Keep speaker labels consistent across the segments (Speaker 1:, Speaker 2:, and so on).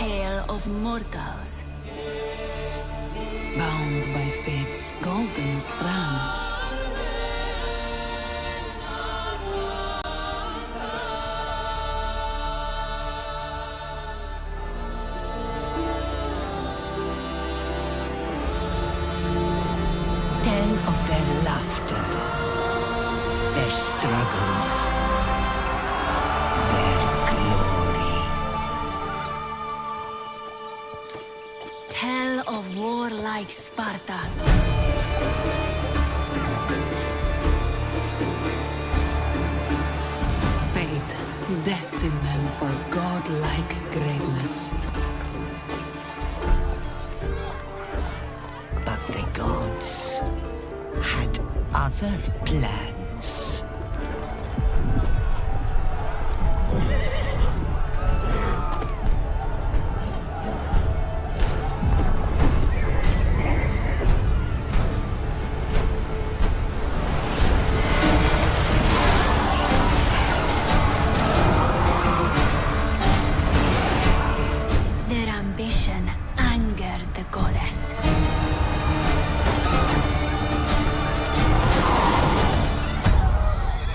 Speaker 1: tale of mortals.
Speaker 2: Bound by fate's golden strands.
Speaker 3: Tell of their laughter, their struggles, their glory.
Speaker 1: Tell of warlike Sparta.
Speaker 2: Fate destined them for godlike greatness.
Speaker 3: But the gods had other plans.
Speaker 1: Their ambition angered the goddess.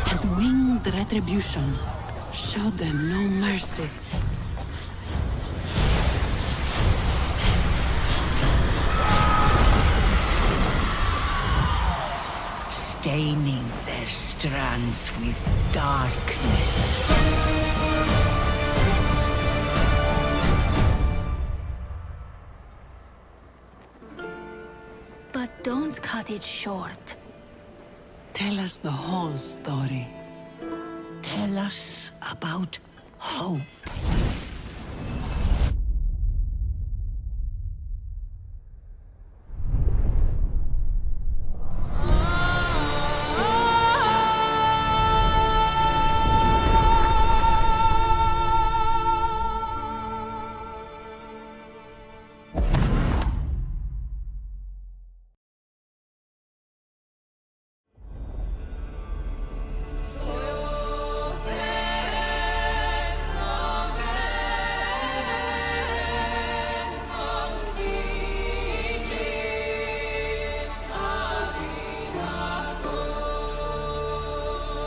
Speaker 2: And winged retribution showed them no mercy.
Speaker 3: Staining their strands with darkness.
Speaker 1: But don't cut it short.
Speaker 2: Tell us the whole story.
Speaker 3: Tell us about hope.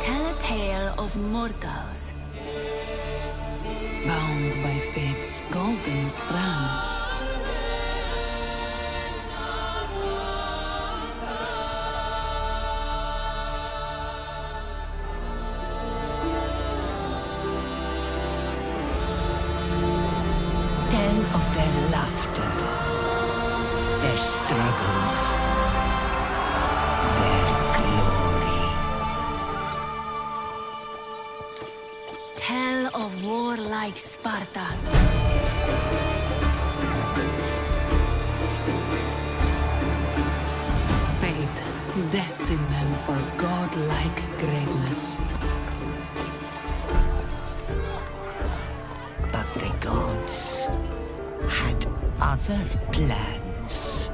Speaker 1: Tell a tale of mortals.
Speaker 2: Bound by fate's golden strands.
Speaker 3: Tell of their laughter, their struggles, their glory.
Speaker 1: Tell of warlike Sparta.
Speaker 2: Fate destined them for godlike greatness.
Speaker 3: But the gods had other plans.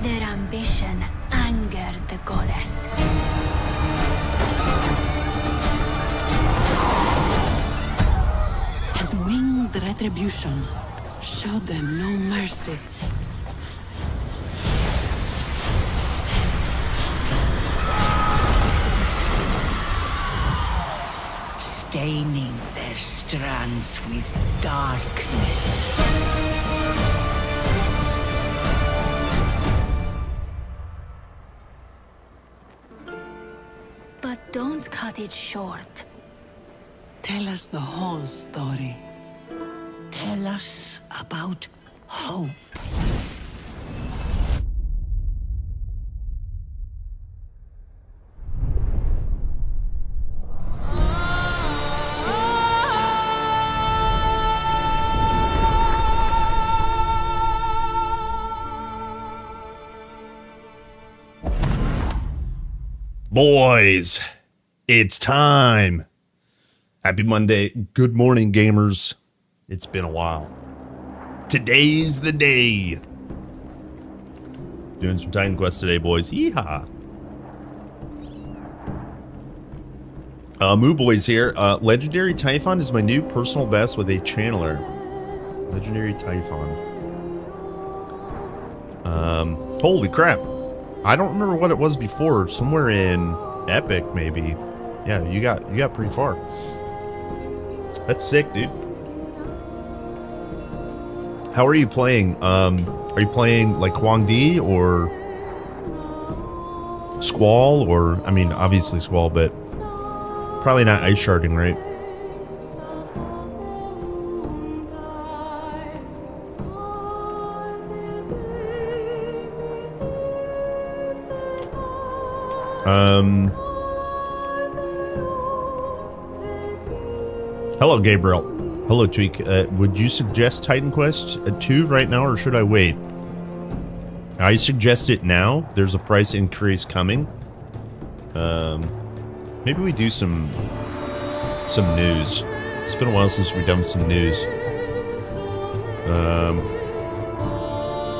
Speaker 1: Their ambition angered the goddess.
Speaker 2: And winged retribution showed them no mercy.
Speaker 3: Staining their strands with darkness.
Speaker 1: But don't cut it short.
Speaker 2: Tell us the whole story.
Speaker 3: Tell us about hope.
Speaker 4: Boys, It's time. Happy Monday. Good morning, gamers. It's been a while. Today's the day. Doing some Titan Quest today, boys. Yeehaw. Moo Boys here. Legendary Typhon is my new personal best with a channeler. Legendary Typhon. Holy crap. I don't remember what it was before. Somewhere in Epic, maybe. Yeah, you got pretty far. That's sick, dude. How are you playing? Are you playing like Huang Di or Squall, or I mean obviously Squall, but probably not ice sharding, right? Hello, Gabriel. Hello, Tweak. Would you suggest Titan Quest 2 right now, or should I wait? I suggest it now. There's a price increase coming. Maybe we do some news. It's been a while since we've done some news. How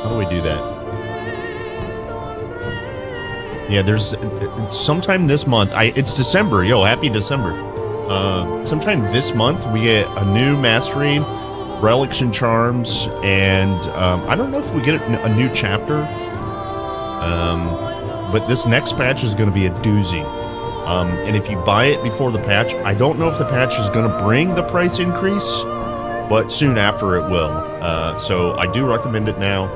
Speaker 4: do we do that? Yeah, there's sometime this month. It's December. Yo, happy December. Sometime this month we get a new mastery, relics and charms, and I don't know if we get a new chapter. But this next patch is going to be a doozy. And if you buy it before the patch, I don't know if the patch is going to bring the price increase, but soon after it will. So I do recommend it now.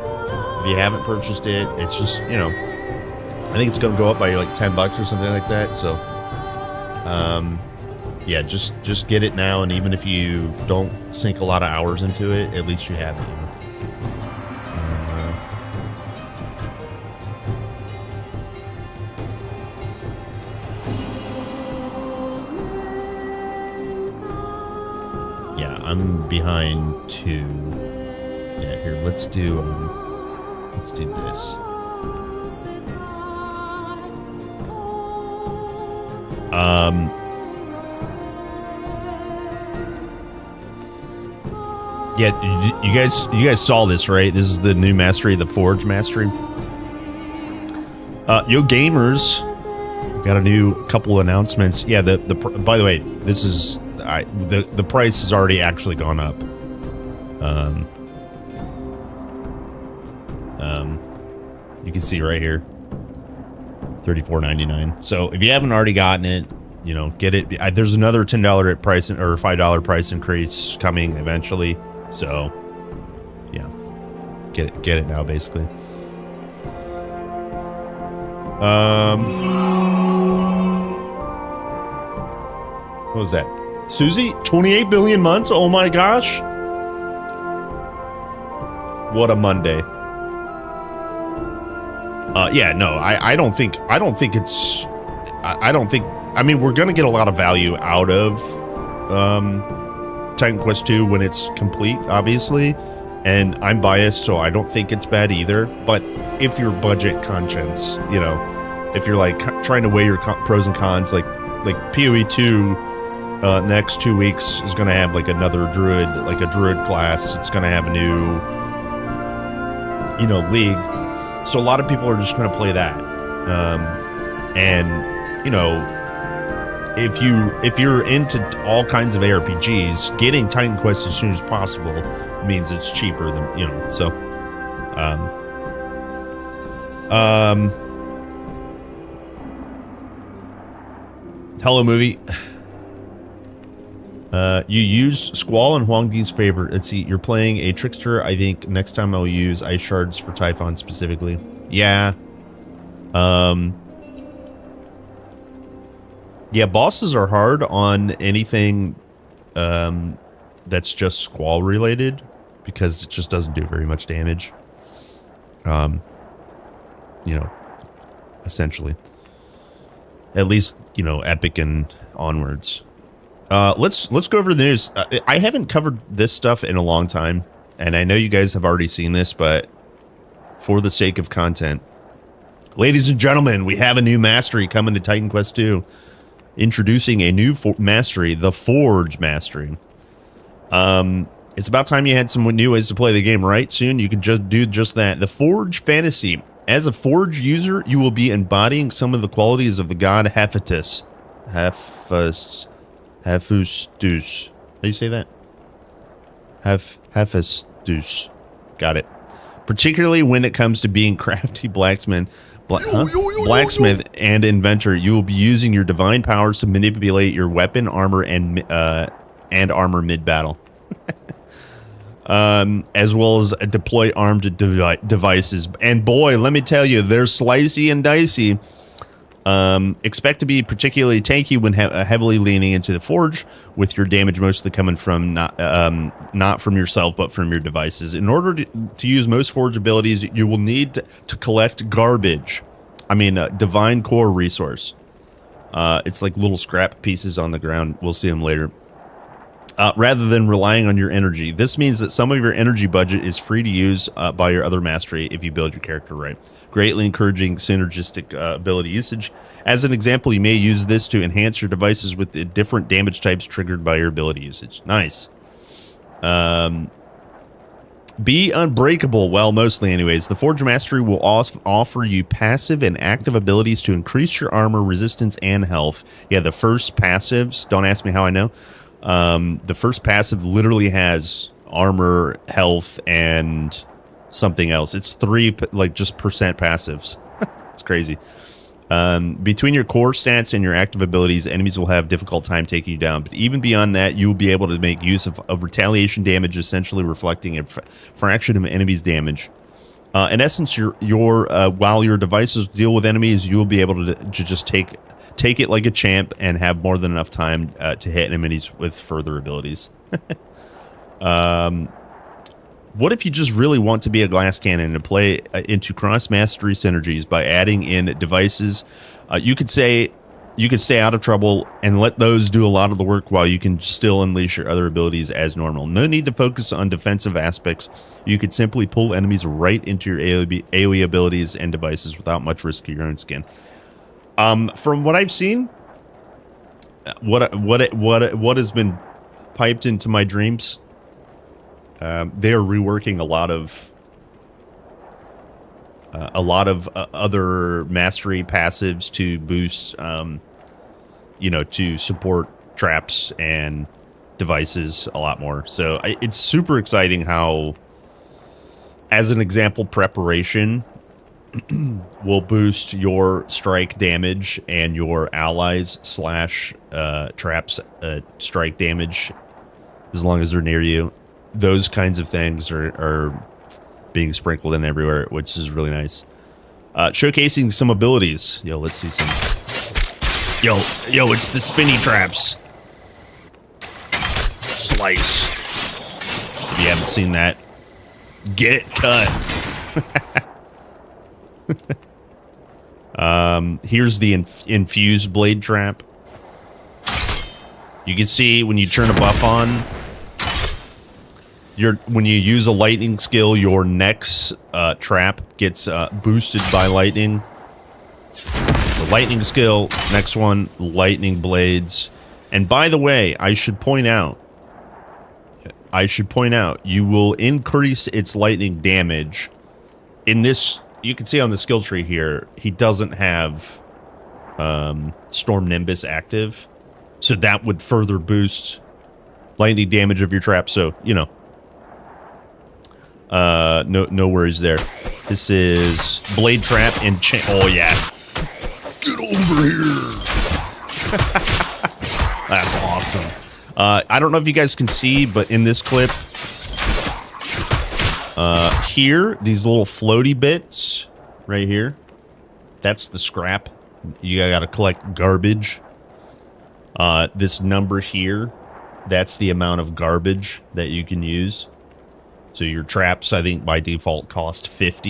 Speaker 4: If you haven't purchased it, it's just, you know, I think it's going to go up by like $10 or something like that. So, yeah, just get it now. And even if you don't sink a lot of hours into it, at least you have it, you know? Yeah, I'm behind 2. Yeah, here, let's do this. Yeah, you guys saw this, right? This is the new mastery, the Forge mastery. Yo, gamers, got a new couple announcements. Yeah, by the way, this is the price has already actually gone up. You can see right here, $34.99. So if you haven't already gotten it, you know, get it. There's another $10 price or $5 price increase coming eventually. So, yeah, get it now, basically. What was that? Susie, 28 billion months. Oh my gosh! What a Monday. Yeah, no, I don't think it's. I mean, we're gonna get a lot of value out of Titan Quest 2 when it's complete, obviously, and I'm biased, so I don't think it's bad either. But if you're budget conscious, you know, if you're like trying to weigh your pros and cons, like PoE 2, next 2 weeks is gonna have like another Druid, like a Druid class. It's gonna have a new, you know, league. So a lot of people are just gonna play that, and you know, if you're into all kinds of ARPGs, getting Titan Quest as soon as possible means it's cheaper than, you know. So, hello, movie. You used Squall in Huang Di's favor. Let's see, you're playing a Trickster. I think next time I'll use Ice Shards for Typhon specifically. Yeah. Yeah, bosses are hard on anything that's just Squall related, because it just doesn't do very much damage. You know, essentially. At least, you know, Epic and onwards. Let's go over the news. I haven't covered this stuff in a long time, and I know you guys have already seen this, but for the sake of content, ladies and gentlemen, we have a new mastery coming to Titan Quest 2. Introducing a new mastery, the Forge Mastery. It's about time you had some new ways to play the game, right? Soon you can just do just that. The Forge Fantasy. As a Forge user, you will be embodying some of the qualities of the god Hephaestus. Hephaestus. How do you say that? Hephaestus. Got it. Particularly when it comes to being crafty blacksmith and inventor, you will be using your divine powers to manipulate your weapon, armor, and armor mid-battle. As well as deploy armed devices. And boy, let me tell you, they're slicey and dicey. Expect to be particularly tanky when heavily leaning into the forge, with your damage mostly coming from not from yourself but from your devices. In order to use most forge abilities, you will need to collect garbage. I mean, divine core resource. It's like little scrap pieces on the ground. We'll see them later. Rather than relying on your energy. This means that some of your energy budget is free to use by your other mastery if you build your character right, greatly encouraging synergistic ability usage. As an example, you may use this to enhance your devices with the different damage types triggered by your ability usage. Nice. Be unbreakable. Well, mostly anyways. The Forge Mastery will offer you passive and active abilities to increase your armor, resistance, and health. Yeah, the first passives, don't ask me how I know. The first passive literally has armor, health, and something else. It's 3 like just percent passives. It's crazy. Between your core stats and your active abilities, enemies will have difficult time taking you down. But even beyond that, you will be able to make use of retaliation damage, essentially reflecting a fraction of enemies' damage. In essence, while your devices deal with enemies, you will be able to just take it like a champ and have more than enough time to hit enemies with further abilities. What if you just really want to be a glass cannon and play into cross mastery synergies by adding in devices? You could stay out of trouble and let those do a lot of the work while you can still unleash your other abilities as normal. No need to focus on defensive aspects. You could simply pull enemies right into your AoE abilities and devices without much risk of your own skin. From what I've seen, what has been piped into my dreams, they are reworking a lot of other mastery passives to boost, to support traps and devices a lot more. So it's super exciting how, as an example, preparation will boost your strike damage and your allies / traps strike damage as long as they're near you. Those kinds of things are being sprinkled in everywhere, which is really nice. Showcasing some abilities. Yo, let's see some. Yo, it's the spinny traps. Slice. If you haven't seen that, get cut. Here's the infused blade trap. You can see when you turn a buff on, when you use a lightning skill, your next trap gets boosted by lightning. The lightning skill, next one, lightning blades. And by the way, I should point out, you will increase its lightning damage. In this, you can see on the skill tree here, he doesn't have Storm Nimbus active. So that would further boost lightning damage of your trap. So, no worries there. This is Blade Trap and oh yeah. Get over here. That's awesome. I don't know if you guys can see, but in this clip, here, these little floaty bits right here, that's the scrap. You gotta collect garbage. This number here, that's the amount of garbage that you can use. So your traps, I think by default cost 5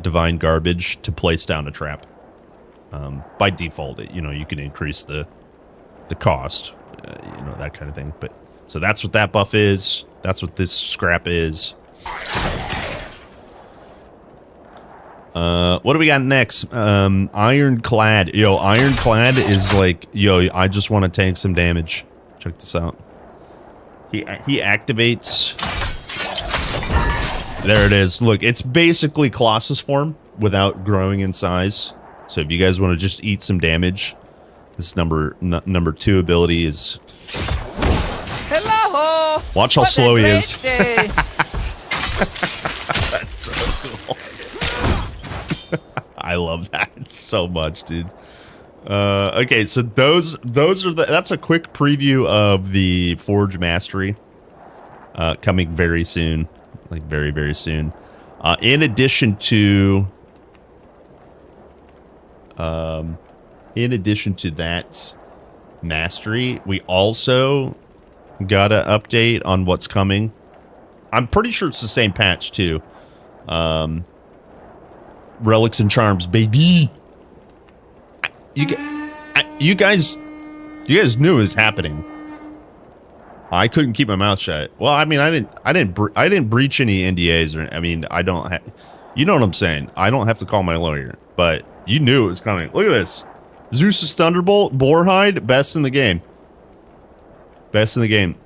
Speaker 4: divine garbage to place down a trap. By default, you can increase the cost, that kind of thing. But so that's what that buff is. That's what this scrap is. What do we got next? Ironclad. Yo, Ironclad is like, yo, I just want to tank some damage. Check this out. He activates. There it is. Look, it's basically Colossus form without growing in size. So if you guys want to just eat some damage, this number 2 ability is.
Speaker 5: Hello.
Speaker 4: Watch how slow he is.
Speaker 5: That's
Speaker 4: so cool. I love that so much, dude. Okay, so those are that's a quick preview of the Forge Mastery coming very soon, like very, very soon. In addition to that mastery, we also got an update on what's coming. I'm pretty sure it's the same patch too. Relics and Charms, baby. You guys knew it was happening. I couldn't keep my mouth shut. Well, I mean, I didn't breach any NDAs, or I mean, I don't have. You know what I'm saying? I don't have to call my lawyer, but you knew it was coming. Look at this. Zeus's Thunderbolt, Boarhide, best in the game. Best in the game.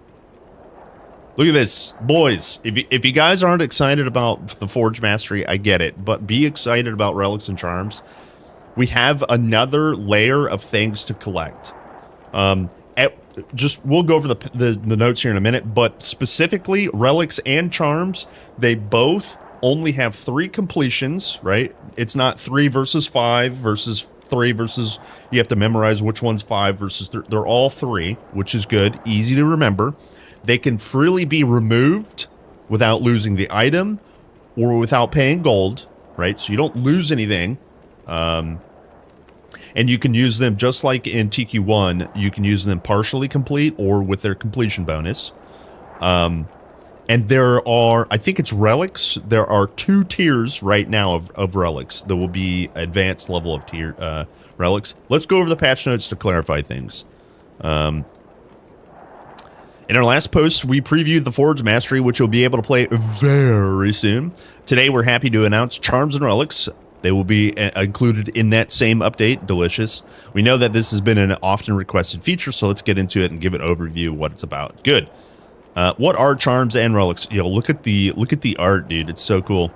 Speaker 4: Look at this, boys. If you guys aren't excited about the Forge Mastery, I get it, but be excited about Relics and Charms. We have another layer of things to collect. We'll go over the notes here in a minute, but specifically Relics and Charms, they both only have 3 completions, right? It's not 3 versus 5 versus 3 versus, you have to memorize which one's 5 versus 3. They're all 3, which is good, easy to remember. They can freely be removed without losing the item or without paying gold, right? So you don't lose anything. And you can use them just like in TQ1. You can use them partially complete or with their completion bonus. And there are, I think it's relics. There are 2 tiers right now of relics. There will be advanced level of tier relics. Let's go over the patch notes to clarify things. In our last post, we previewed the Forge Mastery, which you'll be able to play very soon. Today, we're happy to announce Charms and Relics. They will be included in that same update. Delicious. We know that this has been an often requested feature, so let's get into it and give an overview of what it's about. Good. What are Charms and Relics? Yo, look at the art, dude. It's so cool.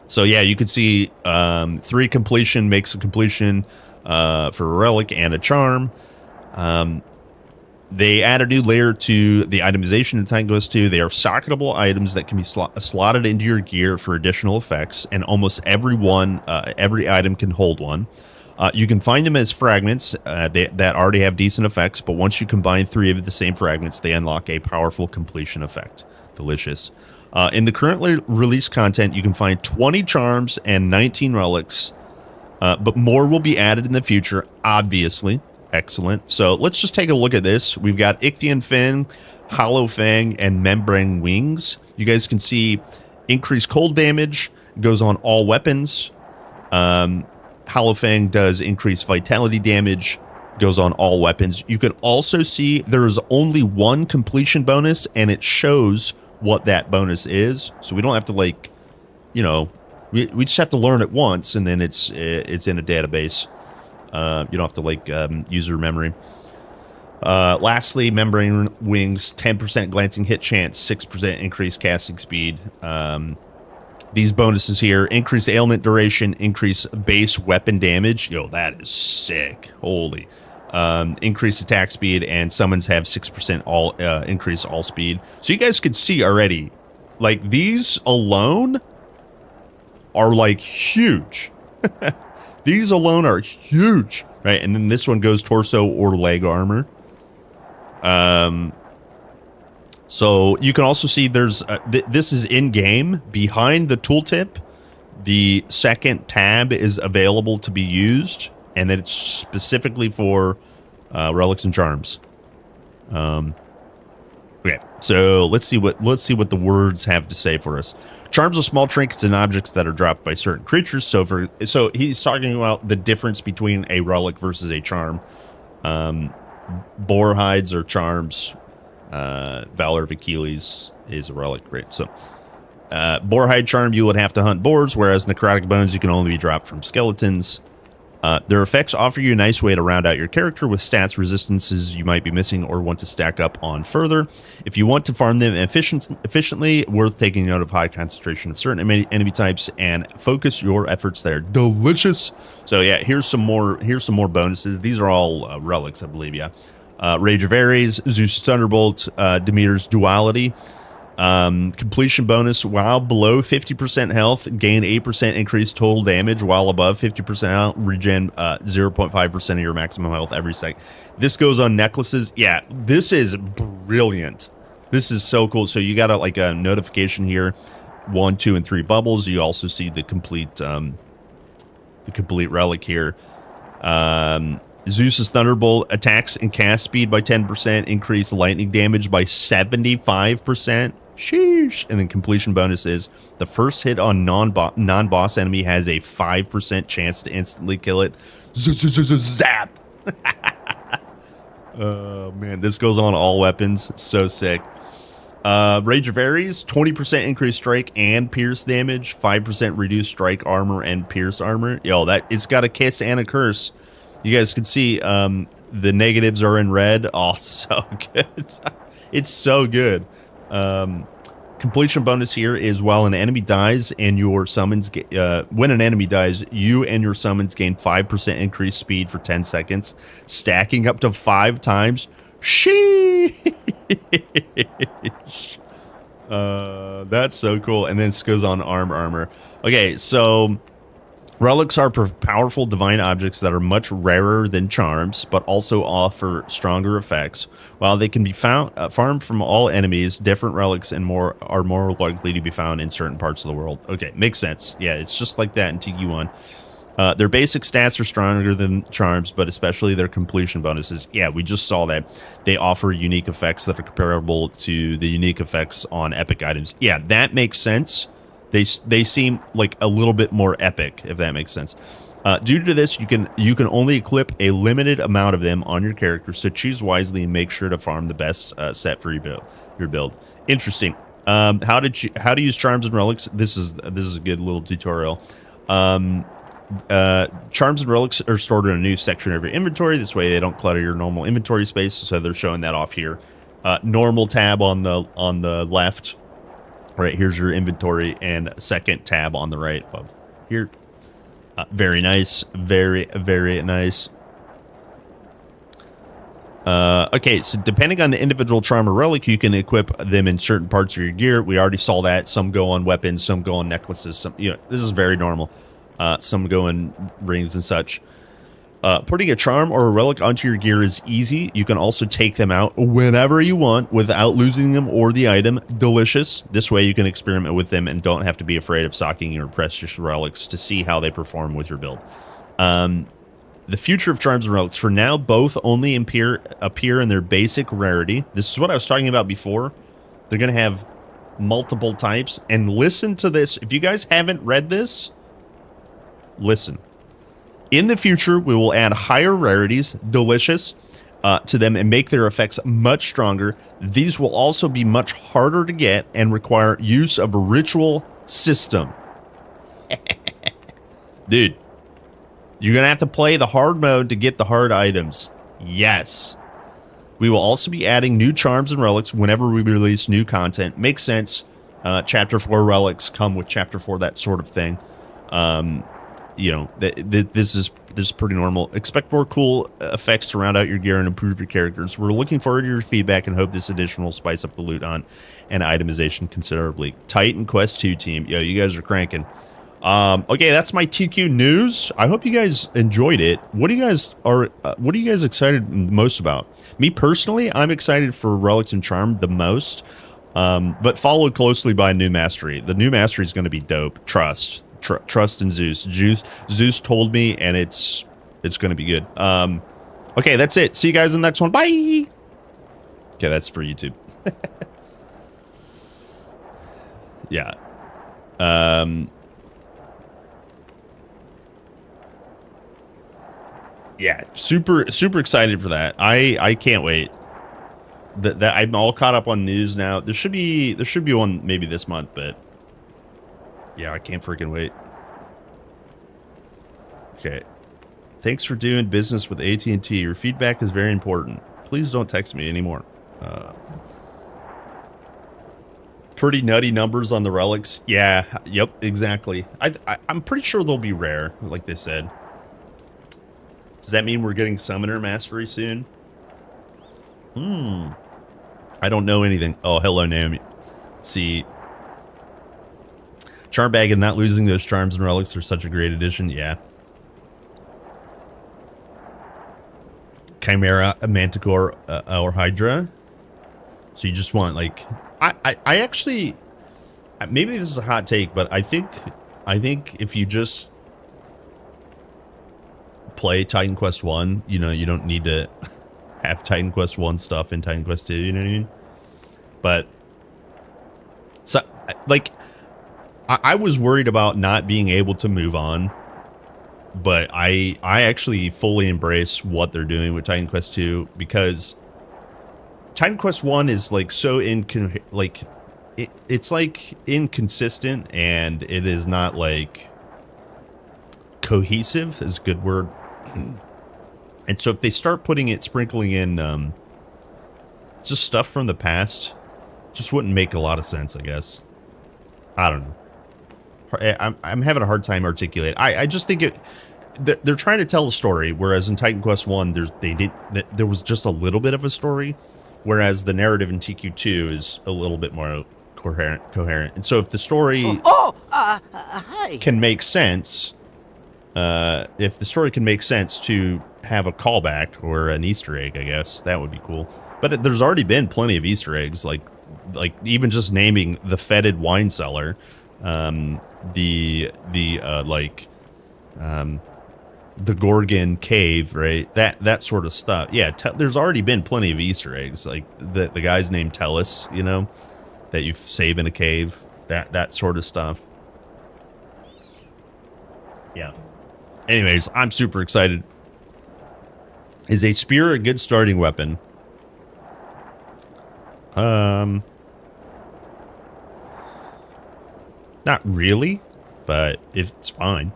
Speaker 4: So yeah, you can see 3 completion makes a completion for a relic and a charm. They add a new layer to the itemization in Titan Quest 2. They are socketable items that can be slotted into your gear for additional effects, and almost every item can hold one. You can find them as fragments that already have decent effects, but once you combine 3 of the same fragments, they unlock a powerful completion effect. Delicious. In the currently released content, you can find 20 charms and 19 relics, but more will be added in the future, obviously. Excellent. So let's just take a look at this. We've got Ichthian Fin, Hollow Fang, and Membrane Wings. You guys can see increased cold damage, goes on all weapons. Hollow Fang does increase vitality damage, goes on all weapons. You can also see there is only 1 completion bonus, and it shows what that bonus is. So we don't have to, like, you know, we just have to learn it once, and then it's in a database. You don't have to, like, user memory. Lastly, Membrane Wings, 10% glancing hit chance, 6% increased casting speed. These bonuses here, increase ailment duration, increase base weapon damage. Yo, that is sick. Holy. Increase attack speed, and summons have 6% increase all speed. So you guys could see already, like, these alone are, like, huge. These alone are huge, right? And then this one goes torso or leg armor. So you can also see there's this is in game behind the tooltip. The second tab is available to be used, and then it's specifically for relics and charms. Okay, so let's see what the words have to say for us. Charms are small trinkets and objects that are dropped by certain creatures. So he's talking about the difference between a relic versus a charm. Boar hides are charms. Valor of Achilles is a relic, right? So Boarhide Charm, you would have to hunt boars, whereas Necrotic Bones, you can only be dropped from skeletons. Their effects offer you a nice way to round out your character with stats resistances you might be missing or want to stack up on further. If you want to farm them efficiently, worth taking note of high concentration of certain enemy types and focus your efforts there. Delicious. So yeah, here's some more bonuses. These are all relics, I believe. Yeah. Rage of Ares, Zeus Thunderbolt, Demeter's Duality. Completion bonus while below 50% health, gain 8% increased total damage, while above 50% health, regen 0.5% of your maximum health every second. This goes on necklaces. Yeah, this is brilliant. This is so cool. So you got a notification here, 1, 2, and 3 bubbles. You also see the complete relic here. Zeus's Thunderbolt attacks and cast speed by 10%, increase lightning damage by 75%. Sheesh. And then completion bonus is the first hit on non-boss enemy has a 5% chance to instantly kill it. Zap. Oh man, this goes on all weapons. So sick. Rage of Ares, 20% increased strike and pierce damage, 5% reduced strike armor and pierce armor. Yo, it's got a kiss and a curse. You guys can see the negatives are in red. Oh, so good. It's so good. Completion bonus here is while an enemy dies and your summons, when an enemy dies, you and your summons gain 5% increased speed for 10 seconds, stacking up to 5 times. Sheesh. That's so cool. And then this goes on armor. Okay, so relics are powerful divine objects that are much rarer than charms, but also offer stronger effects. While they can be farmed from all enemies, different relics and more are more likely to be found in certain parts of the world. Okay, makes sense. Yeah, it's just like that in TQ1. Their basic stats are stronger than charms, but especially their completion bonuses. Yeah, we just saw that. They offer unique effects that are comparable to the unique effects on epic items. Yeah, that makes sense. They seem like a little bit more epic, if that makes sense. Due to this, you can only equip a limited amount of them on your character, so choose wisely and make sure to farm the best set for your build. Interesting. How to use charms and relics? This is a good little tutorial. Charms and relics are stored in a new section of your inventory. This way, they don't clutter your normal inventory space. So they're showing that off here. Normal tab on the left. Right, here's your inventory, and second tab on the right above here. Very nice. Very, very nice. Okay, so depending on the individual charm or relic, you can equip them in certain parts of your gear. We already saw that. Some go on weapons, some go on necklaces. Some, this is very normal. Some go in rings and such. Putting a charm or a relic onto your gear is easy. You can also take them out whenever you want without losing them or the item. Delicious. This way you can experiment with them and don't have to be afraid of socking your precious relics to see how they perform with your build. The future of charms and relics. For now, both only appear in their basic rarity. This is what I was talking about before. They're going to have multiple types. And listen to this. If you guys haven't read this, listen. In the future, we will add higher rarities, delicious, to them and make their effects much stronger. These will also be much harder to get and require use of a ritual system. Dude, you're going to have to play the hard mode to get the hard items. Yes. We will also be adding new charms and relics whenever we release new content. Makes sense. Chapter 4 relics come with Chapter 4, that sort of thing. This is pretty normal. Expect more cool effects to round out your gear and improve your characters. We're looking forward to your feedback and hope this edition will spice up the loot hunt and itemization considerably. Titan Quest 2 team. Yo, you guys are cranking. Okay, that's my TQ news. I hope you guys enjoyed it. What are you guys excited most about? Me personally, I'm excited for Relics and Charm the most, but followed closely by New Mastery. The New Mastery is going to be dope. Trust in Zeus. Zeus told me, and it's going to be good. Okay, that's it. See you guys in the next one. Bye. Okay, that's for YouTube. Yeah. Yeah, super excited for that. I can't wait. That I'm all caught up on news now. There should be one maybe this month, but Yeah, I can't freaking wait. Okay. Thanks for doing business with AT&T. Your feedback is very important. Please don't text me anymore. Pretty nutty numbers on the relics. Yeah, yep, exactly. I'm pretty sure they'll be rare, like they said. Does that mean we're getting Summoner Mastery soon? I don't know anything. Oh, hello, Naomi. Let's see. Charm Bag and not losing those charms and relics are such a great addition. Yeah. Chimera, a Manticore, or Hydra. So you just want, like... I actually... Maybe this is a hot take, but I think if you just play Titan Quest 1, you know, you don't need to have Titan Quest 1 stuff in Titan Quest 2, you know what I mean? But... So, like... I was worried about not being able to move on, but I actually fully embrace what they're doing with Titan Quest 2, because Titan Quest 1 is like so it's like inconsistent, and it is not like cohesive is a good word. And so if they start sprinkling in just stuff from the past, just wouldn't make a lot of sense, I guess. I don't know. I'm having a hard time articulating. I just think they're trying to tell a story, whereas in Titan Quest 1 there was just a little bit of a story, whereas the narrative in TQ2 is a little bit more coherent. And so if the story can make sense, if the story can make sense to have a callback or an Easter egg, I guess that would be cool. But there's already been plenty of Easter eggs, like even just naming the fetid wine cellar. The Gorgon cave, right? That sort of stuff. Yeah, there's already been plenty of Easter eggs, like the guy's named Tellus, you know, that you save in a cave. That sort of stuff. Yeah. Anyways, I'm super excited. Is a spear a good starting weapon? Not really, but it's fine.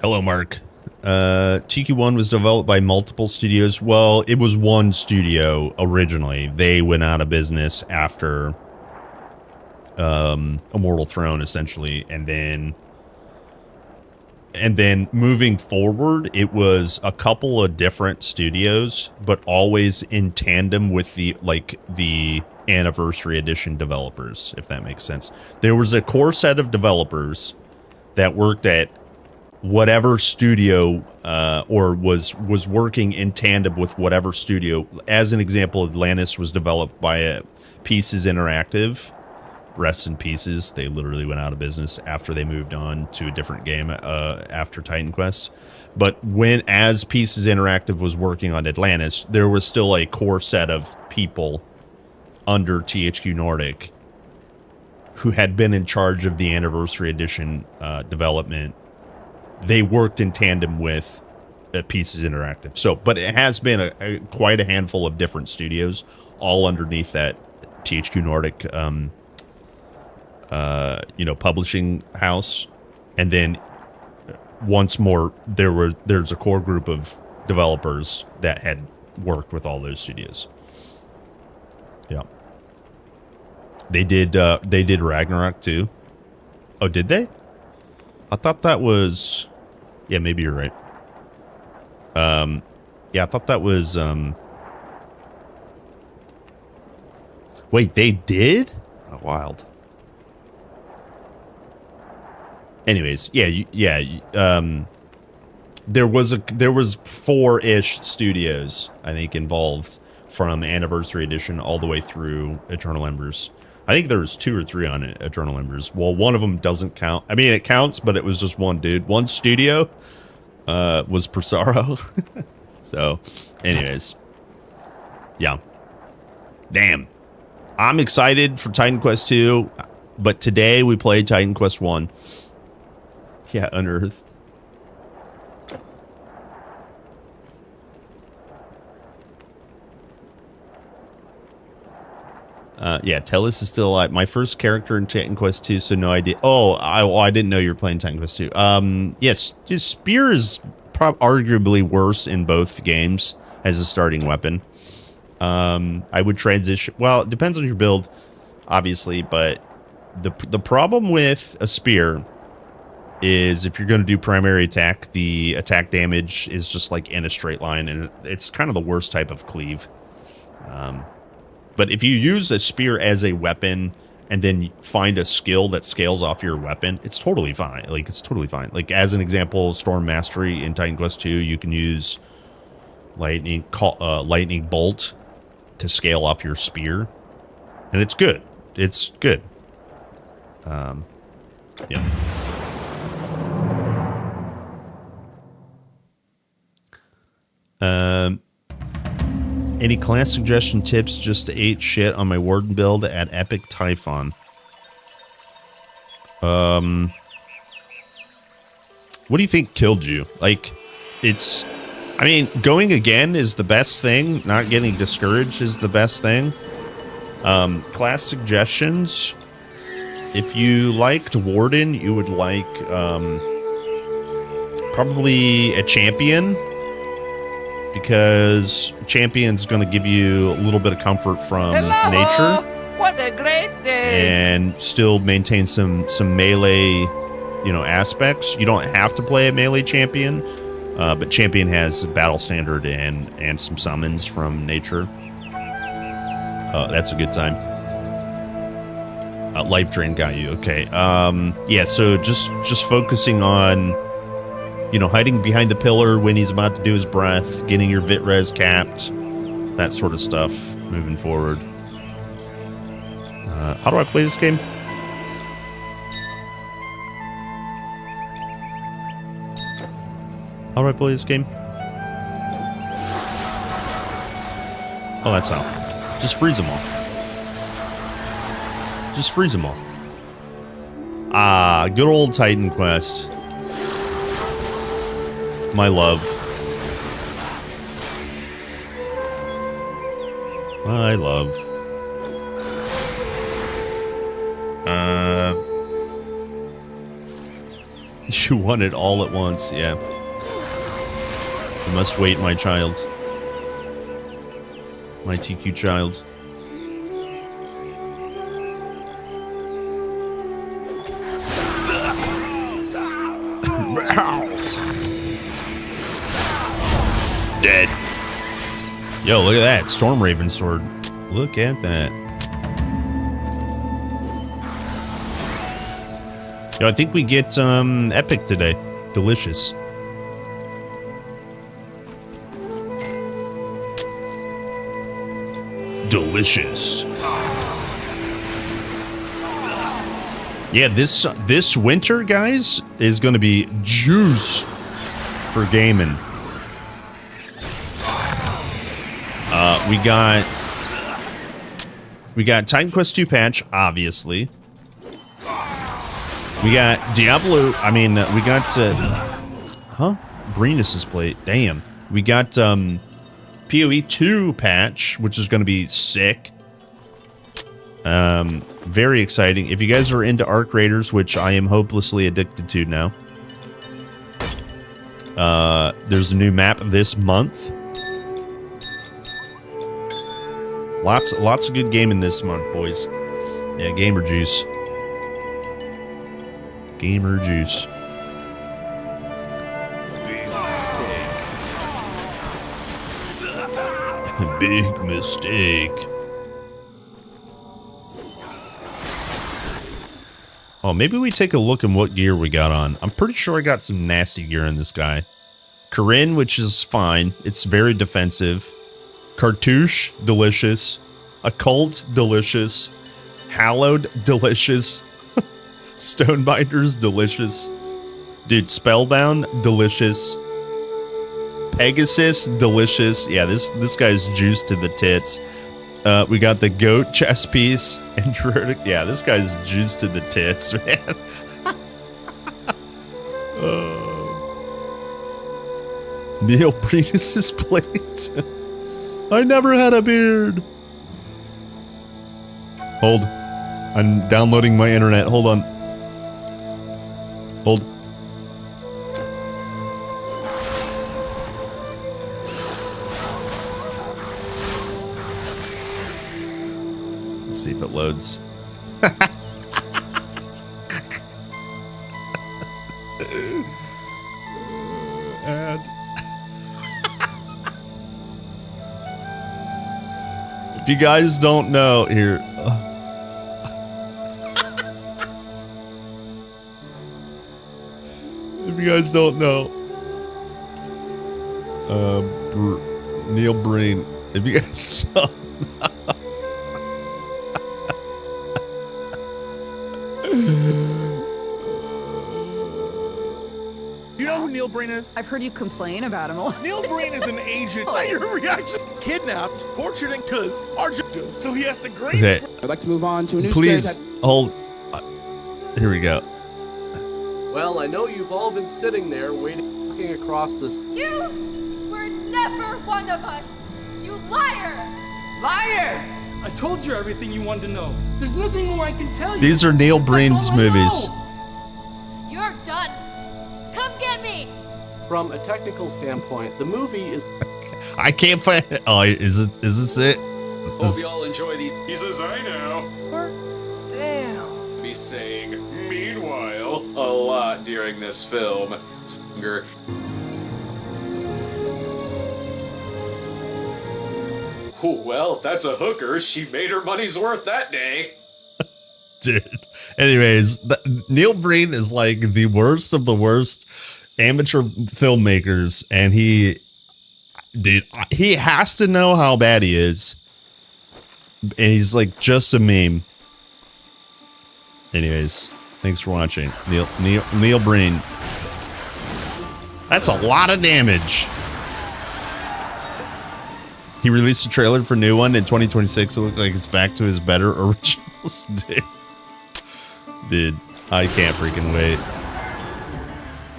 Speaker 4: Hello, Mark. TQ1 was developed by multiple studios. Well, it was one studio originally. They went out of business after Immortal Throne, essentially, and then moving forward, it was a couple of different studios, but always in tandem with the Anniversary Edition developers, if that makes sense. There was a core set of developers that worked at whatever studio or was working in tandem with whatever studio. As an example, Atlantis was developed by Pieces Interactive. Rest in Pieces. They literally went out of business after they moved on to a different game after Titan Quest. But as Pieces Interactive was working on Atlantis, there was still a core set of people under THQ Nordic who had been in charge of the Anniversary Edition development. They worked in tandem with Pieces Interactive. So, but it has been quite a handful of different studios, all underneath that THQ Nordic, publishing house. And then once more, there's a core group of developers that had worked with all those studios. Yeah. They did Ragnarok too. Oh, did they? I thought that was... Yeah, maybe you're right. Yeah, I thought that was... Wait, they did? Oh, wild. Anyways, there was 4-ish studios, I think, involved from Anniversary Edition all the way through Eternal Embers. I think there was 2 or 3 on Eternal Embers. Well, one of them doesn't count. I mean, it counts, but it was just one dude. One studio was Persaro. So, anyways. Yeah. Damn. I'm excited for Titan Quest 2, but today we played Titan Quest 1. Yeah, Unearthed. Yeah, Tellus is still alive. My first character in Titan Quest 2, so no idea. Oh, I didn't know you were playing Titan Quest 2. Yes, Spear is arguably worse in both games as a starting weapon. I would transition. Well, it depends on your build, obviously, but the problem with a Spear is if you're going to do primary attack, the attack damage is just like in a straight line, and it's kind of the worst type of cleave. But if you use a spear as a weapon and then find a skill that scales off your weapon, it's totally fine. Like, it's totally fine. Like, as an example, Storm Mastery in Titan Quest 2, you can use lightning bolt to scale off your spear, and it's good. It's good. Yeah. Any class suggestion tips just to ate shit on my Warden build at Epic Typhon? What do you think killed you? Like, it's... I mean, going again is the best thing. Not getting discouraged is the best thing. Class suggestions. If you liked Warden, you would like, probably a champion. Because champion's going to give you a little bit of comfort from nature.
Speaker 5: What a great day!
Speaker 4: And still maintain some melee, aspects. You don't have to play a melee champion, but champion has battle standard and some summons from nature. That's a good time. Life drain got you. Okay. Yeah. So just focusing on. Hiding behind the pillar when he's about to do his breath, getting your vit res capped, that sort of stuff moving forward. How do I play this game? How do I play this game? Oh, that's how. Just freeze them all. Just freeze them all. Ah, good old Titan Quest. My love. My love. You want it all at once, yeah. You must wait, my child. My TQ child. Dead. Yo, look at that. Storm Raven sword. Look at that. Yo, I think we get epic today. Delicious. Delicious. Yeah, this winter, guys, is going to be juice for gaming. We got Titan Quest 2 patch, obviously. We got Diablo. I mean, we got Brenus's plate. Damn. We got PoE 2 patch, which is going to be sick. Very exciting. If you guys are into Arc Raiders, which I am hopelessly addicted to now, there's a new map this month. Lots of good gaming this month, boys. Yeah, gamer juice. Gamer juice. Big mistake. Oh, maybe we take a look at what gear we got on. I'm pretty sure I got some nasty gear in this guy. Corinne, which is fine. It's very defensive. Cartouche, delicious. Occult, delicious. Hallowed, delicious. Stonebinders, delicious. Dude, Spellbound, delicious. Pegasus, delicious. Yeah, this guy's juiced to the tits. We got the goat chess piece and Druid. Yeah, this guy's juiced to the tits, man. Neil Brenus's plate. I never had a beard. Hold. I'm downloading my internet. Hold on. Hold. Let's see if it loads. Ad. If you guys don't know, here. If you guys don't know, Neil Breen. If you guys don't know.
Speaker 6: Do you know who Neil Breen is?
Speaker 7: I've heard you complain about him a lot.
Speaker 6: Neil Breen is an agent. Your reaction. Kidnapped, tortured, and cuz Argent. So he has the greatest.
Speaker 4: Okay.
Speaker 8: I'd like to move on to a new
Speaker 4: Please hold. Here we go.
Speaker 9: Well, I know you've all been sitting there waiting, looking across this.
Speaker 10: You were never one of us! You liar!
Speaker 11: Liar! I told you everything you wanted to know. There's nothing more I can tell you.
Speaker 4: These are Neil Breen's movies.
Speaker 10: You're done! Come get me!
Speaker 9: From a technical standpoint, the movie is.
Speaker 4: I can't find. Oh, is this it?
Speaker 12: Hope you all enjoy these. He says, I know.
Speaker 11: Damn.
Speaker 12: Be saying, meanwhile, a lot during this film. Singer. Well, that's a hooker. She made her money's worth that day.
Speaker 4: Dude. Anyways, Neil Breen is like the worst of the worst amateur filmmakers, and he has to know how bad he is, and he's like just a meme. Anyways, thanks for watching, Neil Breen. That's a lot of damage. He released a trailer for a new one in 2026. It looked like it's back to his better originals. Dude, I can't freaking wait.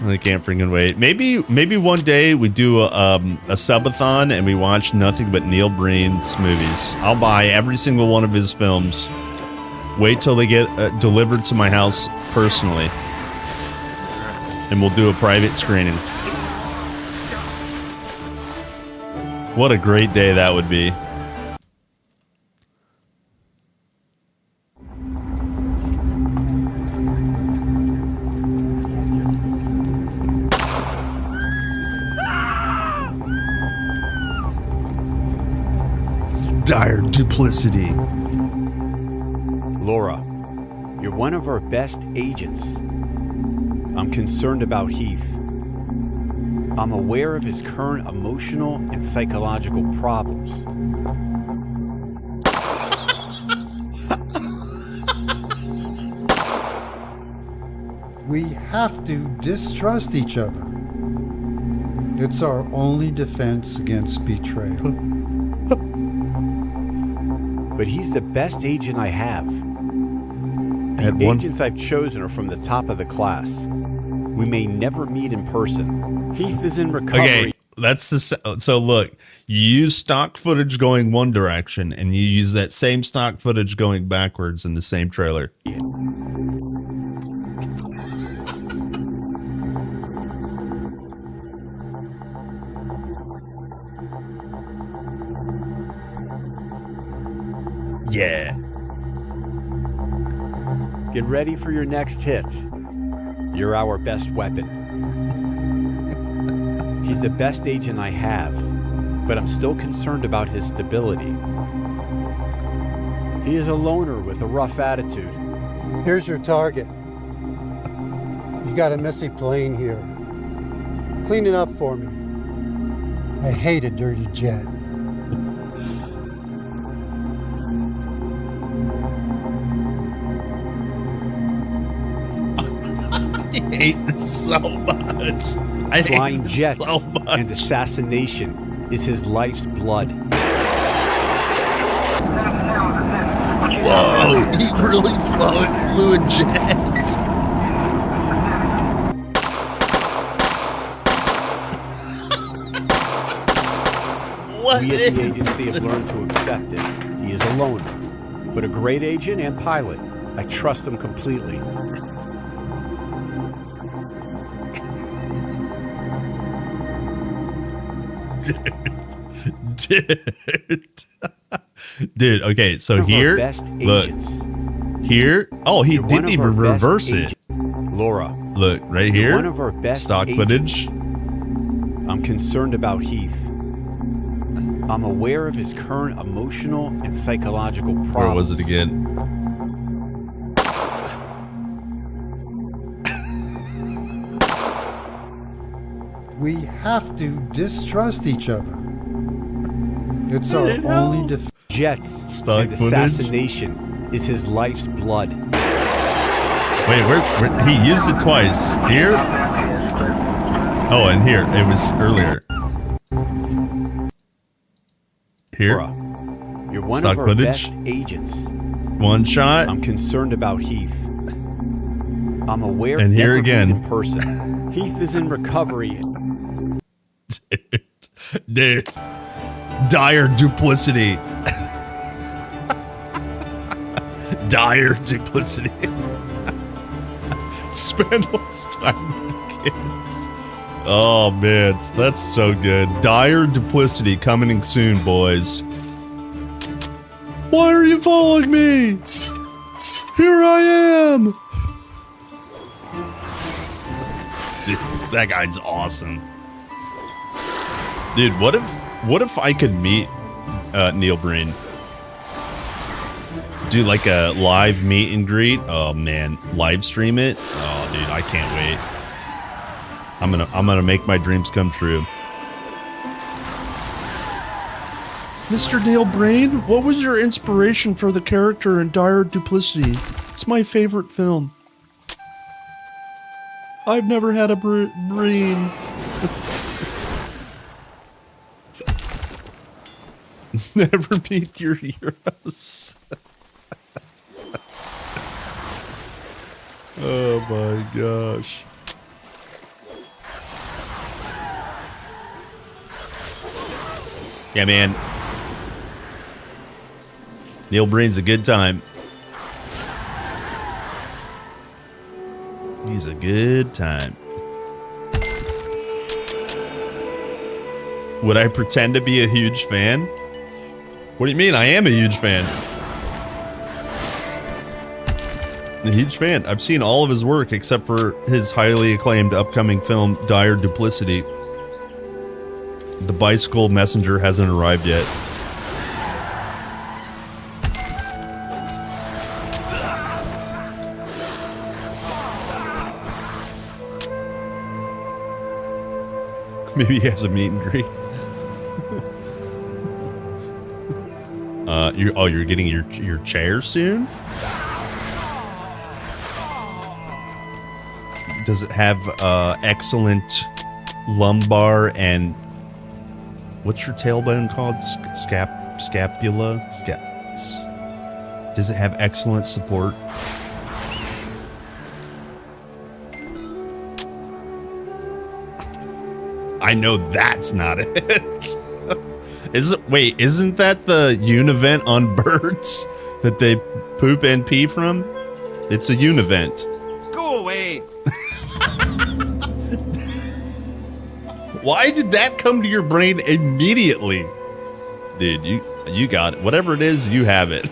Speaker 4: I can't freaking wait. Maybe one day we do a subathon and we watch nothing but Neil Breen's movies. I'll buy every single one of his films. Wait till they get delivered to my house personally, and we'll do a private screening. What a great day that would be. Dire duplicity.
Speaker 13: Laura, you're one of our best agents. I'm concerned about Heath. I'm aware of his current emotional and psychological problems.
Speaker 14: We have to distrust each other. It's our only defense against betrayal.
Speaker 13: But he's the best agent I have. The agents I've chosen are from the top of the class. We may never meet in person. Heath is in recovery.
Speaker 4: Okay, that's the so look. You use stock footage going one direction, and you use that same stock footage going backwards in the same trailer. Yeah.
Speaker 13: Get ready for your next hit. You're our best weapon. He's the best agent I have, but I'm still concerned about his stability. He is a loner with a rough attitude.
Speaker 14: Here's your target. You've got a messy plane here. Clean it up for me. I hate a dirty jet.
Speaker 4: I hate this so much. I
Speaker 13: Flying
Speaker 4: hate this
Speaker 13: jets
Speaker 4: so much.
Speaker 13: and assassination is his life's blood.
Speaker 4: Whoa, he really flew a jet.
Speaker 13: We at the agency have learned to accept it. He is a loner. but a great agent and pilot. I trust him completely.
Speaker 4: Dude, okay, so here, look, here, oh, he didn't even reverse it.
Speaker 13: Laura,
Speaker 4: look, right here,
Speaker 13: one of our best
Speaker 4: stock footage.
Speaker 13: I'm concerned about Heath. I'm aware of his current emotional and psychological problems.
Speaker 4: Where was it again?
Speaker 14: We have to distrust each other. It's our only defense.
Speaker 13: Jets
Speaker 4: stock
Speaker 13: and assassination is his life's blood.
Speaker 4: Wait, where he used it twice. Here? Oh, and here. It was earlier. Here?
Speaker 13: You're one
Speaker 4: stock
Speaker 13: of our
Speaker 4: footage.
Speaker 13: best agents.
Speaker 4: One shot.
Speaker 13: I'm concerned about Heath. I'm aware
Speaker 4: and here
Speaker 13: never
Speaker 4: again
Speaker 13: in person. Heath is in recovery.
Speaker 4: Dude. Dire duplicity. Dire duplicity. Spend less time with the kids. Oh man, that's so good. Dire duplicity coming soon, boys. Why are you following me? Here I am. Dude, that guy's awesome. Dude, what if I could meet Neil Breen? Do like a live meet and greet? Oh man, live stream it? Oh dude, I can't wait. I'm gonna make my dreams come true. Mr. Neil Breen, what was your inspiration for the character in Dire Duplicity? It's my favorite film. I've never had a Breen. Never meet your heroes. Oh my gosh. Yeah, man. Neil Breen's a good time. He's a good time. Would I pretend to be a huge fan? What do you mean? I am a huge fan. A huge fan. I've seen all of his work except for his highly acclaimed upcoming film, Dire Duplicity. The bicycle messenger hasn't arrived yet. Maybe he has a meet and greet. You're getting your chair soon? Does it have excellent lumbar and what's your tailbone called? Scapula? Does it have excellent support? I know that's not it. Wait, isn't that the univent on birds that they poop and pee from? It's a univent.
Speaker 5: Go away.
Speaker 4: Why did that come to your brain immediately? Dude, you got it. Whatever it is, you have it.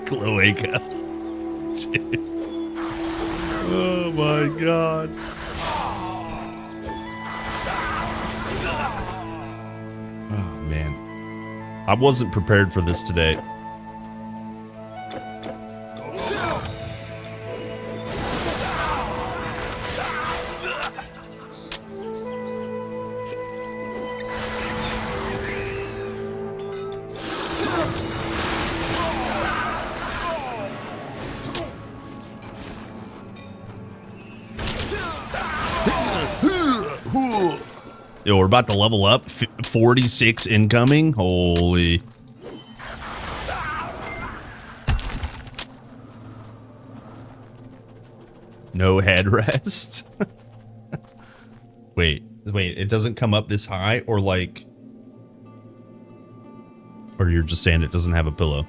Speaker 4: Cloaca. Dude. Oh my god. Oh man. I wasn't prepared for this today. Yo, we're about to level up. 46 incoming. Holy. No headrest. Wait, it doesn't come up this high or like Or you're just saying it doesn't have a pillow?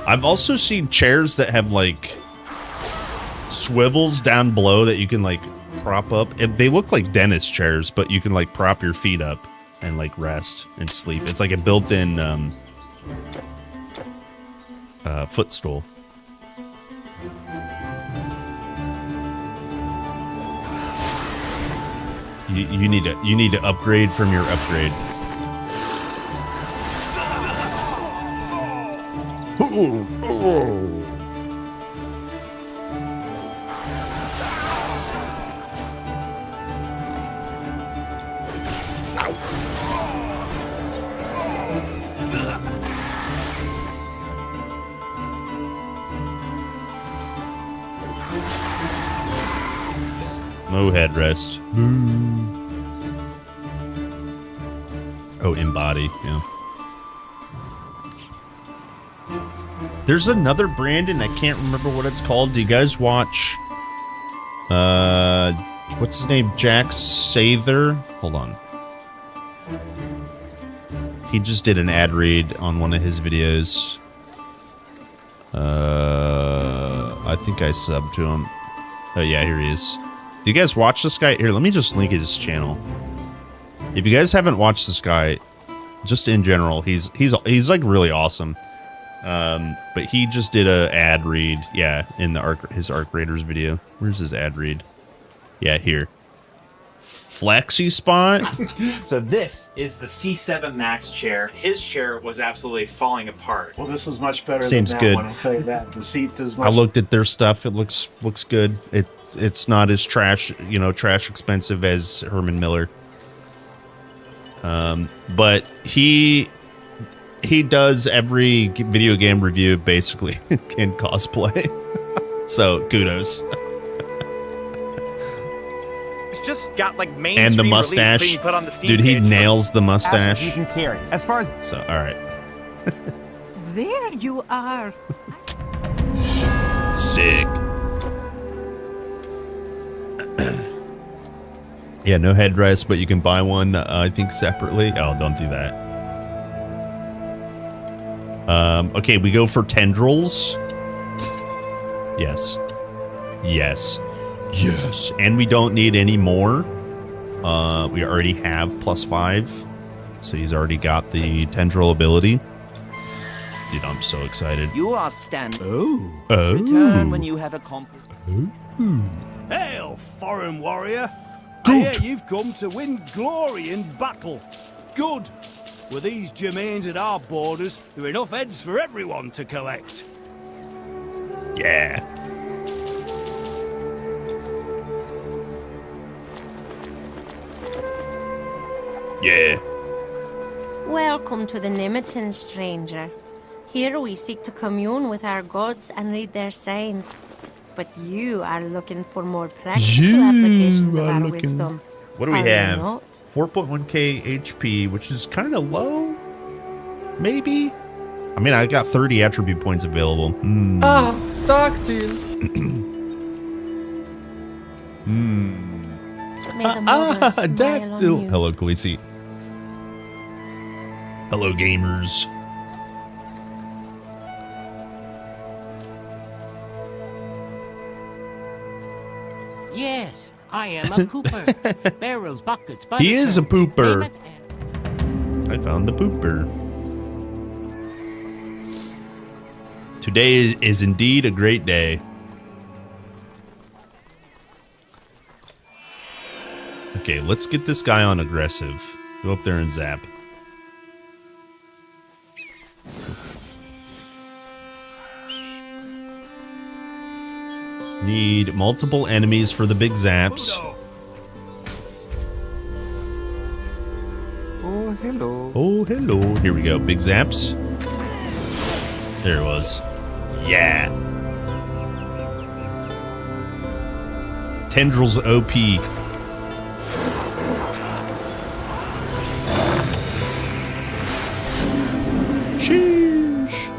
Speaker 4: I've also seen chairs that have like swivels down below that you can like prop up. They look like dentist chairs, but you can like prop your feet up and like rest and sleep. It's like a built-in footstool. You need to upgrade from your upgrade. No headrest. Oh, embody, yeah. There's another brand and I can't remember what it's called. Do you guys watch what's his name? Jack Sather? Hold on. He just did an ad read on one of his videos. I think I subbed to him. Oh yeah, here he is. Do you guys watch this guy? Here, let me just link his channel. If you guys haven't watched this guy, just in general, he's like really awesome. But he just did a ad read, yeah, in the his Arc Raiders video. Where's his ad read? Yeah, here. Flexi spot.
Speaker 8: So this is the C7 Max chair. His chair was absolutely falling apart.
Speaker 15: Well, this was much better
Speaker 4: Seems
Speaker 15: than that
Speaker 4: good.
Speaker 15: one, I'll tell you that. The seat is much
Speaker 4: I looked at their stuff. It looks good. It's not as trash expensive as Herman Miller. But he does every video game review basically in cosplay. So kudos.
Speaker 8: It's just got like main
Speaker 4: And the mustache.
Speaker 8: put on the Steam
Speaker 4: Dude, he
Speaker 8: page for
Speaker 4: nails the mustache.
Speaker 8: you can carry. As far as
Speaker 4: So, all right.
Speaker 2: There you are.
Speaker 4: Sick. Yeah, no headrest, but you can buy one, I think, separately. Oh, don't do that. Okay, we go for tendrils. Yes. Yes. Yes. And we don't need any more. We already have +5. So he's already got the tendril ability. Dude, I'm so excited.
Speaker 5: You are stand.
Speaker 4: Oh.
Speaker 5: Return when you have accomplished.
Speaker 11: Hail, foreign warrior. I hear you've come to win glory in battle. Good. With these Germains at our borders, there are enough heads for everyone to collect.
Speaker 4: Yeah. Yeah.
Speaker 16: Welcome to the Nimitan, stranger. Here we seek to commune with our gods and read their signs. But you are looking for more practical applications of our wisdom.
Speaker 4: What do we
Speaker 16: Are you
Speaker 4: have?
Speaker 16: not?
Speaker 4: 4.1k HP, which is kind of low. Maybe. I mean, I got 30 attribute points available.
Speaker 17: Ah, Dactyl.
Speaker 16: May the mortals smile on
Speaker 4: Dactyl.
Speaker 16: you.
Speaker 4: Hello, Khaleesi. Hello, gamers.
Speaker 5: Yes, I am a pooper. Barrels, buckets, butters.
Speaker 4: He is a pooper. I found the pooper. Today is indeed a great day. Okay, let's get this guy on aggressive. Go up there and zap. Need multiple enemies for the big zaps.
Speaker 17: Oh, hello.
Speaker 4: Oh, hello. Here we go. Big zaps. There it was. Yeah. Tendrils OP. Sheesh.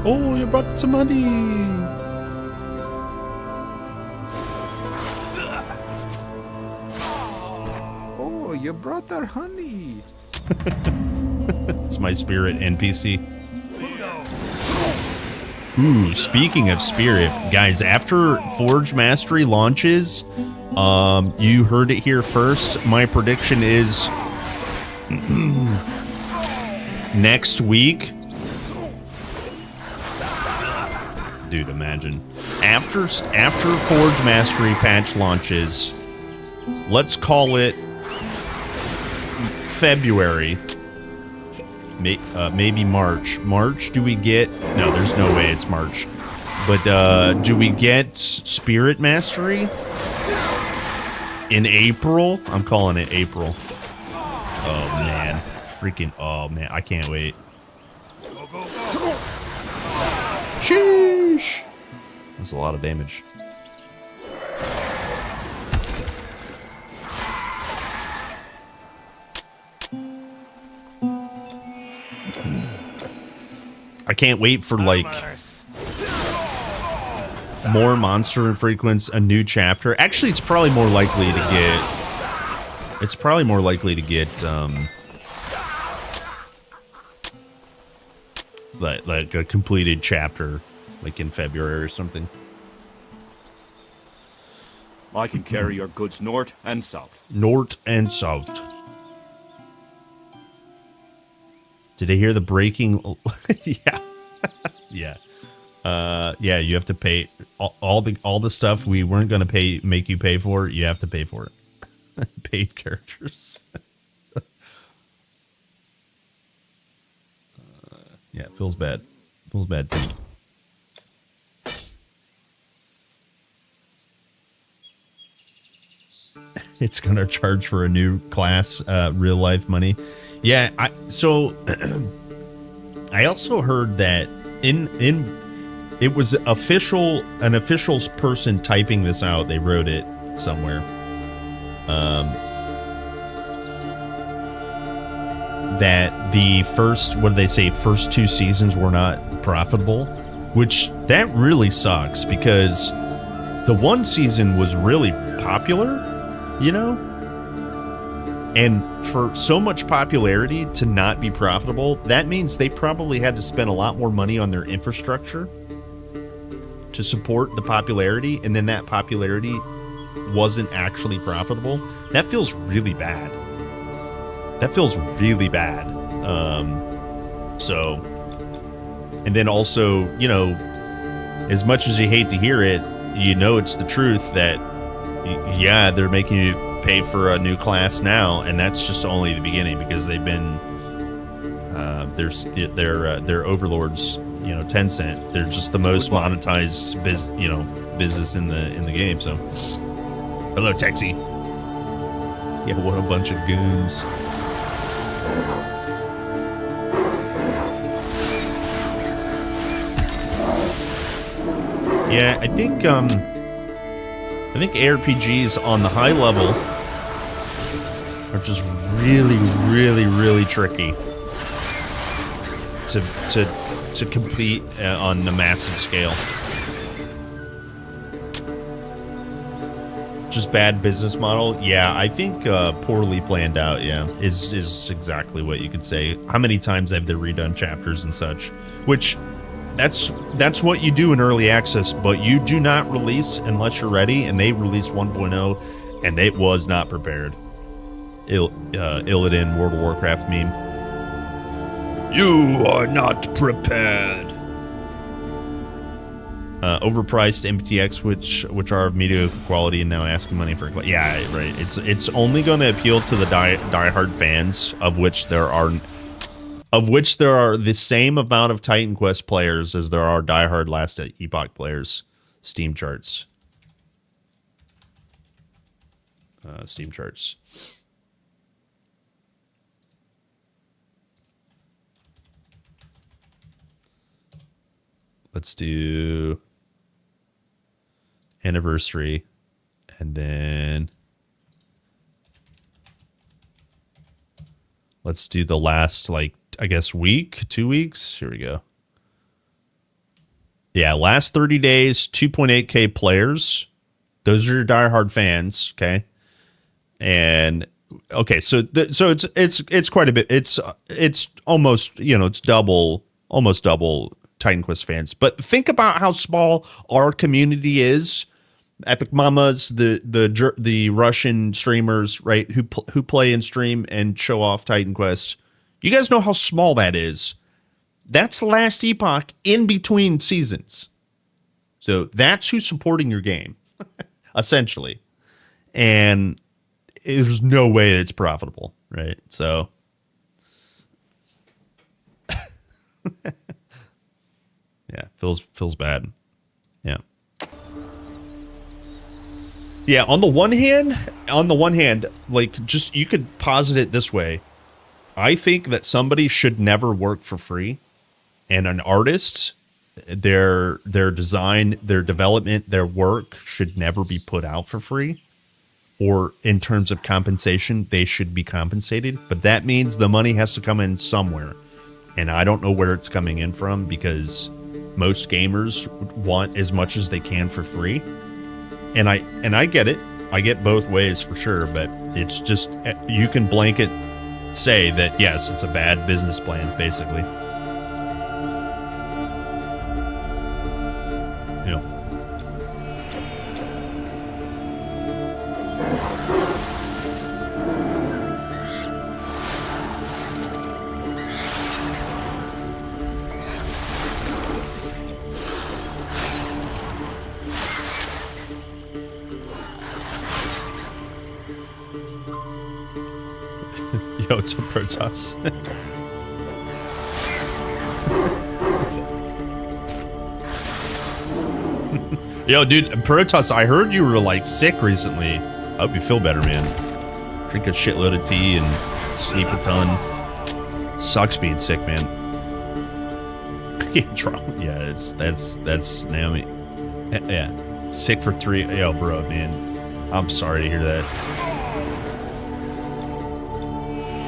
Speaker 4: Oh, you brought some money.
Speaker 17: your brother, honey.
Speaker 4: It's my spirit NPC. Ooh, speaking of spirit, guys, after Forge Mastery launches, you heard it here first. My prediction is next week. Dude, imagine. After Forge Mastery patch launches, let's call it February. Maybe March. March, do we get... No, there's no way it's March. But do we get Spirit Mastery in April? I'm calling it April. Oh, man. Freaking... Oh, man. I can't wait. Sheesh. That's a lot of damage. I can't wait for, like, more monster and frequency, a new chapter. Actually, it's probably more likely to get... It's probably more likely to get, like a completed chapter, like in February or something.
Speaker 11: I can carry your goods north and south.
Speaker 4: North and south. Did I hear the breaking? Yeah. Yeah. Yeah, you have to pay all the stuff we weren't going to make you pay for. You have to pay for it. Paid characters. Yeah, it feels bad. Feels bad too. It's going to charge for a new class, real life money. Yeah, so I also heard that it was an official person typing this out. They wrote it somewhere. That the first, what do they say, first 2 seasons were not profitable, which that really sucks because the 1 season was really popular, you know? And for so much popularity to not be profitable, that means they probably had to spend a lot more money on their infrastructure to support the popularity, and then that popularity wasn't actually profitable. That feels really bad. That feels really bad. So, and then also, you know, as much as you hate to hear it, you know it's the truth that, yeah, they're making you pay for a new class now, and that's just only the beginning because they've been they're overlords, you know, Tencent. They're just the most monetized business in the game. So, hello, Texie. Yeah, what a bunch of goons. Yeah, I think ARPGs on the high level are just really, really, really tricky to complete on a massive scale. Just bad business model. Yeah, I think poorly planned out. Yeah, is exactly what you could say. How many times have they redone chapters and such? Which that's what you do in early access, but you do not release unless you're ready. And they released 1.0, and it was not prepared. Illidan World of Warcraft meme. You are not prepared. Overpriced MTX, which are of mediocre quality, and now asking money for. Yeah, right. It's only going to appeal to the diehard fans, of which there are the same amount of Titan Quest players as there are diehard Last Epoch players. Steam charts. Steam charts. Let's do anniversary, and then let's do the last, like, I guess week, 2 weeks. Here we go. Yeah, last 30 days, 2.8K players. Those are your diehard fans, okay? And okay, so it's quite a bit. It's almost, it's almost double Titan Quest fans. But think about how small our community is. Epic Mamas, the Russian streamers, right, who play and stream and show off Titan Quest. You guys know how small that is. That's Last Epoch in between seasons. So that's who's supporting your game, essentially. And there's no way it's profitable, right? So yeah, feels bad. Yeah. Yeah, on the one hand, like, just, you could posit it this way. I think that somebody should never work for free, and an artist, their design, their development, their work should never be put out for free. Or in terms of compensation, they should be compensated, but that means the money has to come in somewhere. And I don't know where it's coming in from, because most gamers want as much as they can for free. And I get it. I get both ways for sure, but it's just, you can blanket say that, yes, it's a bad business plan, basically. Yeah. Yo, it's a Protoss. Yo, dude, Protoss, I heard you were, like, sick recently. I hope you feel better, man. Drink a shitload of tea and sleep a ton. Sucks being sick, man. Yeah, that's Naomi. Yeah, sick for 3. Yo, bro, man. I'm sorry to hear that.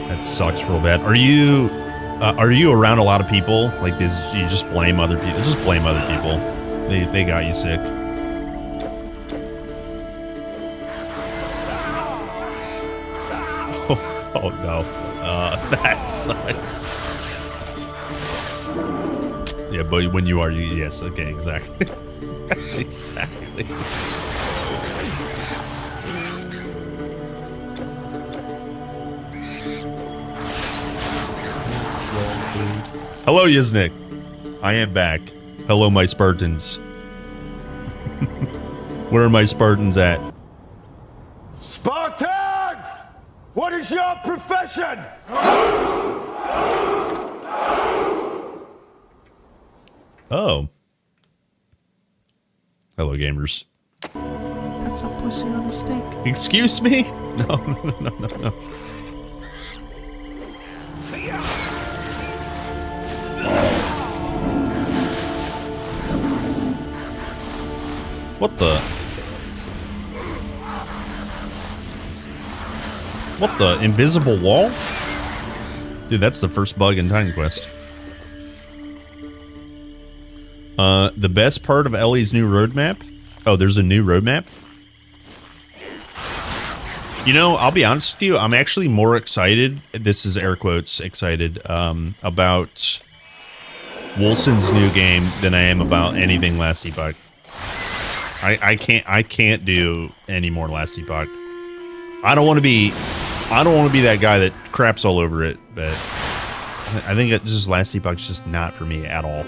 Speaker 4: That sucks real bad. Are you around a lot of people? Like this, you just blame other people? Just blame other people. They got you sick. Oh no. That sucks. Yeah, but when you are, yes, okay, exactly. Exactly. Hello, Yiznik. I am back. Hello, my Spartans. Where are my Spartans at?
Speaker 18: Spartans! What is your profession?
Speaker 4: Oh. Hello, gamers.
Speaker 2: That's a pussy on a steak.
Speaker 4: Excuse me? No. What the? What the? Invisible wall? Dude, that's the first bug in Titan Quest. The best part of Ellie's new roadmap? Oh, there's a new roadmap? You know, I'll be honest with you, I'm actually more excited, this is air quotes, excited, about Wolson's new game than I am about anything Last Epoch. I can't do any more Last Epoch. I don't want to be that guy that craps all over it, but I think it's just Last Epoch's just not for me at all.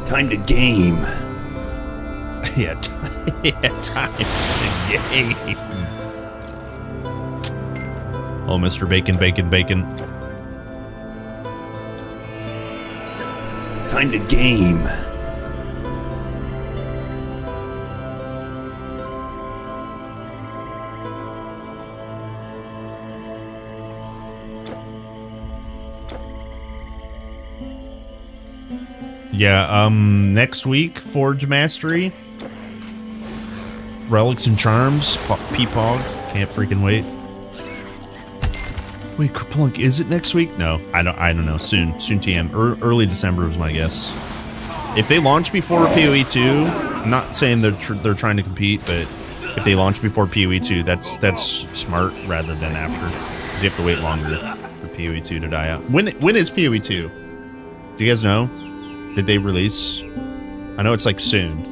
Speaker 4: Time to game. Yeah, time to game. Oh, Mr. Bacon. Time to game. Yeah, next week, Forge Mastery. Relics and Charms, Peepog, can't freaking wait. Wait, Kerplunk, is it next week? No, I don't know. Soon TM. Early December was my guess. If they launch before PoE 2, I'm not saying they're trying to compete, but if they launch before PoE 2, that's smart rather than after. You have to wait longer for PoE 2 to die out. When is PoE 2? Do you guys know? Did they release? I know it's like soon.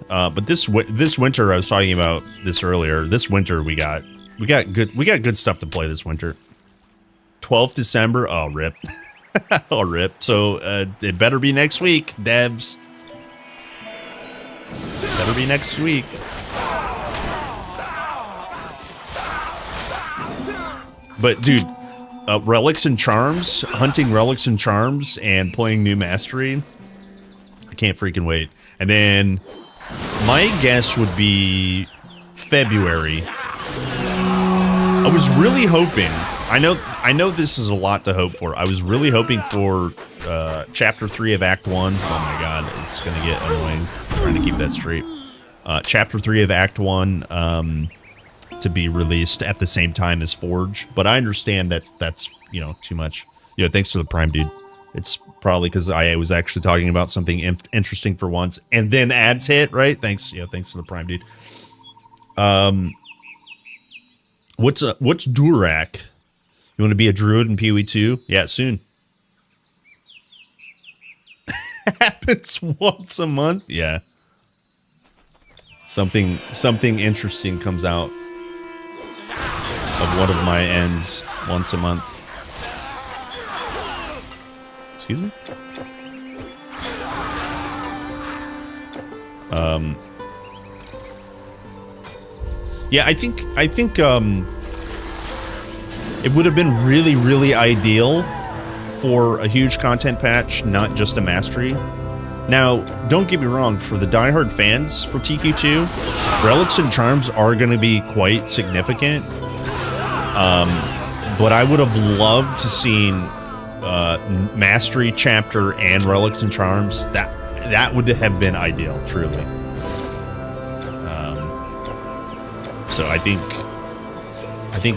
Speaker 4: But this winter, I was talking about this earlier. This winter we got good stuff to play this winter. 12th December. Oh rip. Oh rip. So it better be next week, devs. Better be next week. But dude, relics and charms, hunting relics and charms, and playing new mastery. I can't freaking wait. And then my guess would be February. I was really hoping. I know this is a lot to hope for. I was really hoping for Chapter 3 of Act 1. Oh my god, it's gonna get annoying. I'm trying to keep that straight. Chapter 3 of Act 1 to be released at the same time as Forge, but I understand that's you know, too much. Yeah, thanks to the Prime, dude. It's probably because I was actually talking about something interesting for once, and then ads hit, right? Thanks, yeah, thanks to the Prime, dude. What's Durak? You want to be a druid in PoE 2? Yeah, soon. Happens once a month. Yeah. Something interesting comes out of one of my ends once a month. Excuse me? Yeah, I think it would have been really ideal for a huge content patch, not just a mastery. Now, don't get me wrong, for the diehard fans for TQ2, relics and charms are going to be quite significant. But I would have loved to seen mastery chapter and relics and charms. That would have been ideal, truly. So I think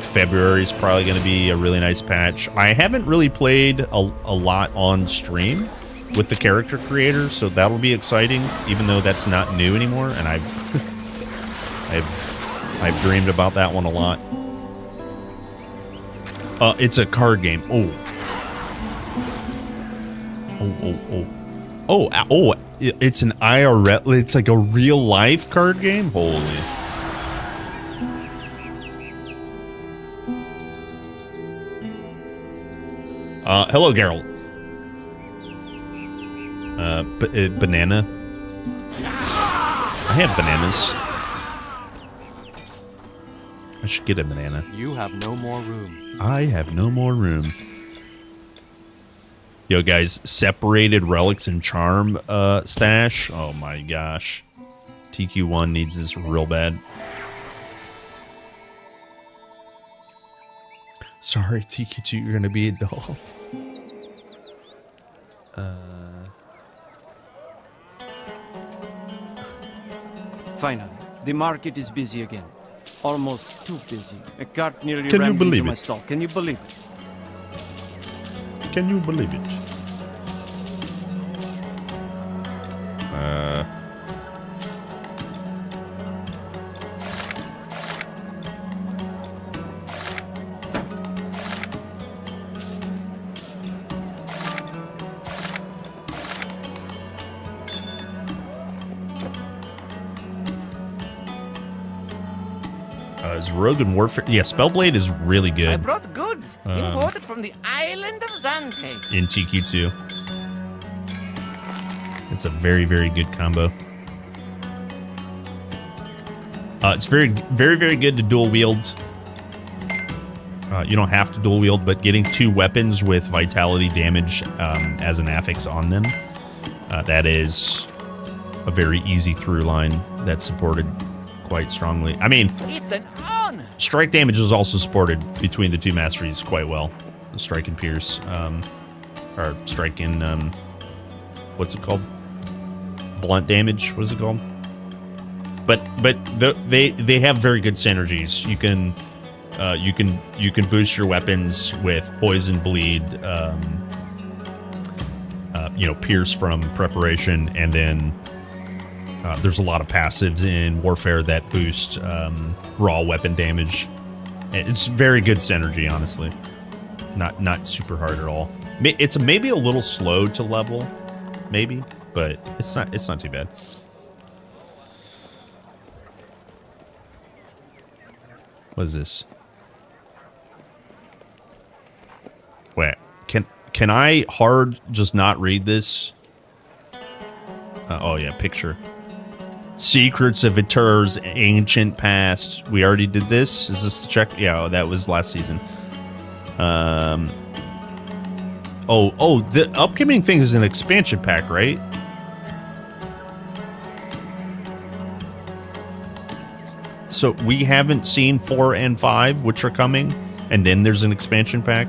Speaker 4: February is probably going to be a really nice patch. I haven't really played a lot on stream with the character creator, so that'll be exciting, even though that's not new anymore, and I've dreamed about that one a lot. It's a card game. Oh, it's an IRL, it's like a real life card game? Holy. Hello, Geralt. Banana. I have bananas. I should get a banana.
Speaker 9: You have no more room.
Speaker 4: I have no more room. Yo, guys, separated relics and charm stash. Oh my gosh. TQ1 needs this real bad. Sorry, TQ2, you're gonna be a doll.
Speaker 19: Finally, the market is busy again. Almost too busy. A cart nearly
Speaker 4: Can you
Speaker 19: rammed
Speaker 4: believe
Speaker 19: into my
Speaker 4: it?
Speaker 19: stall. Can you believe it?
Speaker 4: Can you believe it? Is Rogue and Warfare? Yeah, Spellblade is really
Speaker 5: I
Speaker 4: good
Speaker 5: brought goods imported from the island of Zante.
Speaker 4: in TQ2. It's a very good combo. It's very good to dual wield. You don't have to dual wield, but getting 2 weapons with vitality damage as an affix on them, that is a very easy through line that's supported quite strongly. I mean,
Speaker 5: It's an honor.
Speaker 4: strike damage is also supported between the 2 masteries quite well. Strike and pierce, or strike and what's it called? Blunt damage. What is it called? but they have very good synergies. You can boost your weapons with poison, bleed, pierce from preparation, and then there's a lot of passives in warfare that boost raw weapon damage. It's very good synergy, honestly. Not super hard at all. It's maybe a little slow to level, maybe, but it's not too bad. What is this? Wait, can I hard just not read this? Oh yeah, picture. Secrets of Eter's ancient past. We already did this. Is this the check? Yeah, that was last season. Oh, the upcoming thing is an expansion pack, right? So we haven't seen 4 and 5, which are coming, and then there's an expansion pack.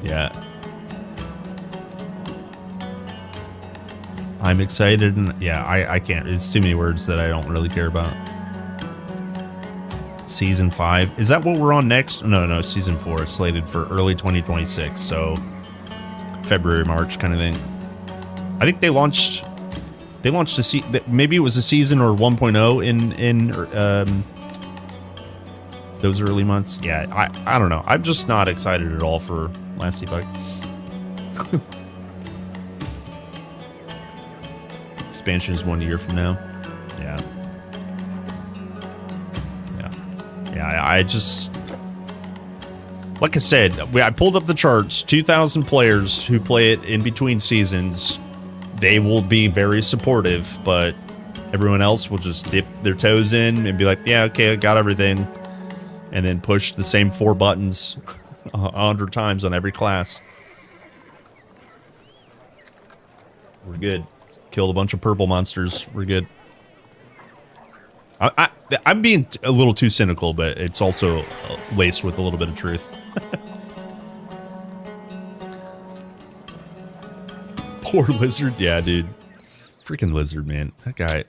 Speaker 4: Yeah. I'm excited, and yeah, I can't. It's too many words that I don't really care about. Season 5. Is that what we're on next? No, season 4 is slated for early 2026, so February, March kind of thing. I think they launched maybe it was a season or 1.0 in those early months. Yeah, I don't know. I'm just not excited at all for Last Epoch. Expansion is 1 year from now. Yeah, I just, like I said, I pulled up the charts. 2,000 players who play it in between seasons. They will be very supportive, but everyone else will just dip their toes in and be like, yeah, okay, I got everything. And then push the same 4 buttons 100 times on every class. We're good. Killed a bunch of purple monsters. We're good. I'm being a little too cynical, but it's also laced with a little bit of truth. Poor Lizard. Yeah, dude. Freaking Lizard, man. That guy.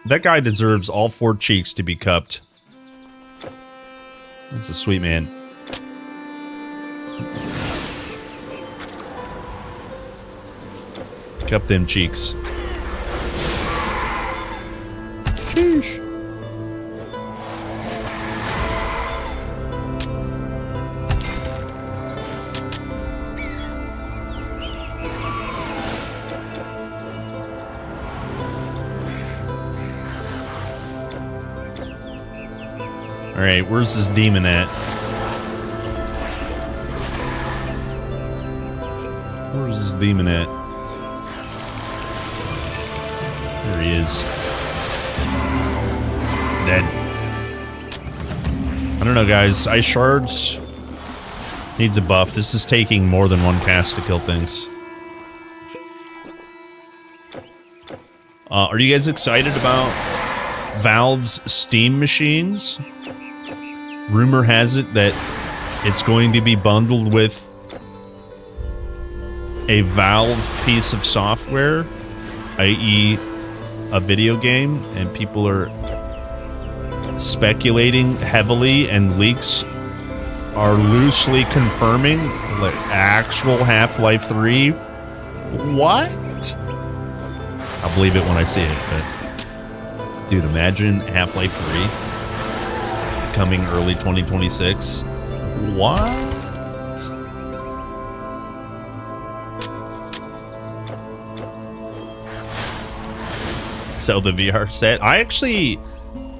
Speaker 4: That guy deserves all 4 cheeks to be cupped. That's a sweet man. Cup them cheeks. Sheesh. All right, where's this demon at? Where's this demon at? There he is. Dead. I don't know, guys. Ice Shards needs a buff. This is taking more than 1 cast to kill things. Are you guys excited about Valve's Steam machines? Rumor has it that it's going to be bundled with a Valve piece of software, i.e. a video game, and people are speculating heavily, and leaks are loosely confirming like actual Half-Life 3. What? I'll believe it when I see it, but dude, imagine Half-Life 3 coming early 2026. What? Sell the VR set. I actually,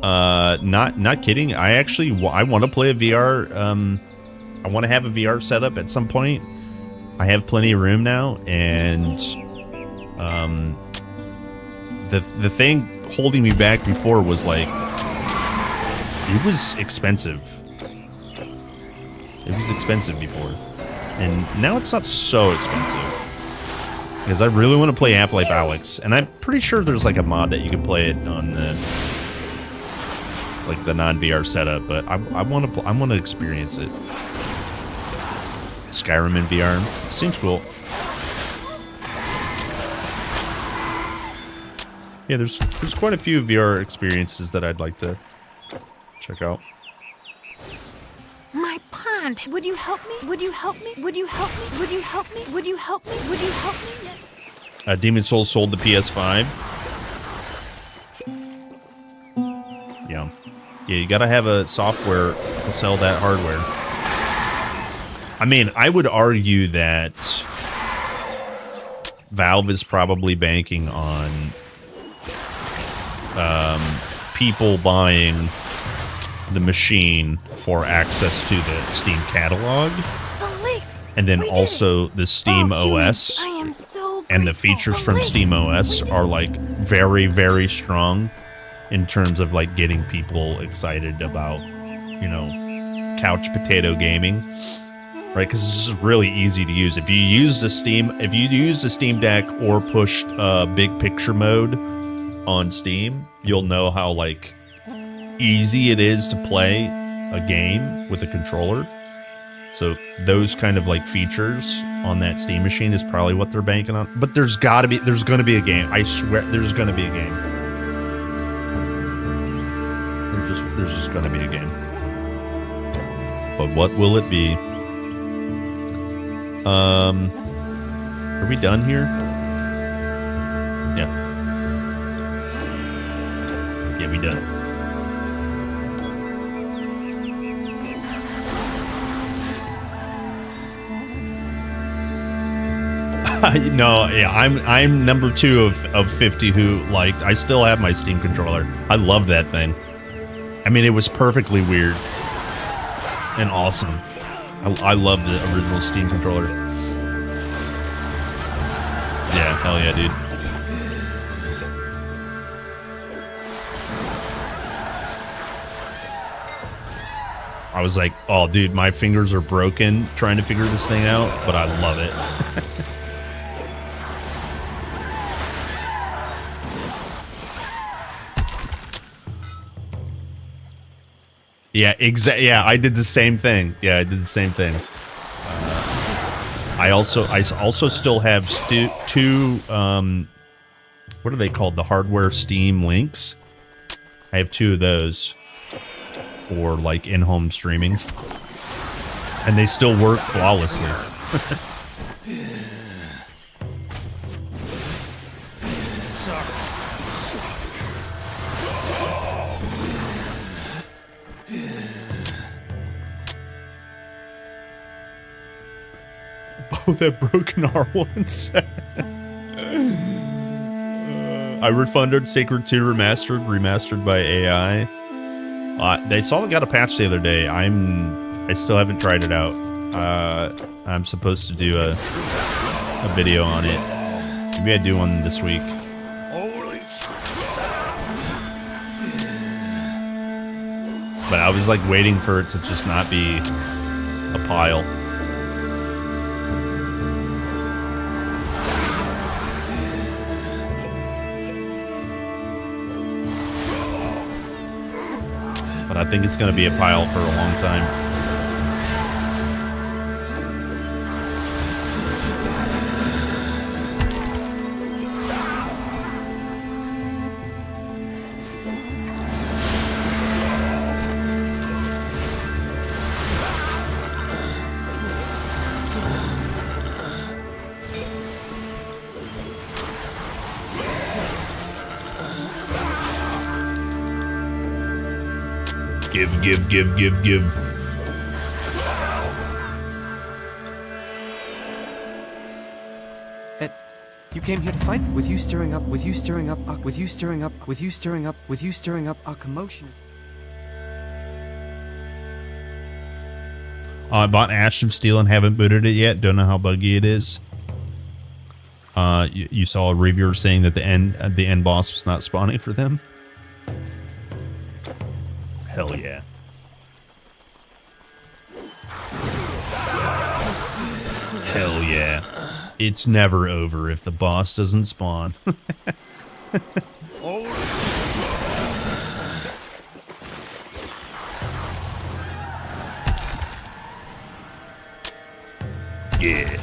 Speaker 4: not kidding. I want to play a VR. I want to have a VR setup at some point. I have plenty of room now, and the thing holding me back before was like, it was expensive. It was expensive before. And now it's not so expensive. Because I really want to play Half-Life Alyx. And I'm pretty sure there's like a mod that you can play it on the like the non-VR setup, but I want to experience it. Skyrim in VR seems cool. Yeah, there's quite a few VR experiences that I'd like to check out.
Speaker 10: My pond. Would you help me? Would you help me? Would you help me? Would you help me? Would you help me? Would you help me?
Speaker 4: Demon Souls sold the PS5. Yeah. Yeah, you gotta have a software to sell that hardware. I mean, I would argue that Valve is probably banking on people buying the machine for access to the Steam catalog, and then also the Steam OS, and the features from Steam OS are like very, very strong in terms of like getting people excited about, you know, couch potato gaming, right? Because this is really easy to use. If you used a Steam Deck or pushed big picture mode on Steam, you'll know how like easy it is to play a game with a controller. So those kind of like features on that Steam machine is probably what they're banking on. But there's gonna be a game. I swear there's gonna be a game. There's just gonna be a game. But what will it be? Are we done here? Yeah. Yeah, we done. No, yeah, I'm number 2 of 50 who liked. I still have my Steam controller. I love that thing. I mean, it was perfectly weird and awesome. I love the original Steam controller. Yeah, hell yeah, dude. I was like, oh, dude, my fingers are broken trying to figure this thing out, but I love it. Yeah, exactly. Yeah, I did the same thing. Yeah, I did the same thing. I also still have two what are they called? The hardware Steam links. I have 2 of those for like in-home streaming, and they still work flawlessly. Oh, that broken R1s. I refunded Sacred 2 remastered by AI. They saw it got a patch the other day. I still haven't tried it out. I'm supposed to do a video on it. Maybe I do one this week. But I was like waiting for it to just not be a pile. But I think it's going to be a pile for a long time. Give.
Speaker 19: Ed, you came here to fight? With you stirring up a commotion.
Speaker 4: I bought Ash of Steel and haven't booted it yet. Don't know how buggy it is. You saw a reviewer saying that the end boss was not spawning for them. Hell yeah. It's never over if the boss doesn't spawn. Yeah.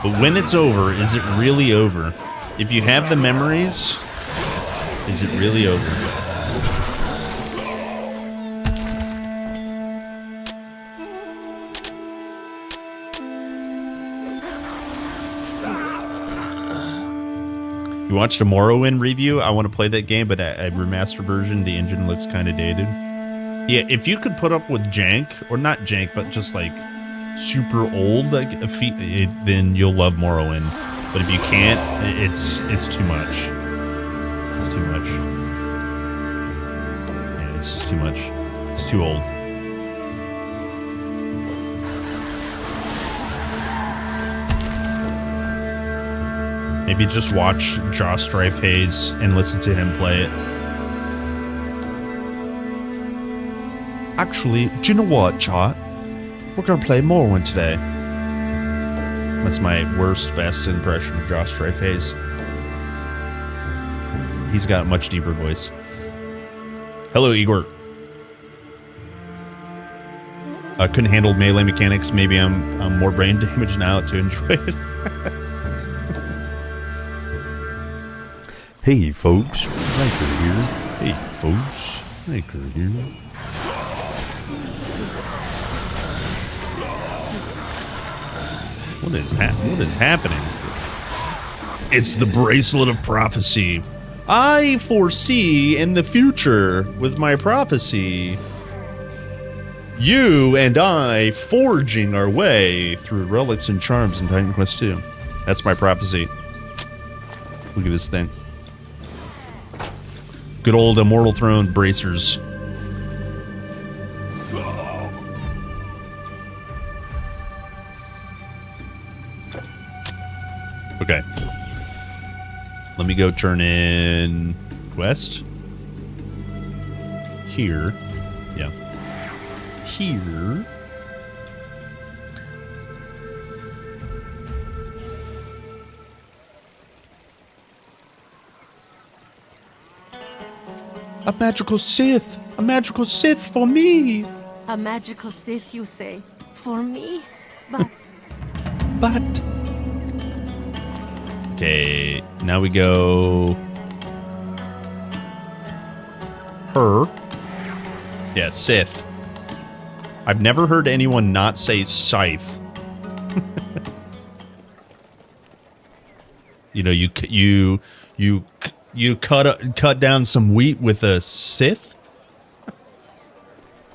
Speaker 4: But when it's over, is it really over? If you have the memories, is it really over? You watched a Morrowind review? I want to play that game, but a remastered version, the engine looks kind of dated. Yeah, if you could put up with jank, or not jank, but just like super old, like then you'll love Morrowind. But if you can't, it's too much. It's too much. Yeah, it's just too much. It's too old. Maybe just watch Josh Strife Hayes and listen to him play it. Actually, do you know what, chat? We're gonna play Morrowind today. That's my worst, best impression of Josh Strife Hayes. He's got a much deeper voice. Hello, Igor. I couldn't handle melee mechanics. Maybe I'm more brain damaged now to enjoy it.
Speaker 20: Hey, folks. Hiker here.
Speaker 4: Hey, folks. Hiker here. What is happening? It's the Bracelet of Prophecy. I foresee in the future with my prophecy, you and I forging our way through relics and charms in Titan Quest 2. That's my prophecy. Look at this thing. Good old Immortal Throne bracers. Okay. Let me go turn in quest. Here. Yeah. Here. A magical Sith! A magical Sith for me!
Speaker 10: A magical Sith, you say? For me? But...
Speaker 4: But... Okay, now we go... Her. Yeah, Sith. I've never heard anyone not say scythe. You know, you cut down some wheat with a scythe?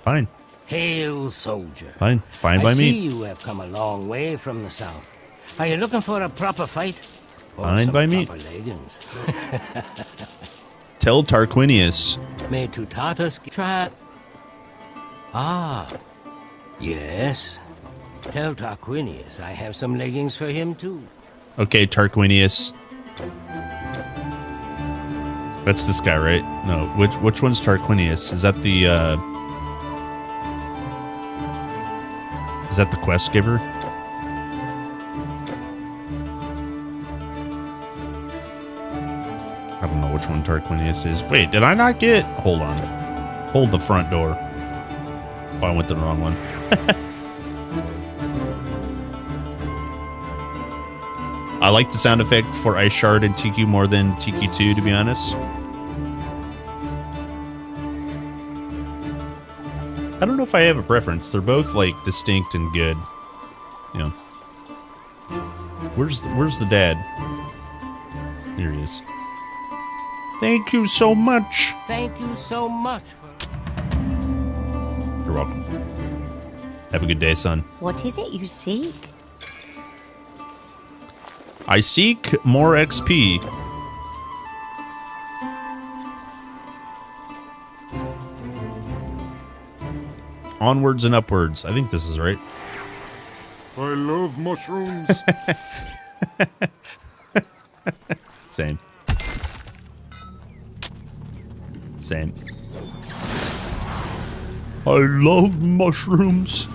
Speaker 4: Fine.
Speaker 21: Hail, soldier.
Speaker 4: Fine by me.
Speaker 21: I see you have come a long way from the south. Are you looking for a proper fight? Or
Speaker 4: Fine
Speaker 21: some
Speaker 4: by me.
Speaker 21: proper leggings?
Speaker 4: Tell Tarquinius.
Speaker 21: May Tutatus try. Ah, yes. Tell Tarquinius I have some leggings for him too.
Speaker 4: Okay, Tarquinius. That's this guy, right? No, which one's Tarquinius? Is that the quest giver? I don't know which one Tarquinius is. Wait, did I not get... Hold on. Hold the front door. Oh, I went the wrong one. I like the sound effect for Ice Shard and TQ more than TQ2, to be honest. I don't know if I have a preference. They're both, like, distinct and good. You know. Where's the dad? Here he is. Thank you so much.
Speaker 21: Thank you so much for...
Speaker 4: You're welcome. Have a good day, son.
Speaker 16: What is it you seek?
Speaker 4: I seek more XP. Onwards and upwards. I think this is right.
Speaker 18: I love mushrooms.
Speaker 4: Same. Same. I love mushrooms.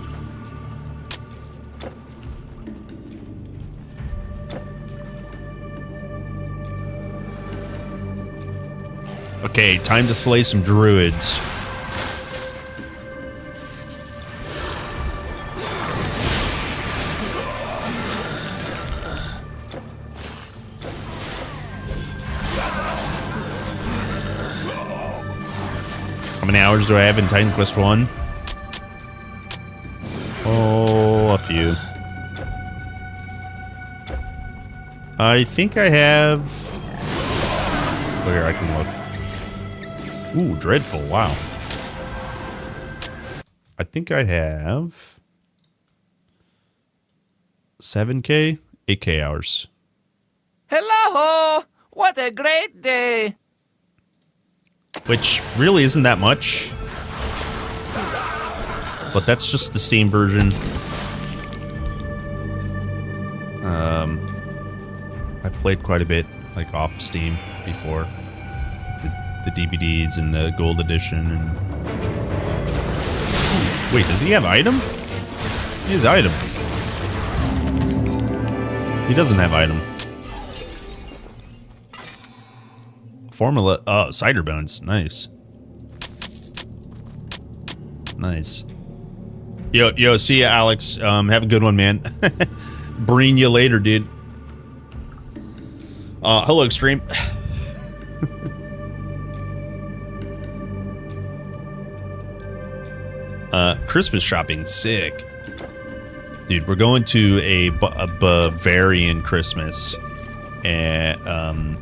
Speaker 4: Okay, time to slay some druids. How many hours do I have in Titan Quest 1? Oh, a few. I think I have... Oh, here, I can look. Ooh, dreadful, wow. I think I have... 7K? 8K hours.
Speaker 5: Hello! What a great day!
Speaker 4: Which really isn't that much. But that's just the Steam version. I played quite a bit, like, off Steam before. The DVDs and the Gold Edition. And... Wait, does he have item? He has item. He doesn't have item. Formula. Oh, cider bones. Nice. Nice. Yo, see ya, Alex. Have a good one, man. Breen you later, dude. Hello, Extreme. Christmas shopping, sick. Dude, we're going to a Bavarian Christmas. And,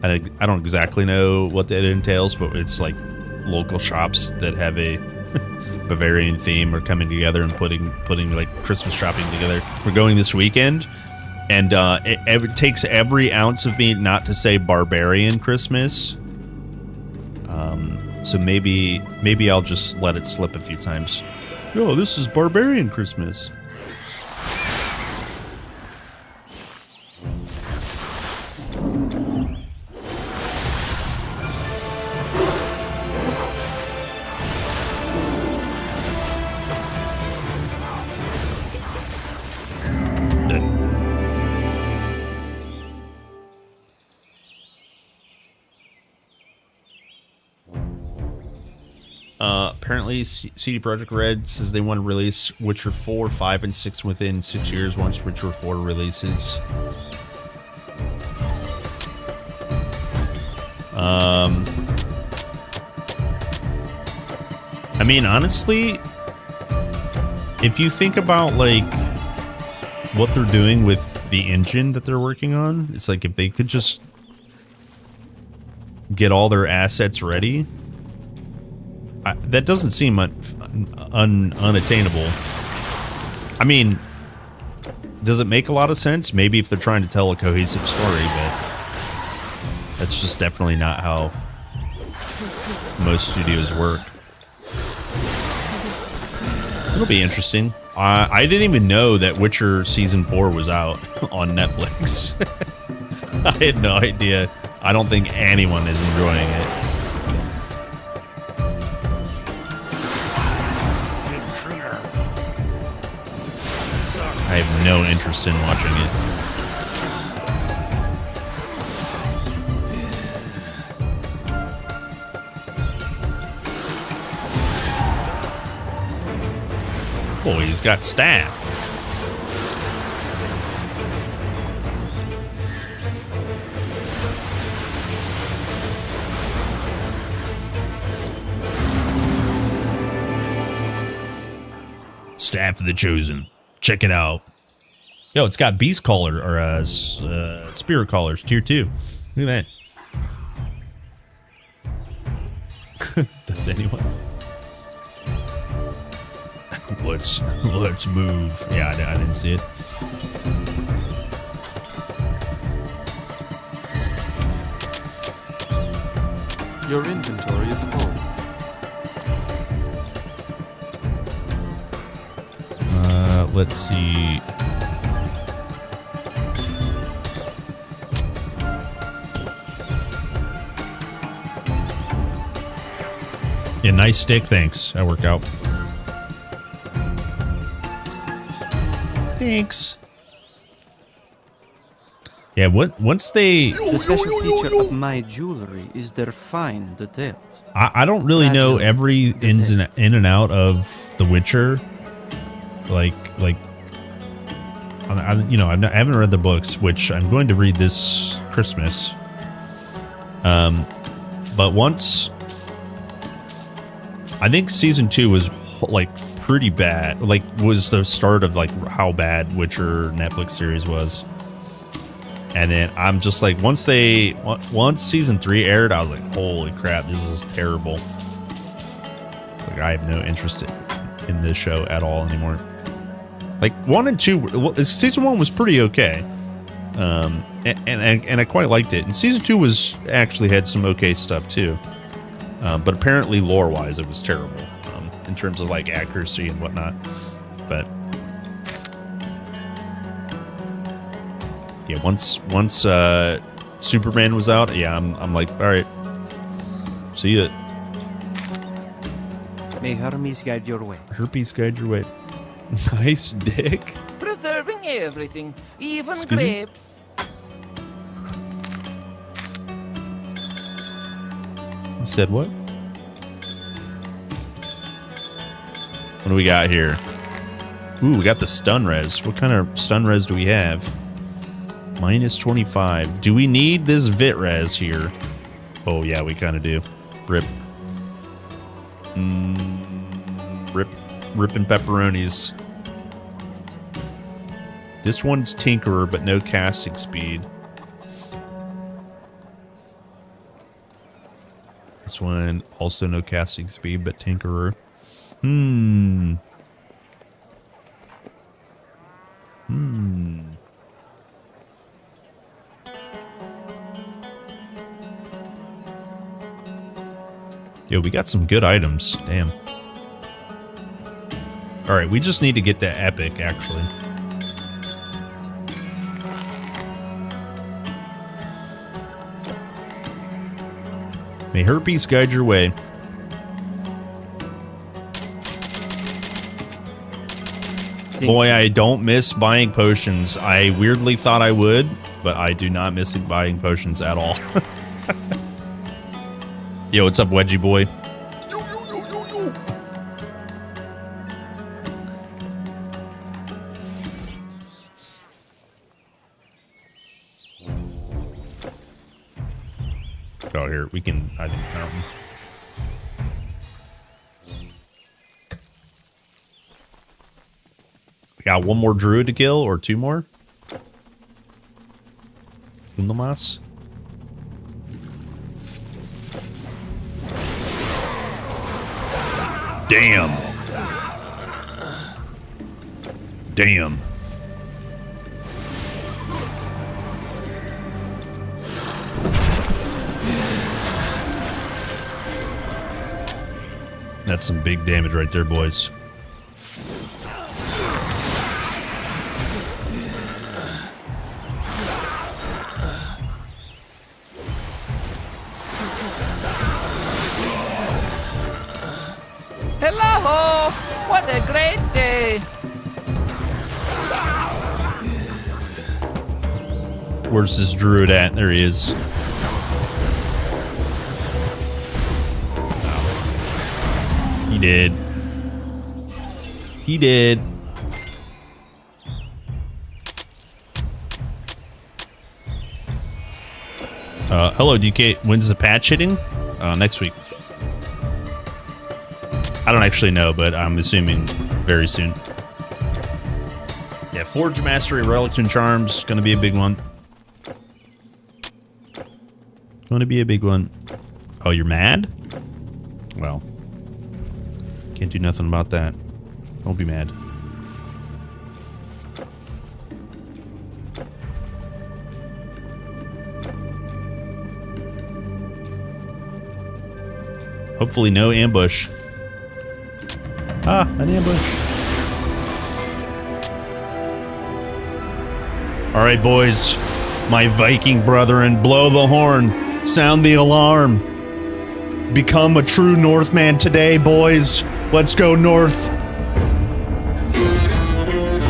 Speaker 4: I don't exactly know what that entails, but it's like local shops that have a Bavarian theme are coming together and putting like Christmas shopping together. We're going this weekend, and it takes every ounce of me not to say barbarian Christmas. So maybe I'll just let it slip a few times. Yo, this is barbarian Christmas. Apparently, CD Projekt Red says they want to release Witcher 4, 5, and 6 within 6 years once Witcher 4 releases. I mean, honestly, if you think about, like, what they're doing with the engine that they're working on, it's like if they could just get all their assets ready... that doesn't seem unattainable. I mean, does it make a lot of sense? Maybe if they're trying to tell a cohesive story, but that's just definitely not how most studios work. It'll be interesting. I didn't even know that Witcher Season 4 was out on Netflix. I had no idea. I don't think anyone is enjoying it. I have no interest in watching it. Oh, he's got staff. Staff of the Chosen. Check it out. Yo, it's got Beast Caller, or Spirit Callers, Tier 2. Look at that. Does anyone? Let's move. Yeah, I didn't see it.
Speaker 1: Your inventory is full.
Speaker 4: Let's see. Yeah, nice stick, thanks. That worked out. Thanks. Yeah, once they...
Speaker 19: The special feature of my jewelry is their fine details.
Speaker 4: I don't really know every in and out of The Witcher. Like I haven't read the books, which I'm going to read this Christmas. But once, I think season 2 was like pretty bad. Like was the start of like how bad Witcher Netflix series was. And then I'm just like, once season 3 aired, I was like, holy crap, this is terrible. Like I have no interest in this show at all anymore. Like 1 and 2, season 1 was pretty okay, and I quite liked it. And season 2 actually had some okay stuff too, but apparently lore-wise it was terrible in terms of like accuracy and whatnot. But yeah, once Superman was out, yeah, I'm like, all right, see ya.
Speaker 19: May Hermes guide your way.
Speaker 4: Herpes guide your way. Nice dick.
Speaker 5: Preserving everything, even
Speaker 4: Excuse me?
Speaker 5: grapes.
Speaker 4: He said what? What do we got here? Ooh, we got the stun res. What kind of stun res do we have? Minus 25. Do we need this vit res here? Oh yeah, we kind of do. Rip. Ripping pepperonis. This one's Tinkerer, but no casting speed. This one also no casting speed, but Tinkerer. Yo, we got some good items. Damn. Alright, we just need to get to Epic, actually. May herpes guide your way. Boy, I don't miss buying potions. I weirdly thought I would, but I do not miss buying potions at all. Yo, what's up, Wedgie boy? Oh, here, we can, I think, fountain. We got one more druid to kill, or 2 more? Uno más? Damn. Damn. That's some big damage right there, boys.
Speaker 5: Hello! What a great day!
Speaker 4: Where's this druid at? There he is. He did. He did. Hello, DK. When's the patch hitting? Next week. I don't actually know, but I'm assuming very soon. Yeah, Forge Mastery, Relics and Charms, gonna be a big one. Gonna be a big one. Oh, you're mad? Well, can't do nothing about that. Don't be mad. Hopefully no ambush. Ah, an ambush. All right, boys. My Viking brethren, blow the horn. Sound the alarm. Become a true Northman today, boys. Let's go north.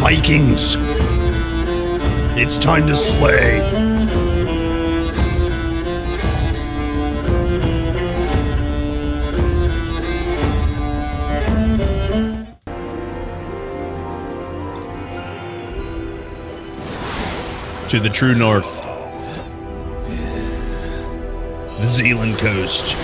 Speaker 4: Vikings. It's time to slay. To the true north. The Zealand coast.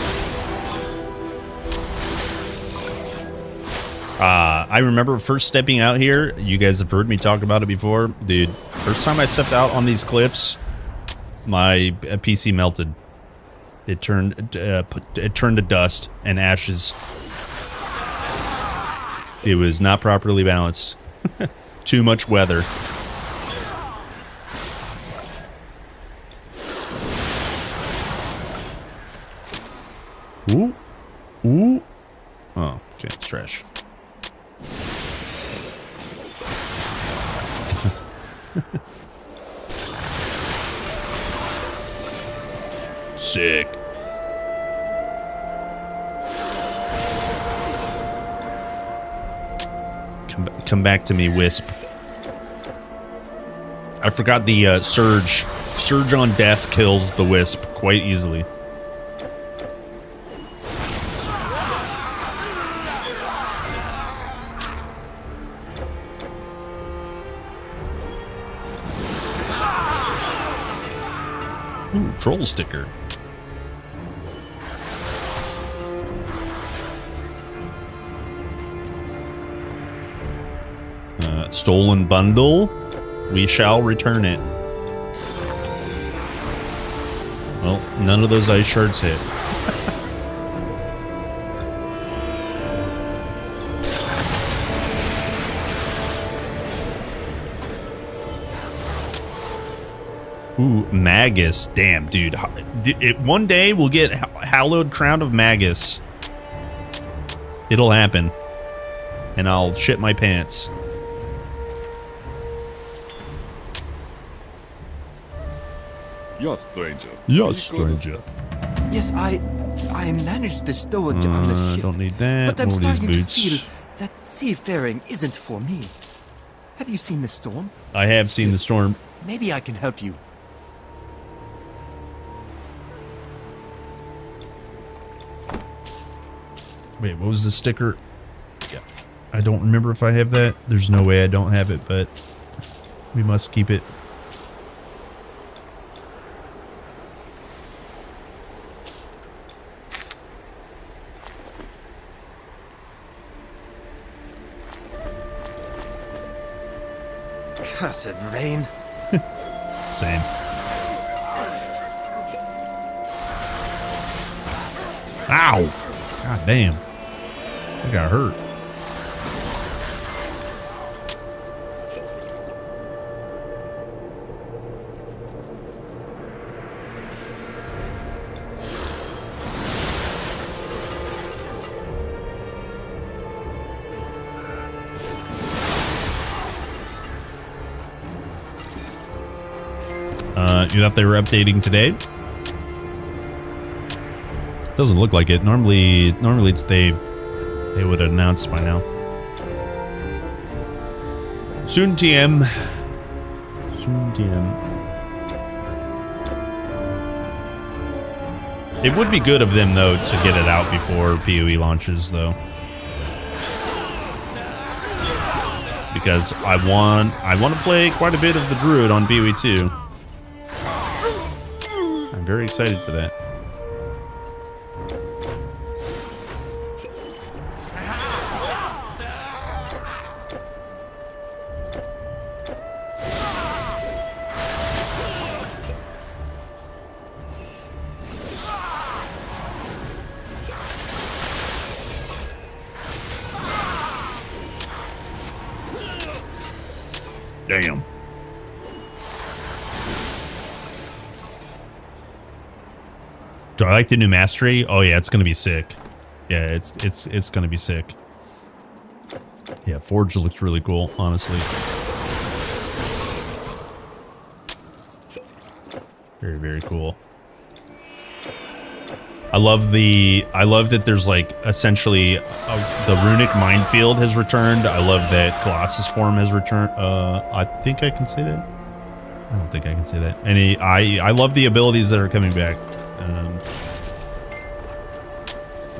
Speaker 4: I remember first stepping out here. You guys have heard me talk about it before. Dude, first time I stepped out on these cliffs, my PC melted. It turned to dust and ashes. It was not properly balanced. Too much weather. Ooh. Ooh. Oh, okay, it's trash. Sick. Come back to me, Wisp. I forgot the Surge. Surge on death kills the Wisp quite easily. Ooh, troll sticker. Stolen bundle. We shall return it. Well, none of those ice shards hit. Ooh, Magus. Damn, dude. One day we'll get Hallowed Crown of Magus. It'll happen. And I'll shit my pants.
Speaker 18: Yes, stranger.
Speaker 4: Yes, stranger.
Speaker 3: Yes, I managed the stowage on the ship.
Speaker 4: Don't need that.
Speaker 3: But I'm
Speaker 4: All these
Speaker 3: starting to
Speaker 4: boots.
Speaker 3: feel that seafaring isn't for me. Have you seen the storm?
Speaker 4: I have seen the storm.
Speaker 3: Maybe I can help you.
Speaker 4: Wait, what was the sticker? Yeah. I don't remember if I have that. There's no way I don't have it, but we must keep it.
Speaker 3: Cursed rain.
Speaker 4: Same. Ow! God damn. I got hurt. You thought they were updating today? Doesn't look like it. Normally it's they would announce by now. Soon TM. Soon TM. It would be good of them though to get it out before PoE launches though. Because I want to play quite a bit of the Druid on PoE 2. I'm very excited for that. Damn. Do I like the new mastery? Oh yeah, it's gonna be sick. Yeah, it's gonna be sick. Yeah, Forge looks really cool, honestly. Very, very cool. I love that there's like essentially the runic minefield has returned. I love that Colossus form has returned. I think I can say that. I don't think I can say that. And I love the abilities that are coming back.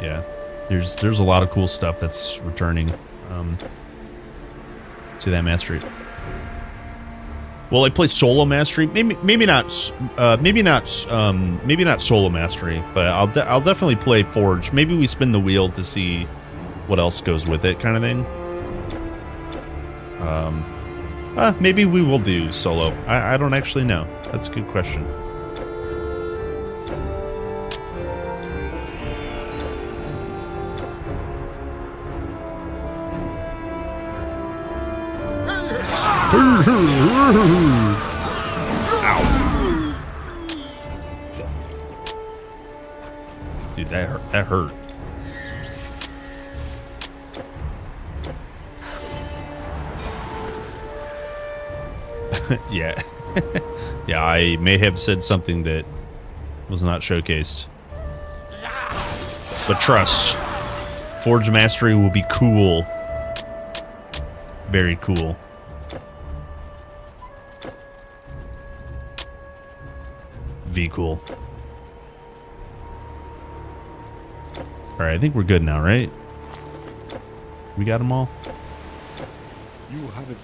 Speaker 4: Yeah, there's a lot of cool stuff that's returning to that mastery. Well, I play solo mastery. Maybe not solo mastery, but I'll definitely play Forge. Maybe we spin the wheel to see what else goes with it, kind of thing. Maybe we will do solo. I don't actually know. That's a good question. Ow. Dude, that hurt. That hurt. Yeah. Yeah, I may have said something that was not showcased. But trust, Forge Mastery will be cool. Very cool. V cool. Alright, I think we're good now, right? We got them all?
Speaker 6: You have it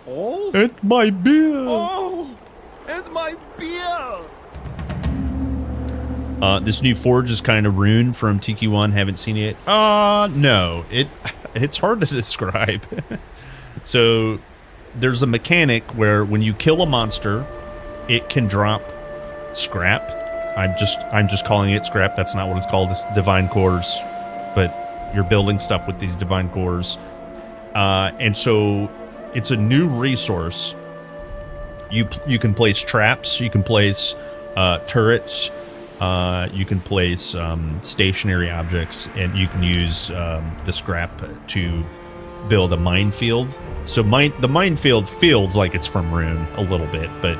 Speaker 6: all?
Speaker 4: It's my beer!
Speaker 6: Oh! It's my beer!
Speaker 4: This new Forge is kind of ruined from TQ1. Haven't seen it. No. It's hard to describe. So, there's a mechanic where when you kill a monster, it can drop scrap. I'm just calling it scrap. That's not what it's called. It's divine cores, but you're building stuff with these divine cores, and so it's a new resource. You can place traps. You can place turrets. You can place stationary objects, and you can use the scrap to build a minefield. So the minefield feels like it's from Rune a little bit, but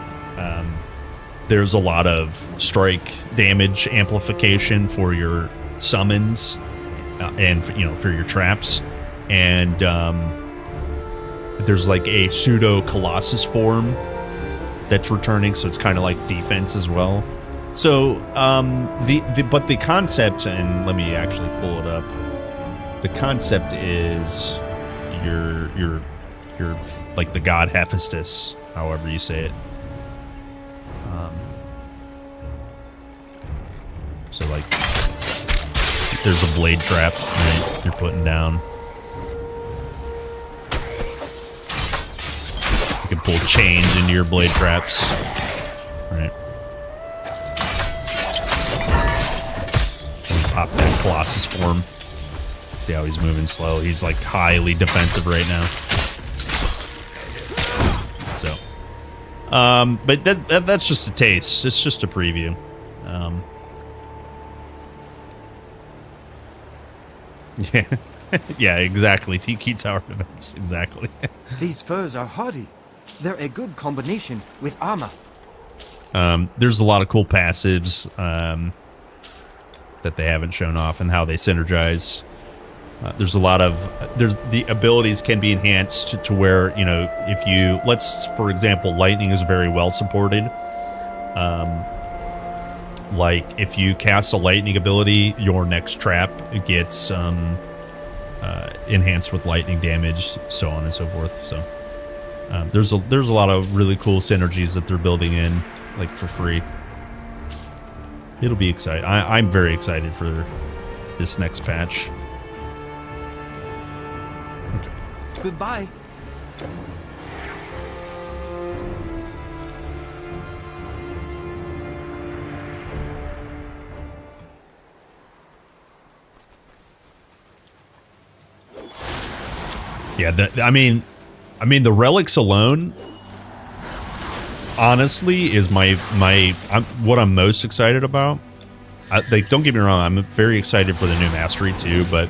Speaker 4: there's a lot of strike damage amplification for your summons and for your traps, and there's like a pseudo Colossus form that's returning, so it's kind of like defense as well. So but the concept, and let me actually pull it up. The concept is you're like the god Hephaestus, however you say it. So like there's a blade trap that you're putting down. You can pull chains into your blade traps. Right. And pop that Colossus form. See how he's moving slow. He's like highly defensive right now. So, but that's just a taste. It's just a preview. Yeah, yeah, exactly. TQ Tower events, exactly.
Speaker 3: These furs are hardy. They're a good combination with armor.
Speaker 4: There's a lot of cool passives that they haven't shown off and how they synergize. There's the abilities can be enhanced to where, if you, for example, lightning is very well supported. Like if you cast a lightning ability, your next trap gets enhanced with lightning damage, so on and so forth. So there's a lot of really cool synergies that they're building in, like for free. It'll be exciting. I'm very excited for this next patch. Okay.
Speaker 3: Goodbye.
Speaker 4: Yeah, I mean, the relics alone, honestly, is what I'm most excited about. Don't get me wrong, I'm very excited for the new mastery too, but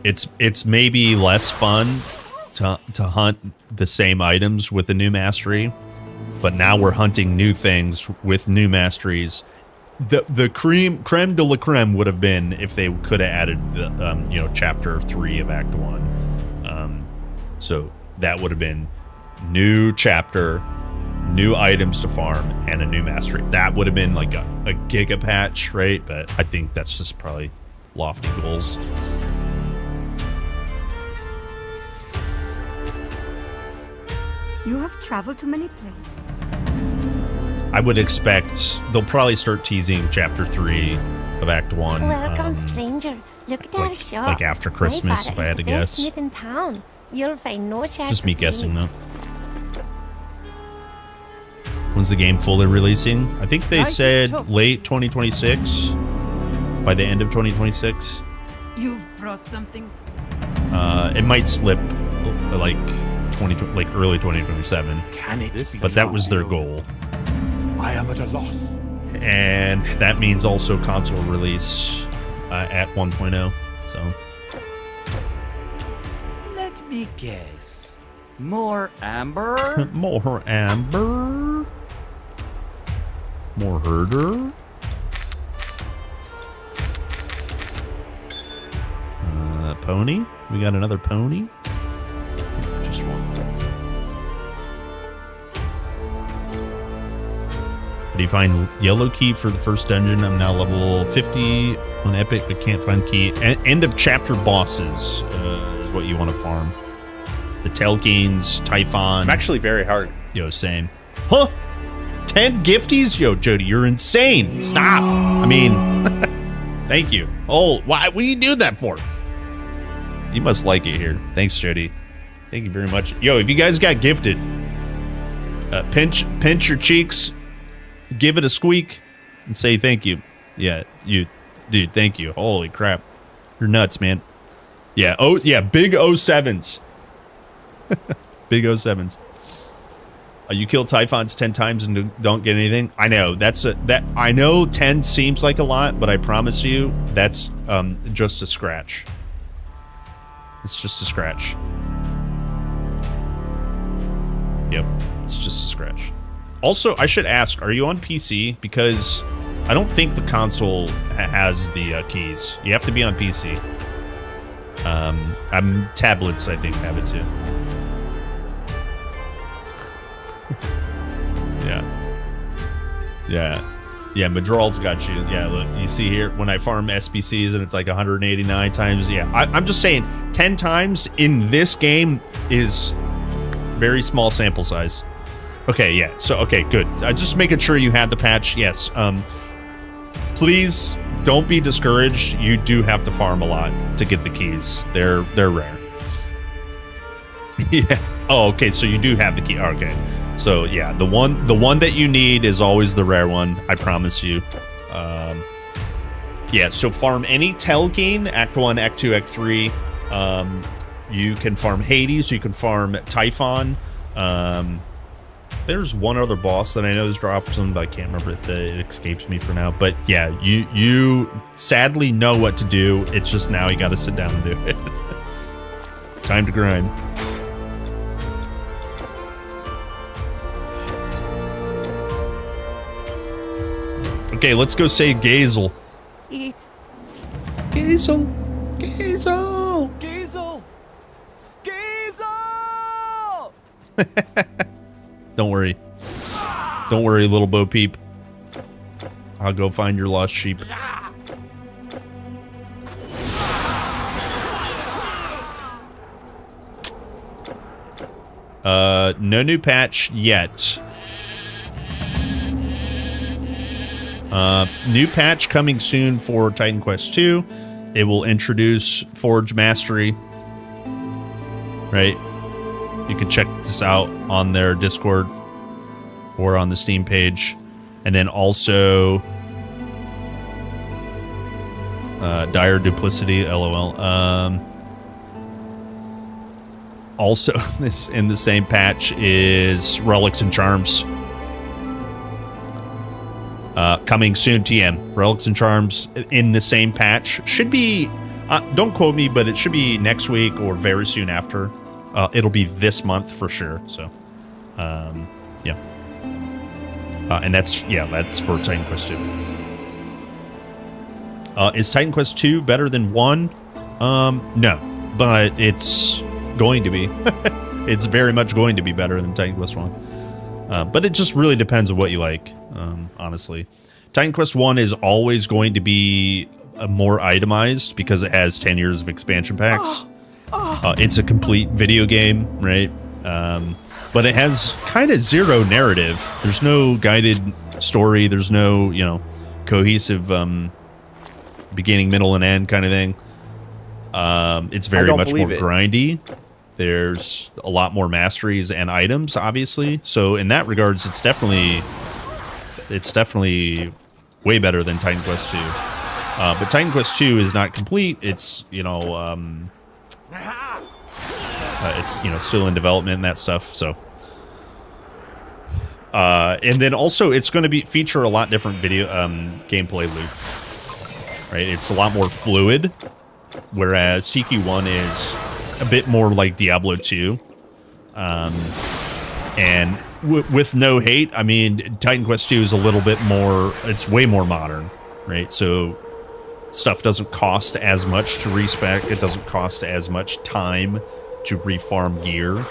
Speaker 4: it's maybe less fun to hunt the same items with the new mastery, but now we're hunting new things with new masteries. The creme de la creme would have been if they could have added the chapter 3 of Act 1. So that would have been new chapter, new items to farm, and a new mastery. That would have been like a giga patch, right? But I think that's just probably lofty goals.
Speaker 10: You have traveled to many places.
Speaker 4: I would expect they'll probably start teasing Chapter 3 of Act 1.
Speaker 16: Welcome, stranger. Look at our shop.
Speaker 4: Like after Christmas, if I had to guess.
Speaker 16: Smith in town. You'll find no
Speaker 4: Just me guessing, though. When's the game fully releasing? I think they said late 2026. By the end of 2026.
Speaker 2: You've brought something.
Speaker 4: It might slip like early 2027.
Speaker 6: Can it be
Speaker 4: but that was their goal.
Speaker 6: I am at a loss.
Speaker 4: And that means also console release at 1.0. So
Speaker 5: Let me guess. More amber?
Speaker 4: more amber. More herder. Pony. We got another pony. Just one. Do you find yellow key for the first dungeon? I'm now level 50 on Epic, but can't find key. End of chapter bosses is what you want to farm. The Telkines, Typhon.
Speaker 8: I'm actually very hard.
Speaker 4: Yo, same. Huh? 10 gifties? Yo, Jody, you're insane. Stop. I mean, thank you. Oh, why? What are you doing that for? You must like it here. Thanks, Jody. Thank you very much. Yo, if you guys got gifted, pinch your cheeks, give it a squeak, and say thank you. Yeah, dude, thank you. Holy crap. You're nuts, man. Yeah, big 07s. Big 07s. You kill Typhons 10 times and don't get anything. I know I know 10 seems like a lot, but I promise you that's just a scratch. It's just a scratch. Yep, it's just a scratch. Also, I should ask, are you on PC? Because I don't think the console has the keys. You have to be on PC. Tablets, I think, have it too. Yeah, Madrol's got you. Yeah, look, you see here, when I farm SBCs and it's like 189 times. Yeah, I'm just saying, 10 times in this game is very small sample size. Okay, yeah, so, okay, good. Just making sure you had the patch. Yes, please don't be discouraged. You do have to farm a lot to get the keys. They're rare. Yeah. Oh, okay, so you do have the key. Okay. So yeah, the one that you need is always the rare one. I promise you. Yeah. So farm any Telkine, Act 1, Act 2, Act 3. You can farm Hades. You can farm Typhon. There's one other boss that I know has dropped some, but I can't remember it. It escapes me for now. But yeah, you sadly know what to do. It's just now you got to sit down and do it. Time to grind. Okay, let's go say Gazel.
Speaker 10: Eat.
Speaker 4: Gazel. Gazel.
Speaker 11: Gazel!
Speaker 4: Don't worry. Don't worry, little Bo Peep. I'll go find your lost sheep. No new patch yet. New patch coming soon for Titan Quest 2. It will introduce Forge Mastery. Right? You can check this out on their Discord or on the Steam page. And then also Dire Duplicity, LOL. Also this in the same patch is Relics and Charms. Coming soon, TM. Relics and Charms in the same patch. Should be, don't quote me, but it should be next week or very soon after. It'll be this month for sure. So, yeah. And that's for Titan Quest 2. Is Titan Quest 2 better than 1? No, but it's going to be. It's very much going to be better than Titan Quest 1. But it just really depends on what you like, honestly. Titan Quest 1 is always going to be more itemized because it has 10 years of expansion packs. It's a complete video game, right? but it has kind of zero narrative. There's no guided story. There's no, you know, cohesive beginning, middle, and end kind of thing. It's very much more grindy. There's a lot more masteries and items, obviously. So in that regards, it's definitely way better than Titan Quest 2. But Titan Quest 2 is not complete. It's, you know, it's, you know, still in development and that stuff. So, and then also it's going to feature a lot different video gameplay loop. Right? It's a lot more fluid, whereas TQ1 is a bit more like Diablo 2. And with no hate, I mean, Titan Quest 2 is a little bit more, it's way more modern, right? So stuff doesn't cost as much to respec. It doesn't cost as much time to refarm gear.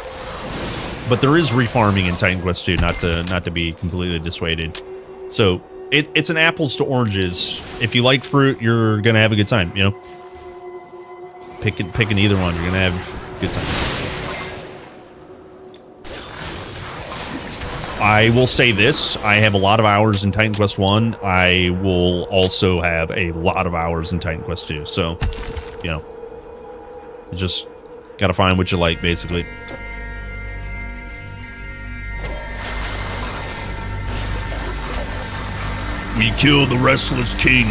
Speaker 4: But there is refarming in Titan Quest 2, not to be completely dissuaded. So it's an apples to oranges. If you like fruit, you're gonna have a good time, you know? Picking either one, you're gonna have a good time. I will say this, I have a lot of hours in Titan Quest 1. I will also have a lot of hours in Titan Quest 2. So, you know, you just gotta find what you like, basically. We killed the Restless King.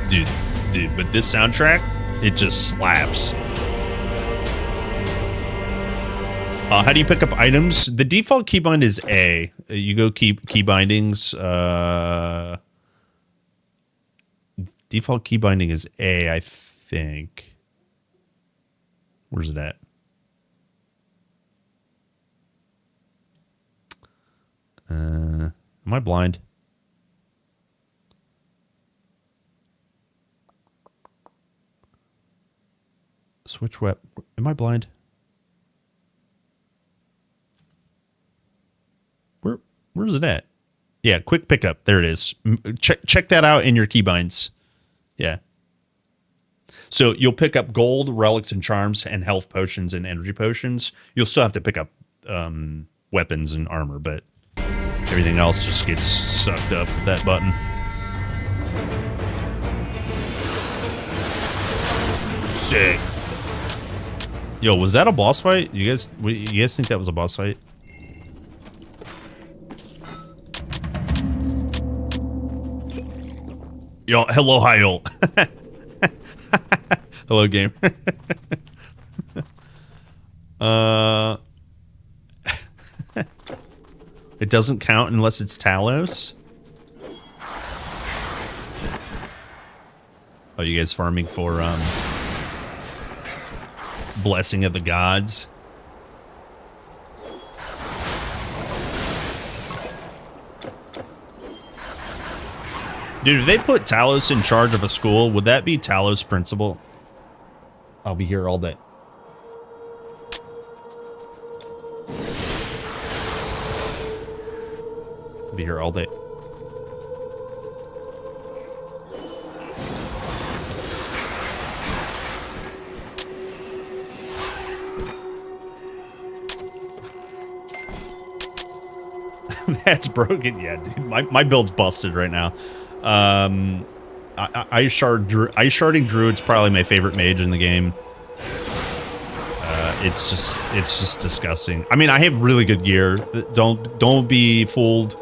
Speaker 4: Dude, but this soundtrack, it just slaps. How do you pick up items? The default keybind is A. You go key bindings. Default key binding is A, I think. Where's it at? Am I blind? Switch web. Am I blind? Where's it at? Yeah, quick pickup. There it is. Check that out in your keybinds. Yeah. So you'll pick up gold, relics, and charms, and health potions and energy potions. You'll still have to pick up weapons and armor, but everything else just gets sucked up with that button. Sick. Yo, was that a boss fight? You guys think that was a boss fight? Yo, hello, Hyol. Hello, game. It doesn't count unless it's Talos. Oh, you guys farming for Blessing of the Gods? Dude, if they put Talos in charge of a school, would that be Talos principal? I'll be here all day. I'll be here all day. That's broken. Yeah, dude. My build's busted right now. Ice Sharding Druid's probably my favorite mage in the game. It's just disgusting. I mean, I have really good gear. Don't be fooled.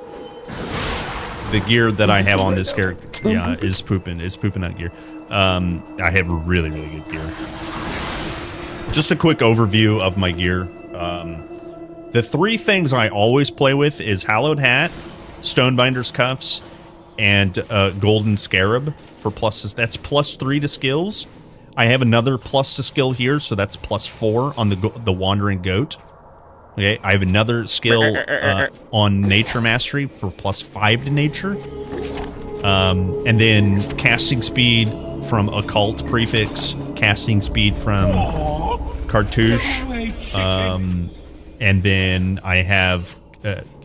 Speaker 4: The gear that I have on this character, yeah, is pooping out gear. I have really good gear. Just a quick overview of my gear. The three things I always play with is Hallowed Hat, Stonebinder's Cuffs, and Golden Scarab for pluses. That's +3 to skills. I have another plus to skill here, so that's +4 on the Wandering Goat. Okay, I have another skill on Nature Mastery for +5 to Nature. And then casting speed from Occult Prefix, casting speed from Cartouche. And then I have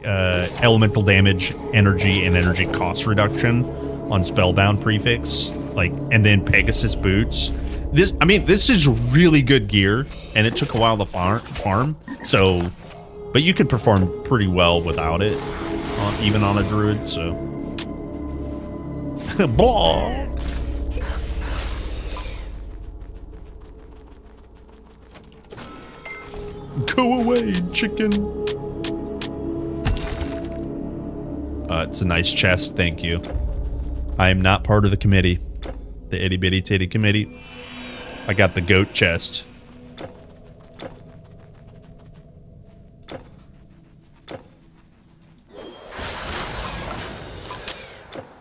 Speaker 4: elemental damage, energy, and energy cost reduction on Spellbound Prefix. like, and then Pegasus boots. This is really good gear, and it took a while to farm. So, but you could perform pretty well without it, even on a druid. So, blah. Go away, chicken. It's a nice chest, thank you. I am not part of the committee. The itty bitty titty committee. I got the goat chest.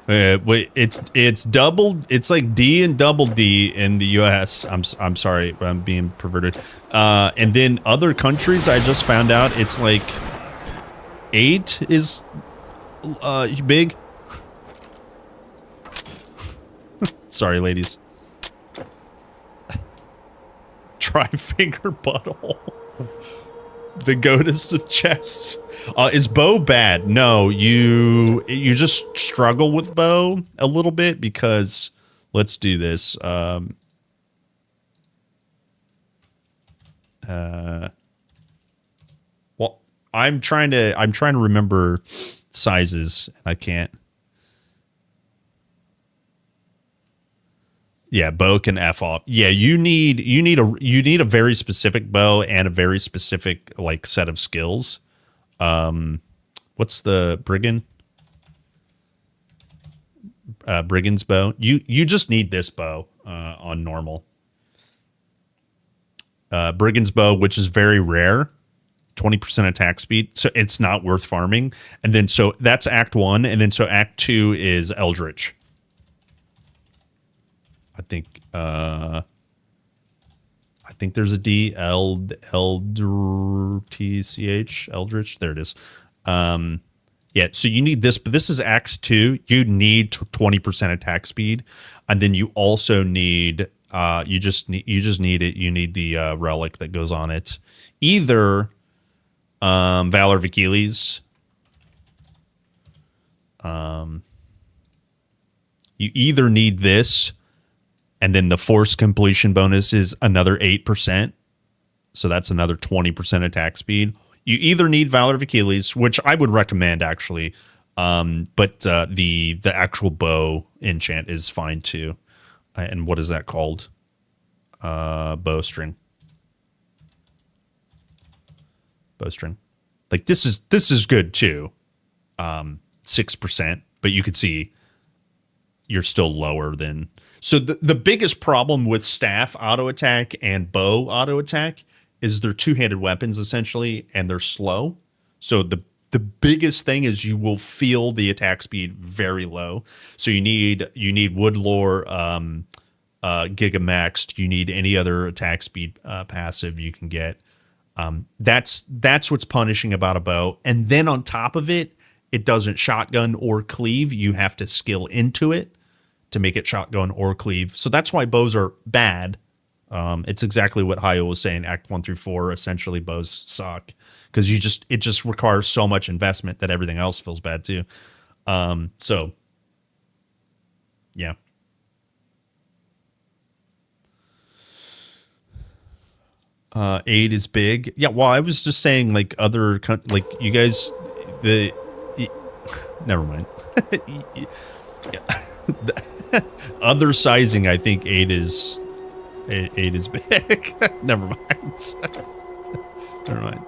Speaker 4: Wait, it's double. It's like D and double D in the U.S. I'm sorry, I'm being perverted. And then other countries, I just found out it's like 8 is big. Sorry, ladies. Tri-finger butthole. The goatess of chests. Is bow bad? No, you just struggle with bow a little bit because let's do this. Well, I'm trying to remember sizes. I can't. Yeah, bow can F off. Yeah, you need a very specific bow and a very specific like set of skills. What's the brigand? Brigand's bow. You just need this bow on normal. Brigand's bow, which is very rare, 20% attack speed, so it's not worth farming. And then so that's Act 1, and then so Act 2 is Eldritch. I think there's a D, Eldritch. There it is. Yeah, so you need this, but this is Act 2. You need 20% attack speed, and then you also need you just need it. You need the relic that goes on it. Either Valor of Achilles. You either need this. And then the force completion bonus is another 8%. So that's another 20% attack speed. You either need Valor of Achilles, which I would recommend actually. But the actual bow enchant is fine too. And what is that called? Bowstring. Bowstring. Like this is good too. 6%, but you could see you're still lower than. So the biggest problem with staff auto attack and bow auto attack is they're two-handed weapons essentially, and they're slow. So the biggest thing is you will feel the attack speed very low. So you need Woodlore, Gigamaxed. You need any other attack speed passive you can get. That's what's punishing about a bow. And then on top of it, it doesn't shotgun or cleave. You have to skill into it to make it shotgun or cleave. So that's why bows are bad. It's exactly what Hayo was saying, Act 1 through 4, essentially bows suck. Because it just requires so much investment that everything else feels bad too. So yeah. Aid is big. Yeah, well, I was just saying like other like you guys never mind. Other sizing, I think 8 is big. Never mind. Never mind.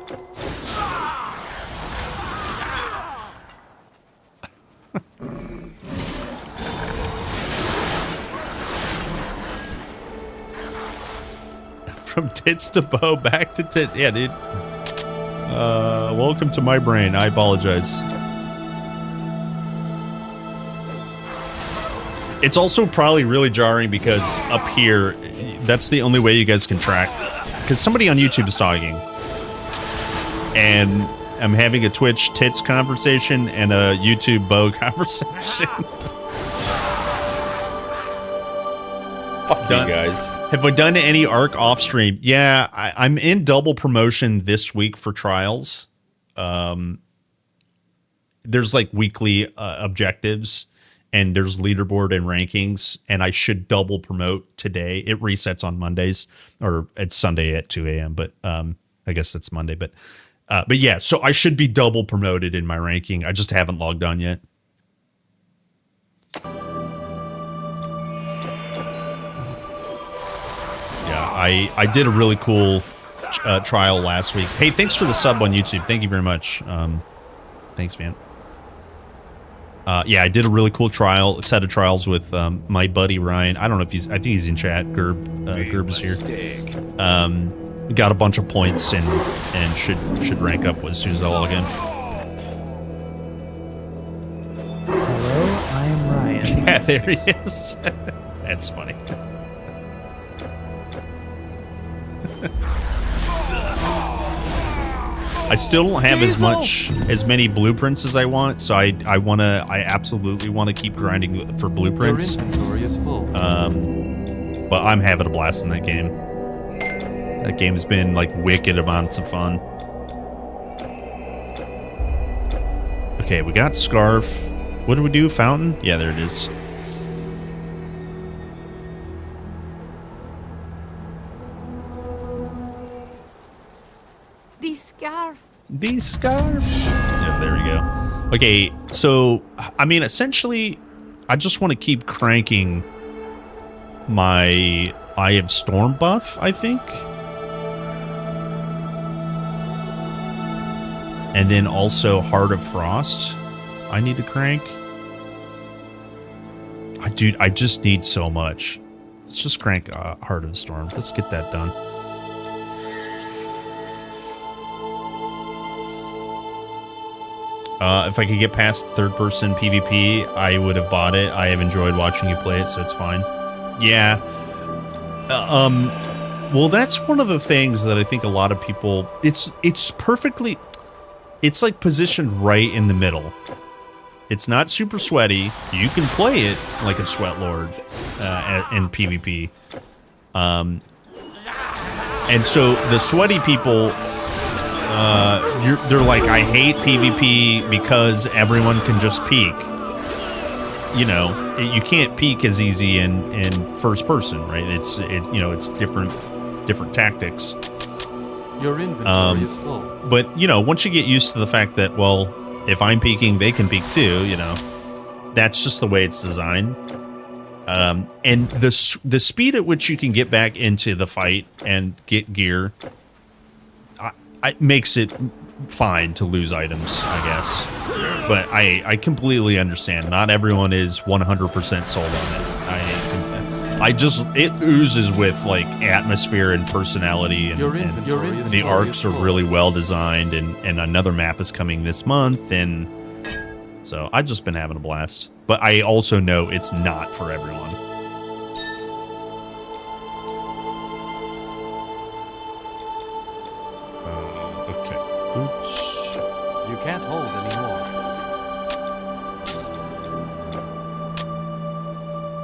Speaker 4: From tits to bow, back to tit. Yeah, dude. Welcome to my brain. I apologize. It's also probably really jarring because up here, that's the only way you guys can track. Because somebody on YouTube is talking. And I'm having a Twitch tits conversation and a YouTube bow conversation. Fuck you guys. Have I done any ARC off stream? Yeah, I'm in double promotion this week for trials. There's like weekly objectives. and there's leaderboard and rankings, and I should double promote today. It resets on Mondays, or it's Sunday at 2 a.m., but I guess it's Monday. But yeah, so I should be double promoted in my ranking. I just haven't logged on yet. Yeah, I did a really cool trial last week. Hey, thanks for the sub on YouTube. Thank you very much. Thanks, man. Yeah, I did a really cool set of trials with my buddy Ryan. I don't know if I think he's in chat. Gerb is here. Got a bunch of points and should rank up as soon as I log in.
Speaker 7: Hello, I am Ryan.
Speaker 4: Yeah, there he is. That's funny. I still don't have as many blueprints as I want, so I absolutely want to keep grinding for blueprints.
Speaker 1: Your inventory is full.
Speaker 4: But I'm having a blast in that game. That game's been like wicked amounts of fun. Okay, we got Scarf. What do we do? Fountain? Yeah, there it is. The scarf. Yeah, there we go. Okay, so, I mean, essentially, I just want to keep cranking my Eye of Storm buff, I think. And then also Heart of Frost, I need to crank. Dude, I just need so much. Let's just crank Heart of the Storm. Let's get that done. If I could get past third-person PvP, I would have bought it. I have enjoyed watching you play it, so it's fine. Yeah. Well, that's one of the things that I think a lot of people... It's perfectly... It's like positioned right in the middle. It's not super sweaty. You can play it like a sweat lord in PvP. And so the sweaty people... they're like, I hate PvP because everyone can just peek. You know, you can't peek as easy in first person, right? It's different tactics.
Speaker 1: Your inventory is full.
Speaker 4: But you know, once you get used to the fact that, well, if I'm peeking, they can peek too. You know, that's just the way it's designed. And the speed at which you can get back into the fight and get gear. It makes it fine to lose items, I guess. But I completely understand. Not everyone is 100% sold on it. It oozes with like atmosphere and personality, and the arcs are really well designed, and another map is coming this month, and so I've just been having a blast. But I also know it's not for everyone.
Speaker 1: Oops. You can't hold anymore.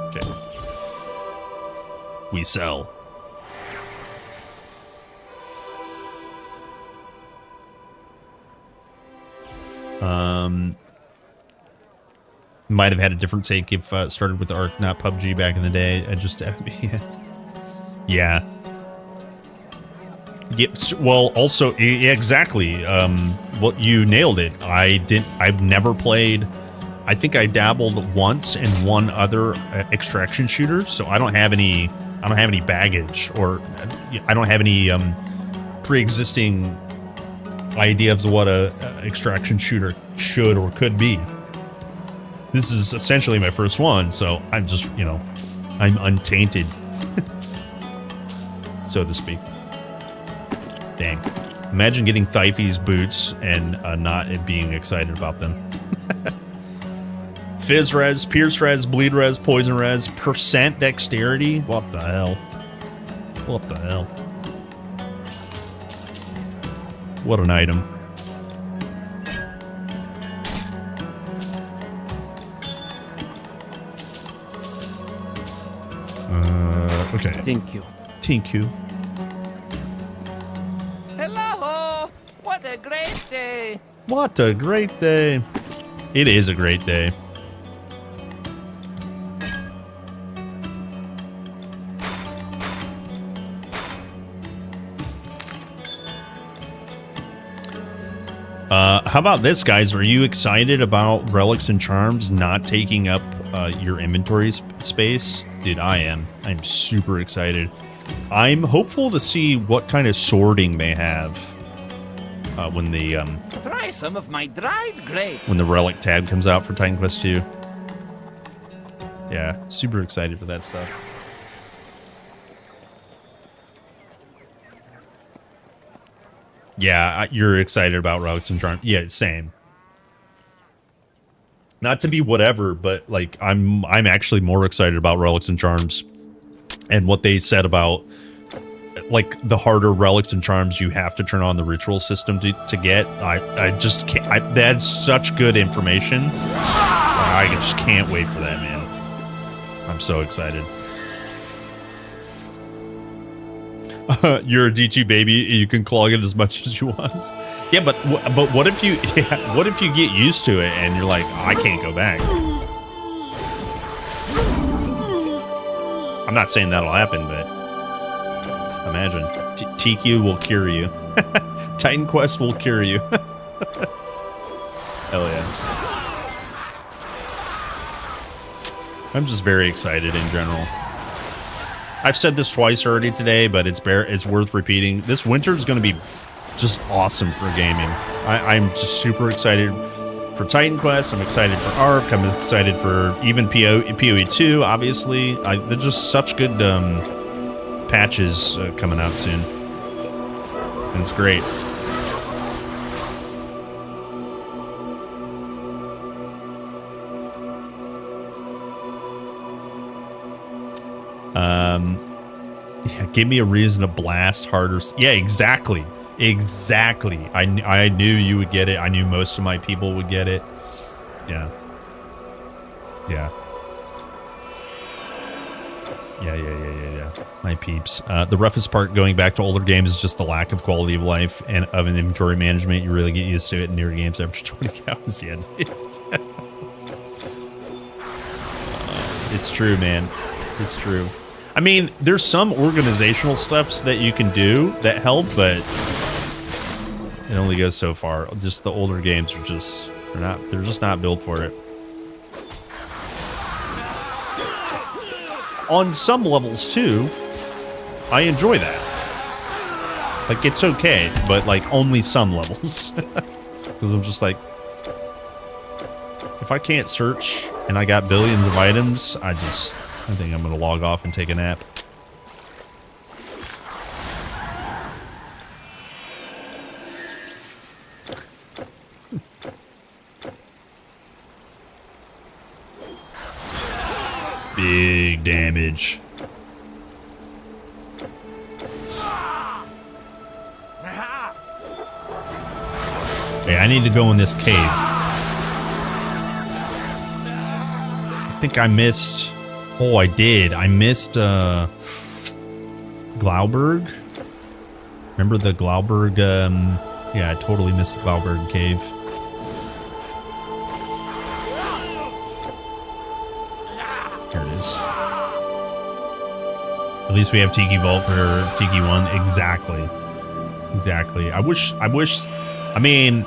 Speaker 4: Okay. We sell. Might have had a different take if started with Ark, not PUBG back in the day. I just yeah. Yeah, well, also, exactly. Well, you nailed it. I've never played. I think I dabbled once in one other extraction shooter, so I don't have any baggage, or I don't have any pre-existing ideas of what a extraction shooter should or could be. This is essentially my first one, so I'm just, I'm untainted, so to speak. Dang. Imagine getting Thyphe's boots and not being excited about them. Fizz res, pierce res, bleed res, poison res, percent dexterity? What the hell? What the hell? What an item. Okay.
Speaker 19: Thank you.
Speaker 4: Thank you.
Speaker 5: Hello! What a great day!
Speaker 4: What a great day. It is a great day. How about this, guys? Are you excited about relics and charms not taking up your inventory space? Dude, I am. I'm super excited. I'm hopeful to see what kind of sorting they have when the
Speaker 5: Try some of my dried grapes.
Speaker 4: when the relic tab comes out for Titan Quest 2. Yeah, super excited for that stuff. Yeah, you're excited about relics and charms. Yeah, same. Not to be whatever, but like I'm actually more excited about relics and charms and what they said about like the harder relics and charms you have to turn on the ritual system to get. I just can't. That's such good information. I just can't wait for that, man. I'm so excited. You're a D2 baby. You can clog it as much as you want. Yeah, but what if you what if you get used to it and you're like, I can't go back. I'm not saying that'll happen, but imagine TQ will cure you. Titan Quest will cure you. Hell yeah. I'm just very excited in general. I've said this twice already today, but it's worth repeating. This winter is going to be just awesome for gaming. I'm just super excited for Titan Quest. I'm excited for ARC. I'm excited for even PoE 2, obviously. They're just such good patches coming out soon. And it's great. Yeah, give me a reason to blast harder. Yeah, exactly. Exactly. I knew you would get it. I knew most of my people would get it. Yeah. Yeah. Yeah. My peeps. The roughest part going back to older games is just the lack of quality of life and of an inventory management. You really get used to it in newer games after 20 hours. Yeah. It's true, man. It's true. I mean, there's some organizational stuffs that you can do that help, but it only goes so far. Just the older games are just they're just not built for it. On some levels too, I enjoy that. Like it's okay, but like only some levels. Because I'm just like, if I can't search and I got billions of items, I think I'm gonna log off and take a nap. Big damage. Hey, I need to go in this cave. I think I missed... Oh, I did. I missed Glauberg. Remember the Glauberg? Yeah, I totally missed the Glauberg cave. Here it is. At least we have Tiki Vault for Tiki 1. Exactly. Exactly. I wish. I mean,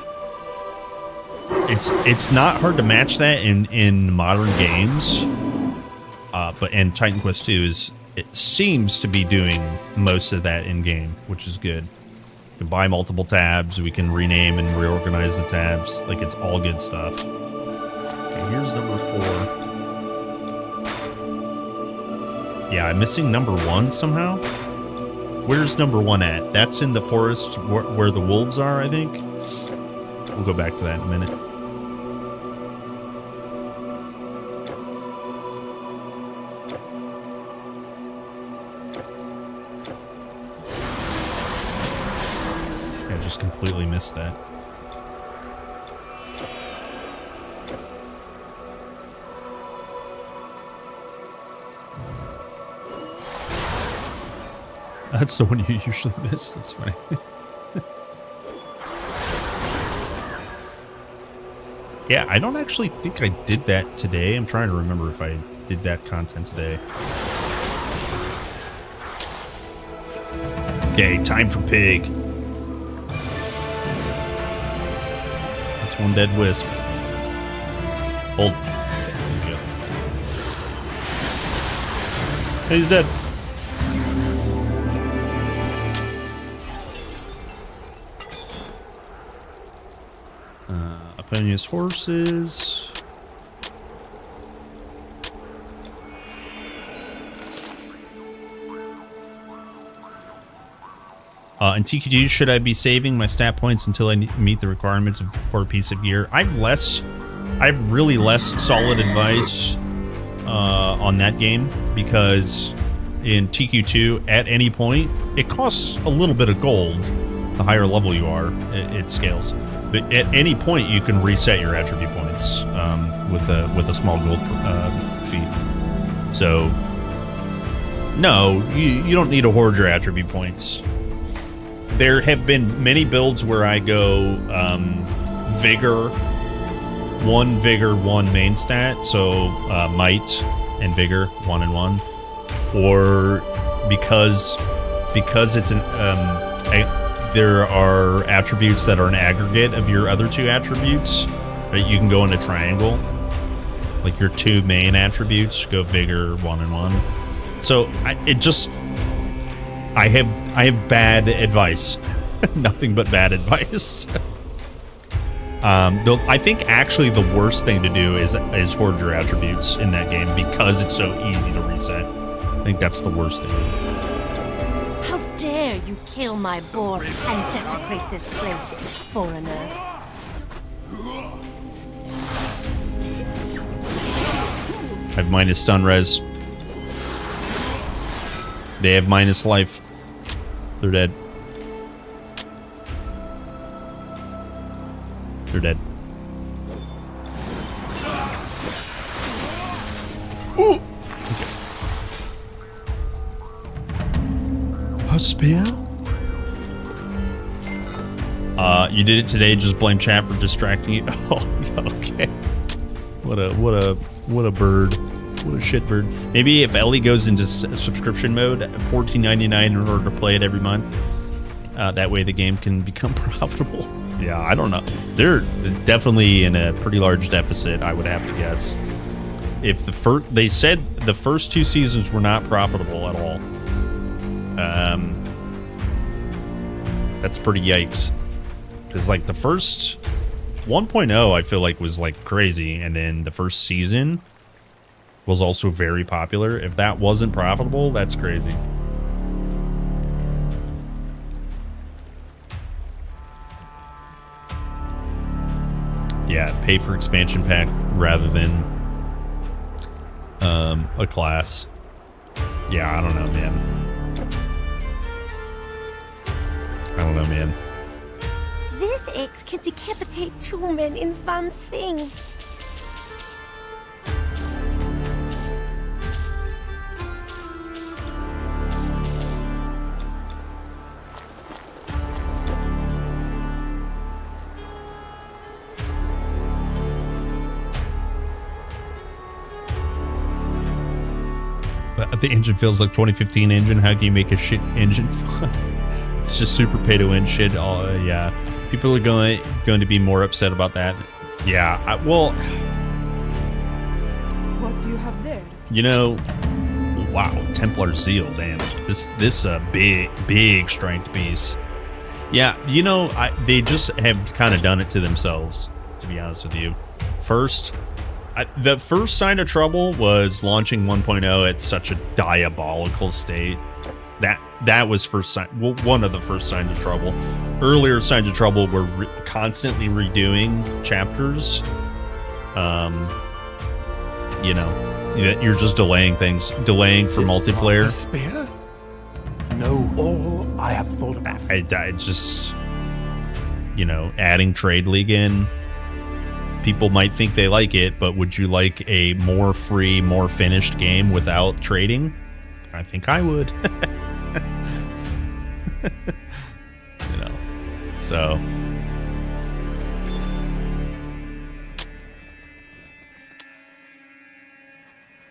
Speaker 4: it's not hard to match that in modern games. And Titan Quest 2 it seems to be doing most of that in game, which is good. We can buy multiple tabs, we can rename and reorganize the tabs. Like, it's all good stuff. Okay, here's number 4. Yeah, I'm missing number 1 somehow. Where's number 1 at? That's in the forest where the wolves are, I think. We'll go back to that in a minute. Just completely missed that. That's the one you usually miss. That's funny. Yeah, I don't actually think I did that today. I'm trying to remember if I did that content today. Okay, time for pig. That's one dead wisp. Hold. He's dead. Opinious horses. In TQ2, should I be saving my stat points until I meet the requirements for a piece of gear? I have really less solid advice on that game, because in TQ2, at any point, it costs a little bit of gold. The higher level you are, it scales. But at any point, you can reset your attribute points with a small gold fee. So, no, you don't need to hoard your attribute points. There have been many builds where I go Vigor, one main stat, so Might and Vigor, 1 and 1, or because it's an there are attributes that are an aggregate of your other two attributes. Right? You can go in a triangle, like your two main attributes, go Vigor, 1 and 1. So I have bad advice. Nothing but bad advice. I think actually the worst thing to do is hoard your attributes in that game, because it's so easy to reset. I think that's the worst thing to do.
Speaker 16: How dare you kill my boar and desecrate this place, foreigner?
Speaker 4: I have minus stun res. They have minus life. They're dead. They're dead. Ooh! A spear? You did it today, just blame chat for distracting you. Oh, okay. What a bird. What a shit bird. Maybe if Ellie goes into subscription mode, $14.99 in order to play it every month. That way the game can become profitable. Yeah, I don't know. They're definitely in a pretty large deficit, I would have to guess. If they said the first 2 seasons were not profitable at all. That's pretty yikes. Because like the first 1.0 I feel like was like crazy, and then the first season was also very popular. If that wasn't profitable, that's crazy. Yeah, pay for expansion pack rather than a class. Yeah, I don't know, man. I don't know, man.
Speaker 16: This axe can decapitate 2 men in one swing.
Speaker 4: The engine feels like 2015 engine. How can you make a shit engine fun? It's just super pay to win shit. Yeah, people are going to be more upset about that. Yeah, well,
Speaker 2: What do you have there?
Speaker 4: you know, wow, Templar Zeal, damn, this big strength piece. Yeah, you know, they just have kind of done it to themselves, to be honest with you. The first sign of trouble was launching 1.0 at such a diabolical state. That was one of the first signs of trouble. Earlier signs of trouble were constantly redoing chapters. You know, you're just delaying things, for multiplayer.
Speaker 6: Despair? No, all I have thought about.
Speaker 4: I just, you know, adding Trade League in. People might think they like it, but would you like a more free, more finished game without trading? I think I would. You know, so.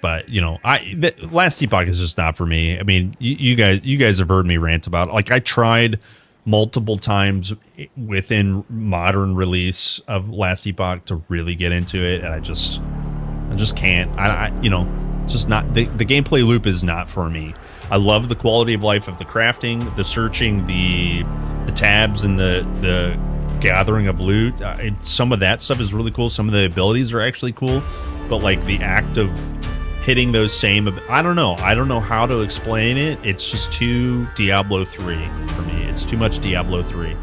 Speaker 4: But, you know, Last Epoch is just not for me. I mean, you guys have heard me rant about it. Like, I tried multiple times within modern release of Last Epoch to really get into it, and I just can't. It's just not, the gameplay loop is not for me. I love the quality of life of the crafting, the searching, the tabs, and the gathering of loot. Some of that stuff is really cool. Some of the abilities are actually cool, but like the act of hitting those same, I don't know how to explain it. It's just too Diablo 3 for me. It's too much Diablo 3.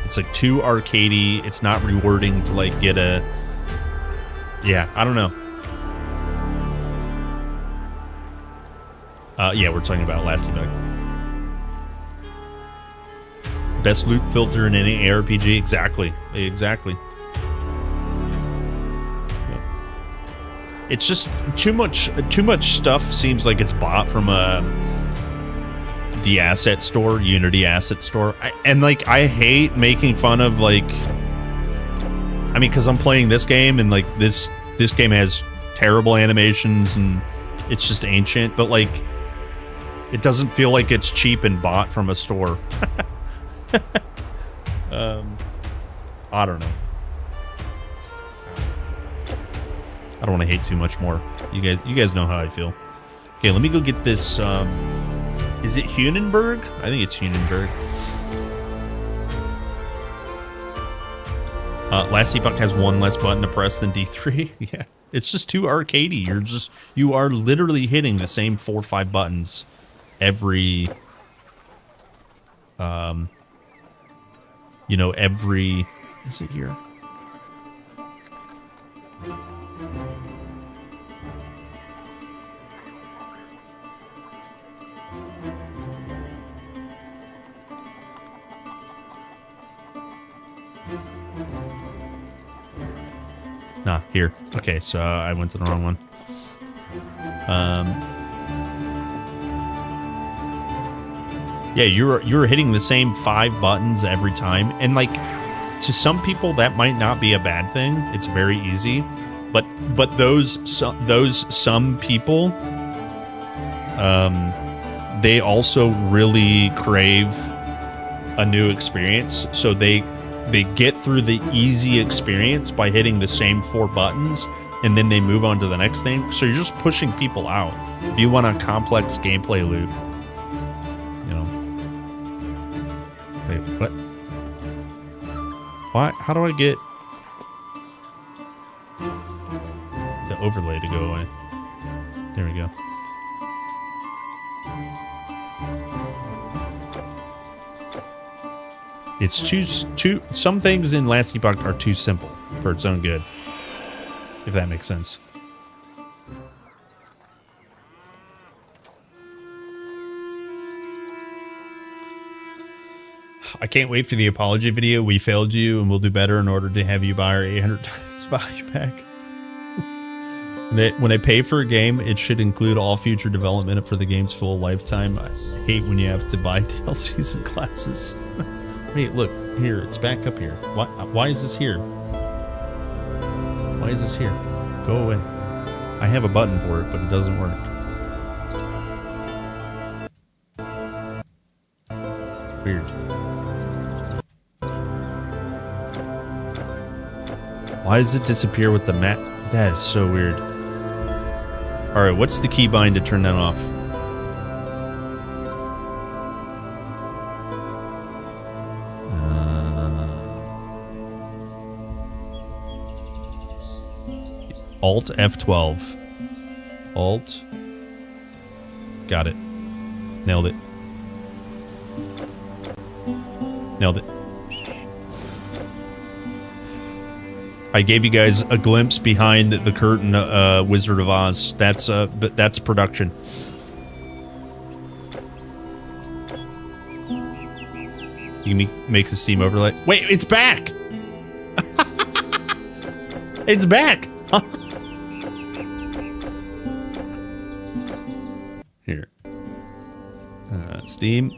Speaker 4: It's like too arcadey. It's not rewarding to like get a, I don't know. We're talking about Last Epoch. Best loot filter in any ARPG. Exactly. It's just too much stuff seems like it's bought from the asset store, Unity asset store. I hate making fun of because I'm playing this game and like this game has terrible animations and it's just ancient, but like it doesn't feel like it's cheap and bought from a store. I don't know. I don't want to hate too much more. You guys know how I feel. Okay, let me go get this. Is it Hunenberg? I think it's Hunenberg. Last Epoch has one less button to press than D3. Yeah, it's just too arcadey. You are literally hitting the same 4 or 5 buttons every. Every. Is it here? Nah, here. Okay, so I went to the wrong one. Yeah, you're hitting the same 5 buttons every time, and like to some people that might not be a bad thing. It's very easy, but those some people, they also really crave a new experience, so they get through the easy experience by hitting the same 4 buttons, and then they move on to the next thing. So you're just pushing people out. If you want a complex gameplay loop, wait, what? Why? How do I get the overlay to go away? There we go. It's too. Some things in Last Epoch are too simple for its own good, if that makes sense. I can't wait for the apology video. We failed you and we'll do better in order to have you buy our 800 times value pack. When I pay for a game, it should include all future development for the game's full lifetime. I hate when you have to buy DLCs and classes. Wait, look, here, it's back up here. Why is this here? Why is this here? Go away. I have a button for it, but it doesn't work. Weird. Why does it disappear with the map? That is so weird. Alright, what's the keybind to turn that off? Alt F12. Alt. Got it. Nailed it. Nailed it. I gave you guys a glimpse behind the curtain, Wizard of Oz. That's production. You can make the Steam overlay. Wait, it's back! It's back! Here. Steam.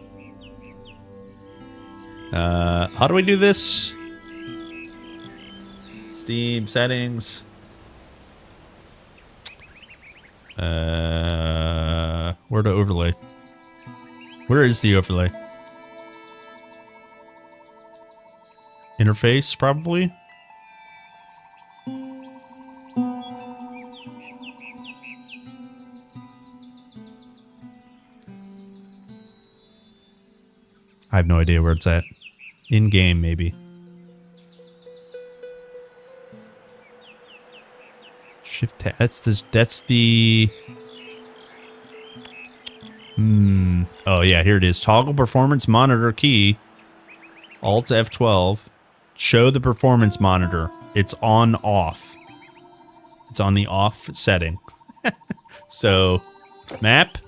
Speaker 4: How do I do this? Steam settings. Where to overlay? Where is the overlay? interface, probably. I have no idea where it's at. In game, maybe. Shift tab. That's the. Oh yeah, here it is. Toggle performance monitor key. Alt F12. Show the performance monitor. It's on off. It's on the off setting. So, map.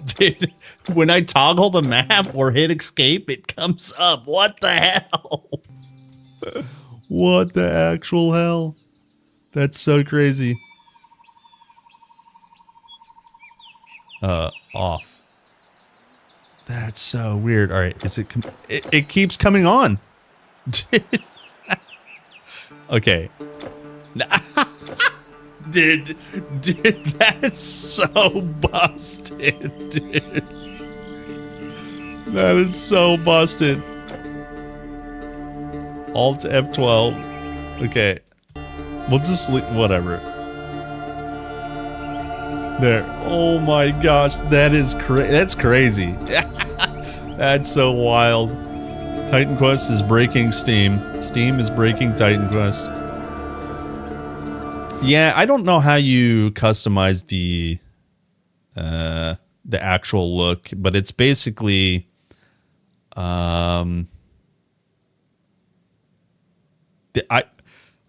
Speaker 4: Dude, when I toggle the map or hit escape, it comes up. What the hell? What the actual hell? That's so crazy. Off. That's so weird. All right, is it? It keeps coming on. Okay. Dude, that's so busted, dude. That is so busted. Alt F12. Okay. We'll just leave, whatever. There. Oh my gosh, that's crazy. That's so wild. Titan Quest is breaking Steam. Steam is breaking Titan Quest. Yeah, I don't know how you customize the actual look, but it's basically I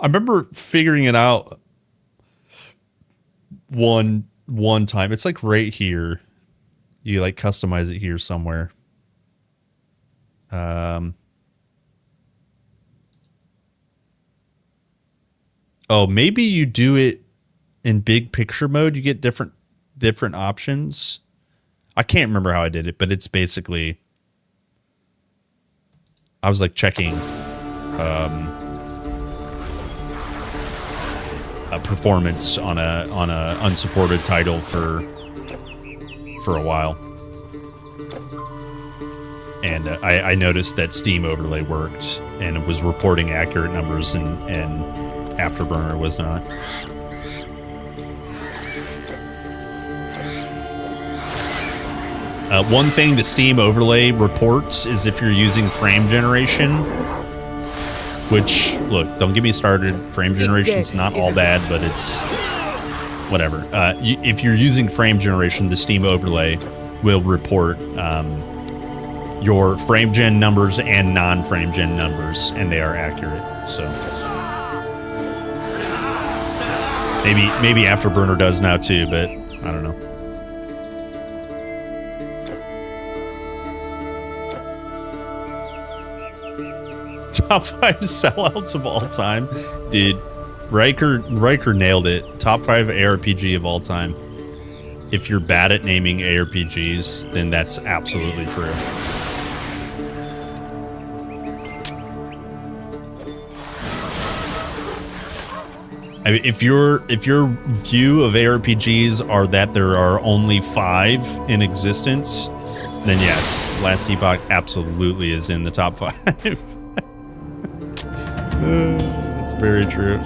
Speaker 4: remember figuring it out one time. It's like right here. You like customize it here somewhere. Oh, maybe you do it in big picture mode. You get different options. I can't remember how I did it, but it's basically I was like checking a performance on a unsupported title for a while. And I noticed that Steam overlay worked and it was reporting accurate numbers and Afterburner was not. One thing the Steam overlay reports is if you're using frame generation, which, look, don't get me started. Frame generation's not all bad, but it's whatever. If you're using frame generation, the Steam overlay will report your frame gen numbers and non-frame gen numbers, and they are accurate. So maybe Afterburner does now too, but I don't know. Top 5 sellouts of all time. Dude, Riker nailed it. Top 5 ARPG of all time. If you're bad at naming ARPGs, then that's absolutely true. I mean, if your view of ARPGs are that there are only 5 in existence, then yes, Last Epoch absolutely is in the top 5. It's very true.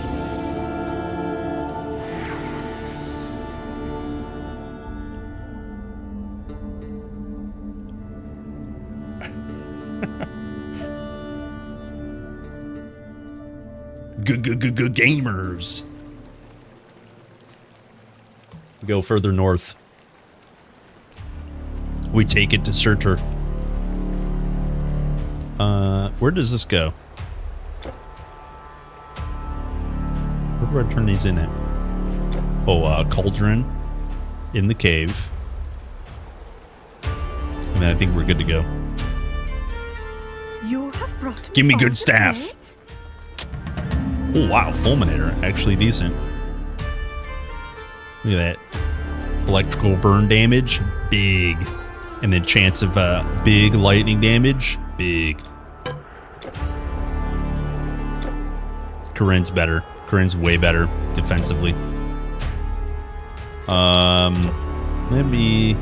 Speaker 4: Good gamers. We go further north. We take it to Surtur. Where does this go? Where do I turn these in at? Oh, cauldron in the cave. And I think we're good to go.
Speaker 10: You have brought
Speaker 4: Give me good staff. Oh, wow. Fulminator. Actually decent. Look at that. Electrical burn damage. Big. And then chance of big lightning damage. Big. Corinne's better. Corinne's way better defensively. Maybe.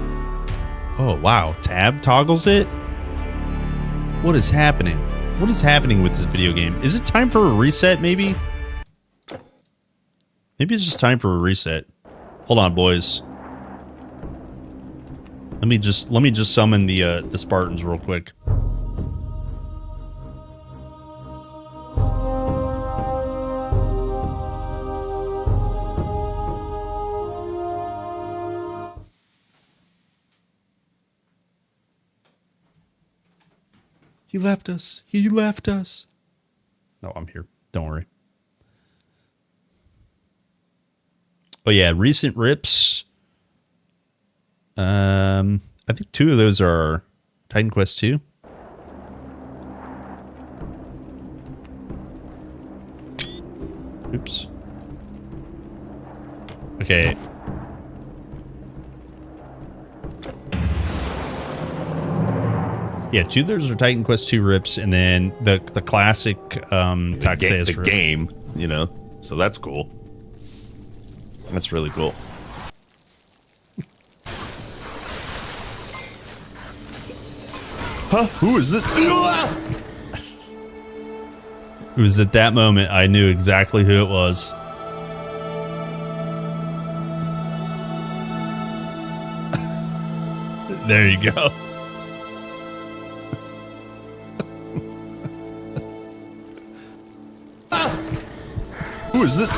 Speaker 4: Oh, wow. Tab toggles it? What is happening? What is happening with this video game? Is it time for a reset, maybe? Maybe it's just time for a reset. Hold on, boys. Let me just summon the Spartans real quick. He left us. He left us. No, I'm here. Don't worry. Oh yeah, recent rips. I think 2 of those are Titan Quest 2. Oops. Okay. Yeah, 2 of those are Titan Quest 2 rips, and then the classic
Speaker 12: the game, you know. So that's cool. That's really cool.
Speaker 4: Huh? Who is this? It was at that moment I knew exactly who it was. There you go. Who is this?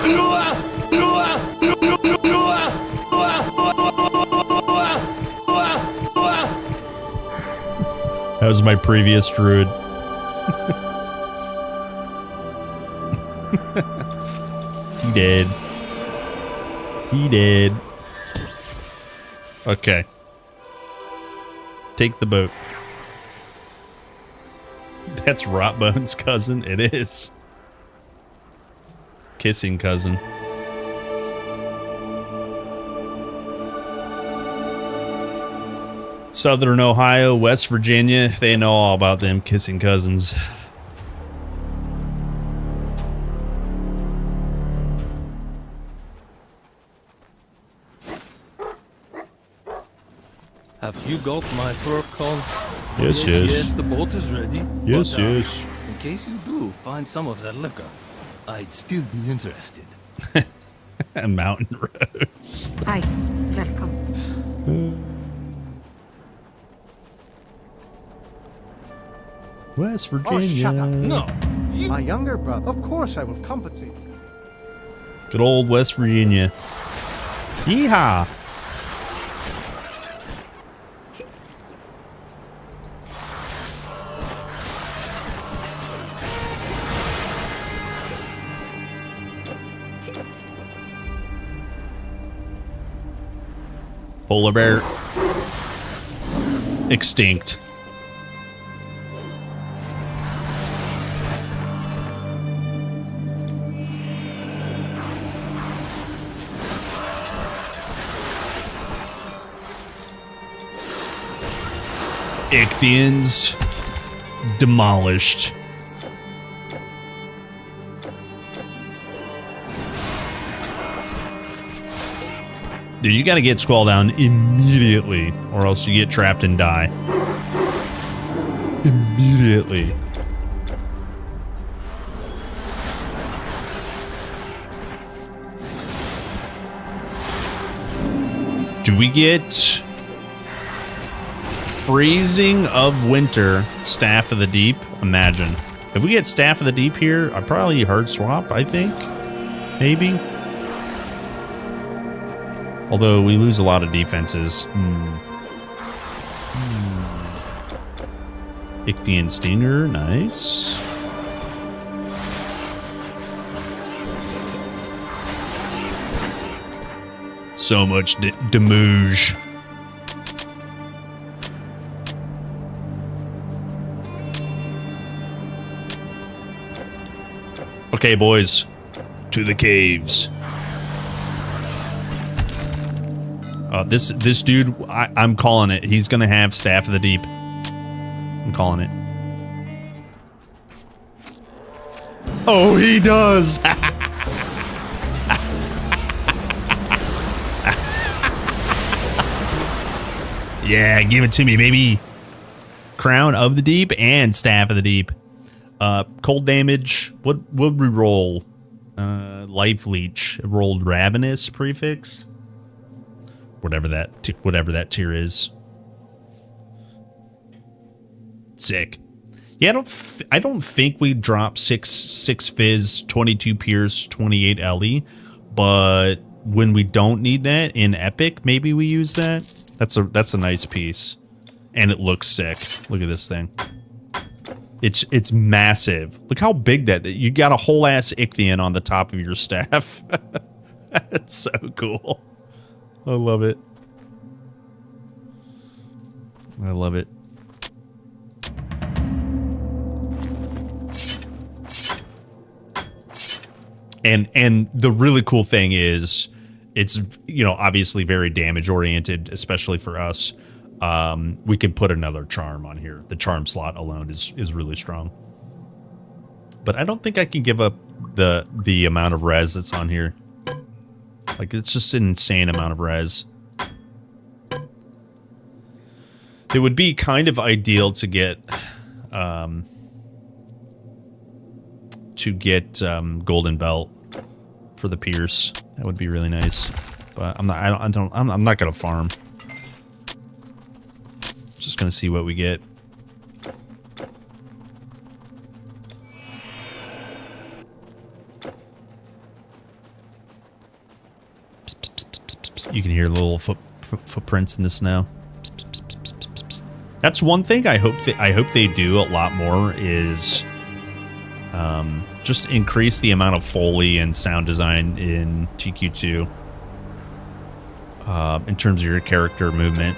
Speaker 4: That was my previous druid. He did. He did. Okay. Take the boat. That's Rotbone's cousin. It is. Kissing cousin. Southern Ohio, West Virginia, they know all about them kissing cousins.
Speaker 21: Have you got my fur coat?
Speaker 4: Yes, yes.
Speaker 21: Yes, the boat is ready.
Speaker 4: Yes,
Speaker 21: But,
Speaker 4: yes.
Speaker 21: In case you do find some of that liquor, I'd still be interested.
Speaker 4: Mountain roads.
Speaker 2: Hi, welcome.
Speaker 4: West
Speaker 22: Oh,
Speaker 4: Virginia.
Speaker 22: shut up. No. My younger brother. Of course I will compensate.
Speaker 4: Good old West Virginia. Yeehaw. Polar bear. Extinct. Ichthyans demolished. Dude, you gotta get Squall down immediately, or else you get trapped and die. Immediately. Do we get Freezing of Winter, Staff of the Deep? Imagine. If we get Staff of the Deep here, I'd probably hard swap, I think. Maybe. Although we lose a lot of defenses. Ichthyan Stinger, nice. So much damage. Okay, boys, to the caves. This dude, I'm calling it. He's gonna have Staff of the Deep. I'm calling it. Oh, he does. Yeah, give it to me, baby. Crown of the Deep and Staff of the Deep. Cold damage. What would we roll? Life leech. It rolled ravenous prefix. Whatever that tier is. Sick. Yeah, I don't think we drop 6 fizz, 22 pierce, 28 LE, but when we don't need that in epic, maybe we use that. That's a nice piece, and it looks sick. Look at this thing. It's massive. Look how big that you got a whole ass Ichthian on the top of your staff. That's so cool. I love it. I love it. And the really cool thing is it's, you know, obviously very damage oriented, especially for us. We can put another charm on here. The charm slot alone is really strong. But I don't think I can give up the amount of res that's on here. Like, it's just an insane amount of res. It would be kind of ideal to get golden belt for the pierce. That would be really nice. But I'm not gonna farm. Just gonna see what we get. You can hear the little footprints in the snow. That's one thing I hope they do a lot more is just increase the amount of Foley and sound design in TQ2 in terms of your character movement.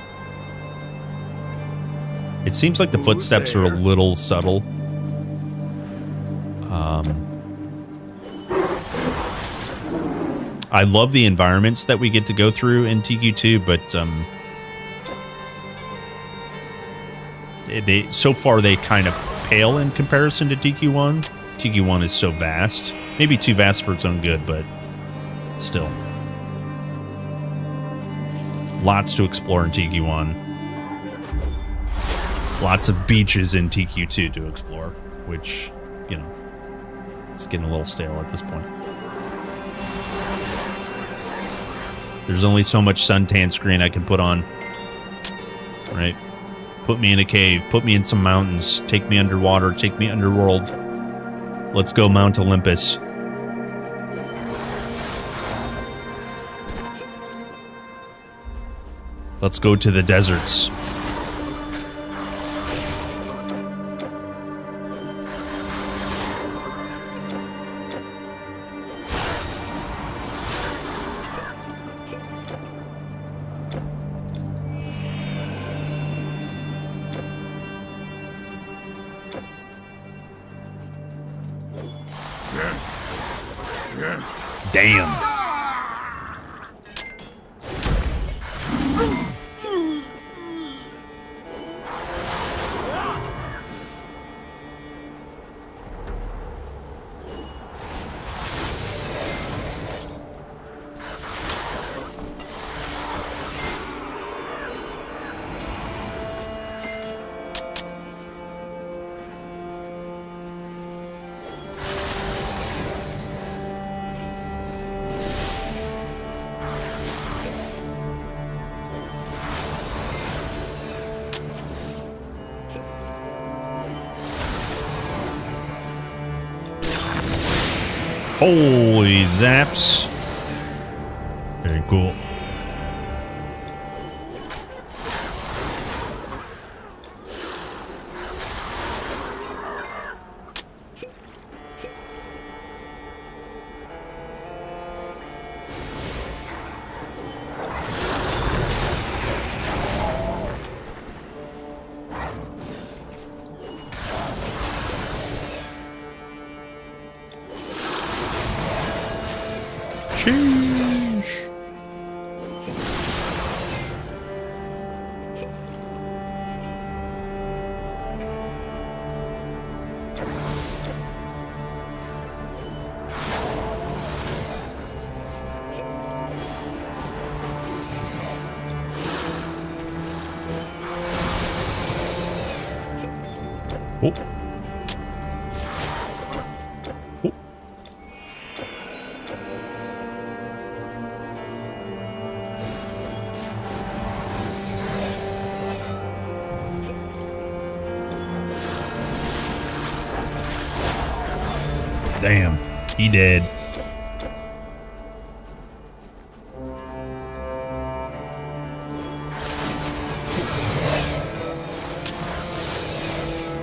Speaker 4: It seems like the footsteps are a little subtle. I love the environments that we get to go through in TQ2, but so far they kind of pale in comparison to TQ1. TQ1 is so vast. Maybe too vast for its own good, but still. Lots to explore in TQ1. Lots of beaches in TQ2 to explore, which, you know, it's getting a little stale at this point. There's only so much suntan screen I can put on. Right? Put me in a cave. Put me in some mountains. Take me underwater. Take me underworld. Let's go Mount Olympus. Let's go to the deserts. Damn. Holy zaps. Very cool. Damn, he dead.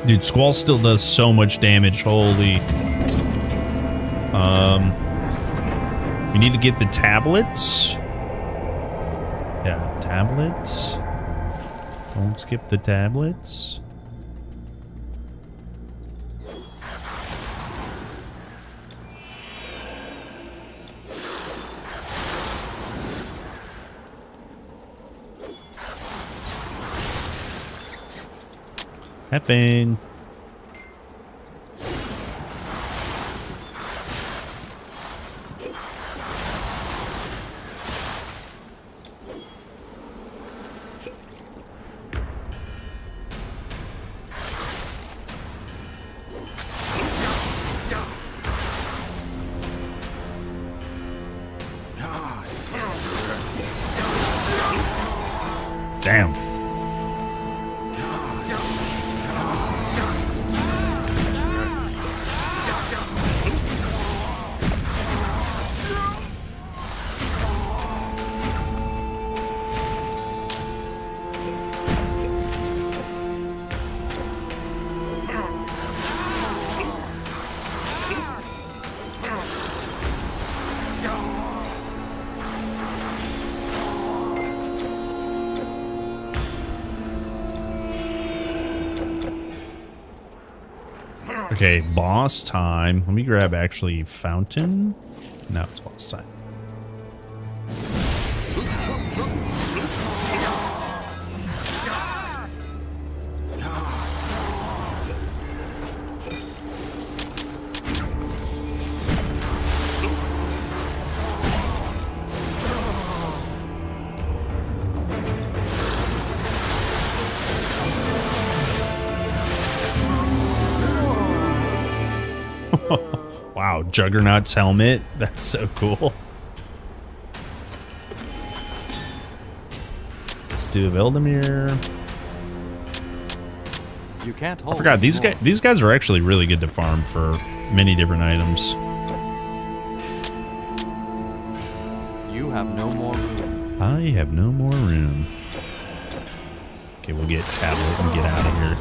Speaker 4: Dude, Squall still does so much damage. Holy. We need to get the tablets. Yeah, tablets. Don't skip the tablets. Happening. Damn. Okay, boss time. Let me grab actually fountain. No, it's boss time. Wow, Juggernaut's helmet. That's so cool. Let's do Veldemir.
Speaker 1: You can't hold
Speaker 4: I forgot these
Speaker 1: anymore.
Speaker 4: guys. These guys are actually really good to farm for many different items.
Speaker 1: You have no more room.
Speaker 4: I have no more room. Okay, we'll get tablet and get out of here.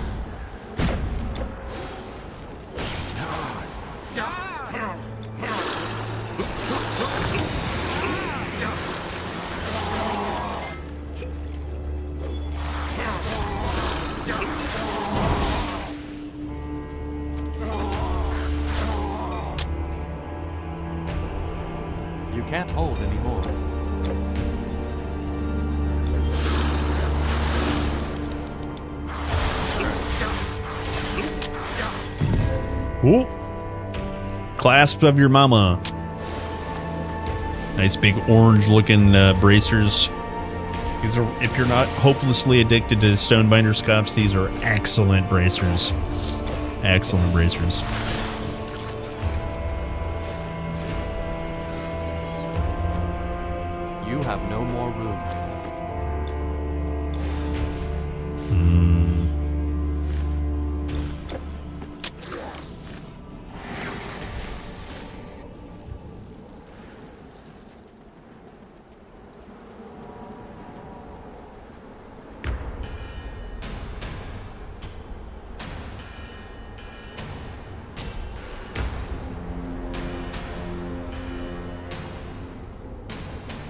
Speaker 1: You can't hold anymore.
Speaker 4: Ooh. Clasp of your mama. Nice big orange looking bracers. These are, if you're not hopelessly addicted to Stonebinder scuffs, these are excellent bracers. Excellent bracers.
Speaker 1: You have no more room.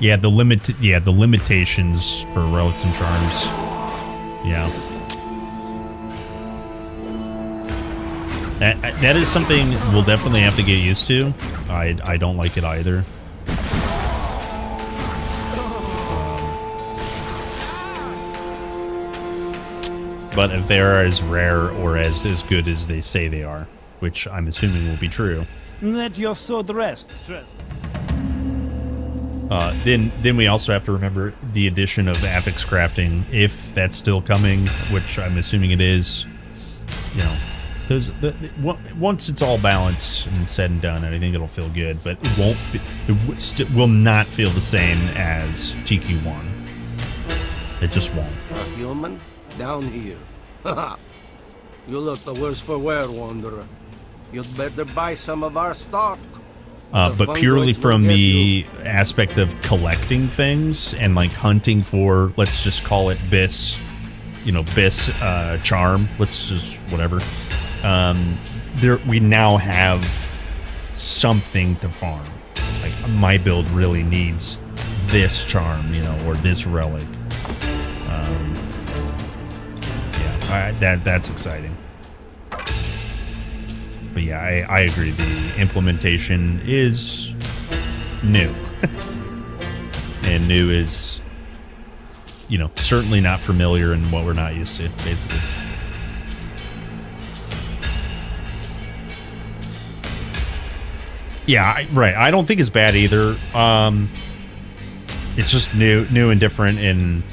Speaker 4: Yeah, the limitations for relics and charms. Yeah. That is something we'll definitely have to get used to. I don't like it either. But if they are as rare or as good as they say they are, which I'm assuming will be true.
Speaker 11: Let your sword rest.
Speaker 4: Then we also have to remember the addition of affix crafting, if that's still coming, which I'm assuming it is. You know, once it's all balanced and said and done, I think it'll feel good, but it won't. It will not feel the same as TQ1. It just won't.
Speaker 13: A human down here. You look the worse for wear, wanderer. You'd better buy some of our stock.
Speaker 4: But purely from the aspect of collecting things and like hunting for, let's just call it Biss, Biss charm. Let's just whatever. We now have something to farm. Like my build really needs this charm, or this relic. That's exciting. But yeah, I agree. The implementation is new. And new is, certainly not familiar and what we're not used to, basically. Yeah, right. I don't think it's bad either. It's just new and different, and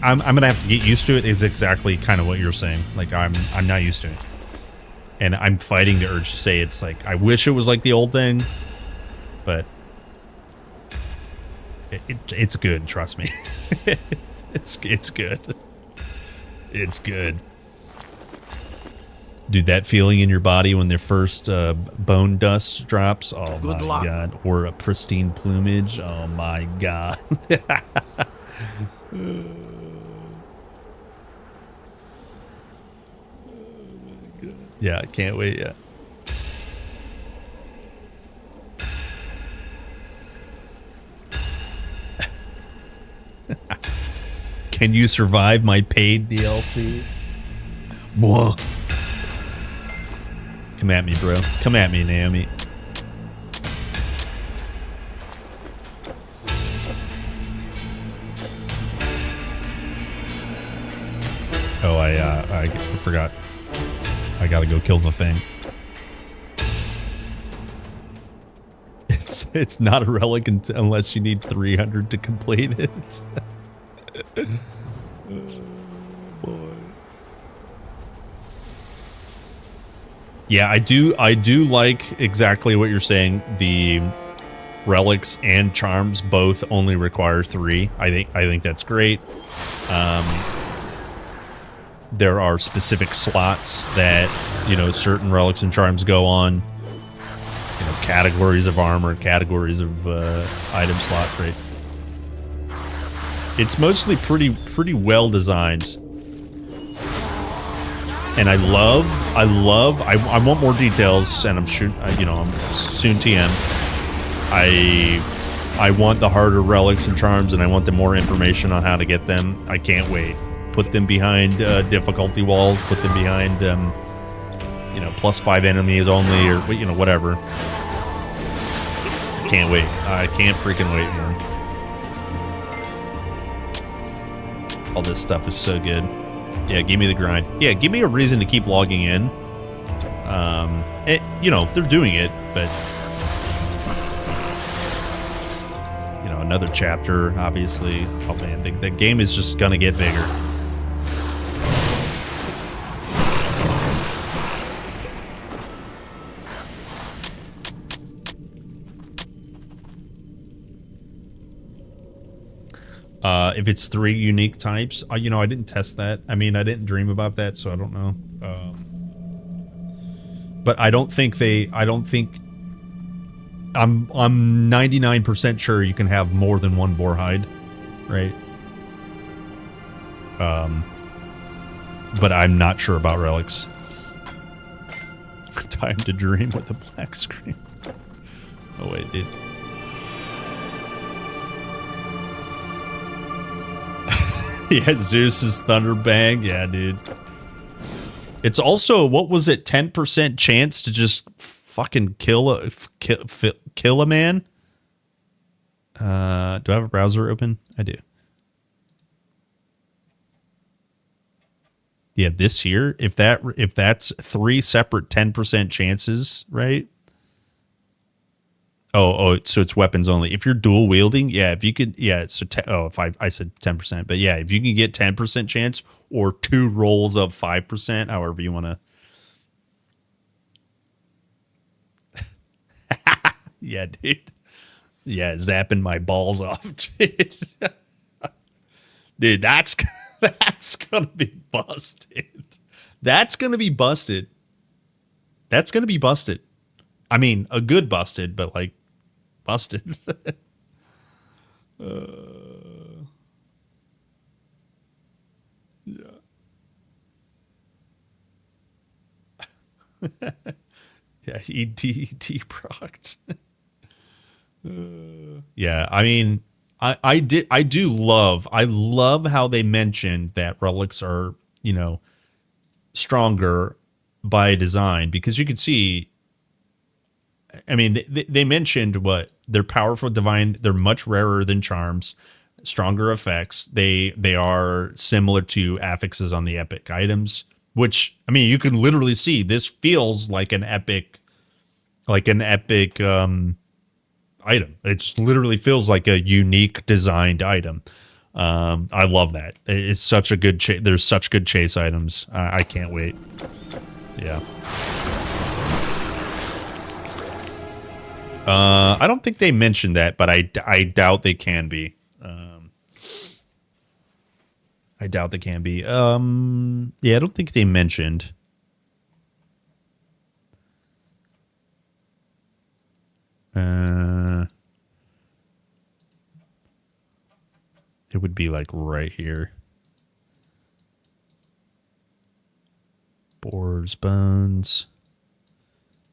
Speaker 4: I'm gonna have to get used to it. Is exactly kind of what you're saying. Like I'm not used to it. And I'm fighting the urge to say it's like, I wish it was like the old thing, but it's good, trust me. it's good. It's good. Dude, that feeling in your body when their first bone dust drops, oh my god. Or a pristine plumage, oh my god. Yeah, I can't wait yet. Can you survive my paid DLC? Whoa. Come at me, bro. Come at me, Naomi. Oh, I forgot. I gotta go kill the thing. It's not a relic unless you need 300 to complete it. Oh, boy. Yeah, I do like exactly what you're saying. The relics and charms both only require 3. I think that's great. There are specific slots that, certain relics and charms go on. Categories of armor, categories of item slot. Great. It's mostly pretty well designed. And I want more details, and I'm soon TM. I want the harder relics and charms, and I want the more information on how to get them. I can't wait. Put them behind difficulty walls. Put them behind, +5 enemies only, or whatever. Can't wait. I can't freaking wait, man. All this stuff is so good. Yeah, give me the grind. Yeah, give me a reason to keep logging in. They're doing it, but another chapter, obviously. Oh man, the game is just gonna get bigger. If it's 3 unique types, I didn't test that. I mean, I didn't dream about that, so I don't know. But I'm 99% sure you can have more than one boar hide, right? But I'm not sure about relics. Time to dream with a black screen. Oh wait, dude. Yeah, Zeus's Thunder Bang. Yeah, dude. It's also, what was it, 10% chance to just fucking kill a man? Do I have a browser open? I do. Yeah, this here, if that's 3 separate 10% chances, right? Oh, so it's weapons only. If you're dual wielding, yeah, if you could, yeah, so, if I said 10%, but yeah, if you can get 10% chance or 2 rolls of 5%, however you want to. Yeah, dude. Yeah, zapping my balls off, dude. Dude, that's gonna be busted. That's gonna be busted. That's going to be busted. I mean, a good busted, but like busted. Yeah. Yeah, ET proct. Yeah, I mean, I love how they mentioned that relics are, you know, stronger by design, because you can see, I mean, they mentioned what they're powerful divine, they're much rarer than charms, stronger effects. They are similar to affixes on the epic items, which, I mean, you can literally see this feels like an epic item. It literally feels like a unique designed item. I love that. It's such a good there's such good chase items. I can't wait. Yeah. I don't think they mentioned that, but I doubt they can be. I doubt they can be. Yeah, I don't think they mentioned. It would be like right here. Boars, bones,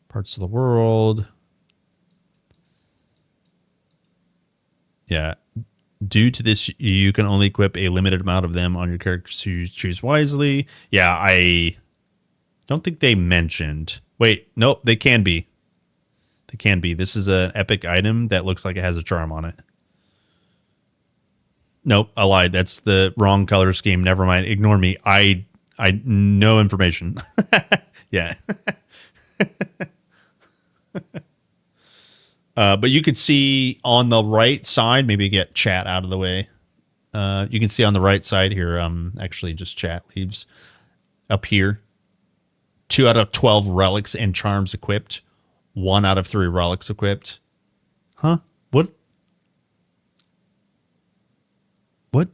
Speaker 4: parts of the world. Yeah. Due to this, you can only equip a limited amount of them on your character, so you choose wisely. Yeah, I don't think they mentioned. Wait, nope, they can be. They can be. This is an epic item that looks like it has a charm on it. Nope, I lied. That's the wrong color scheme. Never mind. Ignore me. I no information. Yeah. But you could see on the right side, maybe get chat out of the way. You can see on the right side here, actually just chat leaves up here. 2 out of 12 relics and charms equipped. 1 out of 3 relics equipped. Huh? What? What?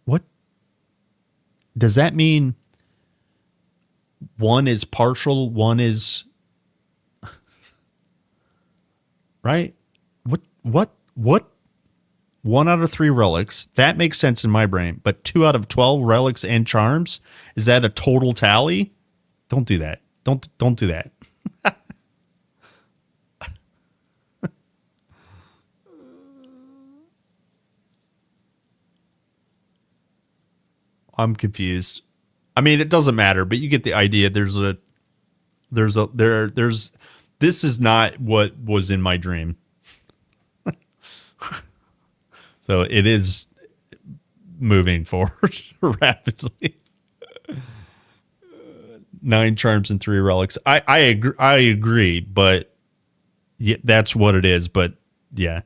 Speaker 4: What? Does that mean 1 is partial, 1 is... Right? What? 1 out of 3 relics. That makes sense in my brain. But 2 out of 12 relics and charms? Is that a total tally? Don't do that. Don't do that. I'm confused. I mean, it doesn't matter, but you get the idea. This is not what was in my dream. So it is moving forward rapidly. 9 charms and 3 relics. I agree, but yeah, that's what it is. But yeah,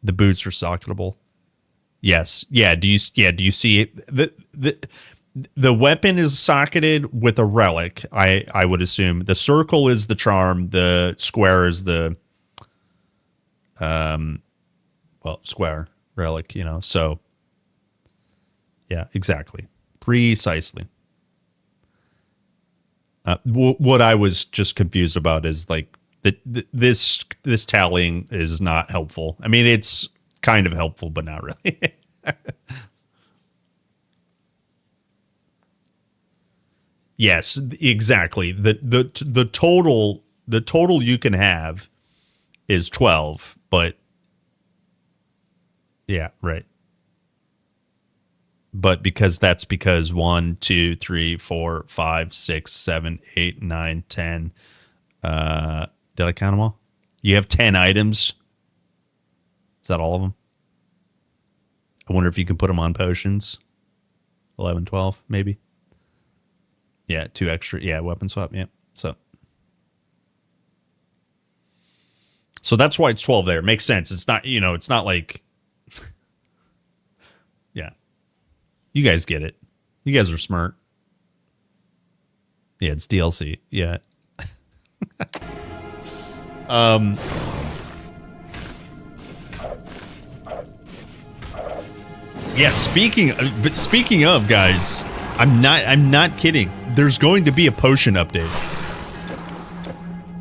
Speaker 4: the boots are socketable. Yes. Yeah. Do you see it? The weapon is socketed with a relic. I would assume the circle is the charm. The square is the square relic. You know. So yeah, exactly, precisely. What I was just confused about is like this tallying is not helpful. I mean, it's kind of helpful, but not really. Yes, exactly. The total you can have is 12, but yeah, right. But because 1, 2, 3, 4, 5, 6, 7, 8, 9, 10. Did I count them all? You have 10 items. Is that all of them? I wonder if you can put them on potions. 11, 12, maybe. Yeah, 2 extra. Yeah, weapon swap. Yeah. So that's why it's 12 there. Makes sense. It's not, it's not like, yeah. You guys get it. You guys are smart. Yeah, it's DLC. Yeah. Yeah, speaking of guys, I'm not kidding. There's going to be a potion update.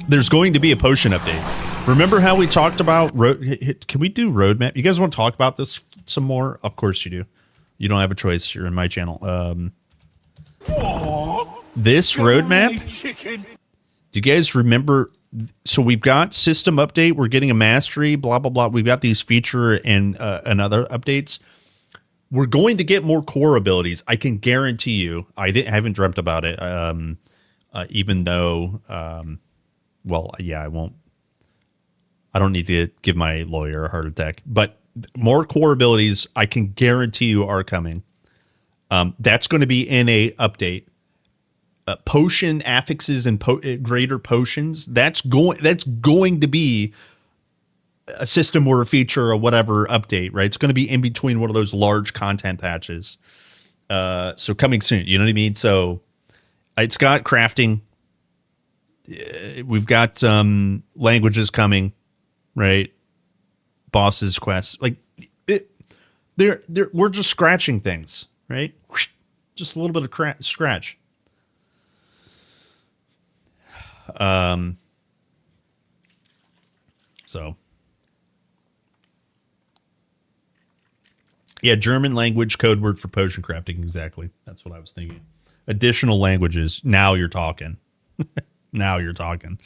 Speaker 4: There's going to be a potion update. Remember how we talked about can we do roadmap? You guys want to talk about this some more? Of course you do. You don't have a choice. You're in my channel. This roadmap. Do you guys remember? So we've got system update. We're getting a mastery. Blah blah blah. We've got these feature and other updates. We're going to get more core abilities. I can guarantee you. I haven't dreamt about it. Even though, well, yeah, I won't. I don't need to give my lawyer a heart attack. But more core abilities, I can guarantee you, are coming. That's going to be in a update. Potion affixes and greater potions. That's going to be a system or a feature or whatever update, right? It's going to be in between one of those large content patches. So coming soon, you know what I mean? So it's got crafting. We've got languages coming, right? Bosses, quests, like we're just scratching things, right? Just a little bit of scratch. So yeah, German language code word for potion crafting. Exactly. That's what I was thinking. Additional languages. Now you're talking. Now you're talking.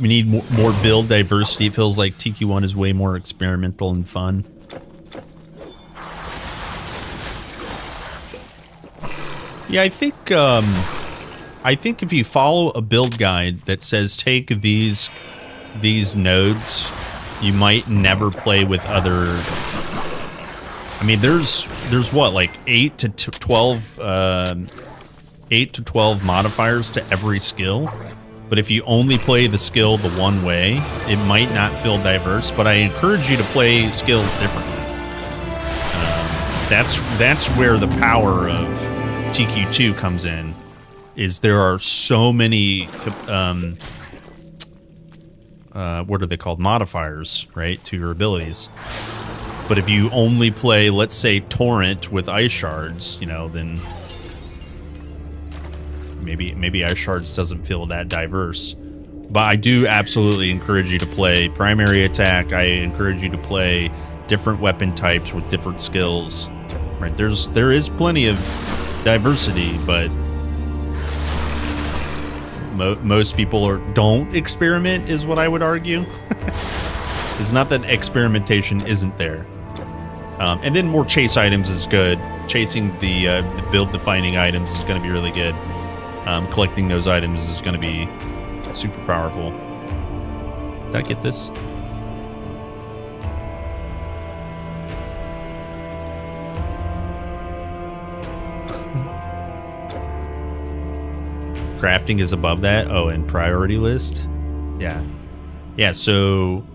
Speaker 4: We need more build diversity. It feels like TQ1 is way more experimental and fun. Yeah, I think if you follow a build guide that says take these nodes, you might never play with other. I mean, there's what, like 8 to 12 modifiers to every skill. But if you only play the skill the one way, it might not feel diverse. But I encourage you to play skills differently. That's where the power of TQ2 comes in. Is there are so many what are they called, modifiers, right, to your abilities. But if you only play, let's say, Torrent with ice shards, you know, then maybe ice shards doesn't feel that diverse. But I do absolutely encourage you to play primary attack. I encourage you to play different weapon types with different skills. Right? There is plenty of diversity, but most people don't experiment, is what I would argue. It's not that experimentation isn't there. And then more chase items is good. Chasing the build defining items is going to be really good. Collecting those items is going to be super powerful. Did I get this? Crafting is above that. Oh, and priority list. Yeah. Yeah, so...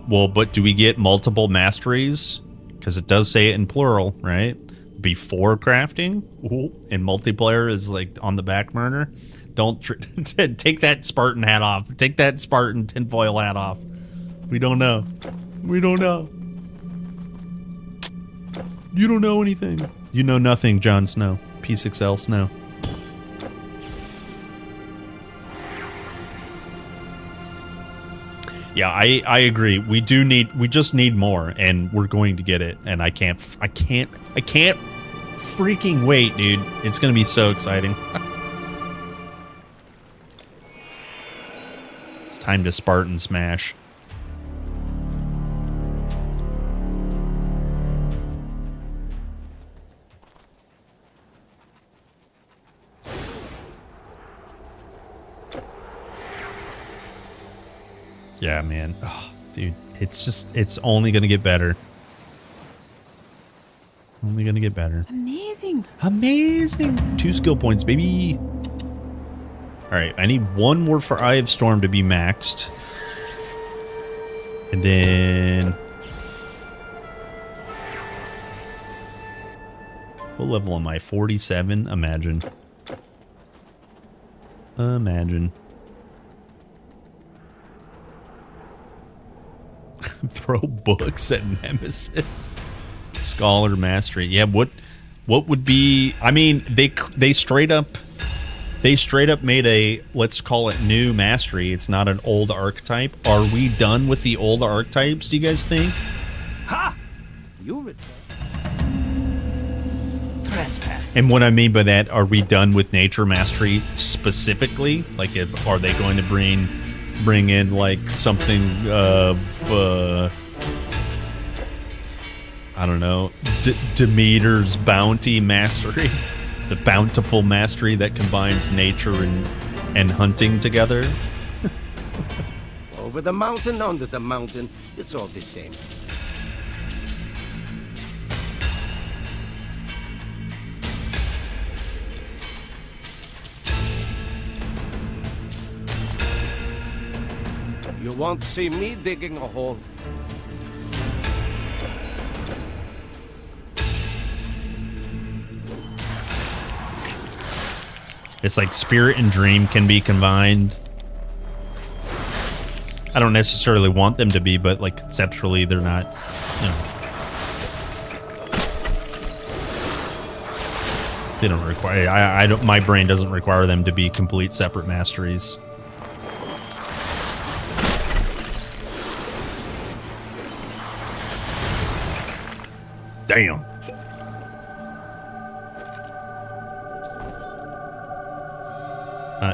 Speaker 4: Well, but do we get multiple masteries? Because it does say it in plural, right? Before crafting? Ooh, and multiplayer is like on the back burner. Don't take that Spartan hat off. Take that Spartan tinfoil hat off. We don't know. We don't know. You don't know anything. You know nothing, Jon Snow. P6L Snow. Yeah, I agree. We just need more, and we're going to get it. And I can't freaking wait, dude. It's gonna be so exciting. It's time to Spartan smash. Yeah, man. Oh, dude, it's only gonna get better. Only gonna get better.
Speaker 10: Amazing.
Speaker 4: Amazing. 2 skill points, baby. All right, I need one more for Eye of Storm to be maxed. And then... what level am I? 47? Imagine. Imagine. Throw books at Nemesis. Scholar mastery. Yeah, what would be? I mean, they straight up made a, let's call it, new mastery. It's not an old archetype. Are we done with the old archetypes, do you guys think?
Speaker 11: Ha! You return. Trespass.
Speaker 4: And what I mean by that, are we done with nature mastery specifically? Like, are they going to bring in like something of I don't know, Demeter's bounty mastery, the bountiful mastery that combines nature and hunting together?
Speaker 13: Over the mountain, under the mountain, it's all the same. You won't see me digging a hole.
Speaker 4: It's like spirit and dream can be combined. I don't necessarily want them to be, but like conceptually they're not, you know. They don't require, I don't, my brain doesn't require them to be complete separate masteries. Damn.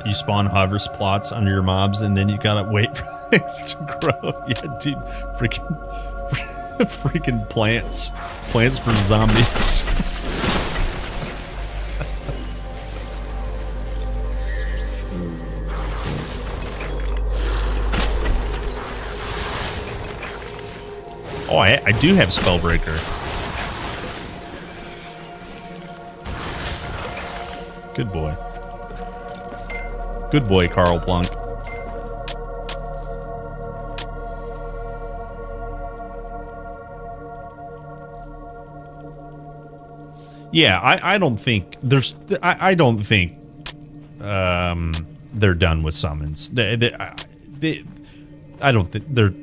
Speaker 4: You spawn harvest plots under your mobs, and then you gotta wait for things to grow. Yeah, dude, freaking plants for zombies. Oh, I do have Spellbreaker. Good boy. Good boy, Carl Plunk. Yeah, I don't think there's. I don't think they're done with summons. I don't think they're.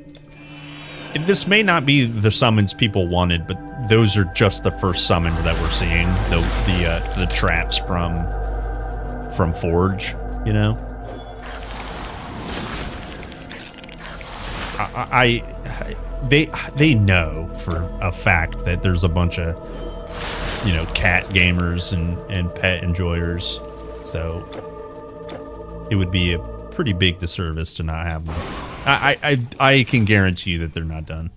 Speaker 4: This may not be the summons people wanted, but those are just the first summons that we're seeing. The traps from Forge. You know, they know for a fact that there's a bunch of, you know, cat gamers and pet enjoyers, so it would be a pretty big disservice to not have them. I can guarantee you that they're not done.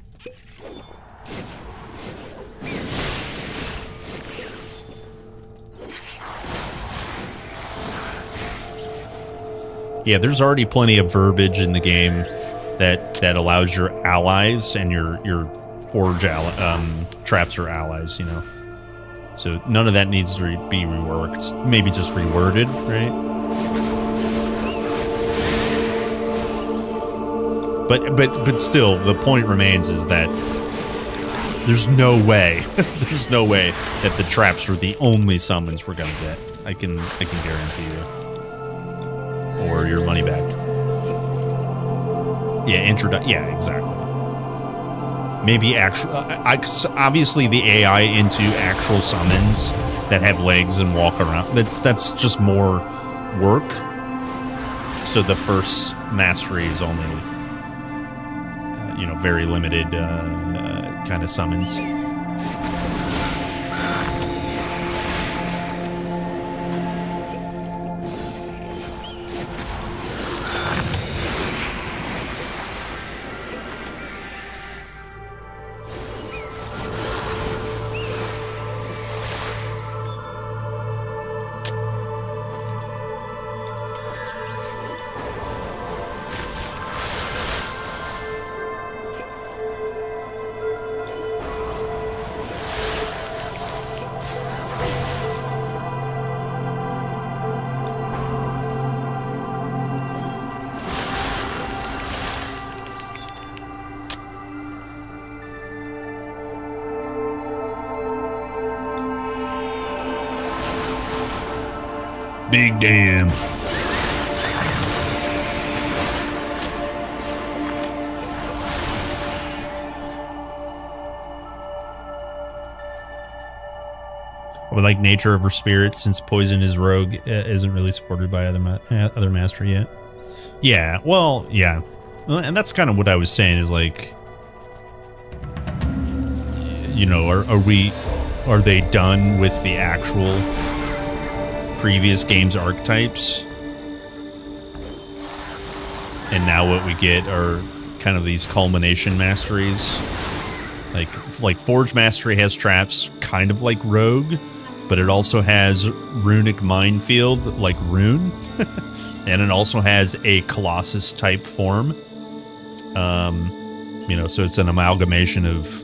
Speaker 4: Yeah, there's already plenty of verbiage in the game that allows your allies and your Forge traps are allies, you know. So none of that needs to be reworked. Maybe just reworded, right? But still, the point remains is that there's no way, there's no way that the traps are the only summons we're gonna get. I can guarantee you. Or your money back. Yeah, yeah, exactly. Maybe actual. Obviously, the AI into actual summons that have legs and walk around. That's just more work. So the first mastery is only, you know, very limited kind of summons. Big damn. would like nature over spirit, since poison is rogue, isn't really supported by other mastery yet. Yeah, well, yeah. And that's kind of what I was saying is like, you know, are they done with the actual previous games archetypes? And now what we get are kind of these culmination masteries. Like Forge Mastery has traps kind of like Rogue, but it also has Runic Minefield like Rune. And it also has a Colossus type form. You know, so it's an amalgamation of,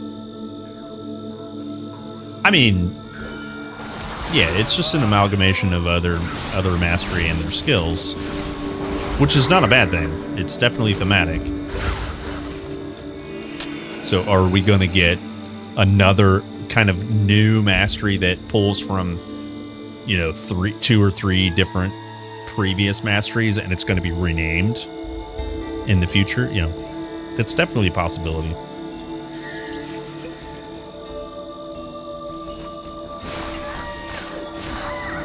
Speaker 4: I mean, yeah, it's just an amalgamation of other mastery and their skills, which is not a bad thing. It's definitely thematic. So are we going to get another kind of new mastery that pulls from, you know, 2 or 3 different previous masteries, and it's going to be renamed in the future? You know, that's definitely a possibility.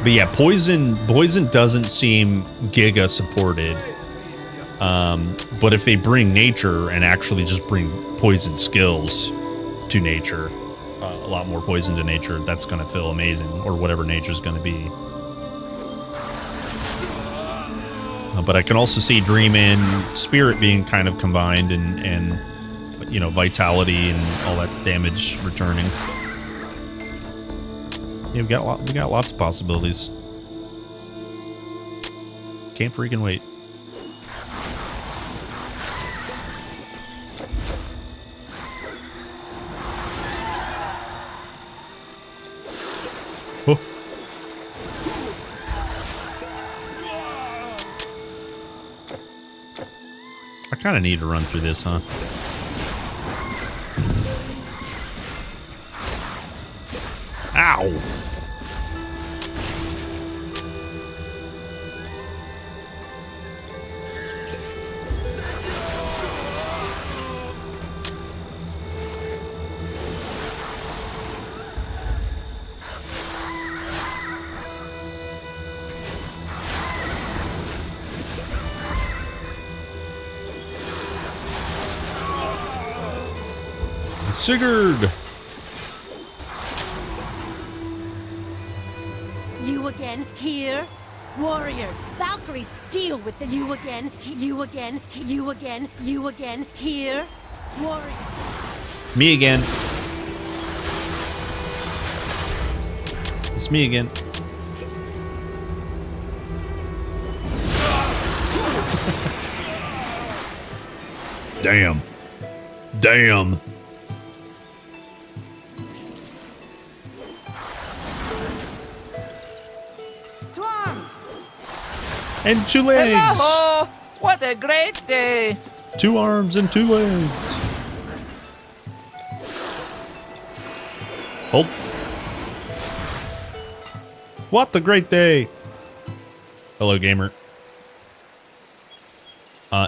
Speaker 4: But yeah, poison doesn't seem Giga supported. But if they bring nature and actually just bring poison skills to nature, a lot more poison to nature, that's going to feel amazing, or whatever nature's going to be. But I can also see Dream and Spirit being kind of combined, and you know, Vitality and all that damage returning. Yeah, we got lots of possibilities. Can't freaking wait. Oh. I kind of need to run through this, huh? Ow! Sigurd!
Speaker 16: You again, here? Warriors, Valkyries, deal with the you again, you again, you again, you again, here? Warriors.
Speaker 4: Me again. It's me again. Damn. Damn. And 2 legs.
Speaker 5: Hello! What a great day!
Speaker 4: 2 arms and 2 legs. Hold. What a great day. Hello, gamer.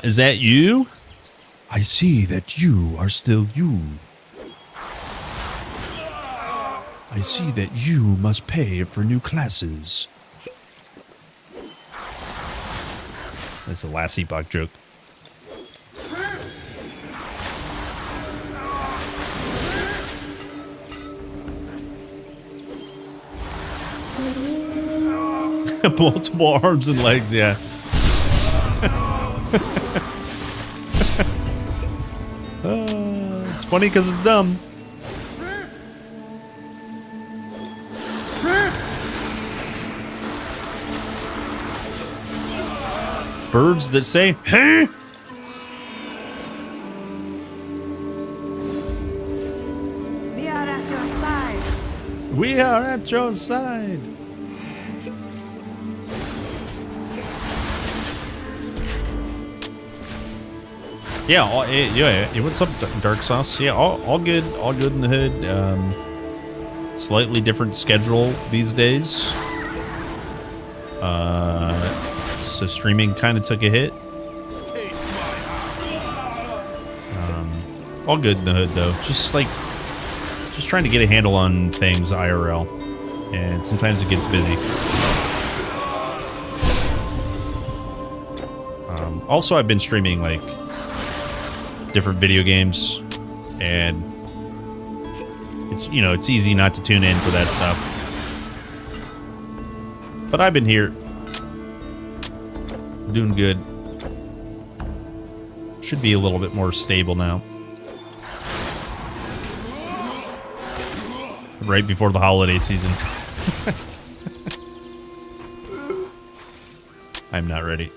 Speaker 4: Is that you? I see that you are still you. I see that you must pay for new classes. That's a last epoch joke. Multiple arms and legs, yeah. It's funny because it's dumb. Birds that say, huh?
Speaker 10: We are at your side.
Speaker 4: We are at your side. Yeah, what's up, Dark Sauce? Yeah, all good in the hood. Slightly different schedule these days. So streaming kind of took a hit. All good in the hood though. Just trying to get a handle on things IRL, and sometimes it gets busy. Also, I've been streaming like different video games, and it's, you know, it's easy not to tune in for that stuff. But I've been here, doing good. Should be a little bit more stable now. Right before the holiday season. I'm not ready.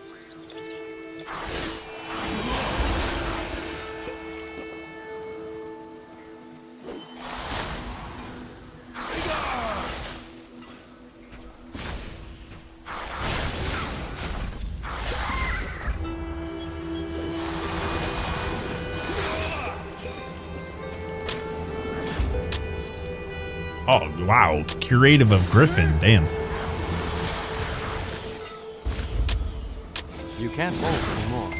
Speaker 4: Oh, wow. Curative of Griffin. Damn.
Speaker 1: You can't hold anymore.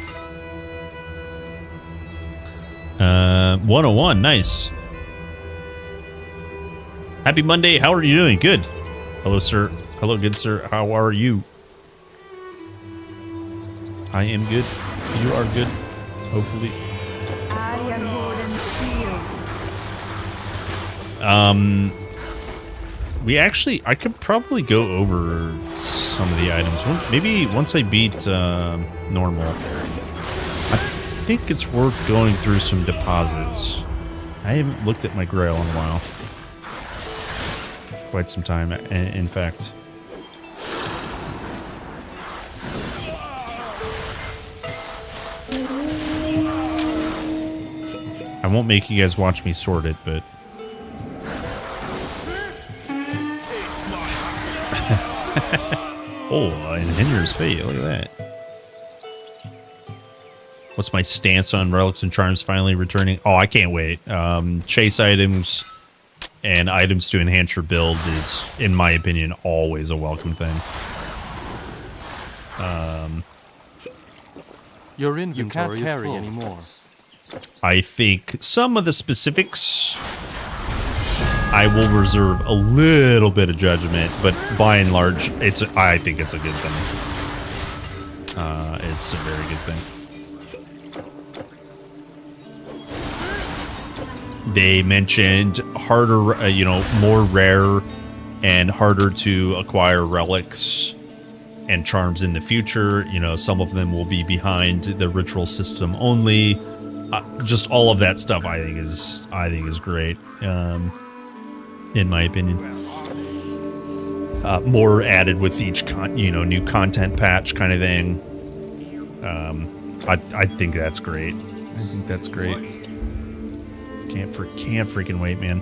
Speaker 4: 101. Nice. Happy Monday. How are you doing? Good. Hello, sir. Hello, good sir. How are you? I am good. You are good. Hopefully.
Speaker 10: I am holding shield.
Speaker 4: I could probably go over some of the items. Maybe once I beat normal. I think it's worth going through some deposits. I haven't looked at my grail in a while. Quite some time, in fact. I won't make you guys watch me sort it, but... Oh, and Henry's fate. Look at that. What's my stance on relics and charms finally returning? Oh, I can't wait. Chase items and items to enhance your build is, in my opinion, always a welcome thing.
Speaker 1: Your inventory is full. Anymore.
Speaker 4: I think some of the specifics I will reserve a little bit of judgment, but by and large, I think it's a good thing. It's a very good thing. They mentioned harder, more rare and harder to acquire relics and charms in the future. You know, some of them will be behind the ritual system only. Just all of that stuff, I think is great. In my opinion, more added with each new content patch kind of thing. I think that's great. I think that's great. Can't freaking wait, man.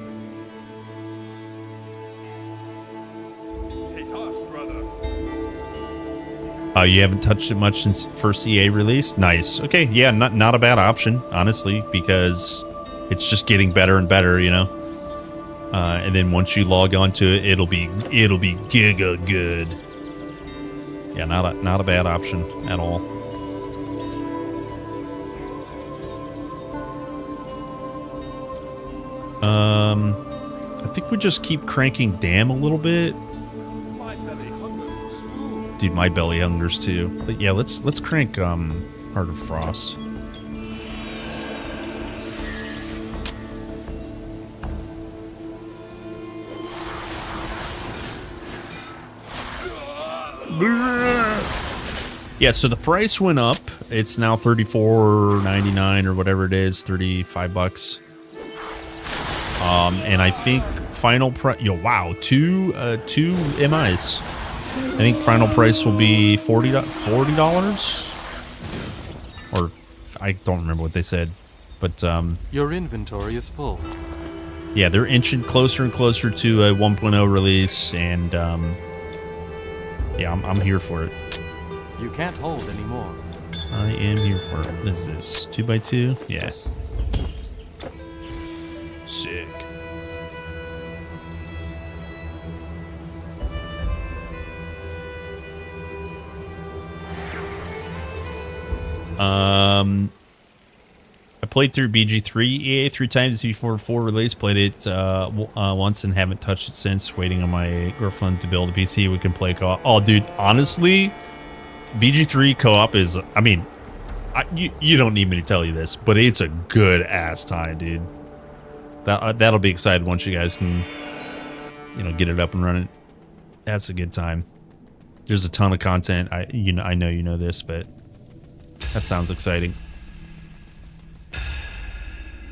Speaker 4: You haven't touched it much since first EA release? Nice. Okay, yeah, not a bad option, honestly, because it's just getting better and better, you know. And then once you log on to it, it'll be giga good. Yeah, not a bad option at all. I think we just keep cranking Dam a little bit. Dude, my belly hungers too. But yeah, let's crank Heart of Frost. Yeah, so the price went up. It's now $34.99 or whatever it is, $35. And I think final price. Yo, wow, two MIs. I think final price will be $40, or I don't remember what they said, but
Speaker 1: your inventory is full.
Speaker 4: Yeah, they're inching closer and closer to a 1.0 release, and yeah, I'm here for it.
Speaker 1: You can't hold anymore.
Speaker 4: I am here for it. What is this? 2x2? Yeah. Sick. I played through BG3 EA 3 times before 4 release. Played it once and haven't touched it since. Waiting on my girlfriend to build a PC we can play co-op. Oh, dude, honestly, BG3 co-op is, I mean, you don't need me to tell you this, but it's a good ass time, dude. That'll be exciting once you guys can, you know, get it up and running. That's a good time. There's a ton of content. I know you know this, but that sounds exciting.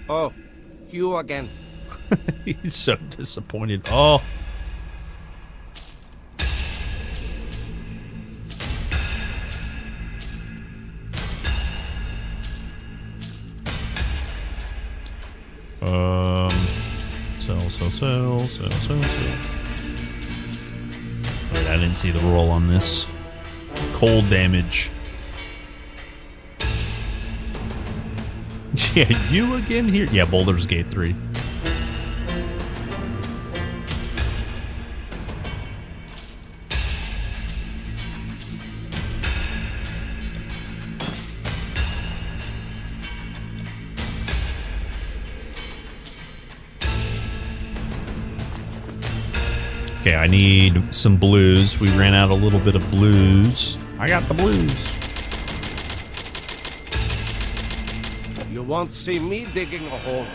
Speaker 13: Oh, you again.
Speaker 4: He's so disappointed. Oh. Sell. Wait, I didn't see the roll on this. Cold damage. Yeah, you again here? Yeah, Baldur's Gate 3. Okay, I need some blues. We ran out a little bit of blues. I got the blues.
Speaker 13: You won't see me digging a hole.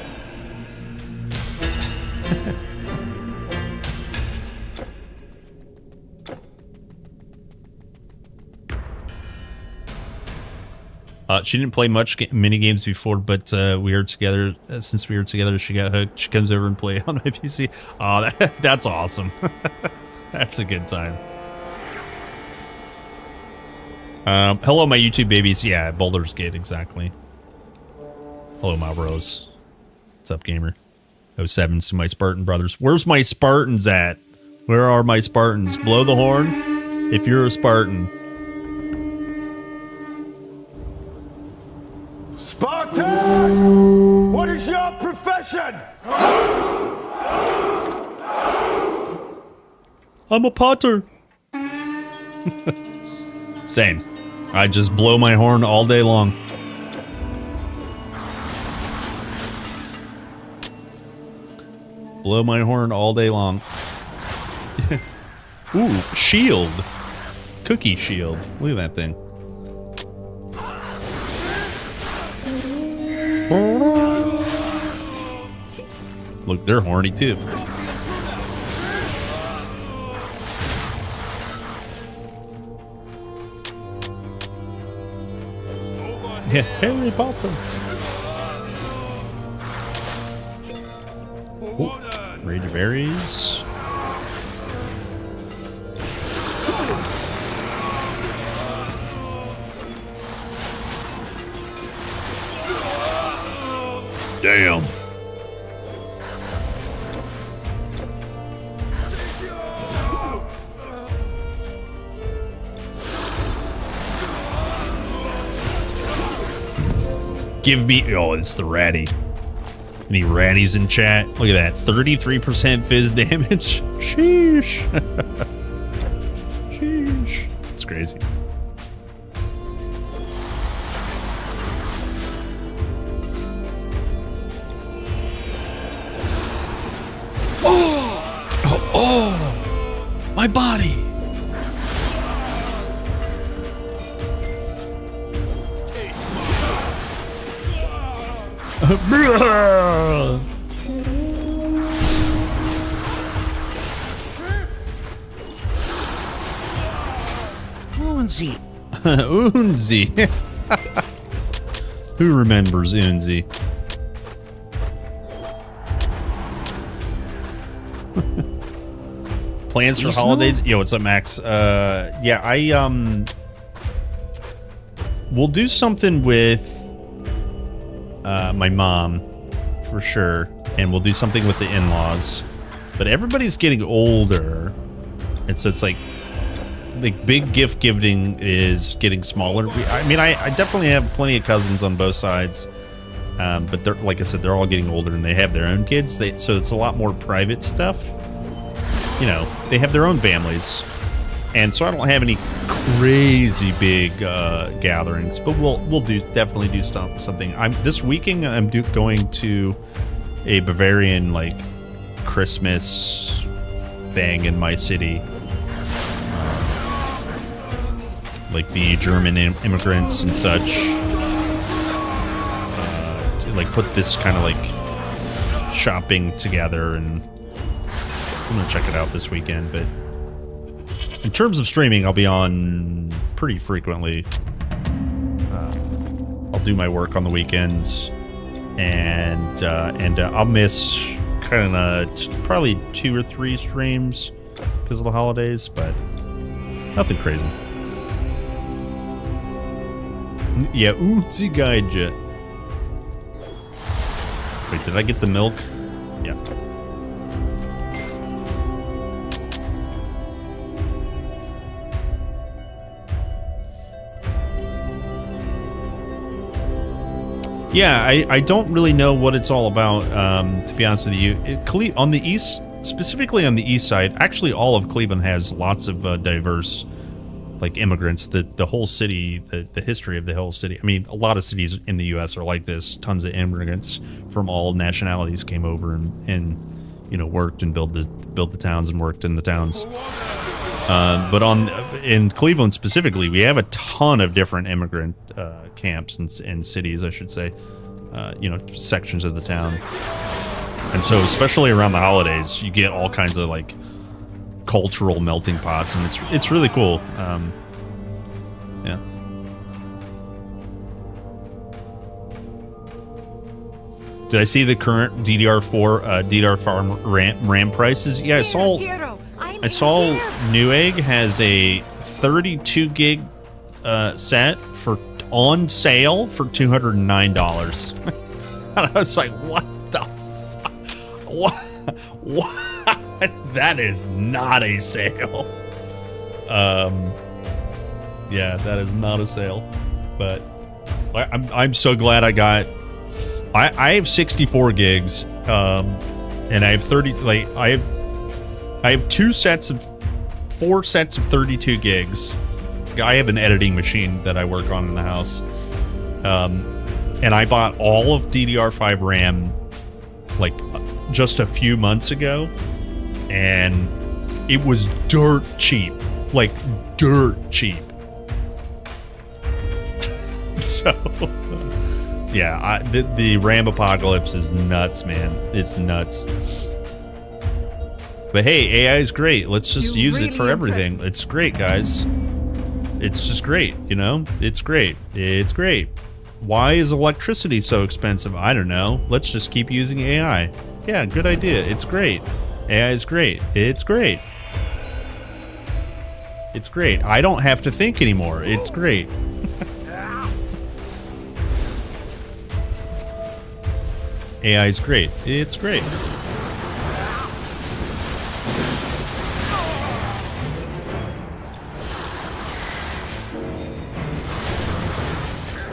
Speaker 4: She didn't play much mini games before, but we were together. Since we were together, she got hooked. She comes over and play on my PC. Oh, that's awesome. That's a good time. Hello, my YouTube babies. Yeah, Baldur's Gate, exactly. Hello, my bros. What's up, gamer? 07s to my Spartan brothers. Where's my Spartans at? Where are my Spartans? Blow the horn if you're a Spartan.
Speaker 11: Spartans! What is your profession?
Speaker 4: I'm a potter. Same. I just blow my horn all day long. Blow my horn all day long. Ooh, shield. Cookie shield. Look at that thing. Look, they're horny too. Yeah, Harry Potter. Ooh, Rage berries. Damn. Give me... Oh, it's the ratty. Any ratties in chat? Look at that. 33% fizz damage. Sheesh. Sheesh. It's crazy. Oh, my body. Unzi. Unzi. Who remembers Unzi? Plans for holidays? Yo, what's up, Max? Yeah, we'll do something with my mom for sure, and we'll do something with the in-laws. But everybody's getting older, and so it's like big gift giving is getting smaller. I mean, I definitely have plenty of cousins on both sides, but they're, like I said, they're all getting older and they have their own kids. So it's a lot more private stuff. You know, they have their own families. And so I don't have any crazy big gatherings, but we'll definitely do something. This weekend I'm going to a Bavarian like Christmas thing in my city, like the German immigrants and such. To like put this kind of like shopping together, and I'm gonna check it out this weekend. But in terms of streaming, I'll be on pretty frequently. I'll do my work on the weekends, and I'll miss kind of probably 2 or 3 streams because of the holidays, but nothing crazy. Yeah, Utzigaija. Wait, did I get the milk? Yeah. Yeah, I don't really know what it's all about, to be honest with you. On the east, specifically on the east side, actually all of Cleveland has lots of diverse, like, immigrants. The whole city, the history of the whole city. I mean, a lot of cities in the U.S. are like this. Tons of immigrants from all nationalities came over and you know, worked and built the towns and worked in the towns. But in Cleveland specifically, we have a ton of different immigrant camps and cities, I should say, you know, sections of the town. And so, especially around the holidays, you get all kinds of like cultural melting pots, and it's really cool. Yeah. Did I see the current DDR4 DDR5 RAM prices? Yeah, I saw Newegg has a 32 gig set on sale for $209. And I was like, what the fuck? What? That is not a sale. Yeah, that is not a sale. But I'm so glad I got. I have 64 gigs, and I have 30. Like I have 4 sets of 32 gigs. I have an editing machine that I work on in the house, and I bought all of DDR5 RAM like just a few months ago, and it was dirt cheap, like dirt cheap. So. Yeah, the RAM apocalypse is nuts, man. It's nuts. But hey, AI is great. Let's just use it for everything. It's great, guys. It's just great, you know? It's great. It's great. Why is electricity so expensive? I don't know. Let's just keep using AI. Yeah, good idea. It's great. AI is great. It's great. It's great. I don't have to think anymore. It's great. AI is great. It's great.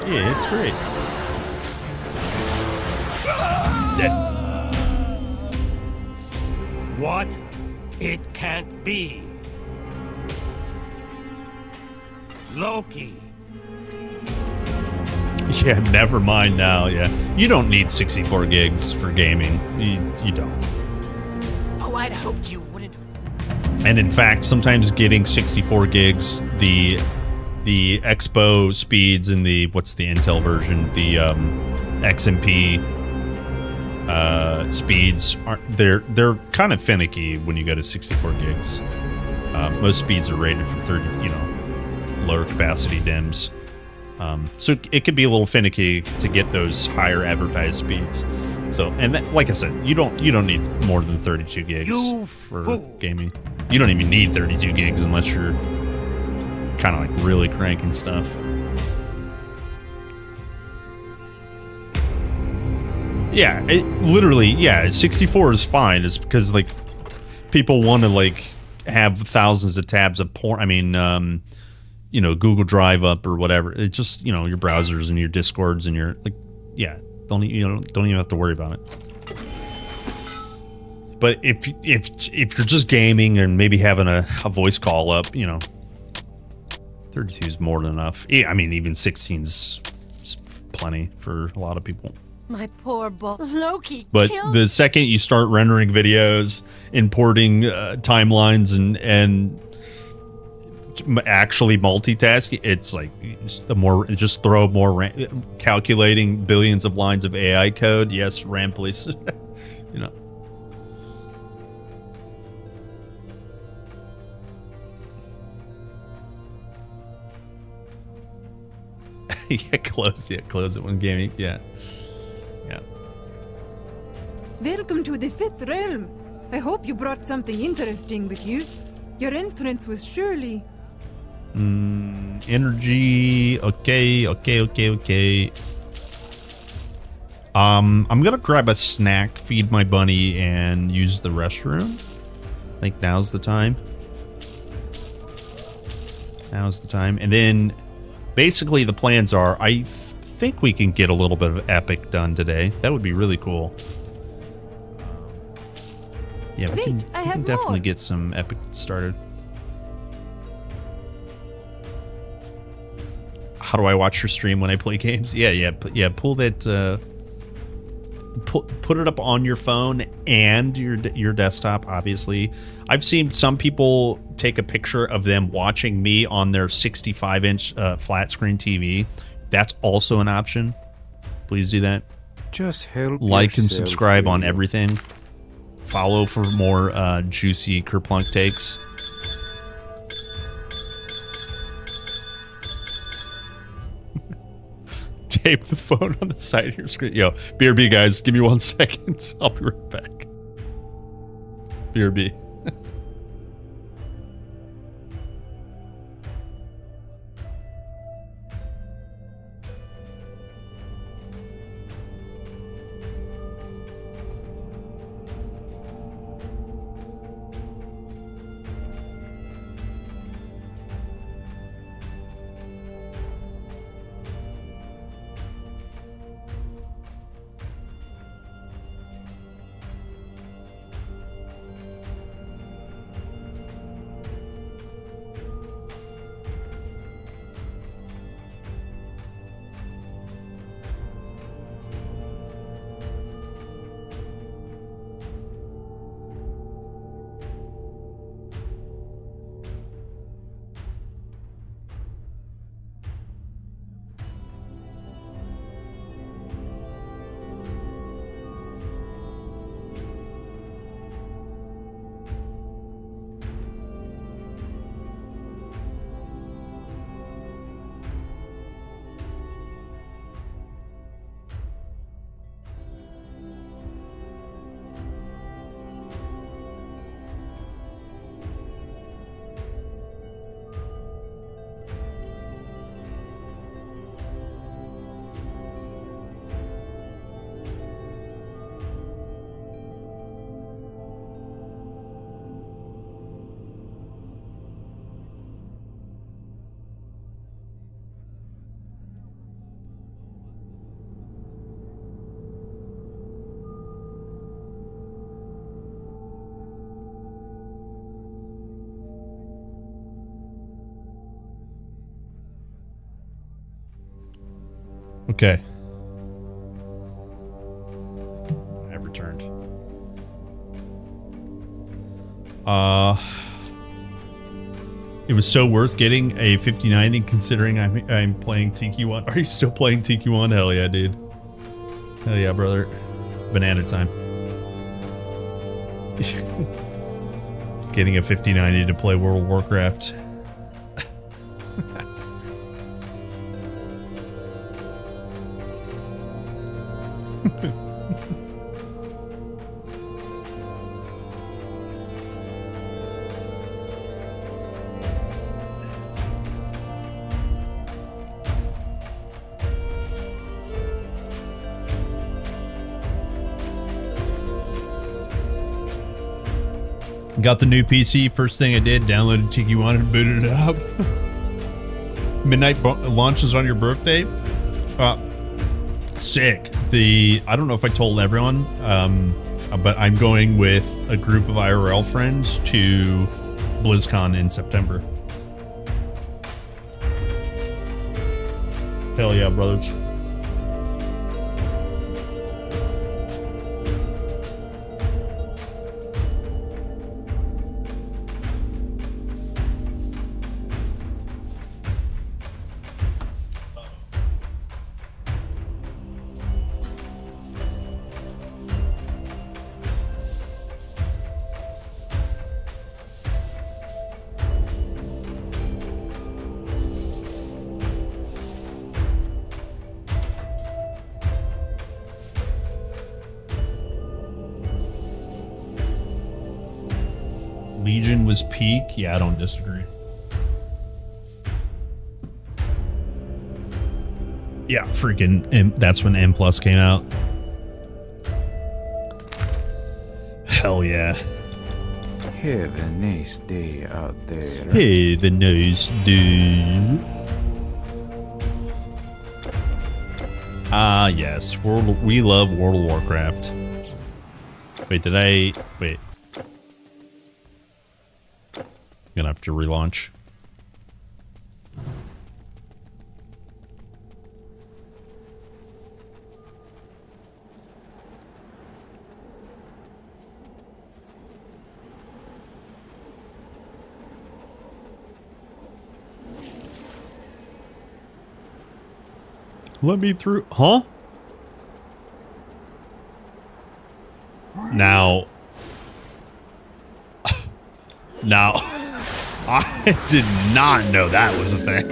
Speaker 4: Yeah, it's great.
Speaker 21: What? It can't be. Loki.
Speaker 4: Yeah, never mind now. Yeah, you don't need 64 gigs for gaming. You don't.
Speaker 5: Oh, I'd hoped you wouldn't.
Speaker 4: And in fact, sometimes getting 64 gigs, the Expo speeds and the what's the Intel version, the XMP speeds aren't they're kind of finicky when you go to 64 gigs. Most speeds are rated for 30, you know, lower capacity DIMMs. So it could be a little finicky to get those higher advertised speeds. So, and that, like I said, you don't need more than 32 gigs for gaming. You don't even need 32 gigs unless you're kind of like really cranking stuff. Yeah, it literally, yeah, 64 is fine. It's because like people want to like have thousands of tabs of porn. I mean, you know, Google Drive up or whatever. It just, you know, your browsers and your Discords and your like, yeah, don't even have to worry about it. But if you're just gaming and maybe having a voice call up, 32 is more than enough. I mean, even 16's plenty for a lot of people.
Speaker 16: My poor Loki
Speaker 4: But
Speaker 16: killed
Speaker 4: the second you start rendering videos, importing timelines, and actually multitasking, it's like just throw more calculating billions of lines of AI code. Yes, RAM, please. Close it when gaming. Yeah.
Speaker 14: Welcome to the Fifth Realm. I hope you brought something interesting with you. Your entrance was surely...
Speaker 4: Energy. Okay. I'm gonna grab a snack, feed my bunny, and use the restroom. I think now's the time. And then basically the plans are, I think we can get a little bit of epic done today. That would be really cool. Yeah, we can definitely get some epic started. How do I watch your stream when I play games? Yeah. Pull that. Put it up on your phone and your desktop. Obviously, I've seen some people take a picture of them watching me on their 65-inch flat screen TV. That's also an option. Please do that.
Speaker 17: Just help.
Speaker 4: Like and subscribe on everything. Follow for more juicy Kerplunk takes. Tape the phone on the side of your screen. Yo, BRB guys, give me 1 second. I'll be right back. BRB. Okay. I've returned. It was so worth getting a 5090 considering I'm playing TQ1. Are you still playing TQ1? Hell yeah, dude. Hell yeah, brother. Banana time. Getting a 5090 to play World of Warcraft. Got the new PC. First thing I did, downloaded TQ1 and booted it up. Midnight launches on your birthday. Sick. I don't know if I told everyone. but I'm going with a group of IRL friends to BlizzCon in September. Hell yeah, brothers. Legion was peak. Yeah, I don't disagree. Yeah, freaking that's when M Plus came out. Hell yeah.
Speaker 17: Have a nice day out there.
Speaker 4: Hey, the nice day. Ah, yes. We love World of Warcraft. Wait, wait. Gonna have to relaunch. Let me through. Huh? Now. Now. I did not know that was a thing.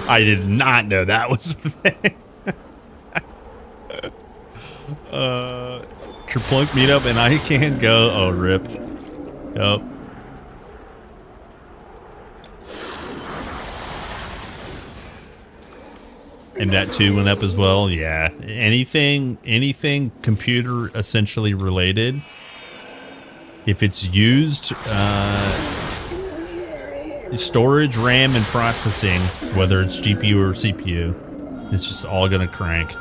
Speaker 4: I did not know that was a thing. Kerplunk meetup and I can't go. Oh, rip. Yup. And that too went up as well. Yeah. Anything computer essentially related, if it's used, storage, RAM, and processing, whether it's GPU or CPU, it's just all gonna crank.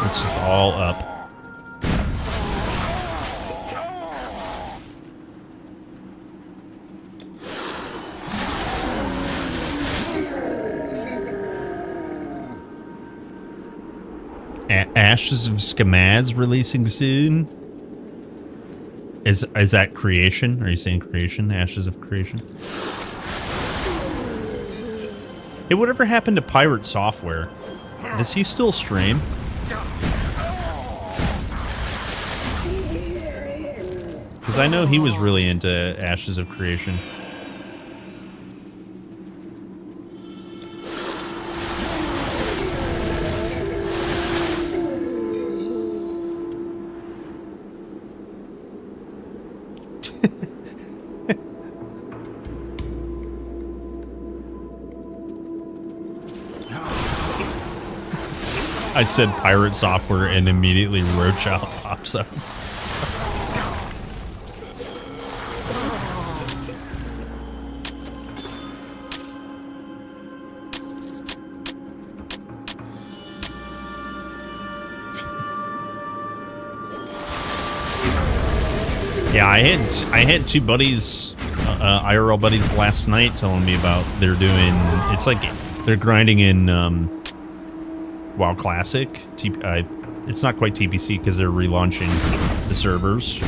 Speaker 4: It's just all up. Ashes of Scamaz releasing soon. Is that creation? Are you saying creation? Ashes of Creation? Hey, whatever happened to Pirate Software? Does he still stream? Because I know he was really into Ashes of Creation. I said Pirate Software and immediately Roachout pops up. Yeah, I had two buddies, IRL buddies last night telling me about they're doing, it's like they're grinding in WoW Classic. It's not quite TPC because they're relaunching the servers.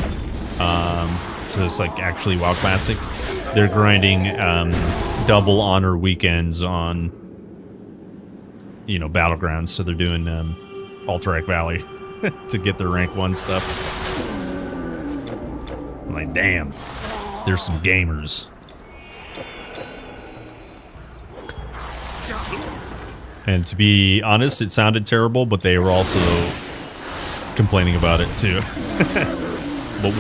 Speaker 4: So it's like actually WoW Classic. They're grinding double honor weekends on, you know, Battlegrounds. So they're doing Alterac Valley to get their rank 1 stuff. I'm like, damn, there's some gamers. And to be honest, it sounded terrible, but they were also complaining about it too. But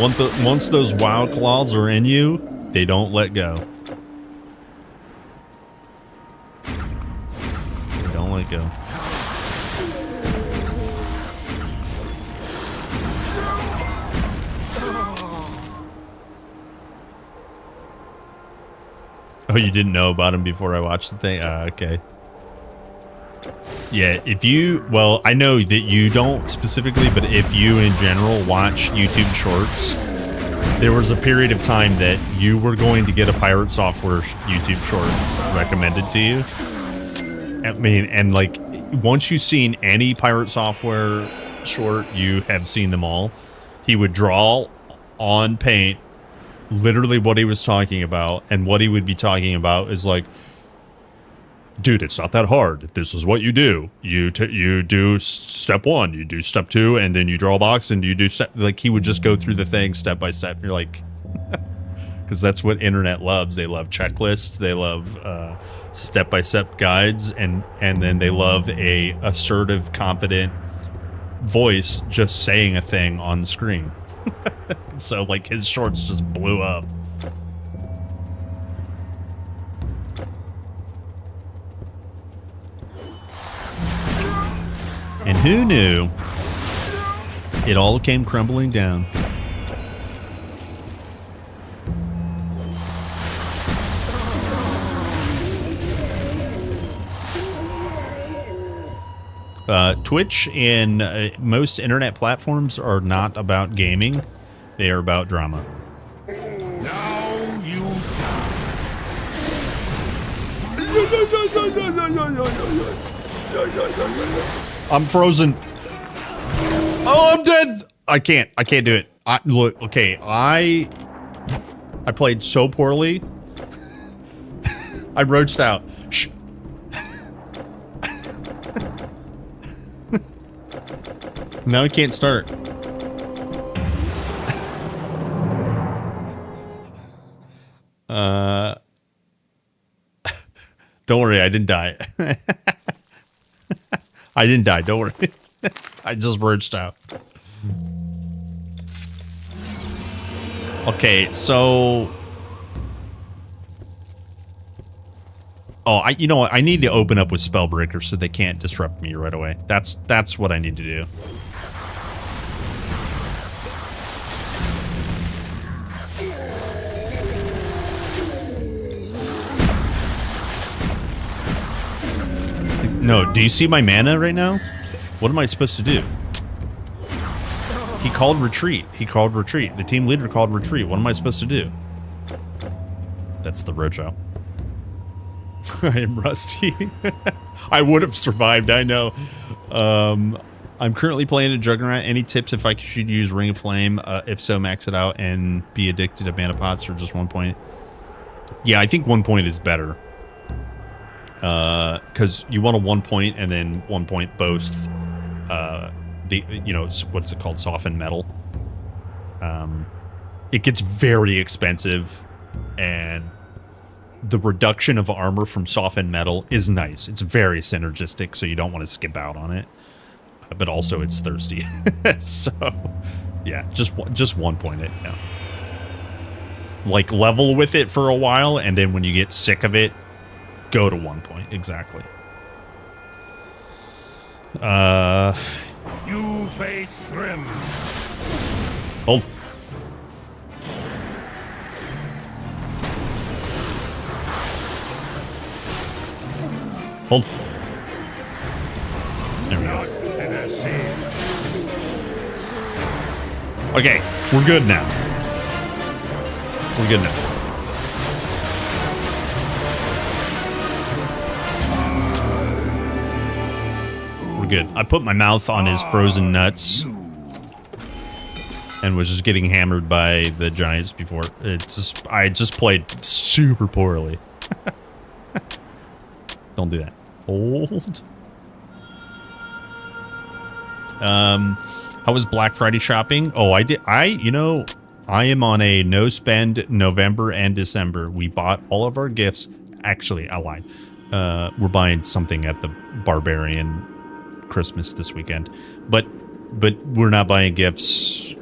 Speaker 4: once those WoW claws are in you, they don't let go. They don't let go. Oh, you didn't know about him before I watched the thing? Okay. Yeah, if you, well, I know that you don't specifically, but if you in general watch YouTube shorts, there was a period of time that you were going to get a Pirate Software YouTube short recommended to you. I mean, and like, once you've seen any Pirate Software short, you have seen them all. He would draw on paint literally what he was talking about, and what he would be talking about is like, dude, it's not that hard. This is what you do. You do step 1, you do step 2, and then you draw a box, and you do step, like, he would just go through the thing step by step. You're like, because that's what internet loves. They love checklists. They love step-by-step guides, and then they love a assertive, confident voice just saying a thing on the screen. So like his shorts just blew up. And who knew it all came crumbling down. Twitch and most internet platforms are not about gaming. They are about drama.
Speaker 6: Now you die.
Speaker 4: I'm frozen. Oh, I'm dead. I can't do it. Look, okay, I played so poorly. I roached out. Shh. Now I can't start. Don't worry, I didn't die. I didn't die, don't worry. I just roached out. Okay, so... Oh, you know what? I need to open up with Spellbreaker so they can't disrupt me right away. That's what I need to do. No, do you see my mana right now? What am I supposed to do? He called retreat. He called retreat. The team leader called retreat. What am I supposed to do? That's the Rojo. I am rusty. I would have survived, I know. I'm currently playing a Juggernaut. Any tips if I should use Ring of Flame? If so, max it out and be addicted to mana pots or just 1 point? Yeah, I think 1 point is better. Because you want a 1 point and then 1 point boast. You know, what's it called? Softened metal. It gets very expensive, and the reduction of armor from softened metal is nice. It's very synergistic, so you don't want to skip out on it. But also, it's thirsty. So, yeah, just 1 point it. Yeah. Like level with it for a while, and then when you get sick of it, go to 1 point. Exactly.
Speaker 6: You face Grim.
Speaker 4: Hold. Hold. There we go. Okay, we're good now. We're good now. We're good. I put my mouth on his frozen nuts and was just getting hammered by the Giants before. I just played super poorly. Don't do that. Hold. How was Black Friday shopping? Oh, I did. I am on a no spend November and December. We bought all of our gifts. Actually, I lied. We're buying something at the Barbarian Christmas this weekend, but we're not buying gifts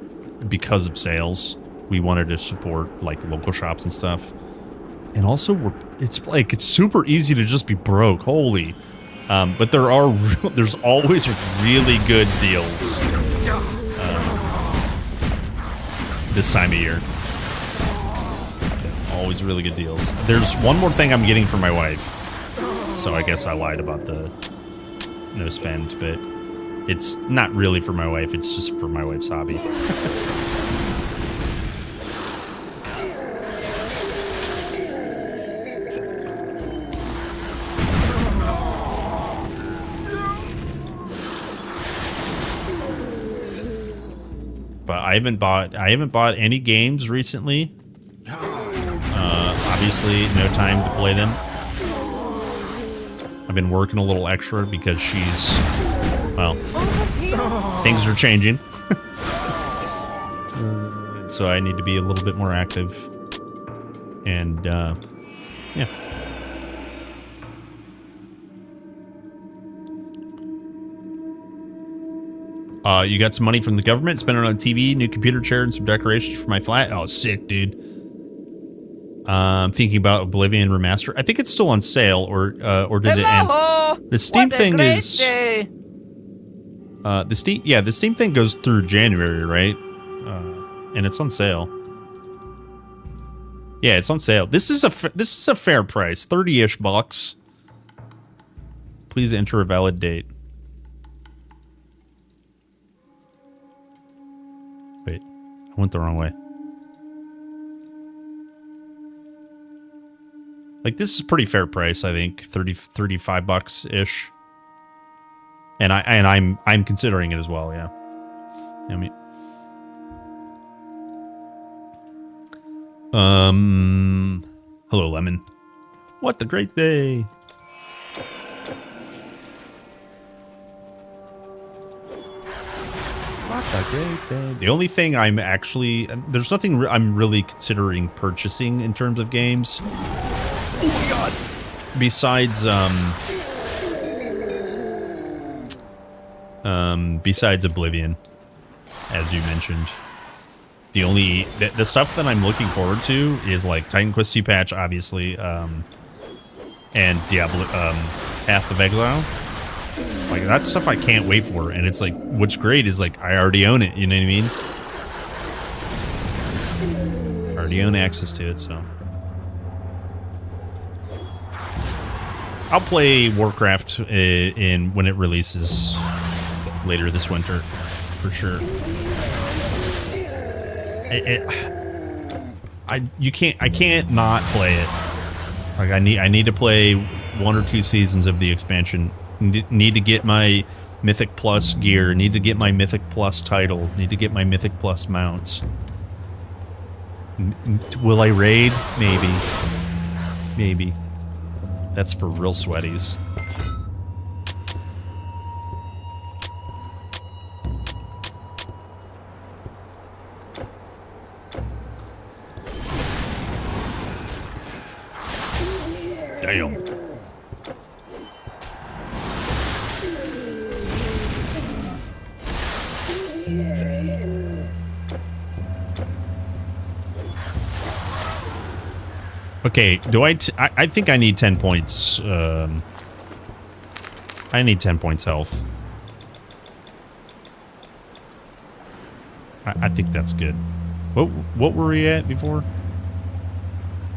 Speaker 4: because of sales. We wanted to support like local shops and stuff, and also it's super easy to just be broke. Holy. But there's always really good deals this time of year. Always really good deals. There's one more thing I'm getting for my wife, so I guess I lied about the no spend, but it's not really for my wife. It's just for my wife's hobby. But I haven't bought any games recently. Obviously, no time to play them. I've been working a little extra because she's, well, things are changing. So I need to be a little bit more active. And, yeah. You got some money from the government, spent it on a TV, new computer chair, and some decorations for my flat. Oh, sick, dude. Thinking about Oblivion Remaster. I think it's still on sale, or did it end? The Steam thing is the Steam thing goes through January, right? And it's on sale. Yeah, it's on sale. This is a fair price, 30-ish bucks. Please enter a valid date. Wait, I went the wrong way. Like, this is pretty fair price, I think. 35 bucks ish. And I'm considering it as well, yeah. I mean, hello, Lemon. What the great day. What a great day. The only thing I'm actually, there's nothing I'm really considering purchasing in terms of games. Oh my god. Besides Oblivion, as you mentioned. The stuff that I'm looking forward to is like Titan Quest 2 patch, obviously, and Diablo, Path of Exile. Like, that's stuff I can't wait for, and it's like, what's great is like, I already own it, you know what I mean? I already own access to it, so. I'll play Warcraft when it releases later this winter, for sure. I can't not play it. Like, I need to play 1 or 2 seasons of the expansion. Need to get my Mythic Plus gear. Need to get my Mythic Plus title. Need to get my Mythic Plus mounts. Will I raid? Maybe. Maybe. That's for real sweaties. Damn. Okay, do I think I need 10 points. I need 10 points health. I think that's good. What were we at before?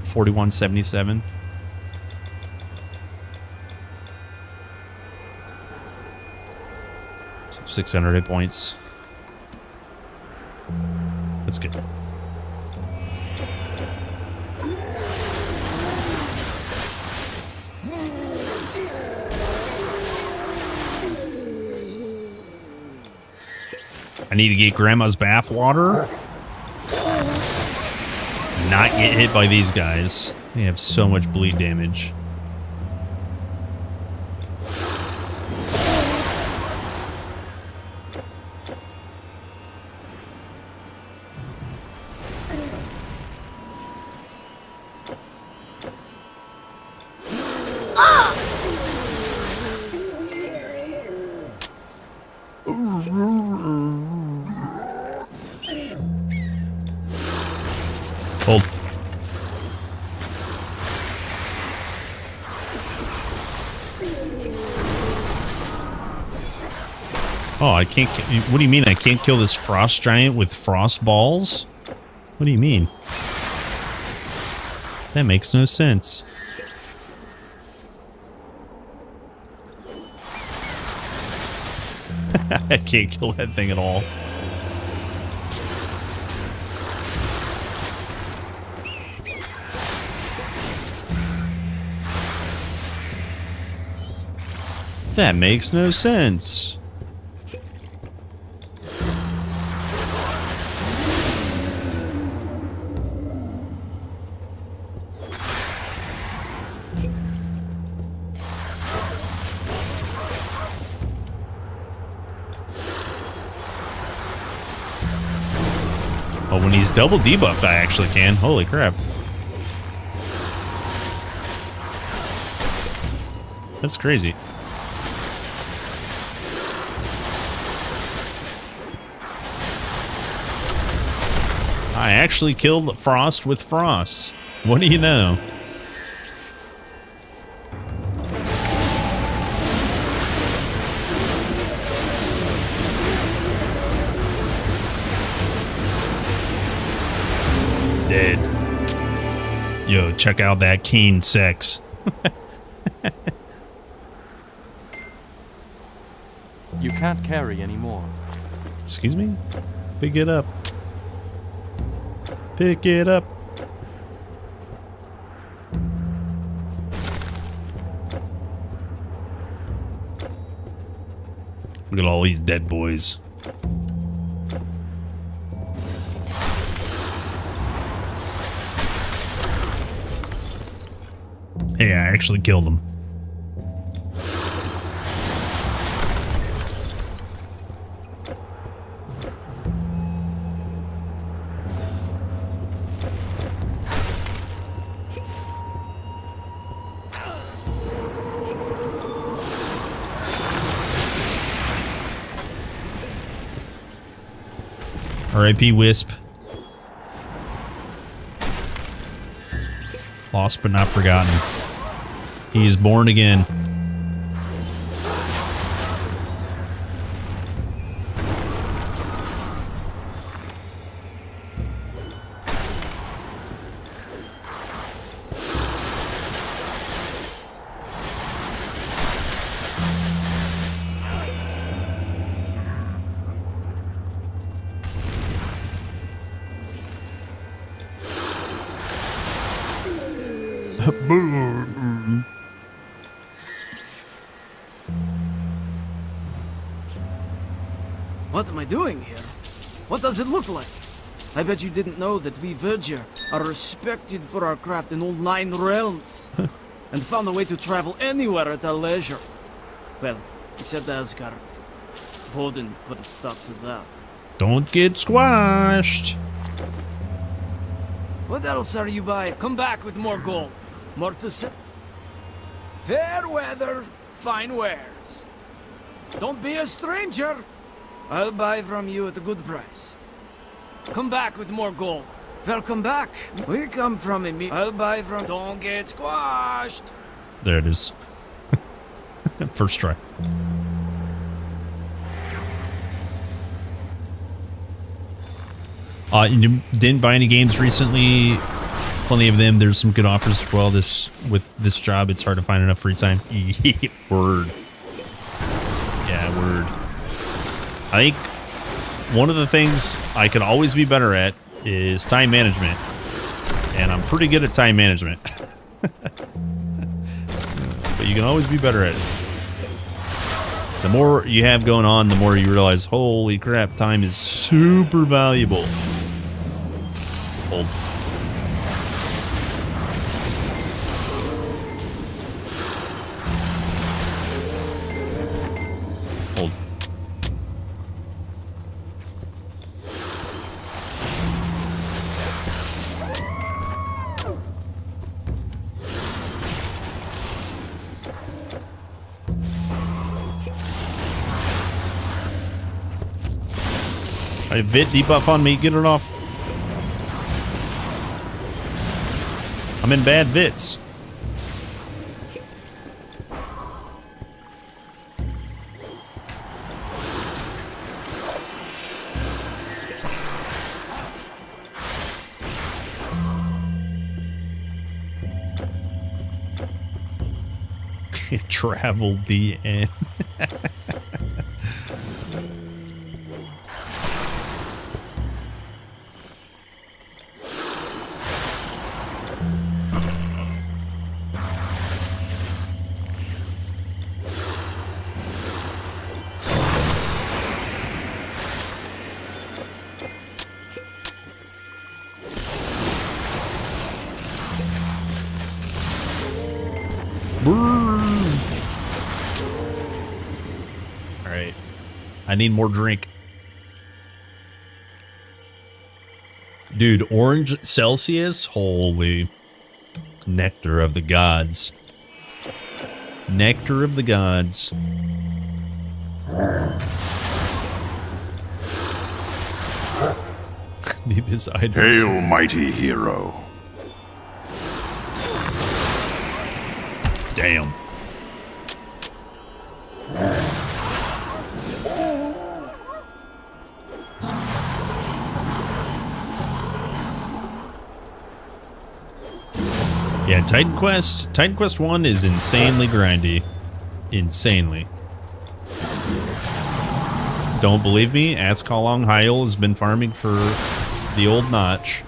Speaker 4: 4177. So 600 hit points. That's good. I need to get Grandma's bath water. Not get hit by these guys. They have so much bleed damage. Hold. Oh, I can't. What do you mean I can't kill this frost giant with frost balls? What do you mean? That makes no sense. I can't kill that thing at all. That makes no sense. Oh, when he's double debuffed, I actually can. Holy crap. That's crazy. I actually killed Frost with Frost. What do you know? Dead. Yo, check out that keen sex.
Speaker 1: You can't carry anymore.
Speaker 4: Excuse me? Pick it up. Pick it up. Look at all these dead boys. Hey, I actually killed them. R.I.P. Wisp. Lost but not forgotten. He is born again.
Speaker 19: What am I doing here? What does it look like? I bet you didn't know that we Verger are respected for our craft in all 9 realms. And found a way to travel anywhere at our leisure. Well, except Asgard. Odin put a stop to that.
Speaker 4: Don't get squashed.
Speaker 19: What else are you buying? Come back with more gold. More to sell. Fair weather, fine wares. Don't be a stranger. I'll buy from you at a good price. Come back with more gold. Welcome back. We come from a I'll buy from. Don't get squashed.
Speaker 4: There it is. First try. You didn't buy any games recently. Plenty of them. There's some good offers as well. With this job, it's hard to find enough free time. Word. Yeah, word. I think one of the things I could always be better at is time management. And I'm pretty good at time management. But you can always be better at it. The more you have going on, the more you realize, holy crap, time is super valuable. Hold. Hold. I Vit debuff on me, get it off. I'm in bad Vits. It traveled the end. Alright. I need more drink. Dude, orange Celsius? Holy. Nectar of the gods. Nectar of the gods. Need this item.
Speaker 18: Hail, mighty hero.
Speaker 4: Damn. Yeah, Titan Quest 1 is insanely grindy. Insanely. Don't believe me? Ask how long Hyel has been farming for the old notch.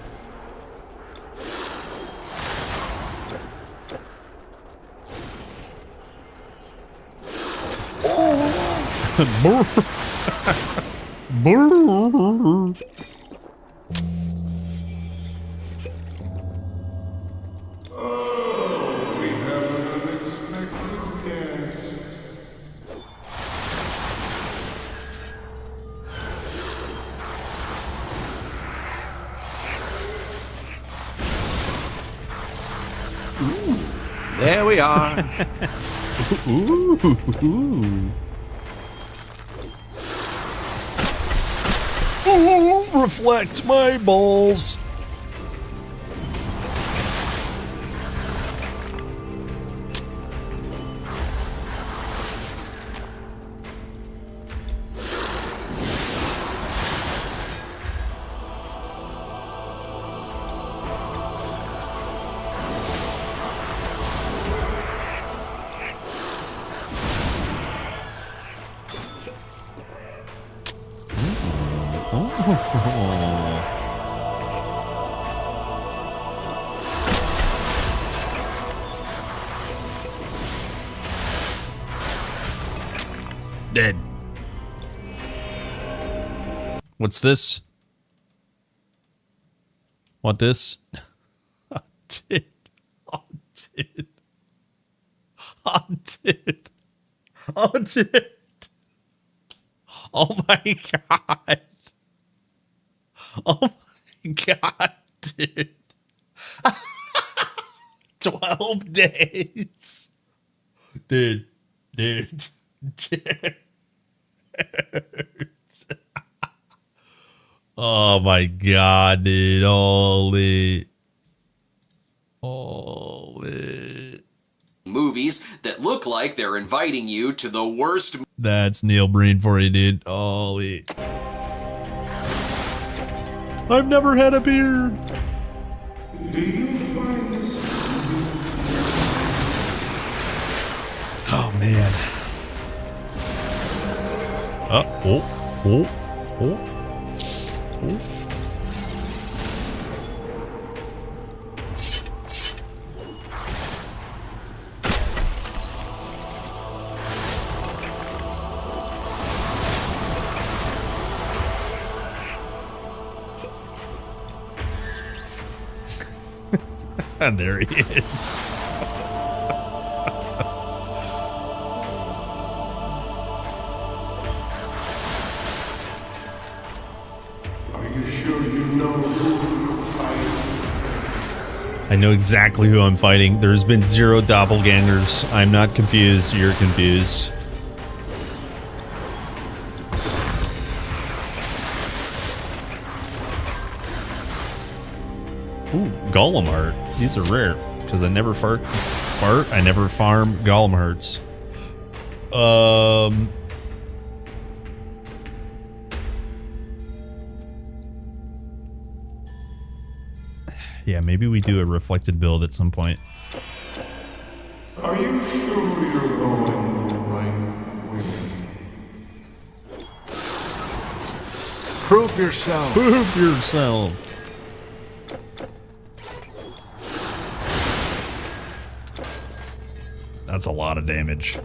Speaker 13: There we are.
Speaker 4: Ooh. Ooh, reflect my balls. Dead. What's this? What this? Hunted. Hunted. Hunted. Hunted. Oh my god. Oh my god, dude. 12 days. Dude. Oh my god, dude. Holy.
Speaker 9: Movies that look like they're inviting you to the worst.
Speaker 4: That's Neil Breen for you, dude. Holy. I've never had a beard.
Speaker 18: Do you find this?
Speaker 4: Oh man. Oh. And there he is.
Speaker 18: Are you sure you know who you're fighting?
Speaker 4: I know exactly who I'm fighting. There's been 0 doppelgangers. I'm not confused. You're confused. Ooh, Golem Heart. These are rare because I never I never farm Golem Hearts. Yeah, maybe we do a reflected build at some point.
Speaker 18: Are you sure you're going the right way?
Speaker 13: Prove yourself.
Speaker 4: Prove yourself. That's a lot of damage.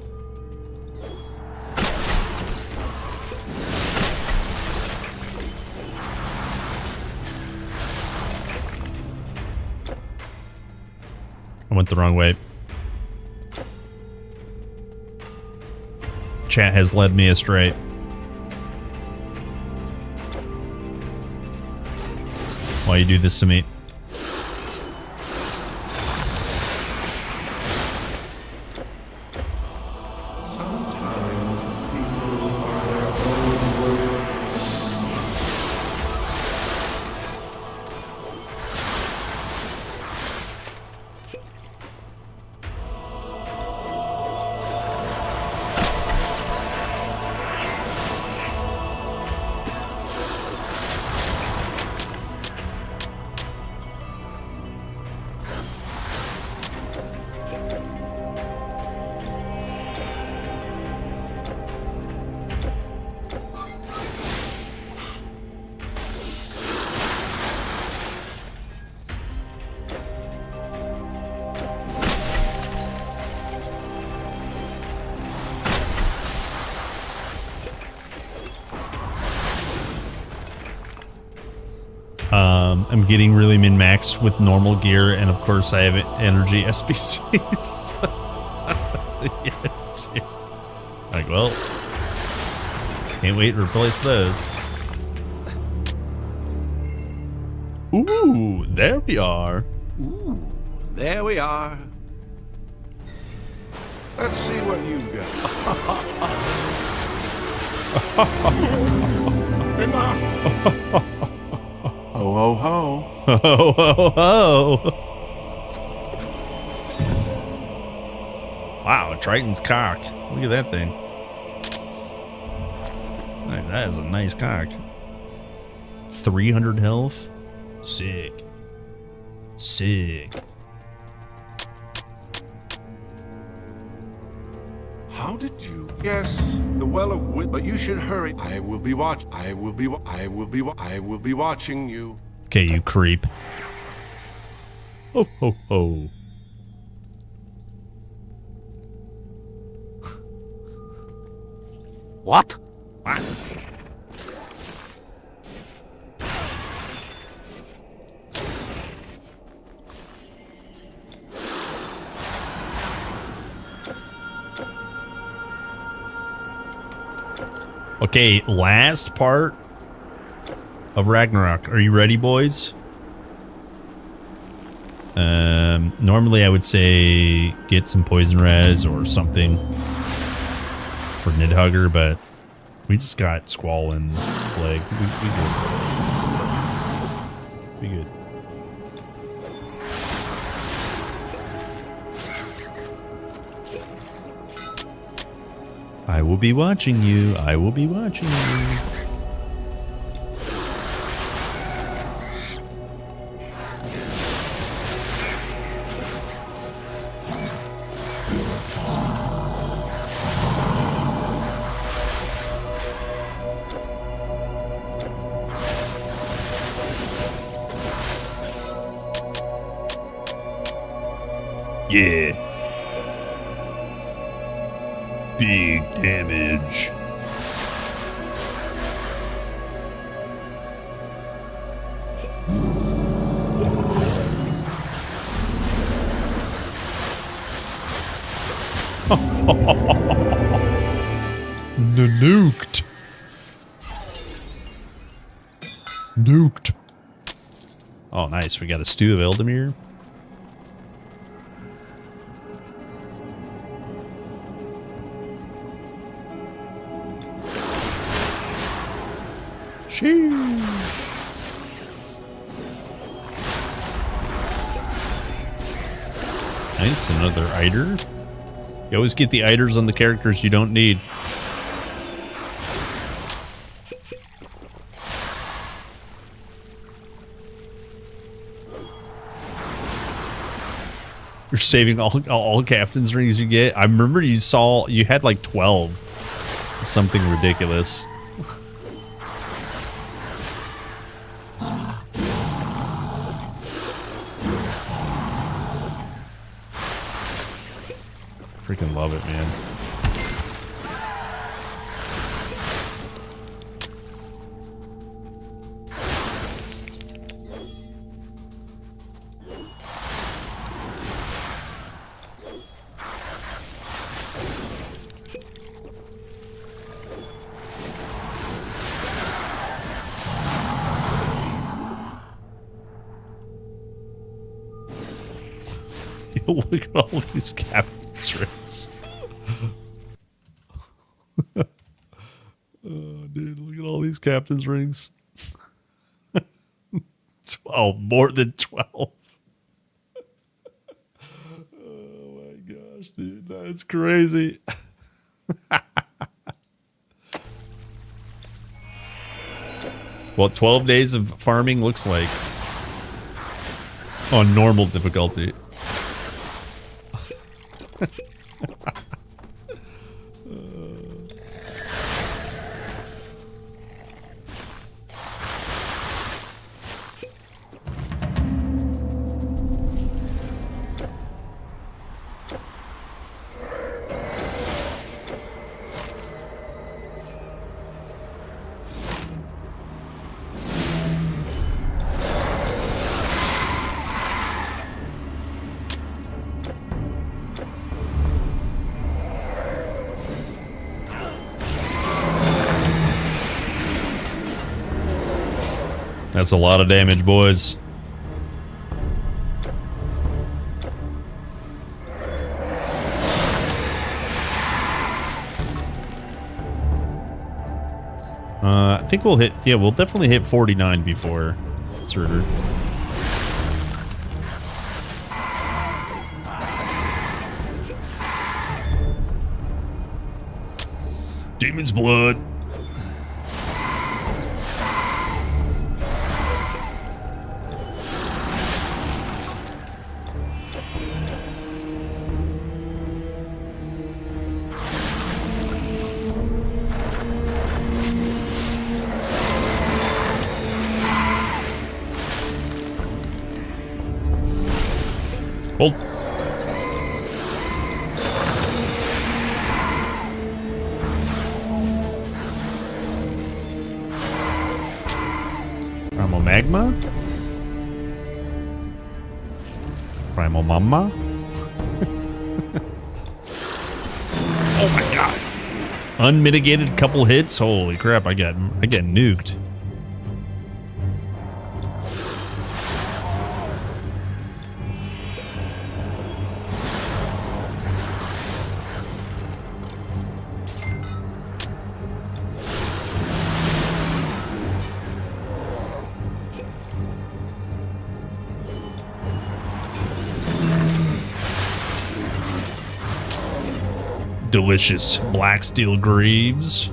Speaker 4: I went the wrong way. Chat has led me astray. Why you do this to me? I'm getting really min-maxed with normal gear, and of course I have energy SBCs. Yeah, dude. Like, well, can't wait to replace those. Ooh, there we are.
Speaker 13: Ooh, there we are.
Speaker 18: Let's see what you've got. Enough. Ho, ho, ho.
Speaker 4: Ho, ho, ho. Wow, a Triton's cock. Look at that thing. Like, that is a nice cock. 300 health. Sick. Sick.
Speaker 18: How did you? Yes, the well of wit, but you should hurry. I will be watching you.
Speaker 4: Okay, you creep. Ho, ho, ho.
Speaker 13: What?
Speaker 4: Okay, last part of Ragnarok. Are you ready, boys? Normally I would say get some poison res or something for Nidhugger, but we just got Squall and Plague. We good. We good. I will be watching you. I will be watching you. Yeah. Big damage. Nuked. Nuked. Oh, nice. We got a stew of Eldamir. Nice, another Eider. You always get the Eiders on the characters you don't need. You're saving all captain's rings you get. I remember you had like 12. Something ridiculous. Freaking love it, man. Look at all these captain's rings. Oh, dude, look at all these captain's rings. 12, more than 12. Oh my gosh, dude, that's crazy. What 12 days of farming looks like on normal difficulty. That's a lot of damage, boys. I think we'll hit, yeah, we'll definitely hit 49 before surrender. Demon's blood. Hold. Primal Magma? Primal Mama? Oh my god. Unmitigated couple hits? Holy crap, I get nuked. Delicious black steel greaves.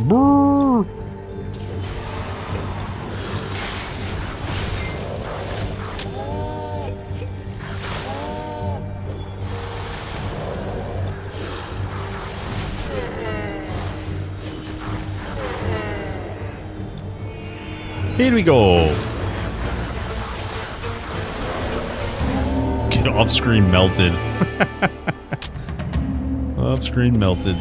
Speaker 4: Brrr. Here we go. Get off screen melted. Off screen melted.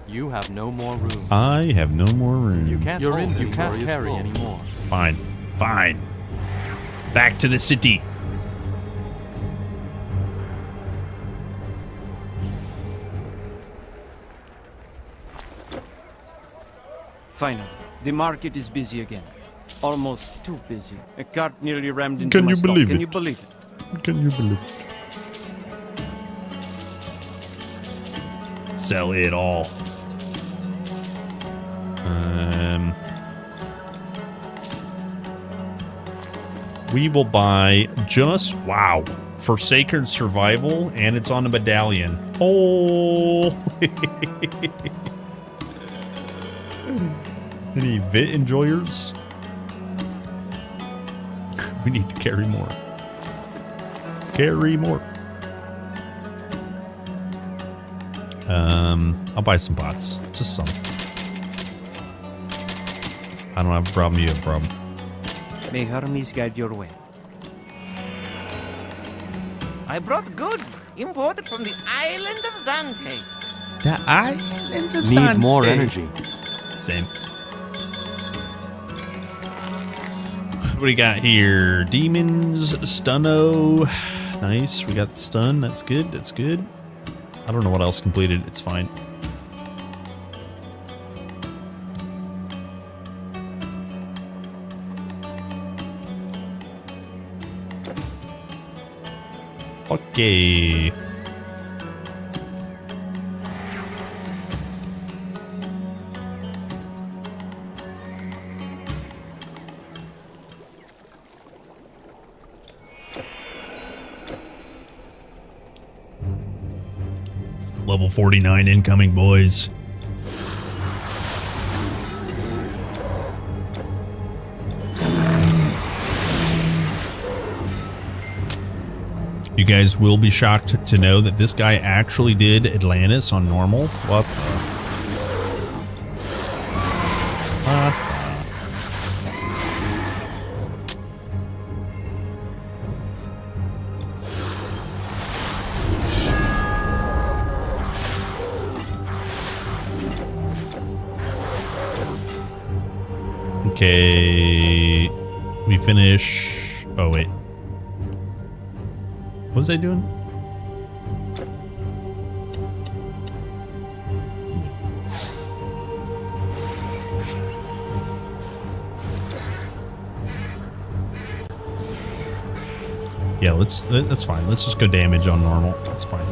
Speaker 1: You have no more room.
Speaker 4: I have no more room.
Speaker 1: You can't carry anymore.
Speaker 4: Fine. Fine. Back to the city.
Speaker 19: Finally, the market is busy again. Almost too busy. A cart nearly rammed into my stall. Can you believe it?
Speaker 4: Can you believe it? Sell it all. We will buy just, wow, Forsaken Survival, and it's on a medallion. Oh! Any Vit enjoyers? We need to carry more. Carry more. I'll buy some bots. Just some. I don't have a problem. You have a problem.
Speaker 15: May Hermes guide your way.
Speaker 5: I brought goods imported from the island of Zante.
Speaker 4: The island of
Speaker 1: Need more energy.
Speaker 4: Same. What do we got here? Demons, Stunno. Nice. We got the stun. That's good. That's good. I don't know what else completed. It's fine. Okay. Level 49 incoming, boys. You guys will be shocked to know that this guy actually did Atlantis on normal. What? Okay, we finish. Oh wait, what was I doing? Yeah, that's fine. Let's just go damage on normal. That's fine.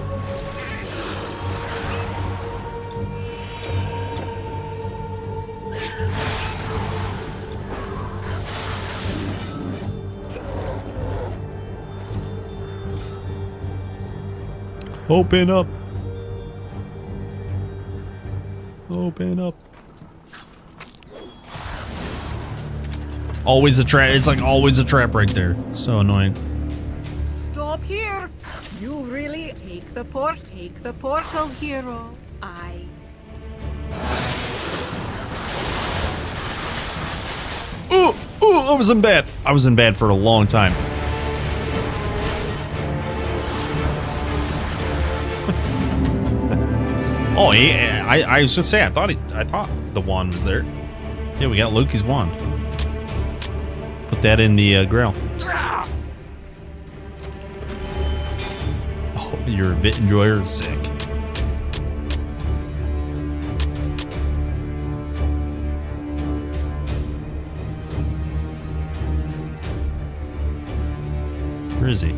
Speaker 4: Open up. Open up. Always a trap. It's like always a trap right there. So annoying.
Speaker 14: Stop here. You really take the portal, hero.
Speaker 4: Ooh, I was in bad. I was in bad for a long time. Oh, I was just saying. I thought the wand was there. Yeah, we got Loki's wand. Put that in the grail. Oh, you're a bit enjoyer. Sick. Where is he?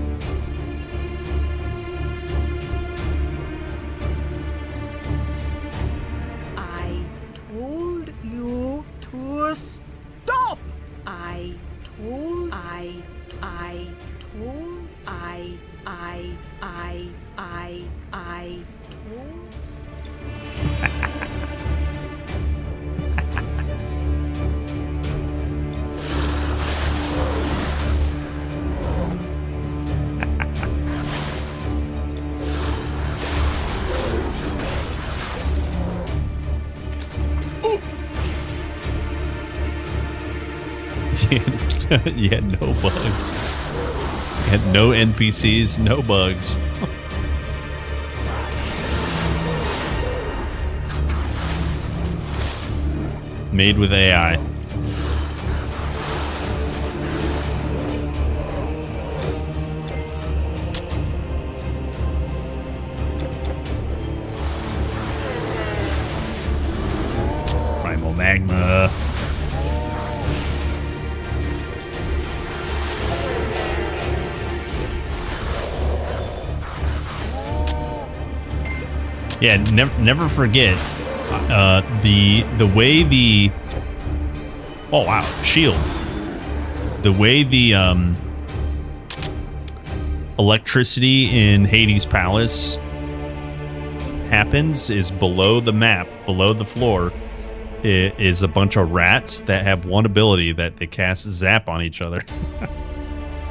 Speaker 4: You had no bugs. You had no NPCs, no bugs. Made with AI. Primal magma. Yeah, never forget the way the oh wow, shield. The way the electricity in Hades Palace happens is below the map, below the floor. It is a bunch of rats that have one ability that they cast zap on each other.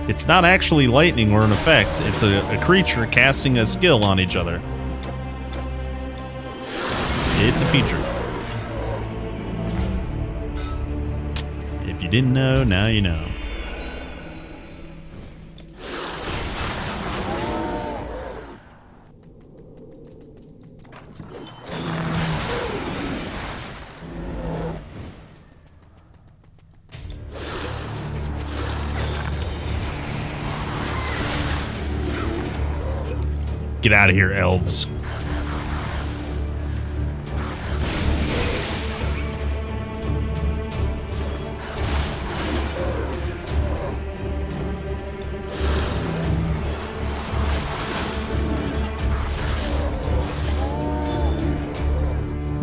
Speaker 4: It's not actually lightning or an effect. It's a creature casting a skill on each other. It's a feature. If you didn't know, now you know. Get out of here, elves.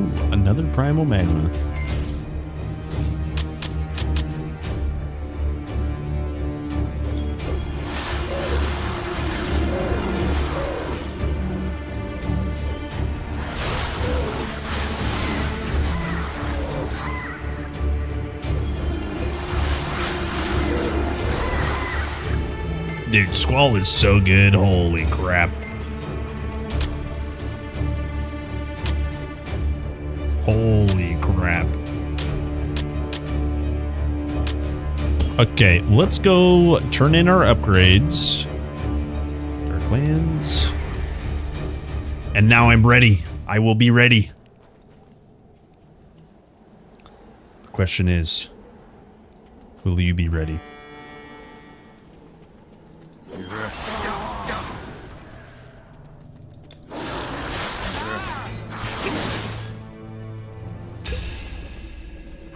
Speaker 4: Ooh, another primal magma. Dude, Squall is so good. Holy crap. Holy crap. Okay, let's go turn in our upgrades. Dark Lands. And now I'm ready. I will be ready. The question is, will you be ready?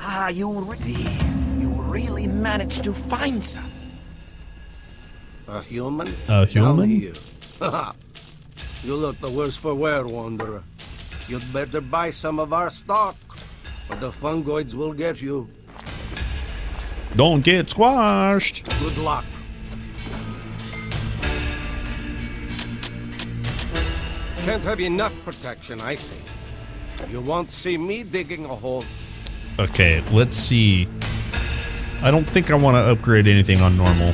Speaker 5: Ah, you really managed to find some.
Speaker 13: A human?
Speaker 4: A human?
Speaker 13: Down here. You look the worse for wear, Wanderer. You'd better buy some of our stock, or the fungoids will get you.
Speaker 4: Don't get squashed.
Speaker 13: Good luck. Can't have enough protection, I say. You won't see me digging a hole.
Speaker 4: Okay, let's see. I don't think I want to upgrade anything on normal.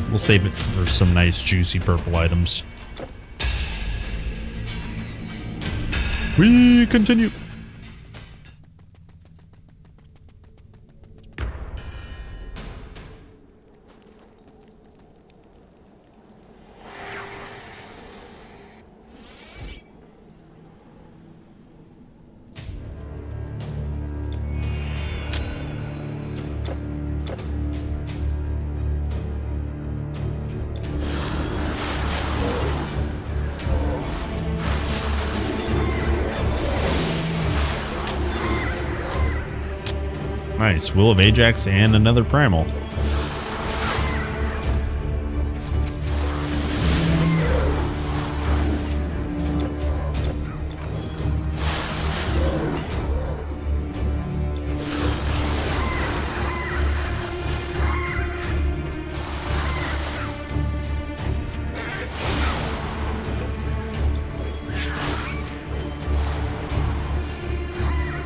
Speaker 4: We'll save it for some nice juicy purple items. We continue. Nice. Will of Ajax and another primal.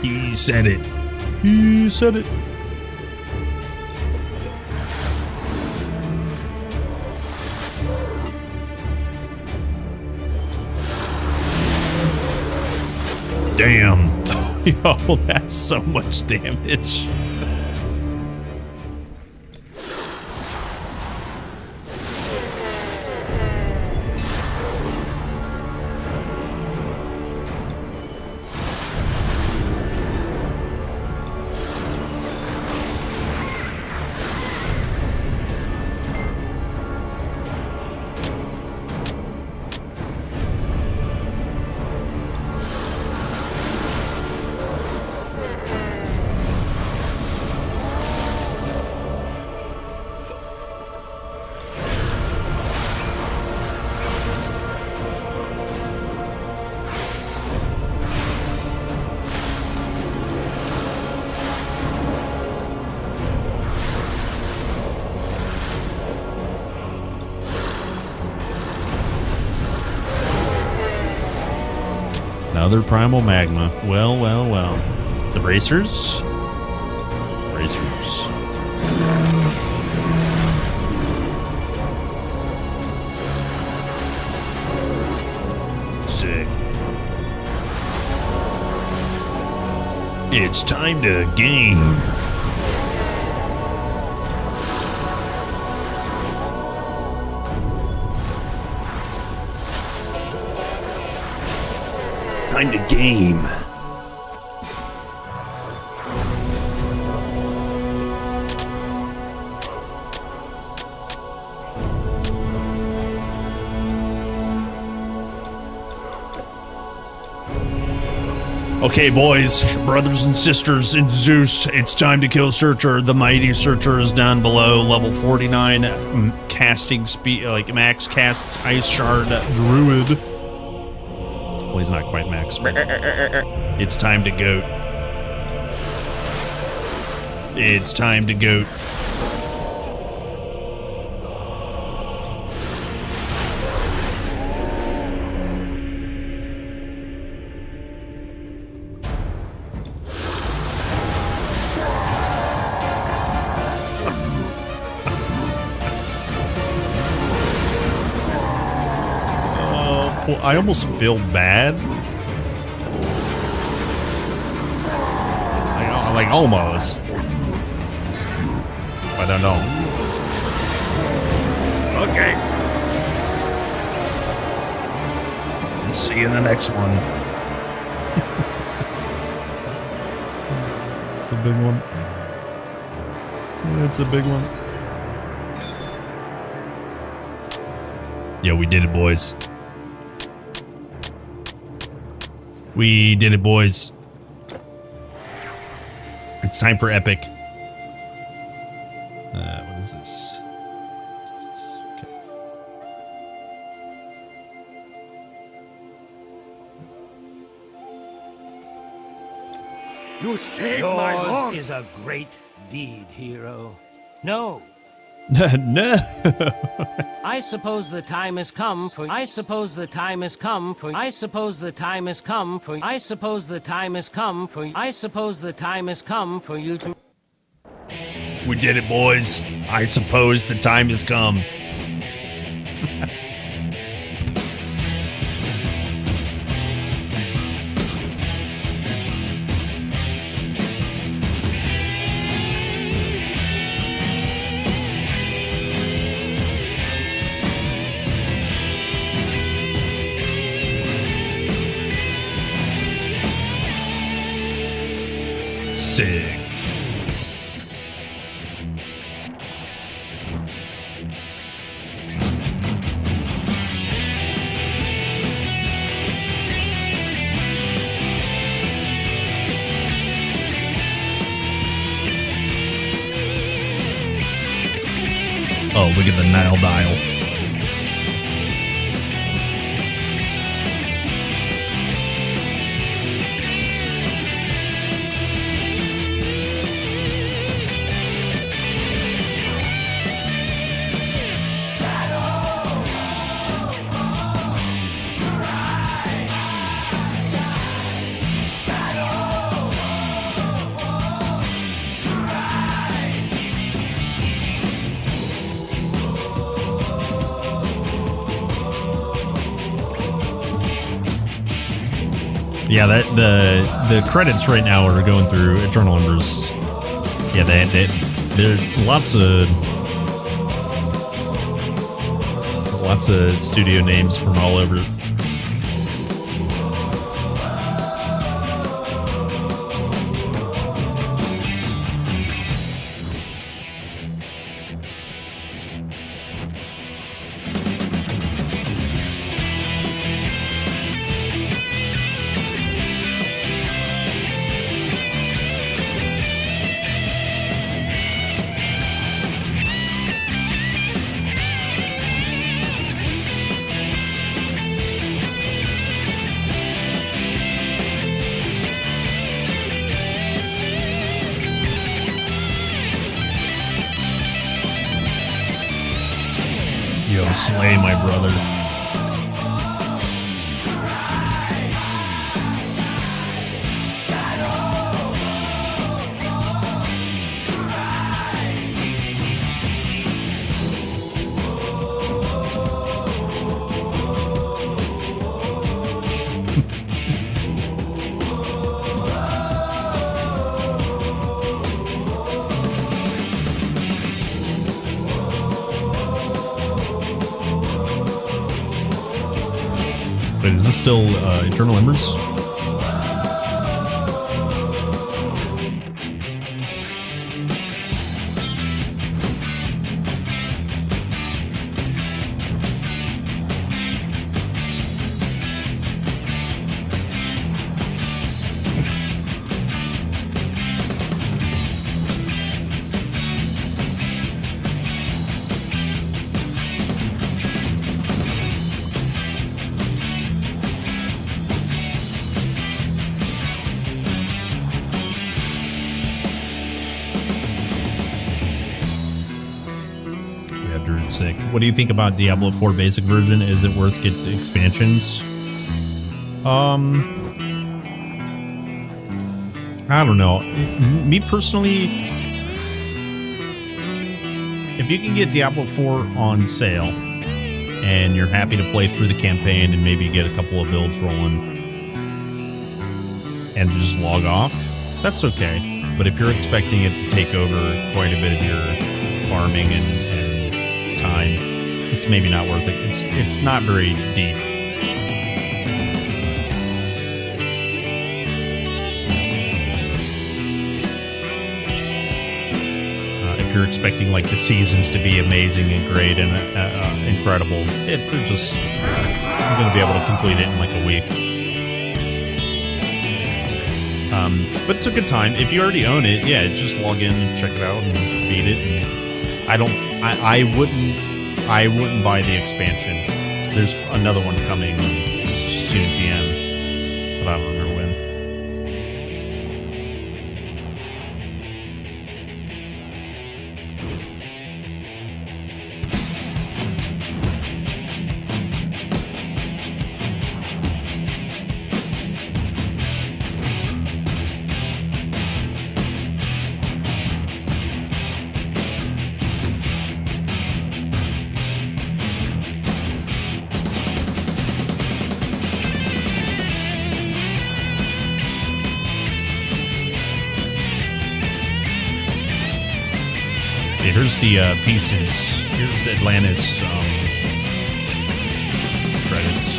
Speaker 4: He said it. He said it. Damn. Yo, that's so much damage. Another primal magma. Well, well, well. The bracers? Bracers. Sick. It's time to game. Time to game. Okay, boys, brothers and sisters in Zeus, it's time to kill Searcher. The mighty Searcher is down below, level 49, casting speed, like max casts Ice Shard Druid. Well, he's not quite max, but it's time to goat. It's time to goat. Well, I almost feel bad. Like almost. I don't know. Okay. See you in the next one. It's a big one. It's a big one. Yeah, we did it, boys. We did it, boys. It's time for epic. What is this? Okay.
Speaker 19: You saved my horse. Yours is a great deed, hero. No.
Speaker 4: No.
Speaker 21: I suppose the time has come for. I suppose the time has come for. I suppose the time has come for. I suppose the time has come for. I suppose the time has come for you to.
Speaker 4: We did it, boys. I suppose the time has come. Sick. Oh, look at the Nile dial. Yeah, that the credits right now are going through Eternal Embers. Yeah, there are lots of studio names from all over. Yo, slay my brother. this still Eternal Embers? Druid sick. What do you think about Diablo 4 basic version? Is it worth getting expansions? I don't know. Me personally, if you can get Diablo 4 on sale and you're happy to play through the campaign and maybe get a couple of builds rolling and just log off, that's okay. But if you're expecting it to take over quite a bit of your farming and time, it's maybe not worth it. It's not very deep. If you're expecting like the seasons to be amazing and great and incredible, they're just I'm gonna be able to complete it in like a week. But it's a good time. If you already own it, yeah, just log in and check it out and beat it. And I wouldn't buy the expansion. There's another one coming soon, DM, but I don't remember when. Here's the pieces. Here's Atlantis credits.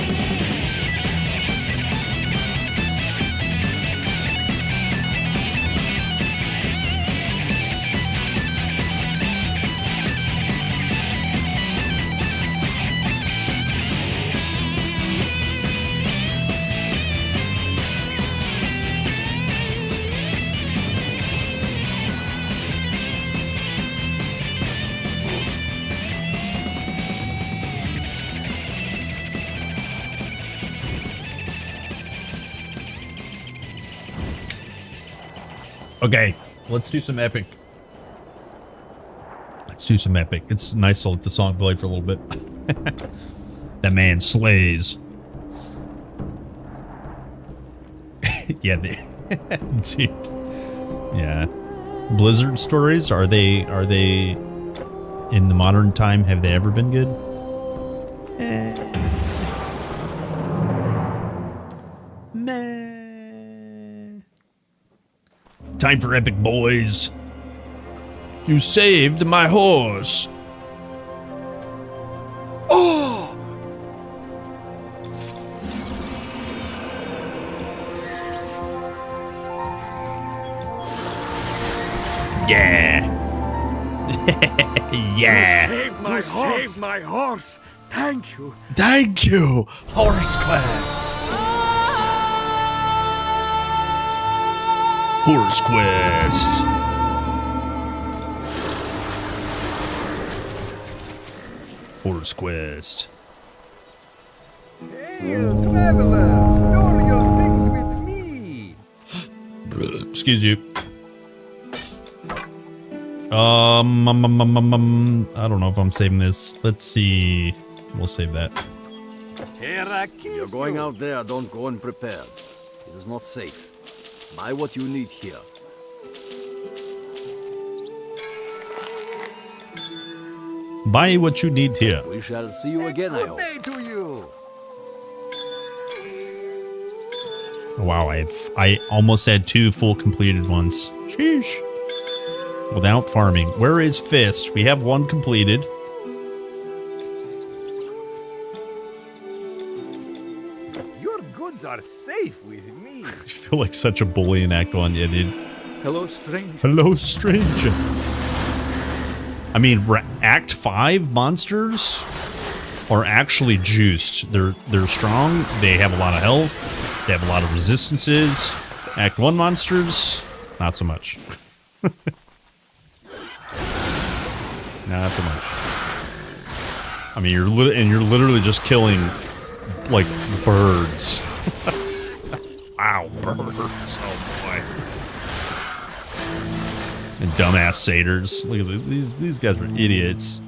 Speaker 4: Okay, let's do some epic. Let's do some epic. It's nice to let the song play for a little bit. That man slays. Yeah, dude. Yeah. Blizzard stories, are they in the modern time, have they ever been good? Time for epic, boys. You saved my horse.
Speaker 13: Oh!
Speaker 4: Yeah. Yeah.
Speaker 19: You saved my horse. Thank you.
Speaker 4: Thank you. Horse Quest. Horse Quest. Horse Quest.
Speaker 13: Hail, travelers! Store your things with me!
Speaker 4: Excuse you. I don't know if I'm saving this. Let's see. We'll save that.
Speaker 13: You're going out there, don't go unprepared. It is not safe. Buy what you need here.
Speaker 4: Buy what you need here.
Speaker 13: We shall see you again, I hope. Good day to you!
Speaker 4: Wow, I almost had 2 full completed ones. Sheesh. Without farming. Where is Fist? We have 1 completed.
Speaker 13: life with me.
Speaker 4: I feel like such a bully in Act 1, yeah, dude.
Speaker 13: Hello, stranger.
Speaker 4: Hello, stranger. I mean, Act 5 monsters are actually juiced. They're strong. They have a lot of health. They have a lot of resistances. Act 1 monsters, not so much. Not so much. I mean, you're literally just killing like birds. Wow, birds! Oh boy. And dumbass satyrs. Look at these guys are idiots.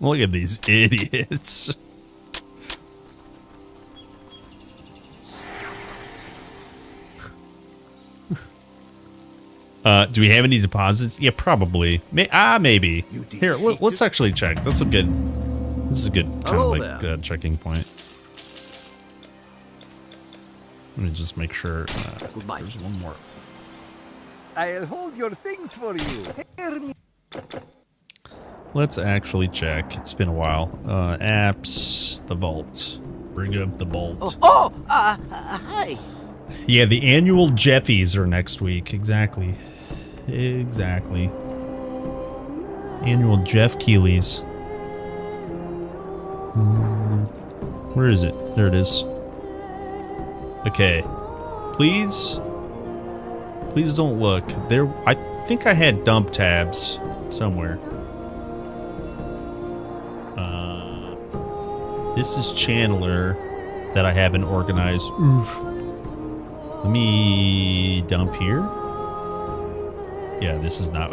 Speaker 4: Look at these idiots. Do we have any deposits? Yeah, probably. Maybe. Here, let's actually check. This is a good kind of like checking point. Let me just make sure. There's one more.
Speaker 13: I'll hold your things for you. Hear me.
Speaker 4: Let's actually check. It's been a while. Apps, the vault. Bring up the vault.
Speaker 13: Hi.
Speaker 4: Yeah, the annual Jeffies are next week. Exactly. Annual Jeff Keeley's. Where is it? There it is. Okay. Please don't look. There. I think I had dump tabs somewhere. This is Chandler that I haven't organized. Oof. Let me dump here. Yeah, this is not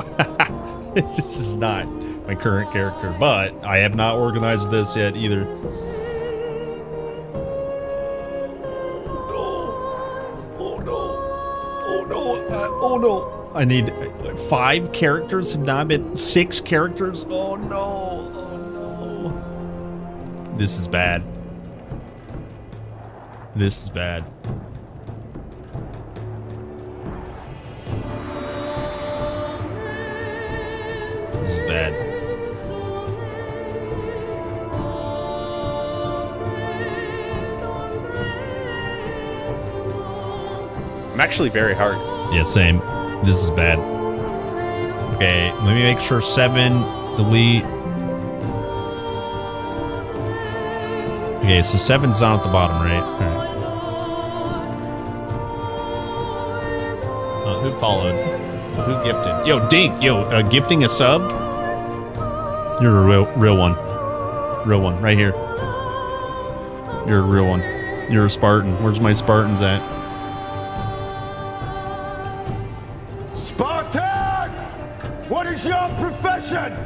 Speaker 4: this is not my current character, but I have not organized this yet either. Oh no. I need 5 characters, have not been 6 characters. Oh no. This is bad. This is bad. This is bad.
Speaker 12: I'm actually very hard.
Speaker 4: Yeah, same. This is bad. Okay, let me make sure 7, delete. Okay, so 7's down at the bottom, right? Alright. Who followed? Who gifted? Yo, Dink! Yo, gifting a sub? You're a real one. Real one, right here. You're a real one. You're a Spartan. Where's my Spartans at?
Speaker 11: Spartans! What is your profession?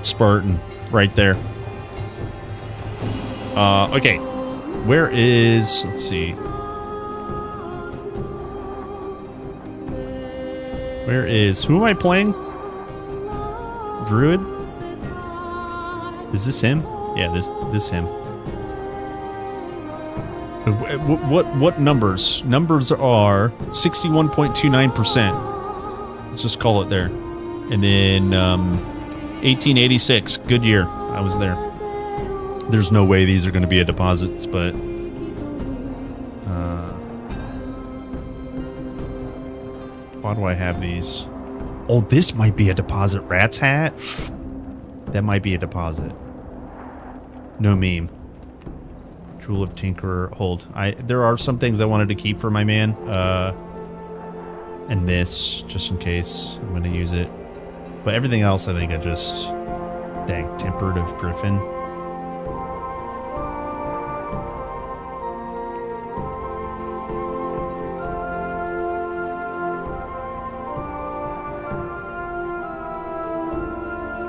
Speaker 4: Spartan, right there. Okay. Where is... Let's see. Where is... Who am I playing? Druid? Is this him? Yeah, this him. What numbers? Numbers are 61.29%. Let's just call it there. And then 1886, good year. I was there. There's no way these are going to be a deposits, but why do I have these? Oh, this might be a deposit. Rat's hat? That might be a deposit. No meme. Jewel of Tinkerer. Hold. There are some things I wanted to keep for my man. And this, just in case. I'm going to use it. But everything else, I think I just... Dang, Tempered of Griffin.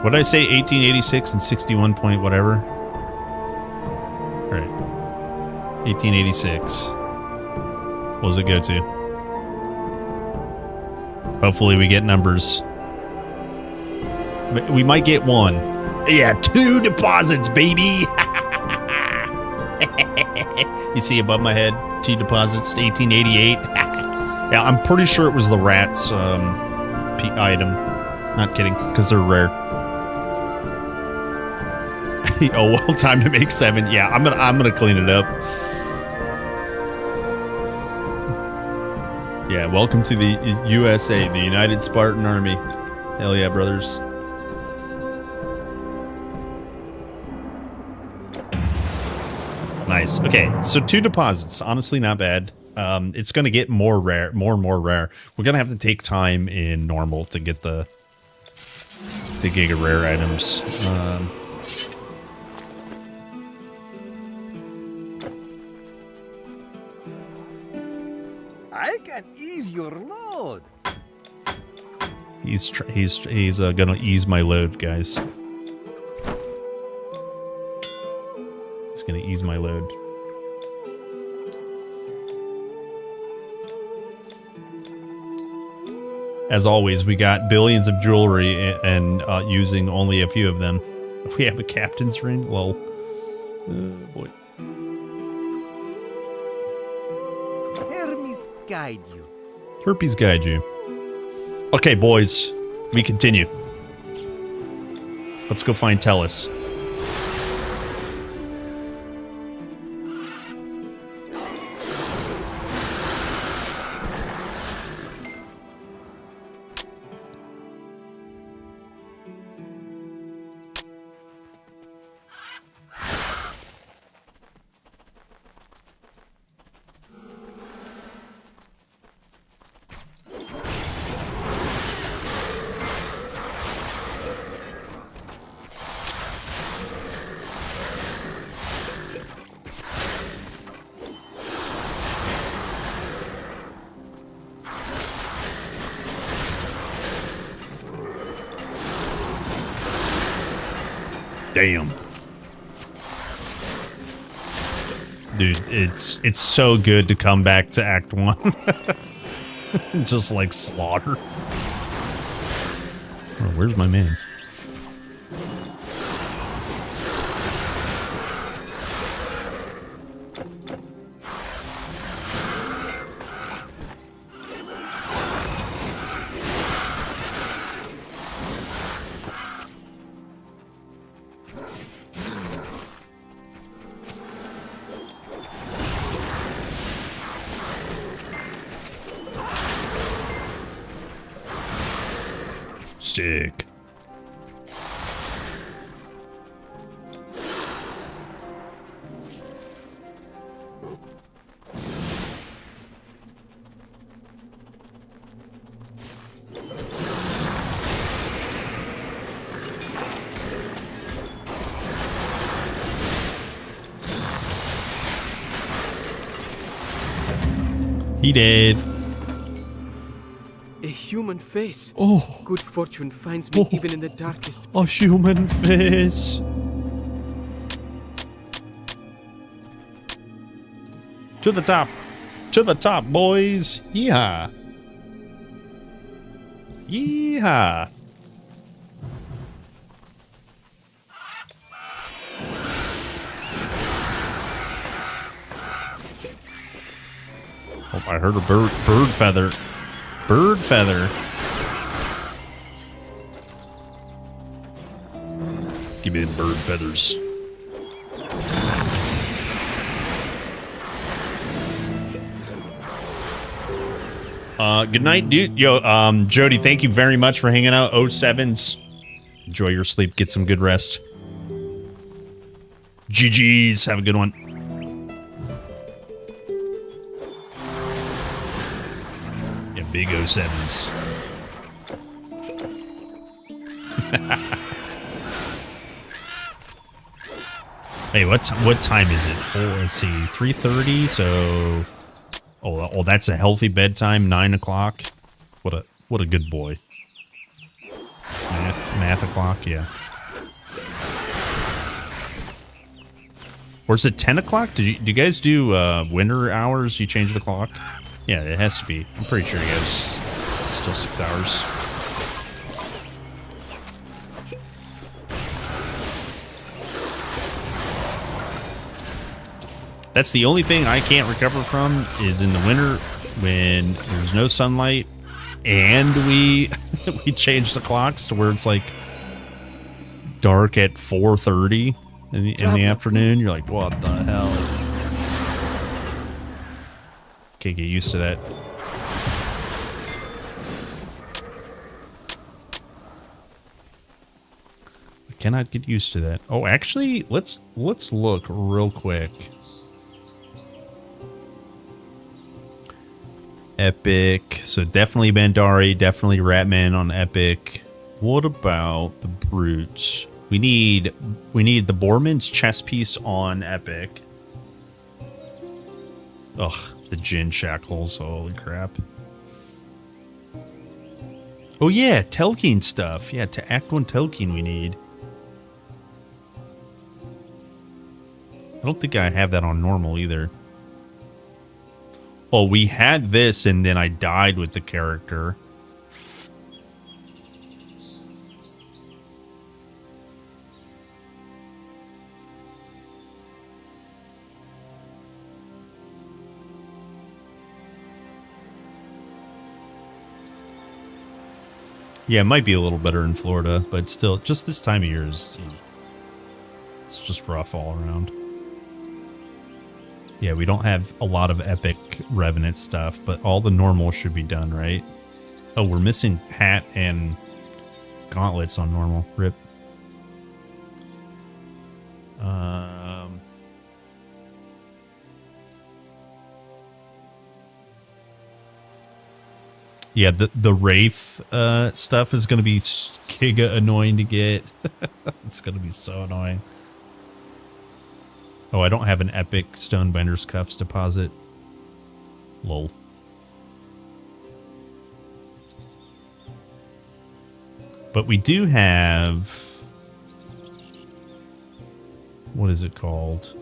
Speaker 4: What did I say? 1886 and 61 point whatever? All right. 1886. What does it go to? Hopefully we get numbers. We might get 1. Yeah, 2 deposits, baby. You see above my head, T deposits 1888. Yeah, I'm pretty sure it was the rats item. Not kidding, because they're rare. Oh well, time to make 7. Yeah, I'm gonna clean it up. Yeah, welcome to the USA, the United Spartan Army. Hell yeah, brothers. Nice. Okay, so 2 deposits. Honestly, not bad. It's going to get more and more rare. We're going to have to take time in normal to get the Giga Rare items.
Speaker 13: I can ease your load.
Speaker 4: He's gonna ease my load, guys. He's gonna ease my load. As always, we got billions of jewelry and using only a few of them. We have a captain's ring. Lol. Boy.
Speaker 13: Hermes guide you.
Speaker 4: Herpes guide you. Okay, boys, we continue. Let's go find Tellus. Damn. Dude, it's so good to come back to Act 1. Just like slaughter. Oh, where's my man? Sick. He did.
Speaker 3: A human face.
Speaker 4: Oh.
Speaker 3: Good fortune finds me even in the darkest.
Speaker 4: A human face. To the top. To the top, boys. Yeehaw. Yeehaw. Oh, I heard a bird feather. Bird feather. Give me the bird feathers. Good night, dude. Yo, Jody, thank you very much for hanging out. 07s. Enjoy your sleep. Get some good rest. GG's. Have a good one. Yeah, big 07s. Hey, what time is it? Let's see, 3:30. So, oh, that's a healthy bedtime. 9 o'clock. What a good boy. Math o'clock. Yeah. Or is it 10 o'clock? Do you guys do winter hours? You change the clock? Yeah, it has to be. I'm pretty sure you guys still 6 hours. That's the only thing I can't recover from is in the winter when there's no sunlight and we we change the clocks to where it's like dark at 4:30 in the afternoon. You're like, what the hell? Can't get used to that. I cannot get used to that. Oh, actually, let's look real quick. Epic. So definitely Bandari, definitely Ratman on Epic. What about the Brutes? We need the Borman's chess piece on Epic. Ugh, the Jin Shackles. Holy crap. Oh yeah, Telkeen stuff. Yeah, to Act 1 Telkeen we need. I don't think I have that on normal either. Oh, we had this and then I died with the character. Yeah, it might be a little better in Florida, but still, just this time of year is, it's just rough all around. Yeah, we don't have a lot of epic Revenant stuff, but all the normal should be done, right? Oh, we're missing hat and gauntlets on normal. Rip. Yeah, the Wraith stuff is going to be giga annoying to get. It's going to be so annoying. Oh, I don't have an epic Stonebinder's Cuffs deposit. Lol. But we do have... What is it called?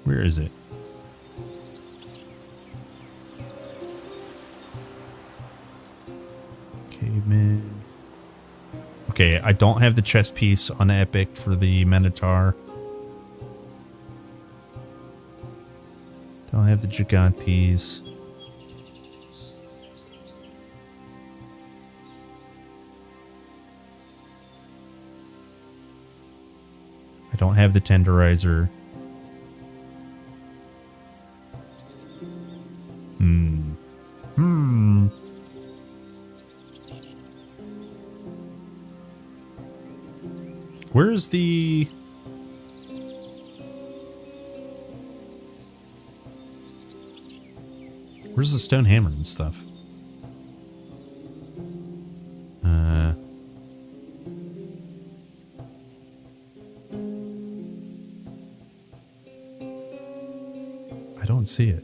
Speaker 4: Where is it? Caveman. Okay, I don't have the chess piece on Epic for the Minotaur. Don't have the Gigantes. I don't have the Tenderizer. Where's the... Where's the stone hammer and stuff? I don't see it.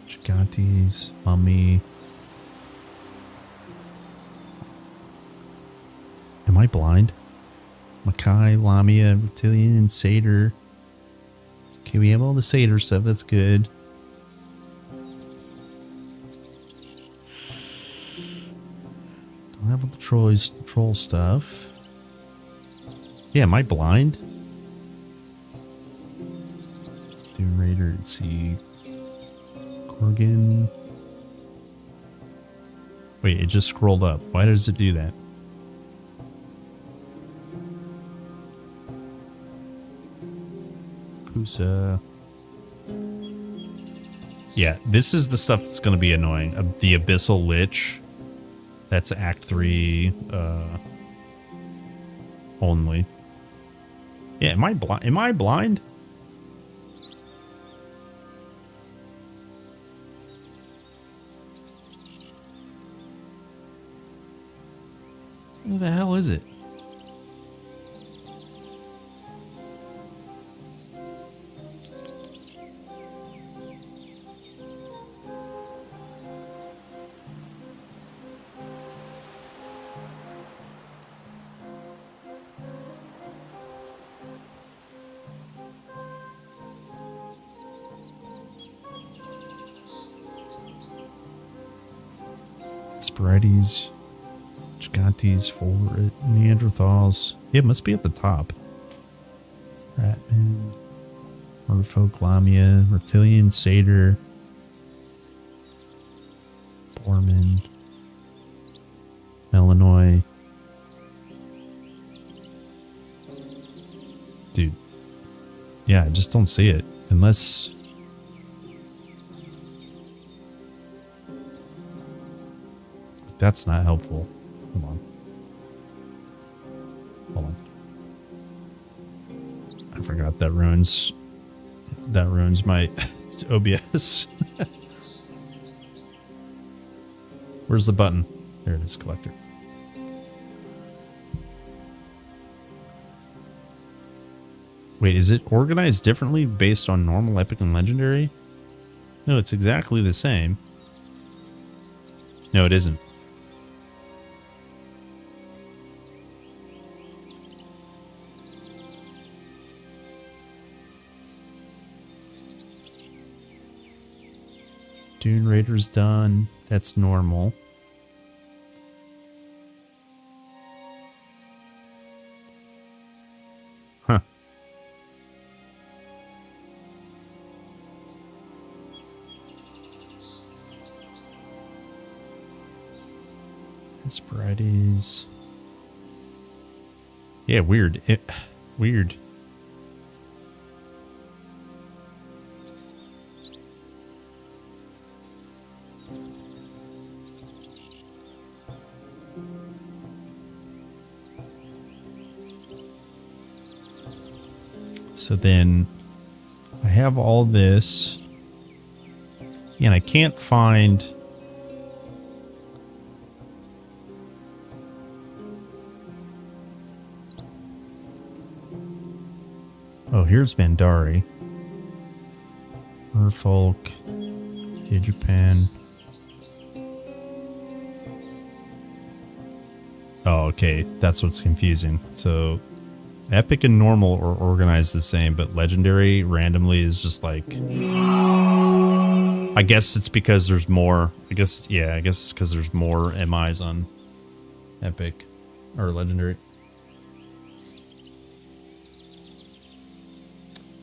Speaker 4: Gigantes, Mummy. Am I blind? Makai, Lamia, Reptilian, Satyr. Okay, we have all the Satyr stuff. That's good. Don't have all the troll stuff. Yeah, am I blind? Doom Raider, let's see. Gorgon. Wait, it just scrolled up. Why does it do that? Yeah, this is the stuff that's going to be annoying. The Abyssal Lich. That's Act 3 only. Yeah, am I blind? Am I blind? Where the hell is it? Spirites, Gigantes. Zantes, Forward, Neanderthals. Yeah, it must be at the top. Ratman, Merfolk, Lamia, Reptilian, Satyr, Borman, Melanoy. Dude. Yeah, I just don't see it. Unless... That's not helpful. Hold on. Hold on. I forgot that ruins my OBS. Where's the button? There it is, collector. Wait, is it organized differently based on normal, epic, and legendary? No, it's exactly the same. No, it isn't. Dune Raider's done. That's normal. Huh. Inspirites. Yeah, weird. Weird. So then I have all this and I can't find oh, here's Bandari. Merfolk, Japan. Oh, okay. That's what's confusing. So epic and normal are organized the same, but legendary randomly is just like... I guess it's because there's more... I guess it's because there's more MIs on epic or legendary.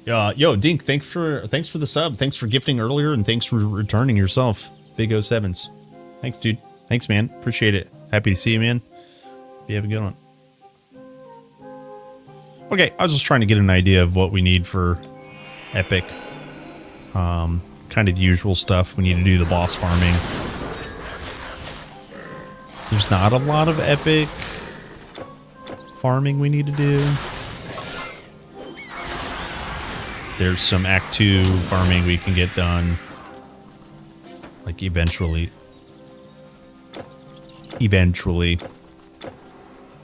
Speaker 4: Yo, Dink, thanks for the sub. Thanks for gifting earlier, and thanks for returning yourself. Big 07s. Thanks, dude. Thanks, man. Appreciate it. Happy to see you, man. You have a good one. Okay, I was just trying to get an idea of what we need for epic. Kind of the usual stuff. We need to do the boss farming. There's not a lot of epic farming we need to do. There's some Act 2 farming we can get done. Like eventually. Eventually.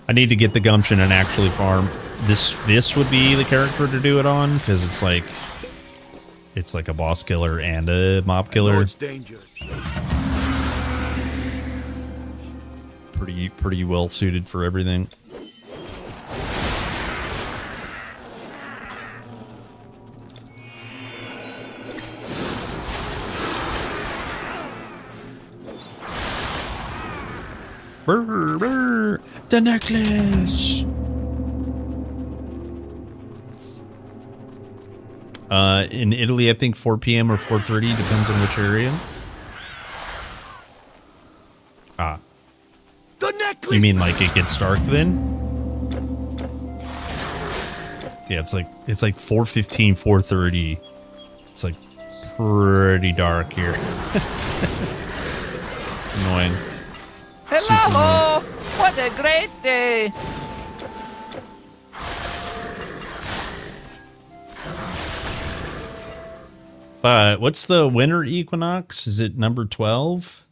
Speaker 4: I need to get the gumption and actually farm. This would be the character to do it on, because it's like a boss killer and a mob killer.
Speaker 13: It's dangerous.
Speaker 4: Pretty well suited for everything. Brr, brr, the necklace. In Italy, I think 4 p.m. or 4:30, depends on which area. Ah.
Speaker 13: The necklace.
Speaker 4: You mean like it gets dark then? Yeah, it's like 4:15, 4:30. It's like pretty dark here. It's annoying.
Speaker 5: Hello! What a great day!
Speaker 4: What's the winter equinox? Is it number 12?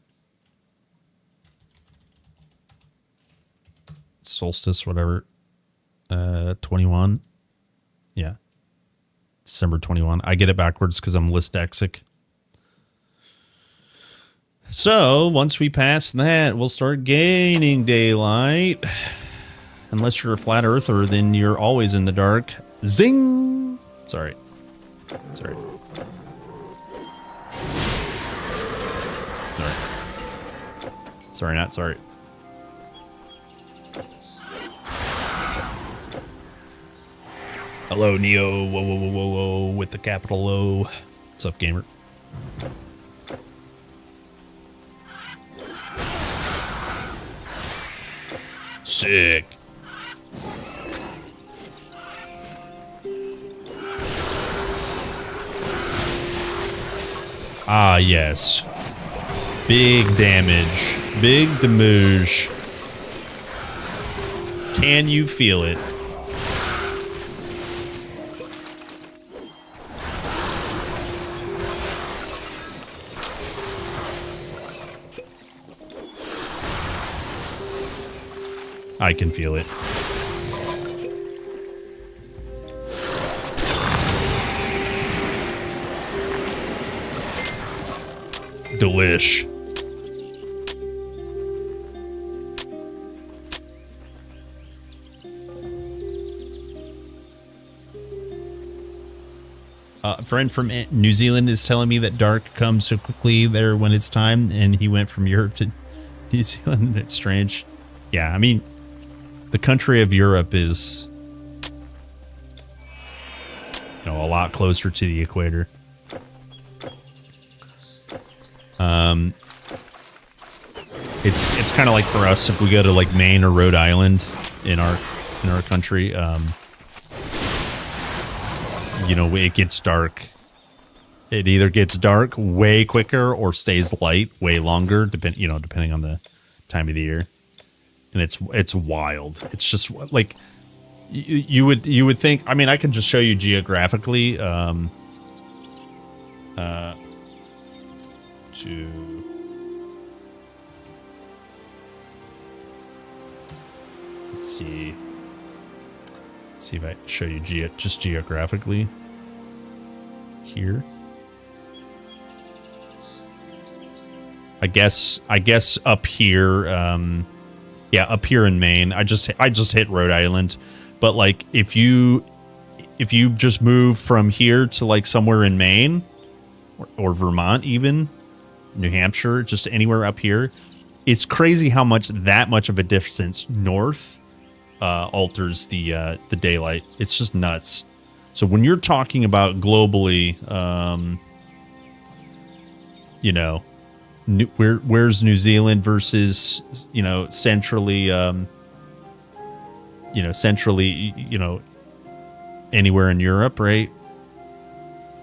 Speaker 4: Solstice, whatever. 21. Yeah. December 21. I get it backwards because I'm dyslexic. So, once we pass that, we'll start gaining daylight. Unless you're a flat earther, then you're always in the dark. Zing! Sorry. Sorry. Sorry, not sorry. Hello, Neo. Whoa, whoa, whoa, whoa, whoa, with the capital O. What's up, gamer? Sick. Ah, yes. Big damage. Big damage. Can you feel it? I can feel it. Delish. A friend from New Zealand is telling me that dark comes so quickly there when it's time, and he went from Europe to New Zealand. It's strange. Yeah, I mean, the country of Europe is, you know, a lot closer to the equator. It's kind of like for us if we go to like Maine or Rhode Island in our country. You know, it gets dark. It either gets dark way quicker or stays light way longer, depending on the time of the year. And it's wild. It's just like you would think. I mean, I can just show you geographically. Let's see if I show you just geographically here. I guess up here, yeah, up here in Maine. I just hit Rhode Island, but like if you just move from here to like somewhere in Maine or Vermont, even New Hampshire, just anywhere up here, it's crazy how much that much of a distance north alters the daylight. It's just nuts. So when you're talking about globally, you know, where's New Zealand versus, you know, centrally, anywhere in Europe, right?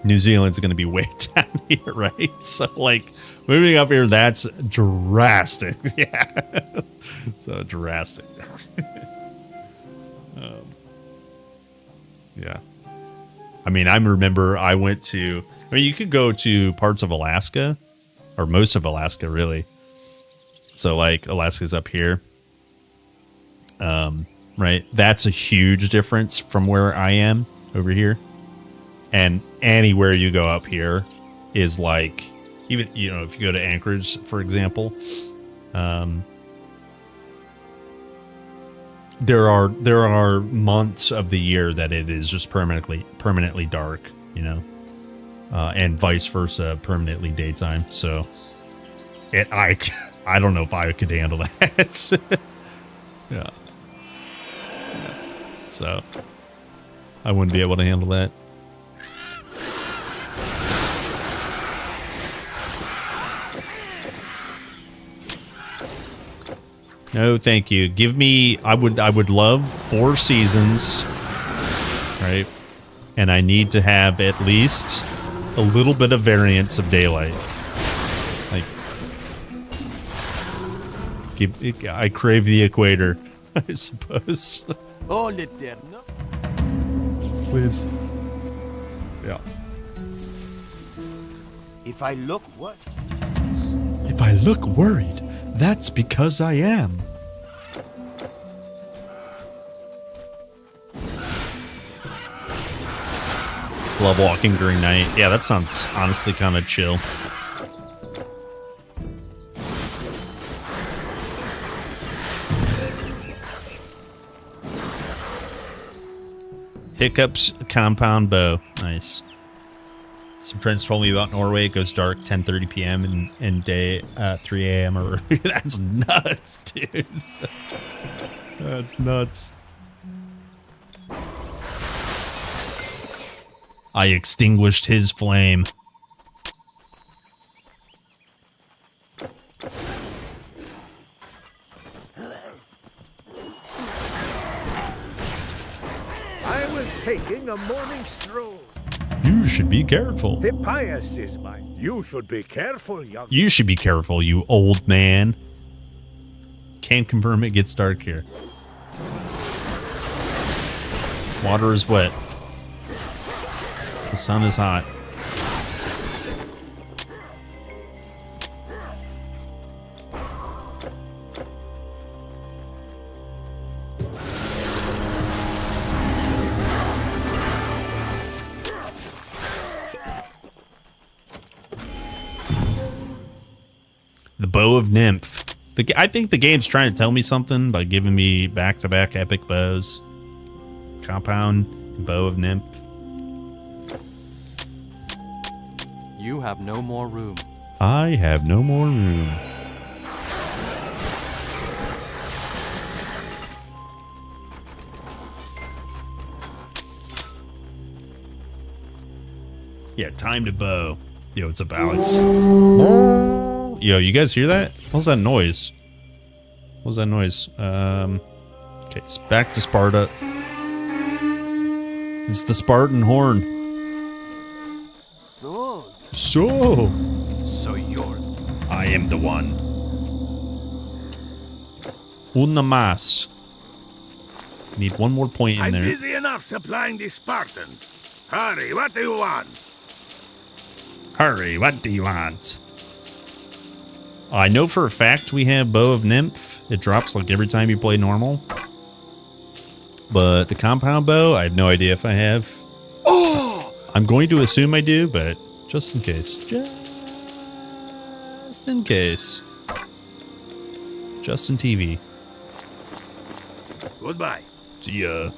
Speaker 4: New Zealand's going to be way down here, right? So like moving up here, that's drastic. Yeah. So drastic. Yeah. I mean, I remember I went to, I mean, you could go to parts of Alaska, or most of Alaska, really. So like Alaska's up here. Right. That's a huge difference from where I am over here. And anywhere you go up here is like, even, you know, if you go to Anchorage, for example, there are months of the year that it is just permanently dark, you know, and vice versa, permanently daytime. So I don't know if I could handle that. Yeah. So I wouldn't be able to handle that. No, thank you. Give me, I would love 4 seasons, right? And I need to have at least a little bit of variance of daylight. Like, I crave the equator, I suppose.
Speaker 19: Oh, l'Eterno.
Speaker 4: Please. Yeah.
Speaker 11: If I look what?
Speaker 4: If I look worried, that's because I am. Love walking during night. Yeah, that sounds honestly kind of chill. Hiccups compound bow. Nice. Some friends told me about Norway. It goes dark 10:30 p.m. and day 3 a.m. or early. That's nuts, dude. That's nuts. I extinguished his flame.
Speaker 8: I was taking a morning stroll.
Speaker 4: You should be careful.
Speaker 8: Hippias is mine. You should be careful, young.
Speaker 4: You should be careful, you old man. Can't confirm it gets dark here. Water is wet. The sun is hot. The Bow of Nymph. I think the game's trying to tell me something by giving me back-to-back epic bows. Compound, Bow of Nymph.
Speaker 1: You have no more room.
Speaker 4: I have no more room. Yeah, time to bow. Yo, what's up, Alex? Yo, you guys hear that? What's that noise? What was that noise? Okay, it's back to Sparta. It's the Spartan horn.
Speaker 8: So you're...
Speaker 4: I am the one. Una más. Need one more point in
Speaker 8: I'm
Speaker 4: there.
Speaker 8: busy enough supplying the Spartans. Hurry, what do you want?
Speaker 4: Hurry, what do you want? I know for a fact we have Bow of Nymph. It drops like every time you play normal. But the compound bow, I have no idea if I have.
Speaker 8: Oh!
Speaker 4: I'm going to assume I do, but just in case. Just in case. Justin TV.
Speaker 8: Goodbye.
Speaker 4: See ya.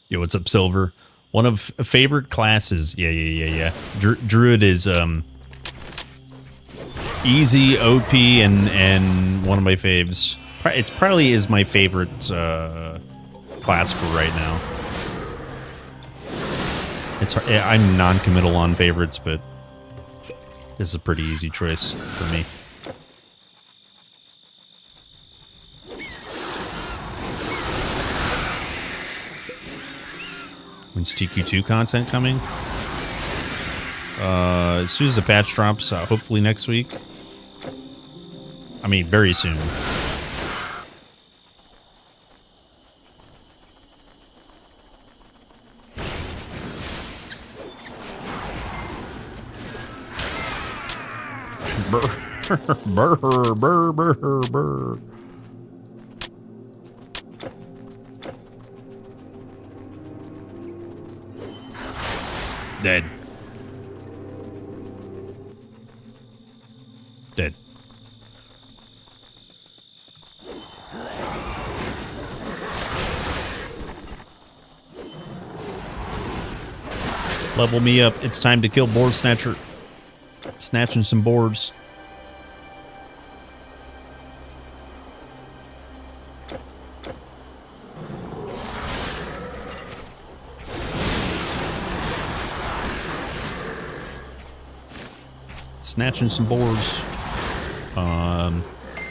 Speaker 4: Yo, what's up, Silver? One of favorite classes. Yeah. Druid is easy, OP, and one of my faves. It probably is my favorite class for right now. I'm non-committal on favorites, but this is a pretty easy choice for me. When's TQ2 content coming? As soon as the patch drops, hopefully next week. I mean, very soon. Brr. Dead. Level me up. It's time to kill Board Snatcher. Snatching some boards. Snatching some boards.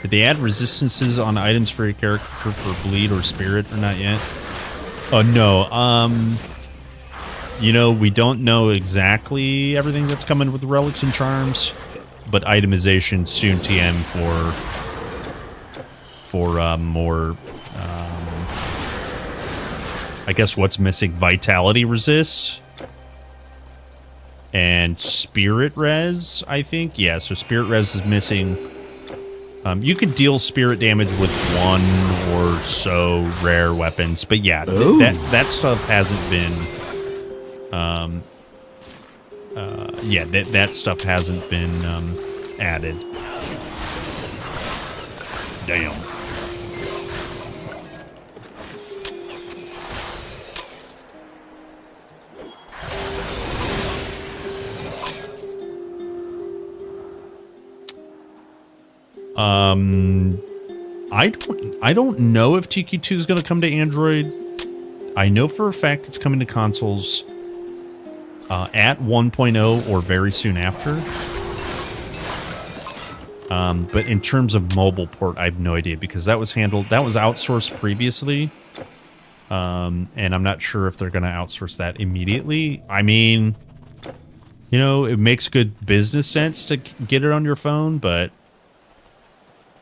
Speaker 4: Did they add resistances on items for a character for bleed or spirit or not yet? Oh no. You know, we don't know exactly everything that's coming with relics and charms, but itemization soon TM for more. I guess what's missing? Vitality resist. And Spirit Res, I think. Yeah, so Spirit Res is missing. You could deal spirit damage with one or so rare weapons. But yeah, that stuff hasn't been... that stuff hasn't been added. Damn. I don't know if TQ2 is going to come to Android. I know for a fact it's coming to consoles at 1.0 or very soon after. But in terms of mobile port, I have no idea because that was outsourced previously. And I'm not sure if they're going to outsource that immediately. I mean, you know, it makes good business sense to get it on your phone, but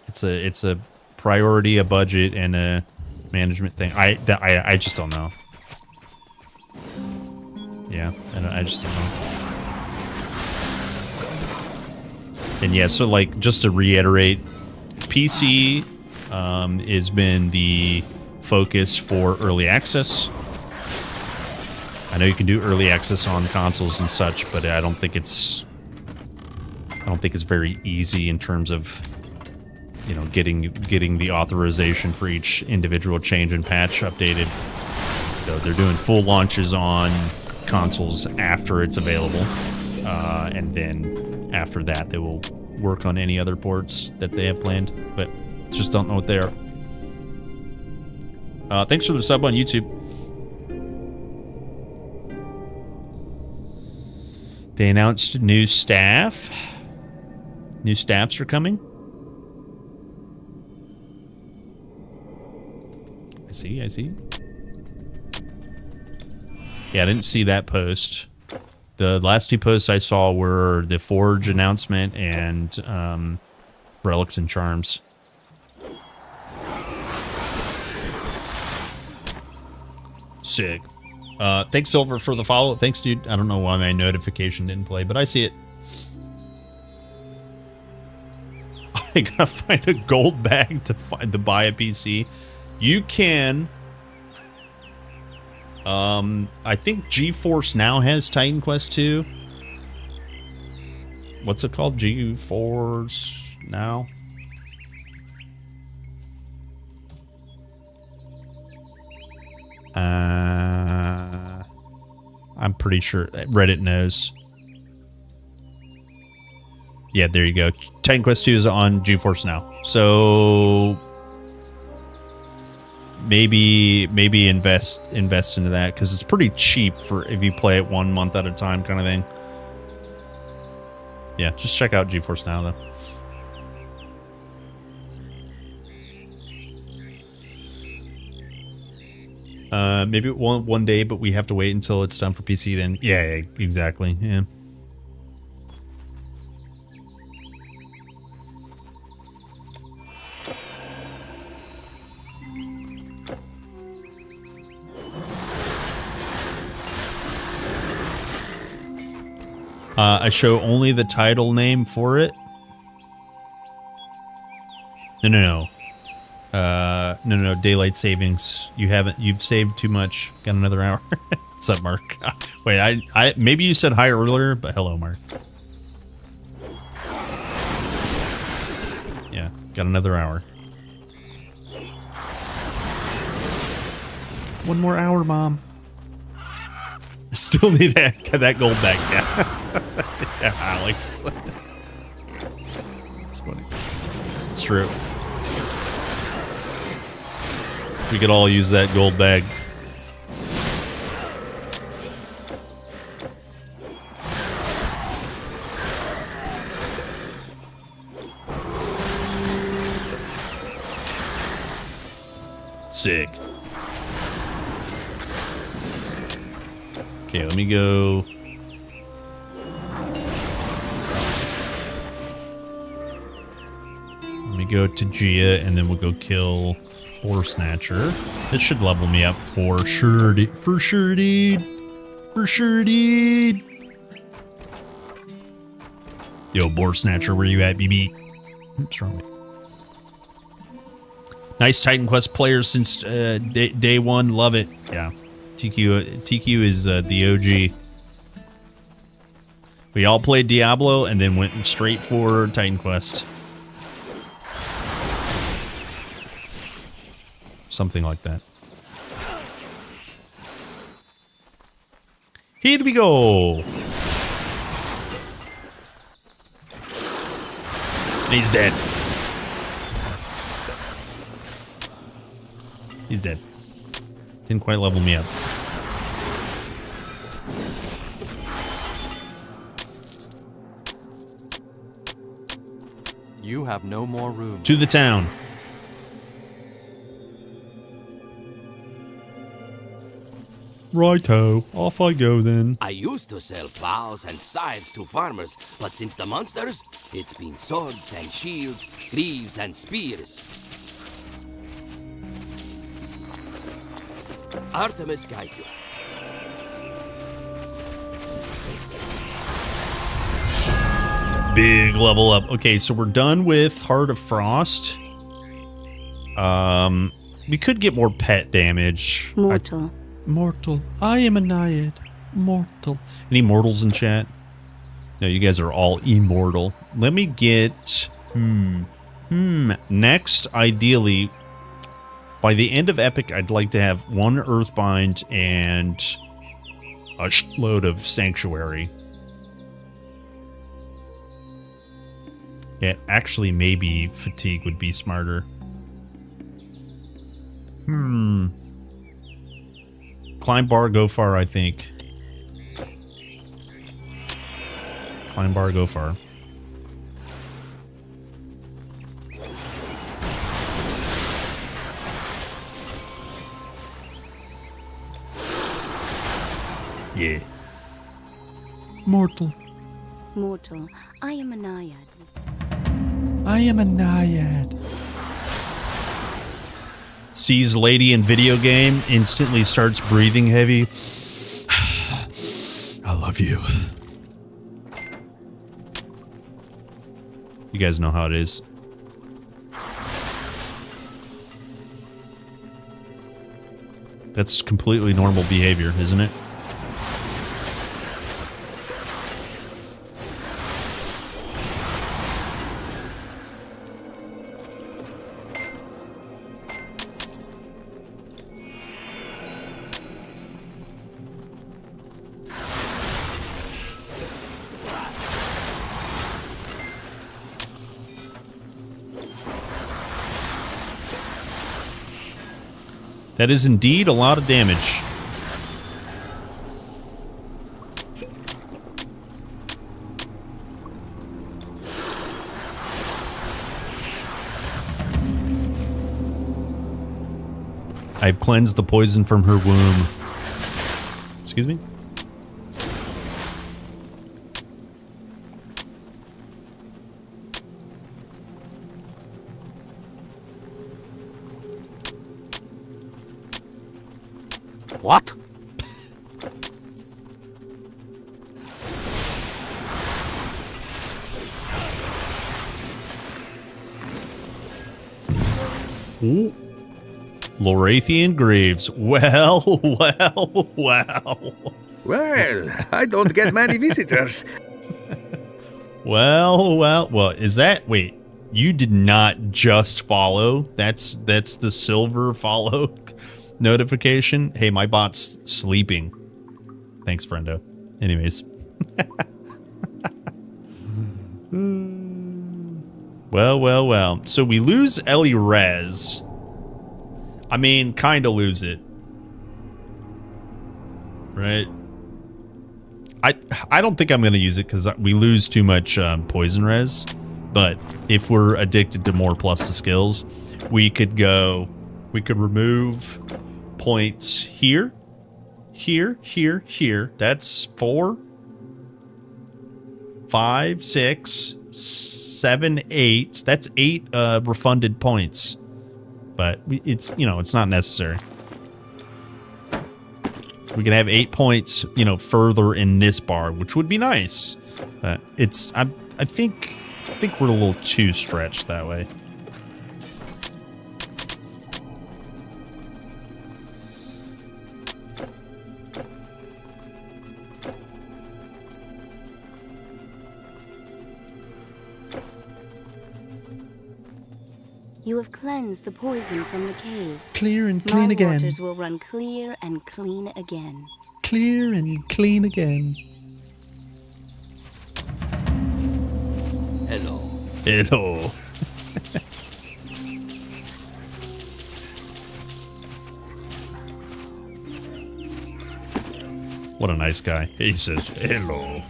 Speaker 4: it's a priority, a budget, and a management thing. I just don't know. Yeah, and I just don't know. And yeah, so like just to reiterate, PC has been the focus for early access. I know you can do early access on consoles and such, but I don't think it's very easy in terms of, you know, getting the authorization for each individual change and patch updated. So they're doing full launches on consoles after it's available, and then after that they will work on any other ports that they have planned, but just don't know what they are. Thanks for the sub on YouTube. They announced new staff. New staffs are coming. I see. Yeah, I didn't see that post. The last two posts I saw were the Forge announcement and Relics and Charms. Sick. Thanks, Silver, for the follow. Thanks, dude. I don't know why my notification didn't play, but I see it. I gotta find a gold bag to buy a PC. You can. I think GeForce Now has Titan Quest 2. What's it called? GeForce Now? I'm pretty sure Reddit knows. Yeah, there you go. Titan Quest 2 is on GeForce Now. So maybe invest into that because it's pretty cheap for if you play it 1 month at a time kind of thing. Yeah, just check out GeForce Now though. Maybe one day, but we have to wait until it's done for PC then. Yeah, exactly. Yeah. I show only the title name for it. No. No. Daylight savings. You've saved too much. Got another hour. What's up, Mark? Wait, I maybe you said hi earlier, but hello, Mark. Yeah, got another hour. 1 more hour, Mom. I still need to get that gold back. Yeah, Alex. It's funny. It's true. We could all use that gold bag. Sick. Okay, let me go. Let me go to Gia, and then we'll go kill Boar Snatcher. This should level me up for sure, dude. For sure, dude. Yo, Boar Snatcher, where you at, BB? Oops, wrong way. Nice Titan Quest players since day one. Love it. Yeah. TQ is the OG. We all played Diablo and then went straight for Titan Quest. Something like that. Here we go. And he's dead. He's dead. Didn't quite level me up.
Speaker 1: You have no more room.
Speaker 4: To the town. Righto, off I go then.
Speaker 7: I used to sell plows and scythes to farmers, but since the monsters, it's been swords and shields, greaves and spears. Artemis guide you.
Speaker 4: Big level up. Okay, so we're done with Heart of Frost. We could get more pet damage.
Speaker 10: Mortal.
Speaker 4: Mortal. I am a naiad. Mortal. Any mortals in chat? No, you guys are all immortal. Let me get... Next, ideally, by the end of Epic, I'd like to have 1 Earthbind and a load of Sanctuary. Yeah, actually, maybe Fatigue would be smarter. Climb bar, go far, I think. Climb bar, go far. Yeah. Mortal.
Speaker 10: Mortal. I am a naiad.
Speaker 4: I am a naiad. Sees lady in video game, instantly starts breathing heavy. I love you. You guys know how it is. That's completely normal behavior, isn't it? That is indeed a lot of damage. I've cleansed the poison from her womb. Excuse me?
Speaker 7: What?
Speaker 4: Ooh. Lorathian Graves. Well, well, well.
Speaker 8: Well, I don't get many visitors.
Speaker 4: Well, is that... Wait, you did not just follow? That's the silver follow notification? Hey, my bot's sleeping. Thanks, friendo. Anyways. Well. So we lose Ellie Rez. I mean, kind of lose it. Right? I don't think I'm going to use it because we lose too much poison res. But if we're addicted to more plus the skills, we could remove points here, here. That's 4, 5, 6, 7, 8. That's 8 refunded points. But it's, it's not necessary. We can have 8 points, further in this bar, which would be nice. But I think we're a little too stretched that way.
Speaker 10: You have cleansed the poison from the cave.
Speaker 4: Clear and clean again.
Speaker 10: My waters will run clear and clean again.
Speaker 4: Clear and clean again.
Speaker 7: Hello.
Speaker 4: What a nice guy. He says, hello.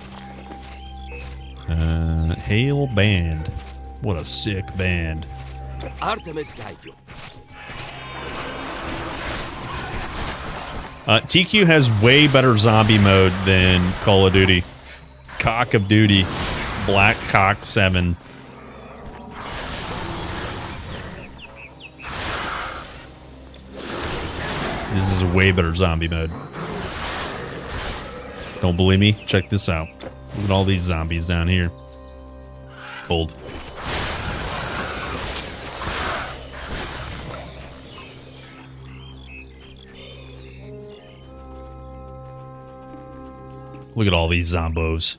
Speaker 4: Hail Band. What a sick band.
Speaker 7: Artemis guide you.
Speaker 4: TQ has way better zombie mode than Call of Duty. Cock of Duty. Black Cock 7. This is a way better zombie mode. Don't believe me? Check this out. Look at all these zombies down here. Old. Look at all these zombos.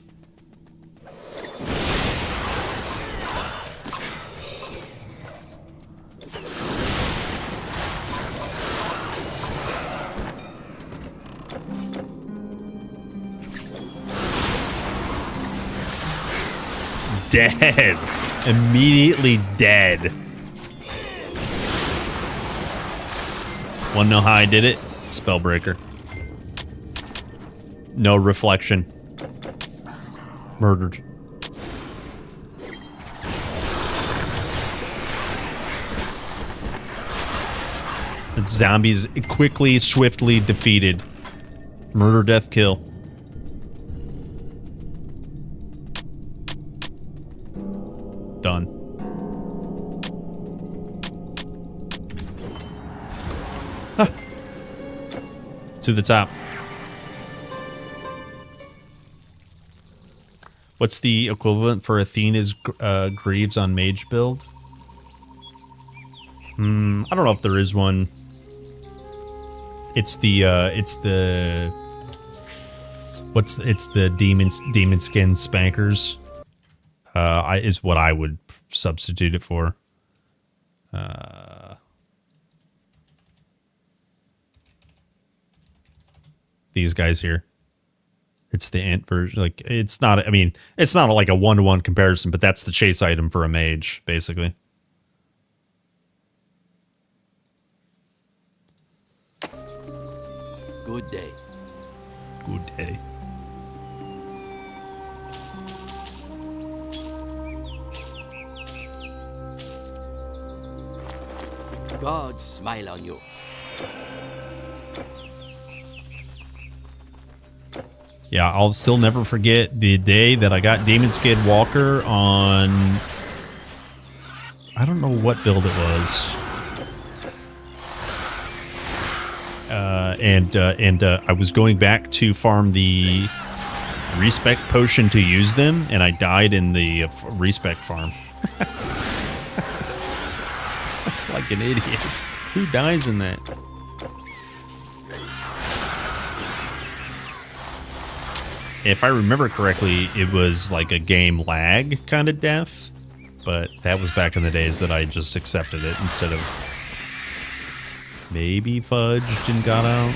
Speaker 4: Dead. Immediately dead. Wanna know how I did it? Spellbreaker. No reflection. Murdered. The zombies quickly, swiftly defeated. Murder, death, kill. Done. Huh. To the top. What's the equivalent for Athena's Greaves on mage build? I don't know if there is one. It's the demon skin spankers. Is what I would substitute it for. These guys here. It's the ant version. Like, it's not, I mean, it's not like a one-to-one comparison, but that's the chase item for a mage, basically.
Speaker 7: Good day.
Speaker 4: Good day.
Speaker 7: God smile on you.
Speaker 4: Yeah, I'll still never forget the day that I got Demon Skid Walker on... I don't know what build it was. I was going back to farm the respec potion to use them, and I died in the respec farm. Like an idiot. Who dies in that? If I remember correctly, it was like a game lag kind of death, but that was back in the days that I just accepted it instead of maybe fudged and got out.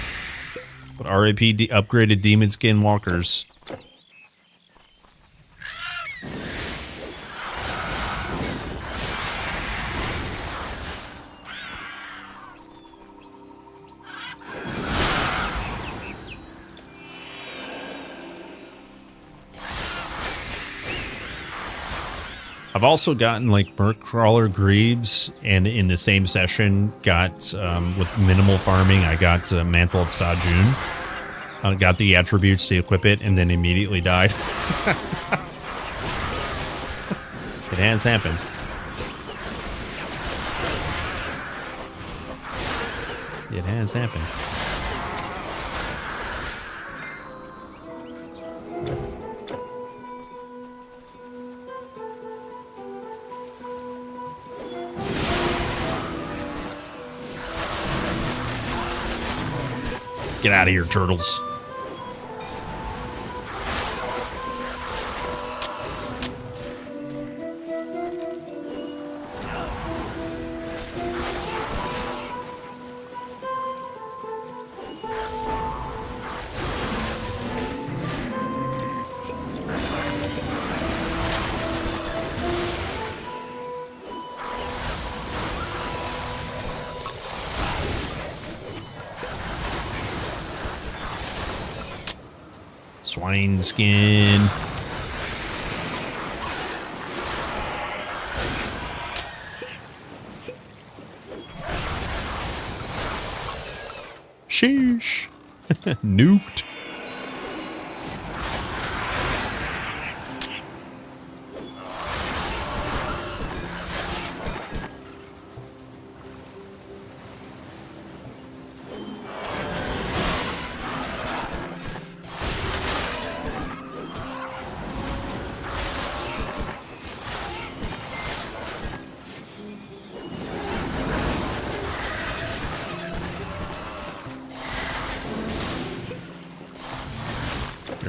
Speaker 4: But RAP upgraded Demon Skin Walkers. I've also gotten like Mercrawler Greaves, and in the same session got, with minimal farming, I got Mantle of Sajun. I got the attributes to equip it, and then immediately died. It has happened. It has happened. Get out of here, turtles. Swine skin. Sheesh. Nuked.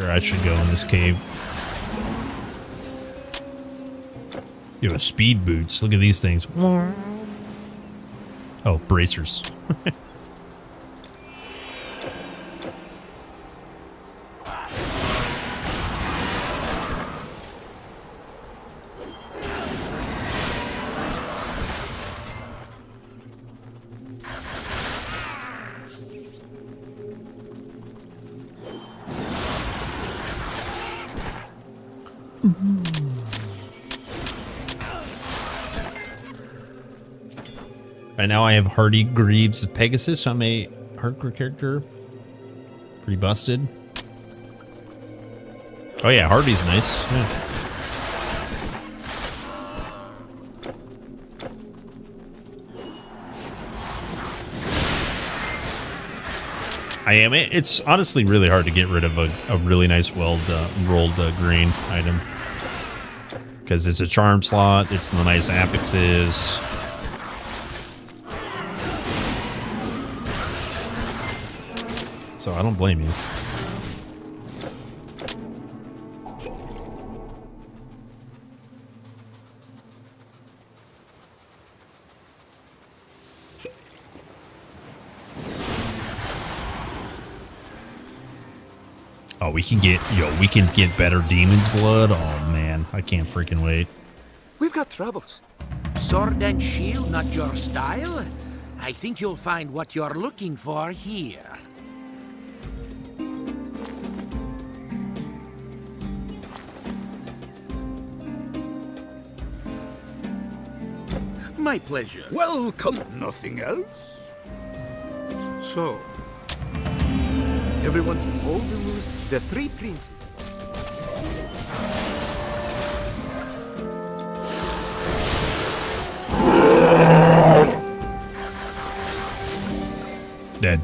Speaker 4: I should go in this cave. Yo, speed boots. Look at these things. Oh, bracers. Right now I have Hardy Greaves Pegasus. I'm a hardcore character. Pretty busted. Oh yeah, Hardy's nice. Yeah. I am. It's honestly really hard to get rid of a really nice rolled green item. Because it's a charm slot, it's the nice affixes. So I don't blame you. Oh, we can get better Demon's Blood. Oh man, I can't freaking wait.
Speaker 5: We've got troubles. Sword and shield, not your style? I think you'll find what you're looking for here. My pleasure.
Speaker 8: Welcome. Nothing else?
Speaker 3: So, everyone's told to lose the three princes.
Speaker 4: Dead.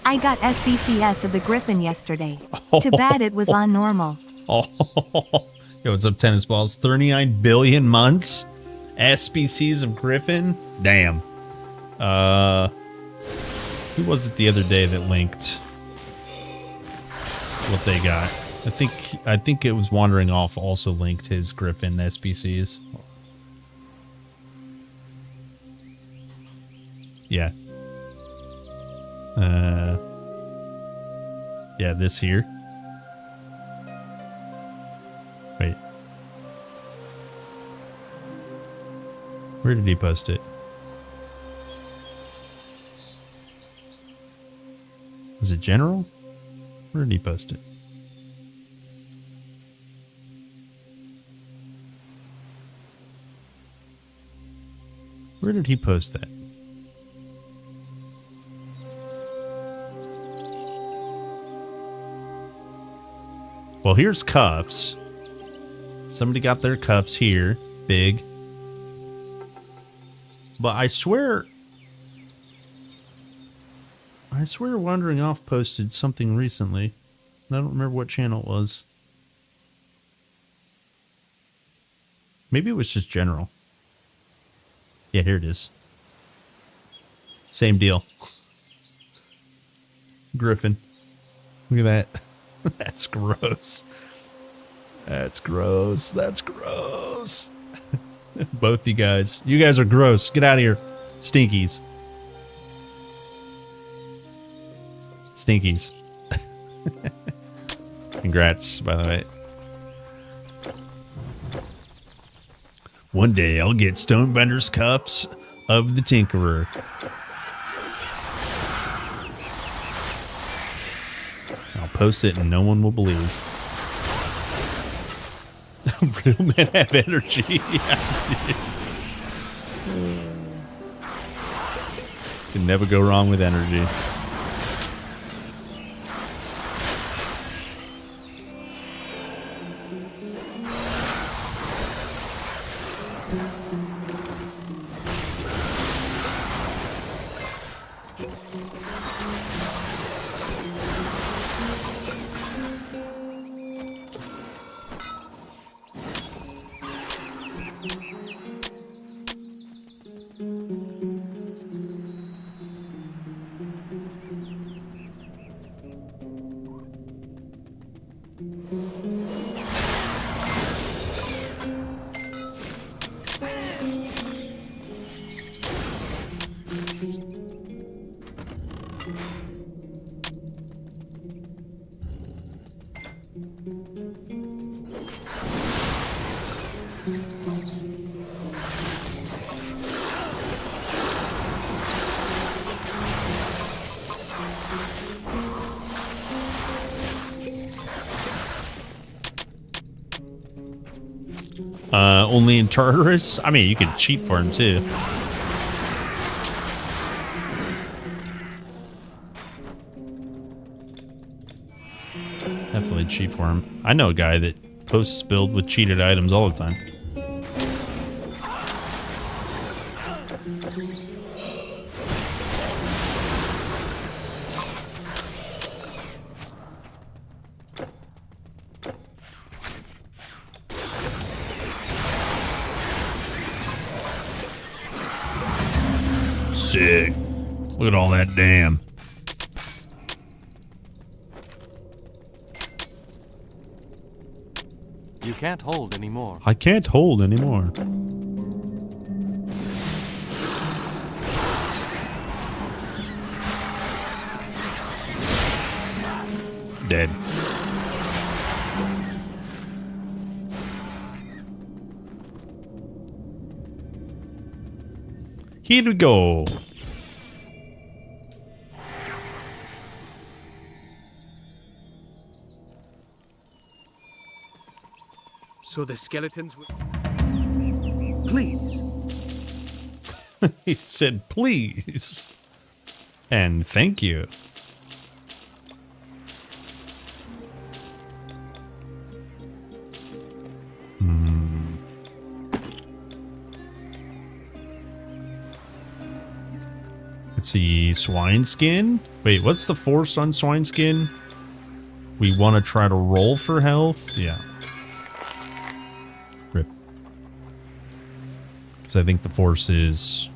Speaker 2: I got SBCS of the Griffin yesterday. Too bad it was on normal.
Speaker 4: Oh, yo, what's up, tennis balls? 39 billion months? SBCs of Griffin? Damn. Who was it the other day that linked what they got? I think it was Wandering Off also linked his Griffin SBCs. Yeah. Yeah, this here. Wait. Where did he post it? Is it general? Where did he post it? Where did he post that? Well, here's cuffs. Somebody got their cuffs here. Big. But I swear... I swear Wandering Off posted something recently. I don't remember what channel it was. Maybe it was just general. Yeah, here it is. Same deal. Griffin. Look at that. That's gross. That's gross. That's gross. Both you guys. You guys are gross. Get out of here. Stinkies. Stinkies. Congrats, by the way. One day I'll get Stonebender's cuffs of the Tinkerer. I'll post it and no one will believe. Real men have energy. Yeah, can never go wrong with energy. Only in Tartarus? I mean, you could cheat for him too. Definitely cheat for him. I know a guy that posts build with cheated items all the time. Sick. Look at all that damn.
Speaker 1: You can't hold anymore.
Speaker 4: I can't hold anymore. Dead. Here we go.
Speaker 3: So the skeletons will... Please.
Speaker 4: He said, please. And thank you. Let's see, swine skin. Wait, what's the force on swine skin? We want to try to roll for health. Yeah. Rip. Because I think the force is...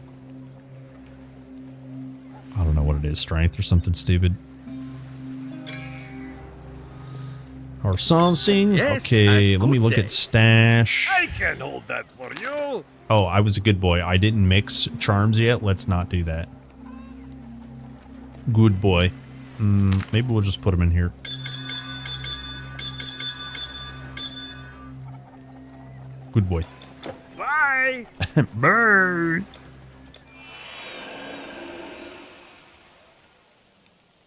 Speaker 4: I don't know what it is. Strength or something stupid. Or something.
Speaker 8: Yes,
Speaker 4: okay, let me look at stash.
Speaker 8: I can hold that for you.
Speaker 4: Oh, I was a good boy. I didn't mix charms yet. Let's not do that. Good boy. Maybe we'll just put them in here. Good boy.
Speaker 8: Bye.
Speaker 4: Bye.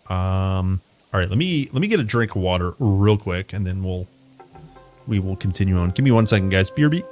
Speaker 4: All right, let me get a drink of water real quick, and then we will continue on. Give me 1 second, guys. BRB.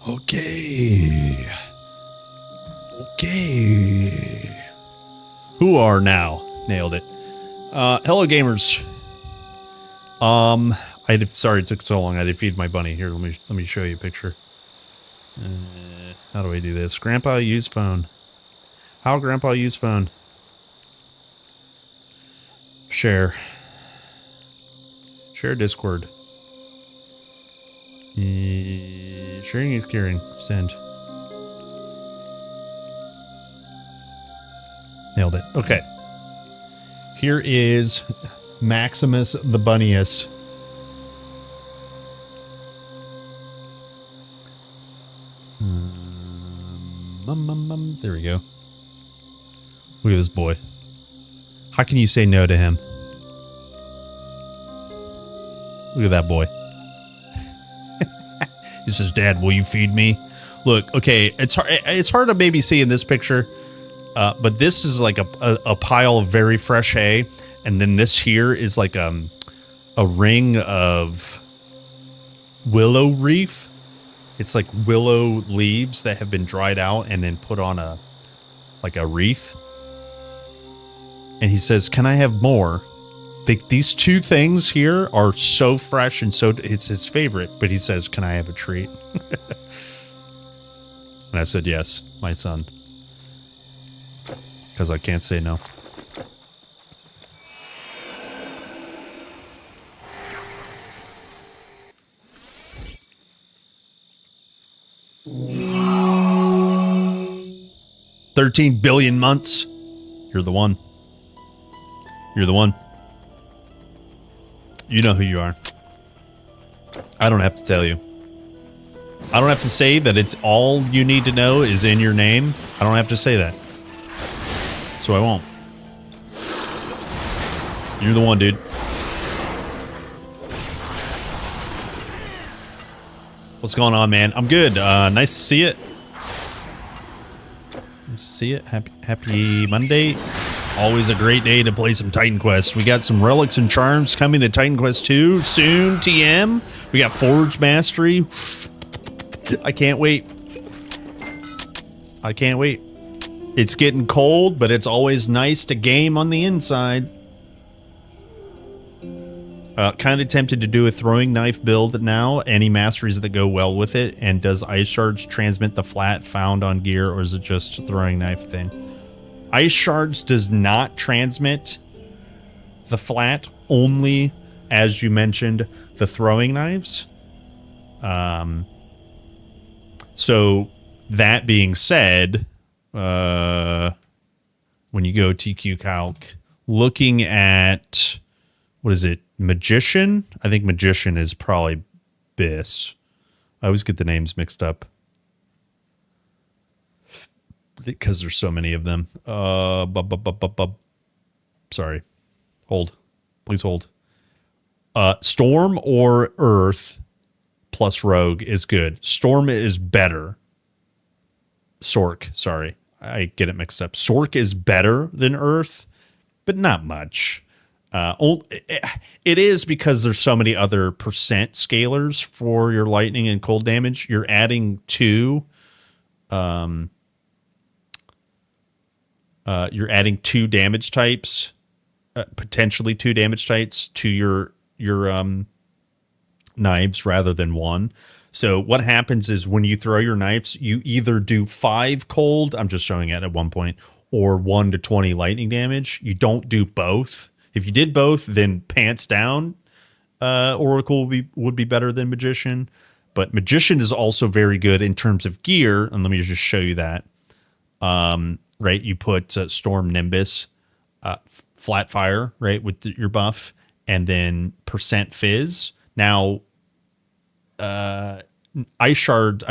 Speaker 4: Okay. Okay. Who are now? Nailed it. Hello, gamers. Sorry it took so long. I had to feed my bunny. Here, let me show you a picture. How do I do this? Grandpa, use phone. How Grandpa use phone? Share. Share Discord. Sharing is caring. Send. Nailed it. Okay. Here is Maximus the Bunniest. There we go. Look at this boy. How can you say no to him? Look at that boy. He says, "Dad, will you feed me?" Look, okay, it's hard to maybe see in this picture, but this is like a pile of very fresh hay, and then this here is like a ring of willow reef. It's like willow leaves that have been dried out and then put on a wreath. And he says, "Can I have more?" These two things here are so fresh and so it's his favorite, but he says, "Can I have a treat?" And I said, "Yes, my son." Because I can't say no. $13 billion months. You're the one. You're the one. You know who you are. I don't have to tell you. I don't have to say that it's all you need to know is in your name. I don't have to say that. So I won't. You're the one, dude. What's going on, man? I'm good. Nice to see it. Nice to see it. Happy Monday. Always a great day to play some Titan Quest. We got some relics and charms coming to Titan Quest 2 soon. TM. We got Forge Mastery. I can't wait. I can't wait. It's getting cold, but it's always nice to game on the inside. Kind of tempted to do a throwing knife build now. Any masteries that go well with it? And does Ice Shards transmit the flat found on gear, or is it just a throwing knife thing? Ice Shards does not transmit the flat, only, as you mentioned, the throwing knives. So, that being said, when you go TQ Calc, looking at, what is it, Magician? I think Magician is probably Biss. I always get the names mixed up because there's so many of them. Sorry. Hold. Please hold. Storm or Earth plus Rogue is good. Storm is better. Sork, sorry. I get it mixed up. Sork is better than Earth, but not much. It is because there's so many other percent scalars for your lightning and cold damage. You're adding two damage types, potentially two damage types to your knives rather than one. So what happens is when you throw your knives, you either do 5 cold, I'm just showing it at one point, or 1 to 20 lightning damage. You don't do both. If you did both, then pants down, Oracle would be better than Magician. But Magician is also very good in terms of gear. And let me just show you that. Right, you put Storm Nimbus, Flat Fire, right, with your buff, and then percent Fizz. Now, Ice Shard,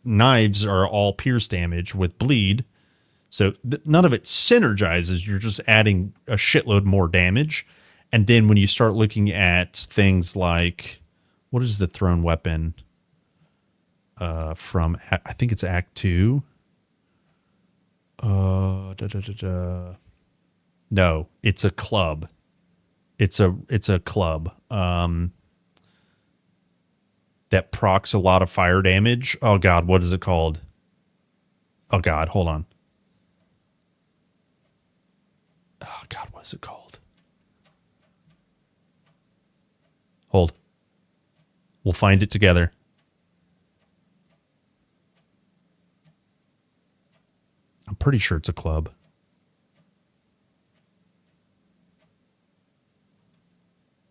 Speaker 4: knives are all pierce damage with bleed. So none of it synergizes. You're just adding a shitload more damage. And then when you start looking at things like, what is the thrown weapon from, I think it's Act 2. No, it's a club. It's a club. that procs a lot of fire damage. Oh god, what is it called? Oh god, hold on. Oh god, what is it called? Hold. We'll find it together. I'm pretty sure it's a club.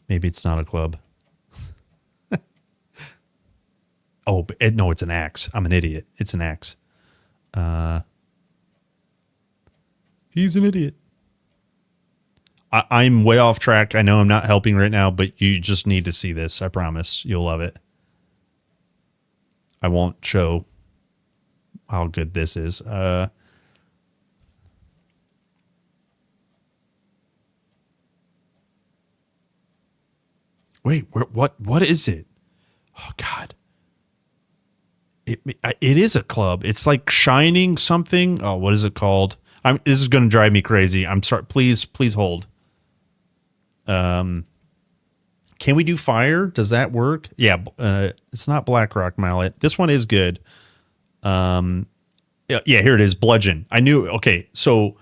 Speaker 4: Maybe it's not a club. Oh, no, it's an axe. I'm an idiot. It's an axe. He's an idiot. I'm way off track. I know I'm not helping right now, but you just need to see this. I promise. You'll love it. I won't show how good this is. Wait, what is it? Oh, God. It is a club. It's like shining something. Oh, what is it called? This is going to drive me crazy. I'm sorry. Please hold. Can we do fire? Does that work? Yeah. It's not Blackrock Mallet. This one is good. Yeah, here it is. Bludgeon. I knew. Okay. So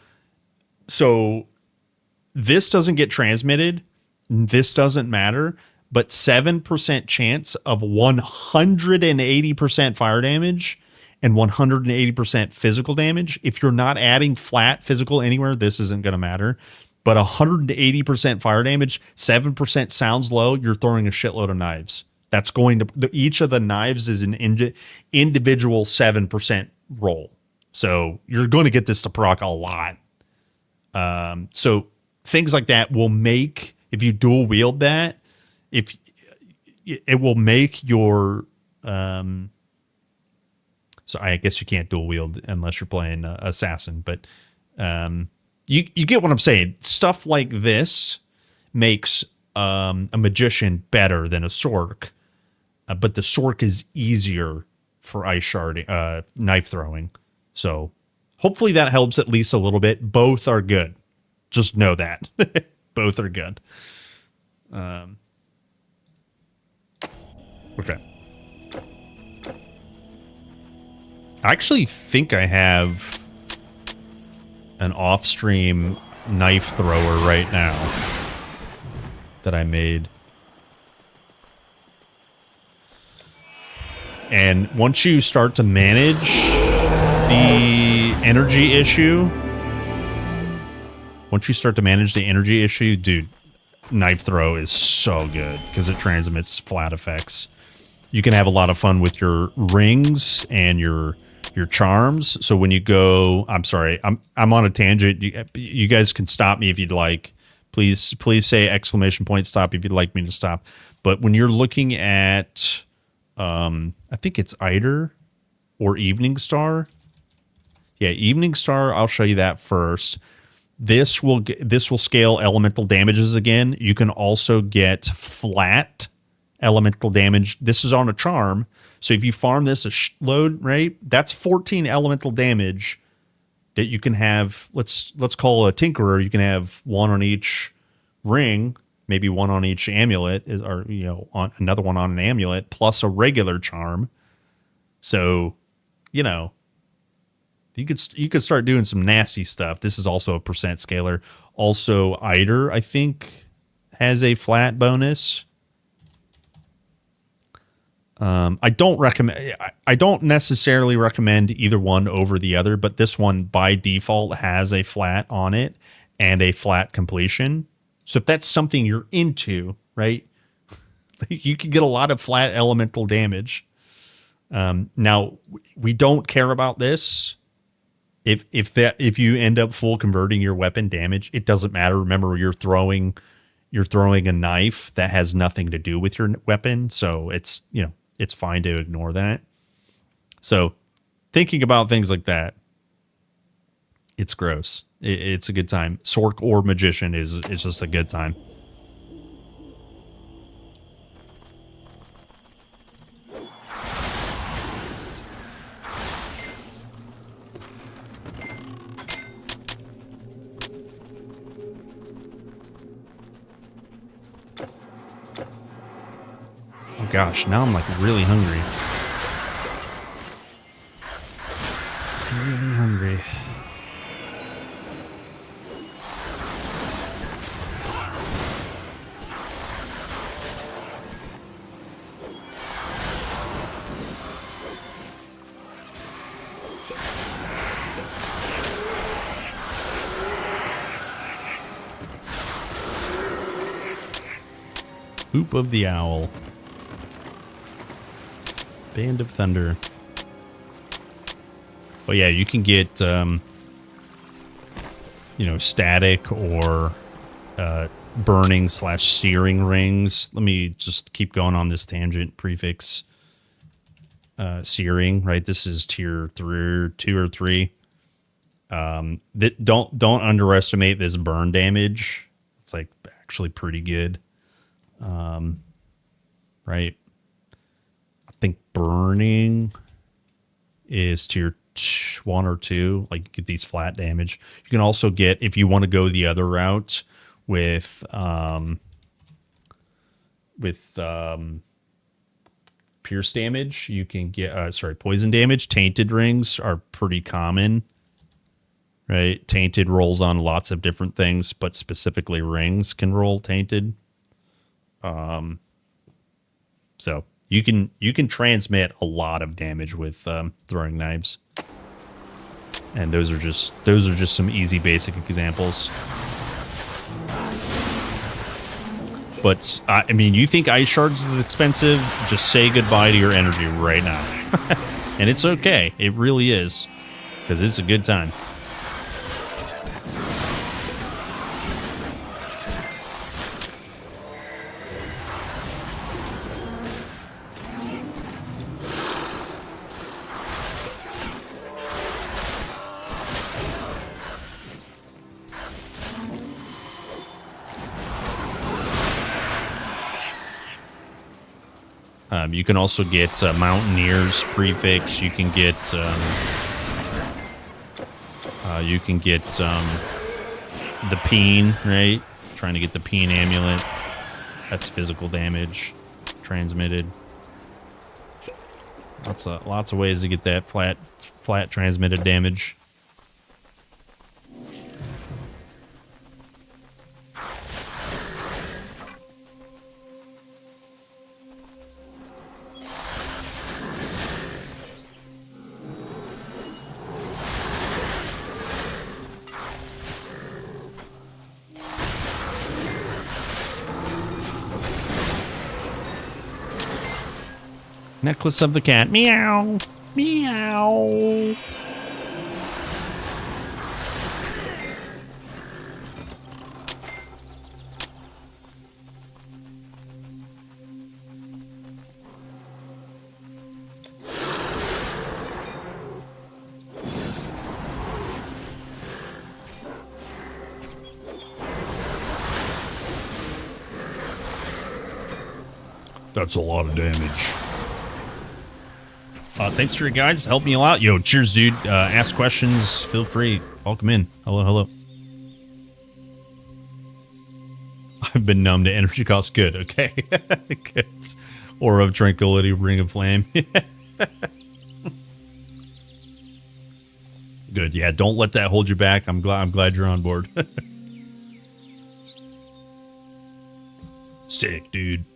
Speaker 4: this doesn't get transmitted. This doesn't matter. But 7% chance of 180% fire damage and 180% physical damage. If you're not adding flat physical anywhere, this isn't going to matter. But 180% fire damage, 7% sounds low. You're throwing a shitload of knives. That's going to, each of the knives is an individual 7% roll. So you're going to get this to proc a lot. So things like that will make, if you dual wield that, if it will make your, so I guess you can't dual wield unless you're playing assassin, but you get what I'm saying. Stuff like this makes a magician better than a sork, but the sork is easier for ice sharding, knife throwing. So hopefully that helps at least a little bit. Both are good. Just know that. Both are good. Okay. I actually think I have an off-stream knife thrower right now that I made. And once you start to manage the energy issue, dude, knife throw is so good because it transmits flat effects. You can have a lot of fun with your rings and your charms. So when you go, I'm sorry, I'm on a tangent. You guys can stop me if you'd like. Please say exclamation point stop if you'd like me to stop. But when you're looking at, I think it's Eider or Evening Star. Yeah, Evening Star. I'll show you that first. This will scale elemental damages again. You can also get flat elemental damage. This is on a charm. So if you farm this a load, right, that's 14 elemental damage that you can have. Let's call a tinkerer. You can have one on each ring, maybe one on each amulet, or on another one on an amulet, plus a regular charm. So, you could start doing some nasty stuff. This is also a percent scaler. Also, Eider, I think, has a flat bonus. I don't necessarily recommend either one over the other, but this one by default has a flat on it and a flat completion. So if that's something you're into, right, you can get a lot of flat elemental damage. Now we don't care about this. If you end up full converting your weapon damage, it doesn't matter. Remember, you're throwing a knife that has nothing to do with your weapon, so it's fine to ignore that. So thinking about things like that, it's gross. It's a good time. Sork or magician is just a good time. Oh gosh, now I'm like really hungry. Really hungry. Hoop of the Owl. Band of Thunder. Oh yeah, you can get, you know, static or burning / searing rings. Let me just keep going on this tangent. Prefix searing, right? This is tier 2 or 3. Don't underestimate this burn damage. It's like actually pretty good. Right. I think burning is tier 1 or 2. Like, you get these flat damage. You can also get, if you want to go the other route with pierce damage, you can get poison damage. Tainted rings are pretty common. Right? Tainted rolls on lots of different things, but specifically rings can roll tainted. So you can transmit a lot of damage with throwing knives, and those are just some easy basic examples. But I mean, you think ice shards is expensive? Just say goodbye to your energy right now, and it's okay. It really is, because it's a good time. You can also get Mountaineer's prefix. You can get the Peen, right? Trying to get the Peen amulet. That's physical damage transmitted. Lots of ways to get that flat transmitted damage. Necklace of the cat. Meow. Meow. That's a lot of damage. Thanks for your guys. Help me out. Yo, cheers, dude. Ask questions. Feel free. Welcome in. Hello, hello. I've been numb to energy costs. Good. Okay. Good. Aura of Tranquility, Ring of Flame. Good. Yeah, don't let that hold you back. I'm glad you're on board. Sick, dude.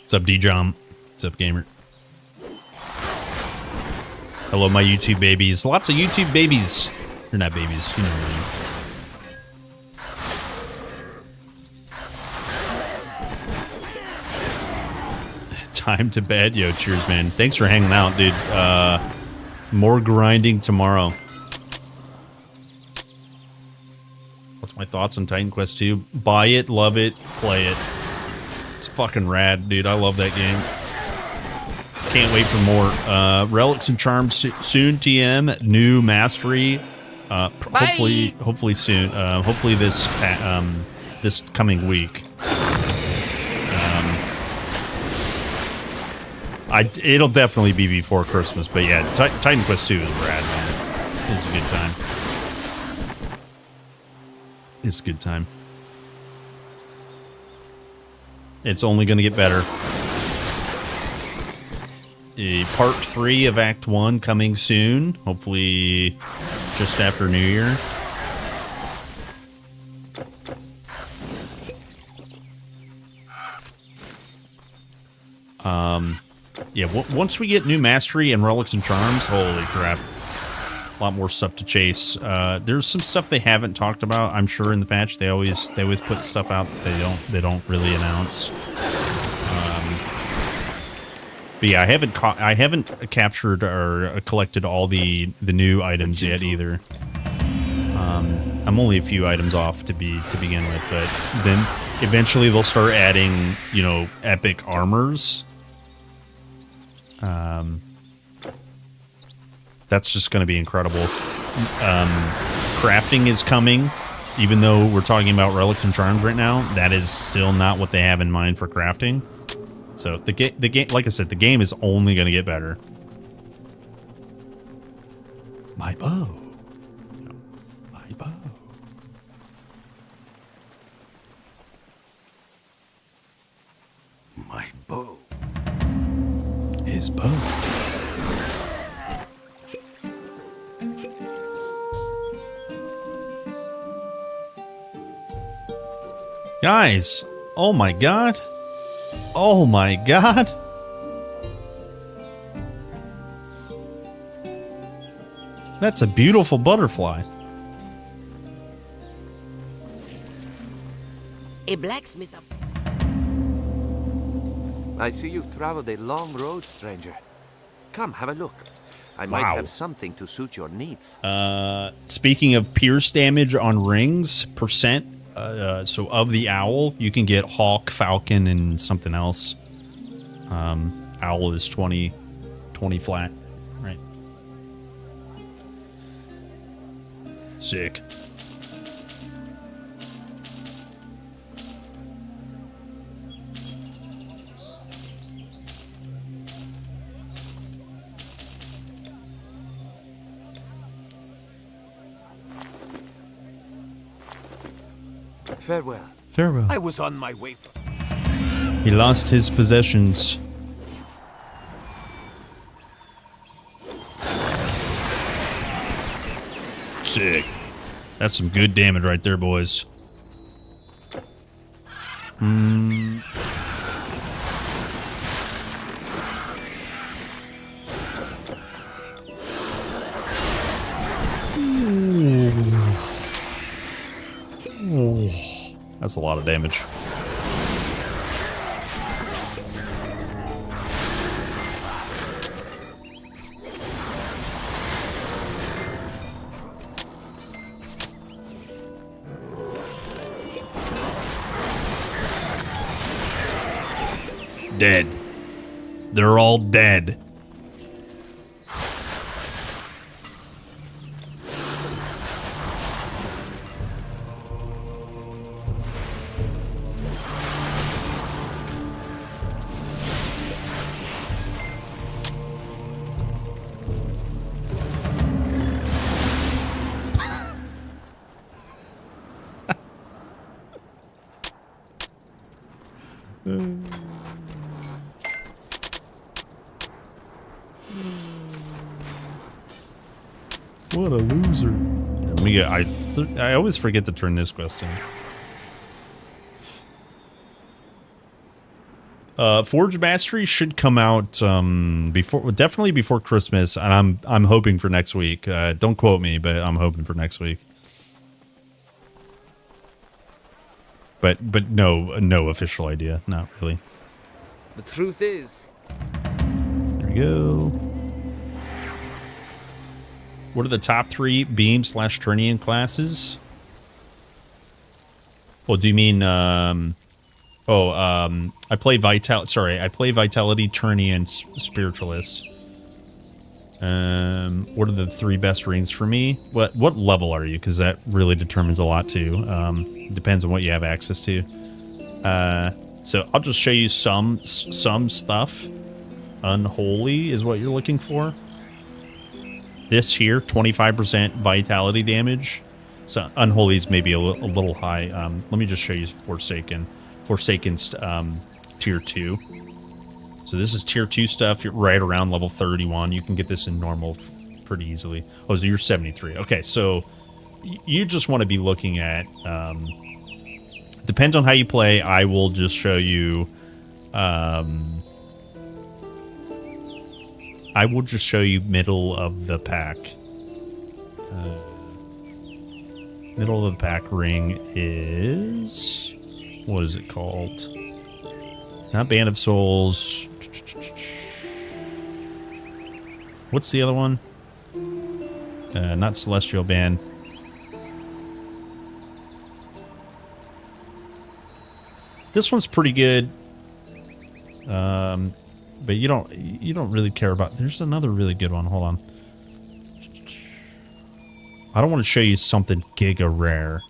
Speaker 4: What's up, D-Jom? What's up, gamer? Hello, my YouTube babies. Lots of YouTube babies. You're not babies. You know what I mean. Time to bed. Yo, cheers, man. Thanks for hanging out, dude. More grinding tomorrow. What's my thoughts on Titan Quest 2? Buy it, love it, play it. It's fucking rad, dude. I love that game. Can't wait for more. Relics and Charms soon, TM. New Mastery. Hopefully soon. Hopefully this coming week. It'll definitely be before Christmas, but yeah, Titan Quest 2 is rad, man. It's a good time. It's a good time. It's only going to get better. Part 3 of Act 1 coming soon. Hopefully just after New Year. Yeah, once we get new mastery and relics and charms, holy crap. A lot more stuff to chase. There's some stuff they haven't talked about, I'm sure, in the patch. They always put stuff out that they don't really announce. But yeah, I haven't captured or collected all the new items yet either. I'm only a few items off to begin with, but then eventually they'll start adding, you know, epic armors. That's just going to be incredible. Crafting is coming, even though we're talking about relics and charms right now. That is still not what they have in mind for crafting. So the game, like I said, the game is only going to get better. My bow. My bow.
Speaker 8: My bow.
Speaker 4: His bow. Guys, oh my god. Oh my god. That's a beautiful butterfly.
Speaker 20: A blacksmith up. I see you've traveled a long road, stranger. Come, have a look. I might have something to suit your needs.
Speaker 4: Speaking of pierce damage on rings, percent, so of the owl, you can get hawk, falcon, and something else. Owl is 20 flat, right? Sick.
Speaker 20: Farewell.
Speaker 4: Farewell.
Speaker 20: I was on my way.
Speaker 4: He lost his possessions. Sick. That's some good damage right there, boys. That's a lot of damage. Dead. They're all dead. What a loser. Let me get, I always forget to turn this quest in. Forge Mastery should come out definitely before Christmas, and I'm hoping for next week. Don't quote me, but I'm hoping for next week. But no official idea, not really.
Speaker 20: The truth is,
Speaker 4: there we go. What are the top 3 beam/Turnian classes? Well, do you mean I play Vitality, Turnian, Spiritualist. What are the 3 best rings for me? What level are you? Because that really determines a lot too. Depends on what you have access to. So I'll just show you some stuff. Unholy is what you're looking for. This here, 25% vitality damage. So Unholy is maybe a little high. Let me just show you Forsaken. Forsaken's tier 2. So this is tier 2 stuff. You're right around level 31. You can get this in normal pretty easily. Oh, so you're 73. Okay, so you just want to be looking at... depends on how you play. I will just show you... I will just show you middle of the pack. Middle of the pack ring is... What is it called? Not Band of Souls. What's the other one? Not Celestial Band. This one's pretty good. But you don't really care about... There's another really good one. Hold on. I don't want to show you something giga rare.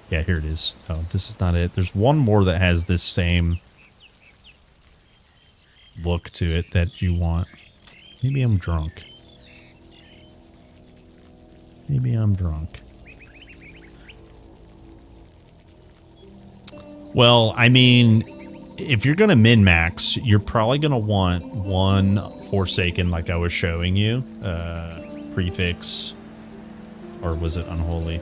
Speaker 4: Yeah, here it is. Oh, this is not it. There's one more that has this same look to it that you want. Maybe I'm drunk. Maybe I'm drunk. Well, I mean, if you're going to min-max, you're probably going to want one Forsaken like I was showing you. Prefix. Or was it Unholy?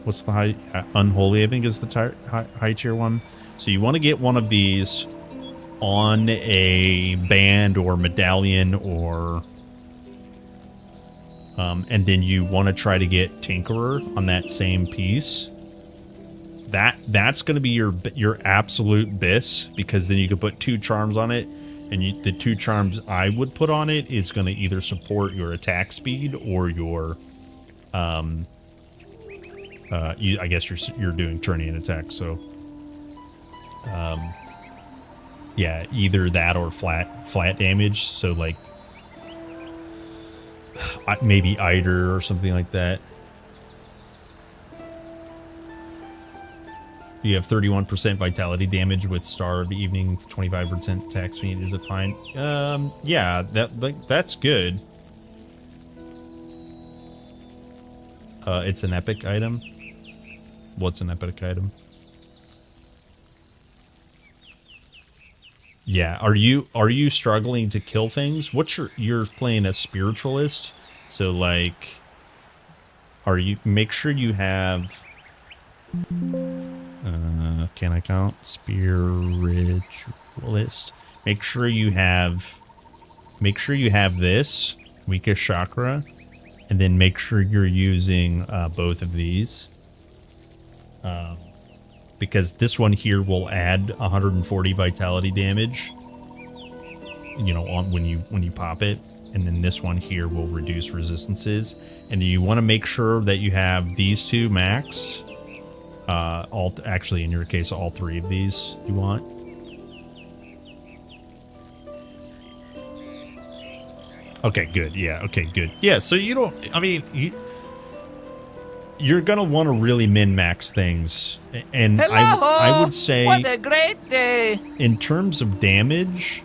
Speaker 4: What's the high? Unholy, I think, is the high tier one. So you want to get one of these on a band or medallion or... and then you want to try to get Tinkerer on that same piece. That's going to be your absolute bis, because then you can put 2 charms on it, and the 2 charms I would put on it is going to either support your attack speed or your I guess you're doing turning and attack, so yeah, either that or flat damage. So like maybe Eider or something like that. You have 31% vitality damage with Star of the Evening, 25% attack speed. Is it fine? Yeah, that's good. It's an epic item. What's an epic item? Yeah, are you struggling to kill things? What's you're playing a spiritualist, so like, make sure you have. Can I count? Spiritualist. Make sure you have this weakest chakra, and then make sure you're using both of these. Because this one here will add 140 vitality damage, you know, on when you pop it, and then this one here will reduce resistances. And you want to make sure that you have these 2 max. Actually, in your case, all 3 of these you want. Okay, good. Yeah, okay, good. Yeah, so you don't... I mean, you're going to want to really min-max things. And I would say...
Speaker 21: What a great day!
Speaker 4: In terms of damage,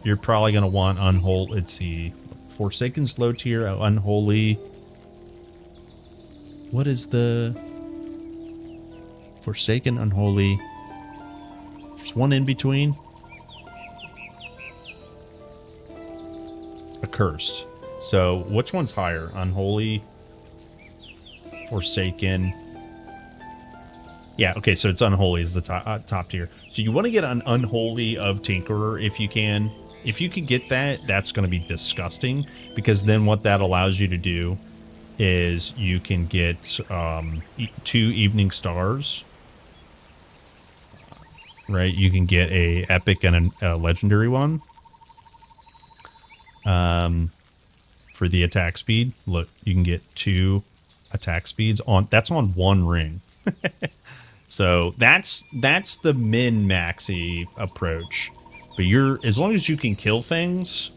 Speaker 4: you're probably going to want Unholy... Let's see. Forsaken's low tier, Unholy... What is the... Forsaken, Unholy... There's one in between. Accursed. So, which one's higher? Unholy... Forsaken. Yeah, okay, so it's Unholy is the top tier. So you want to get an Unholy of Tinkerer if you can. If you can get that, that's going to be disgusting, because then what that allows you to do is you can get 2 Evening Stars. Right? You can get a epic and a legendary one. For the attack speed. Look, you can get 2 attack speeds that's on 1 ring. So that's the min-maxy approach. But as long as you can kill things,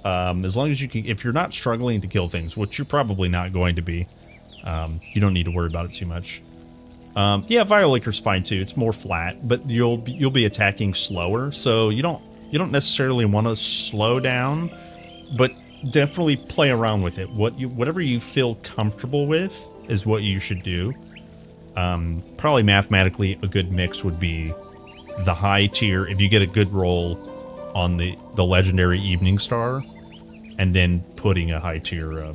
Speaker 4: As long as you can, if you're not struggling to kill things, which you're probably not going to be, you don't need to worry about it too much. Yeah, Violaker's fine too. It's more flat, but you'll be attacking slower, so you don't necessarily want to slow down, but definitely play around with it. Whatever you feel comfortable with is what you should do. Probably mathematically a good mix would be the high tier if you get a good roll on the legendary Evening Star, and then putting a high tier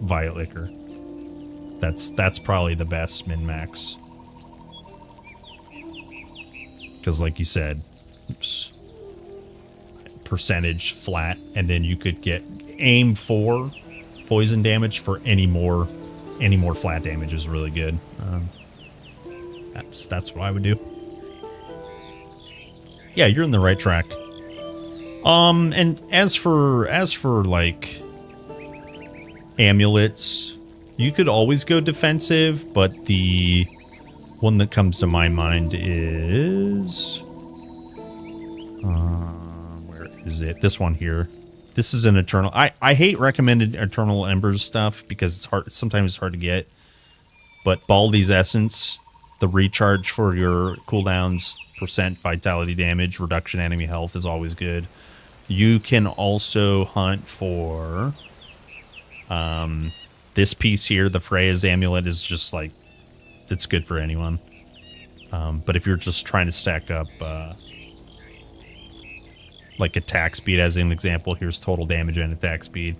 Speaker 4: Violet Liquor. That's probably the best min-max. Because like you said, oops, percentage flat, and then you could get aim for poison damage for any more flat damage is really good. That's what I would do. Yeah, you're in the right track. And as for like amulets, you could always go defensive, but the one that comes to my mind is where is it? This one here. This is an Eternal. I hate recommended Eternal Embers stuff because it's hard. Sometimes it's hard to get. But Baldy's Essence, the recharge for your cooldowns, percent vitality damage, reduction enemy health is always good. You can also hunt for this piece here. The Freya's Amulet is just like, it's good for anyone. But if you're just trying to stack up like attack speed as an example, here's total damage and attack speed.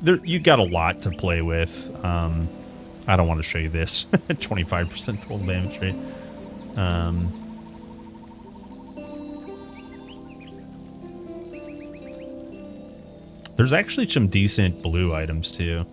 Speaker 4: You got a lot to play with. I don't want to show you this. 25% total damage rate. There's actually some decent blue items too.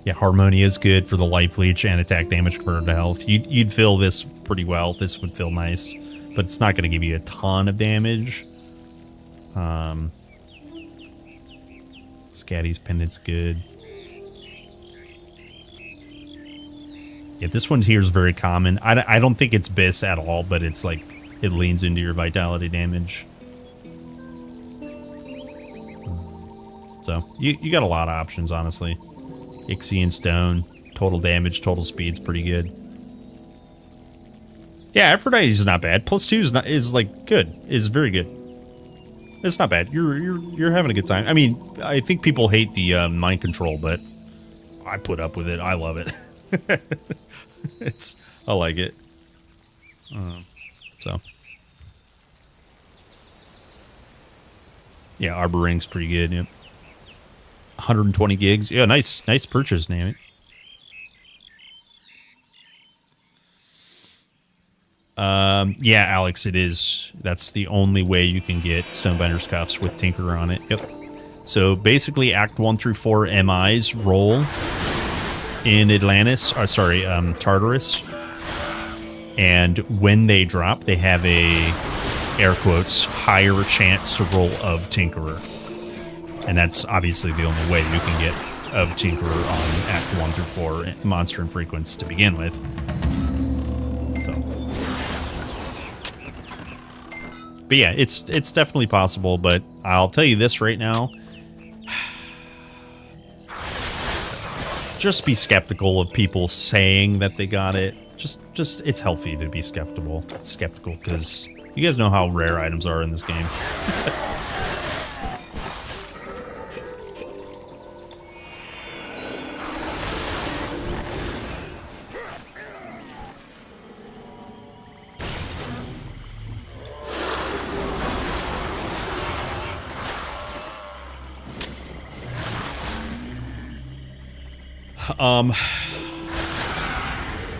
Speaker 4: Yeah, Harmonia is good for the life leech and attack damage converted to health. You'd fill this pretty well. This would feel nice, but it's not going to give you a ton of damage. Scatty's Pendant's good. Yeah, this one here is very common. I don't think it's Biss at all, but it's like, it leans into your vitality damage. So, you got a lot of options, honestly. Ixian Stone, total damage, total speed's pretty good. Yeah, Aphrodite's not bad. +2 is like good. Is very good. It's not bad. You're having a good time. I mean, I think people hate the mind control, but I put up with it. I love it. I like it. So yeah, Arbor Ring's pretty good. Yep. 120 gigs. Yeah, nice purchase, name it. Yeah, Alex, it is. That's the only way you can get Stonebinder's Cuffs with Tinkerer on it. Yep. So basically, Act 1 through 4 MIs roll in Atlantis, or sorry, Tartarus, and when they drop, they have a, air quotes, higher chance to roll of Tinkerer. And that's obviously the only way you can get of Tinkerer on Act 1 through 4 Monster and Frequency to begin with. So, but yeah, it's definitely possible, but I'll tell you this right now. Just be skeptical of people saying that they got it. Just it's healthy to be skeptical because you guys know how rare items are in this game.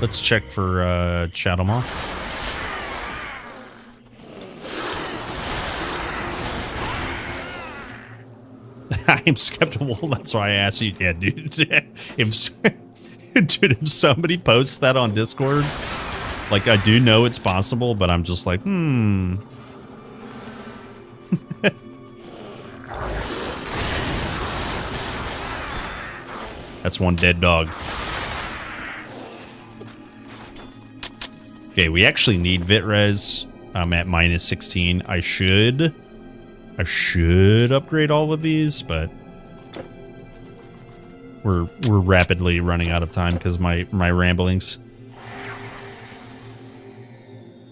Speaker 4: Let's check for Shadow Moth. I'm skeptical. That's why I asked you. Yeah, dude. If somebody posts that on Discord, like, I do know it's possible, but I'm just like, That's one dead dog. Okay, we actually need Vitrez. I'm at minus 16. I should upgrade all of these, but we're rapidly running out of time because my ramblings.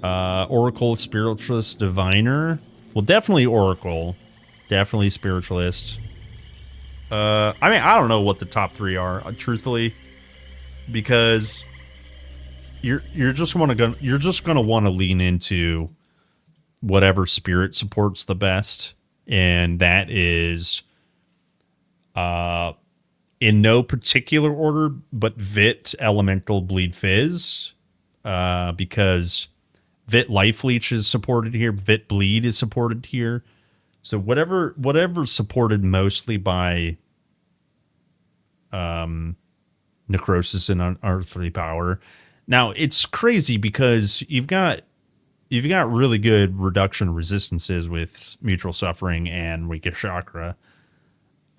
Speaker 4: Oracle, Spiritualist, Diviner. Well, definitely Oracle. Definitely Spiritualist. I mean, I don't know what the top 3 are, truthfully, because you're just gonna want to lean into whatever spirit supports the best, and that is in no particular order, but Vit, Elemental, Bleed, Fizz, because Vit Life Leech is supported here, Vit Bleed is supported here. So whatever's supported mostly by Necrosis and Unearthly Power. Now it's crazy because you've got really good reduction resistances with Mutual Suffering and Weakest Chakra.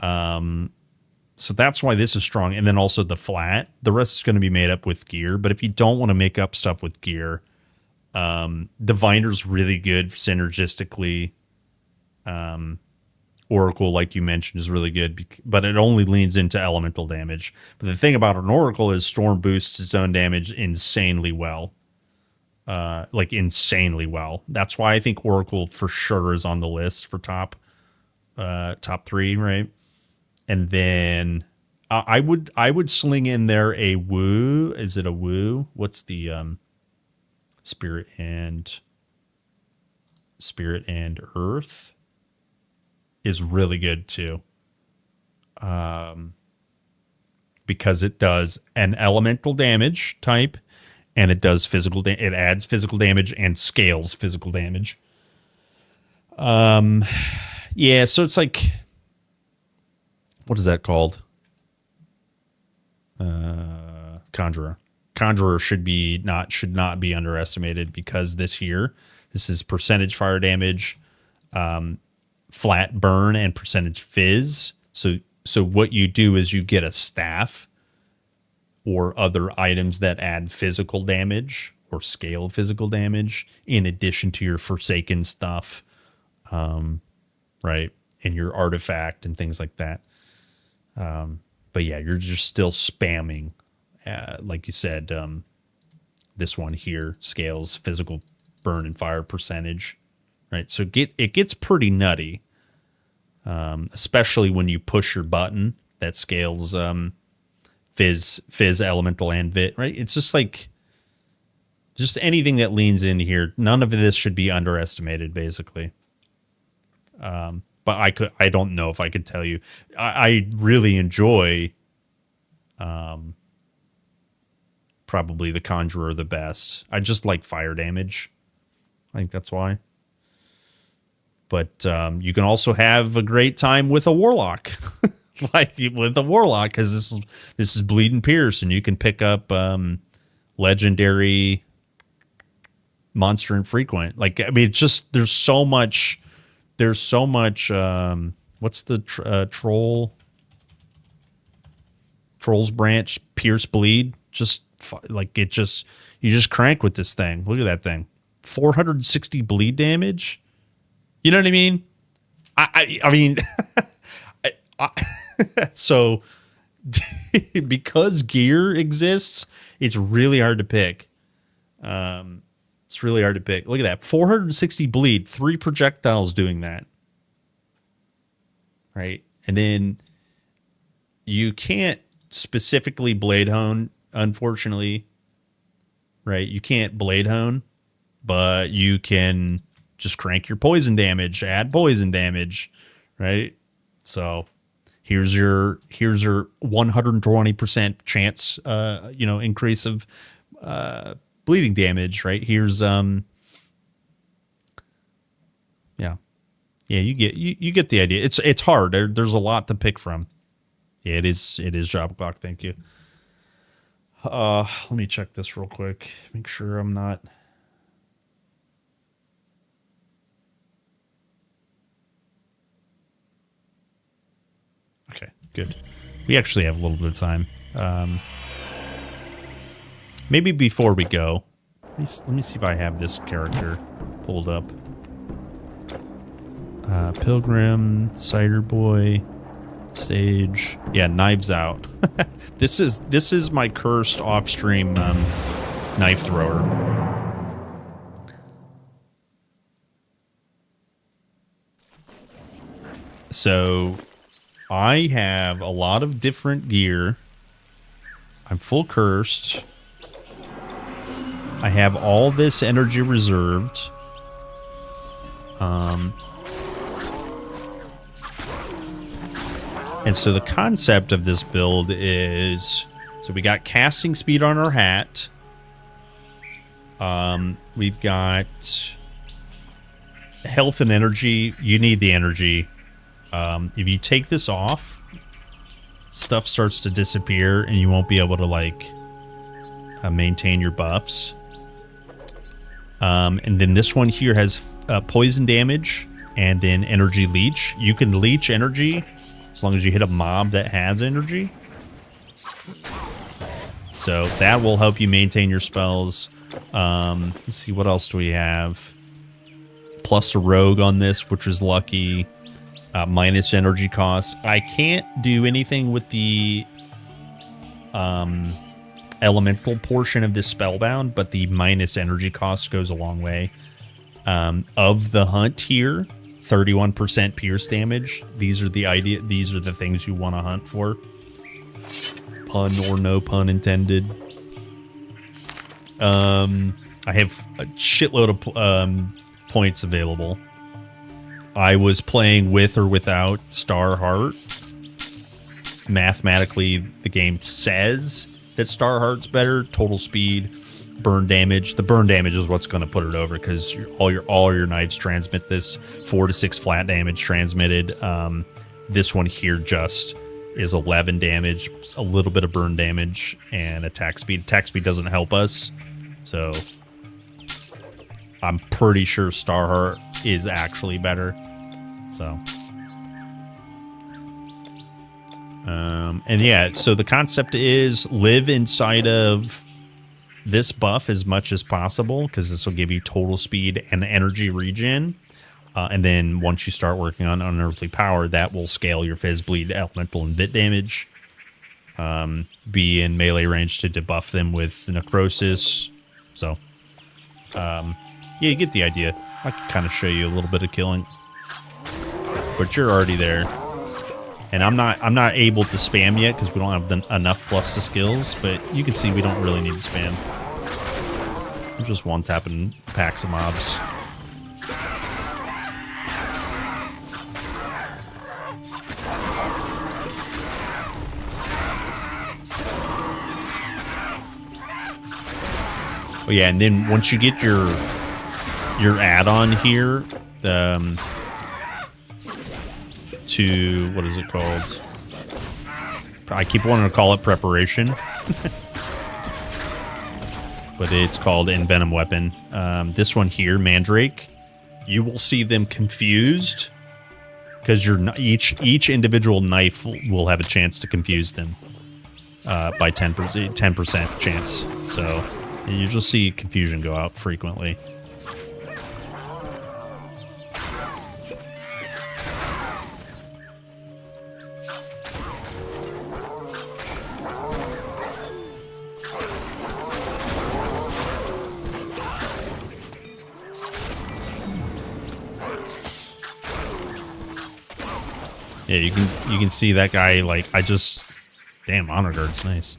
Speaker 4: So that's why this is strong. And then also the flat. The rest is going to be made up with gear. But if you don't want to make up stuff with gear, Diviner's really good synergistically. Oracle, like you mentioned, is really good, but it only leans into elemental damage. But the thing about an Oracle is Storm boosts its own damage insanely well. Like insanely well. That's why I think Oracle for sure is on the list for top 3, right? And then I would sling in there a woo. Is it a woo? What's the Spirit and Earth is really good too. Because it does an elemental damage type, and it does it adds physical damage and scales physical damage. Yeah, so it's like, what is that called? Conjurer. Conjurer should not be underestimated, because this is percentage fire damage, flat burn, and percentage fizz. So what you do is you get a staff or other items that add physical damage or scale physical damage in addition to your Forsaken stuff, right? And your artifact and things like that. But yeah, you're just still spamming, like you said, this one here scales physical burn and fire percentage, right? So it gets pretty nutty, especially when you push your button that scales fizz, elemental, and vit, right? It's just like, just anything that leans in here. None of this should be underestimated, basically. But I don't know if I could tell you. I really enjoy probably the Conjurer the best. I just like fire damage. I think that's why. But you can also have a great time with a Warlock. Like with a Warlock, because this is Bleed and Pierce, and you can pick up legendary monster infrequent. Like, I mean, it's just there's so much what's the Troll's Branch, Pierce, Bleed, just like you just crank with this thing. Look at that thing. 460 bleed damage. You know what I mean? I mean so because gear exists, it's really hard to pick. It's really hard to pick. Look at that. 460 bleed, 3 projectiles doing that. Right? And then you can't specifically blade hone, unfortunately. Right? You can't blade hone, but you can just crank your poison damage, add poison damage, right? So here's your 120% chance increase of bleeding damage, right? Here's you get the idea. It's hard. There's a lot to pick from. Yeah, it is Job Clock. Thank you. Let me check this real quick. Make sure I'm not. Okay, good. We actually have a little bit of time. Maybe before we go, let me see if I have this character pulled up. Pilgrim, Cider Boy, Sage. Yeah, Knives Out. This is my cursed off-stream knife thrower. So I have a lot of different gear. I'm full cursed. I have all this energy reserved. And so the concept of this build is, so we got casting speed on our hat. We've got health and energy. You need the energy. If you take this off, stuff starts to disappear and you won't be able to like maintain your buffs. And then this one here has poison damage and then energy leech. You can leech energy as long as you hit a mob that has energy. So that will help you maintain your spells. Let's see, what else do we have? Plus a rogue on this, which is lucky. Minus energy cost. I can't do anything with the elemental portion of this spellbound, but the minus energy cost goes a long way. Of the hunt here, 31% pierce damage. These are the things you want to hunt for. Pun or no pun intended. I have a shitload of points available. I was playing with or without Starheart. Mathematically, the game says that Starheart's better. Total speed, burn damage. The burn damage is what's going to put it over because all your knives transmit this 4 to 6 flat damage transmitted. This one here just is 11 damage, a little bit of burn damage, and attack speed. Attack speed doesn't help us, so I'm pretty sure Starheart is actually better. So, and yeah, so the concept is live inside of this buff as much as possible because this will give you total speed and energy regen. And then once you start working on Unearthly Power, that will scale your Fizz Bleed, Elemental, and Bit damage. Be in melee range to debuff them with Necrosis. So, yeah, you get the idea. I can kind of show you a little bit of killing. But you're already there, and I'm not able to spam yet because we don't have enough plus the skills. But you can see we don't really need to spam. I'm just one tapping packs of mobs. Oh yeah, and then once you get your add-on here, to, what is it called? I keep wanting to call it preparation. But it's called Envenom Weapon. This one here, Mandrake, you will see them confused because each individual knife will have a chance to confuse them by 10% chance. So you just see confusion go out frequently. Yeah, you can see that guy, like, damn, Honor Guard's nice.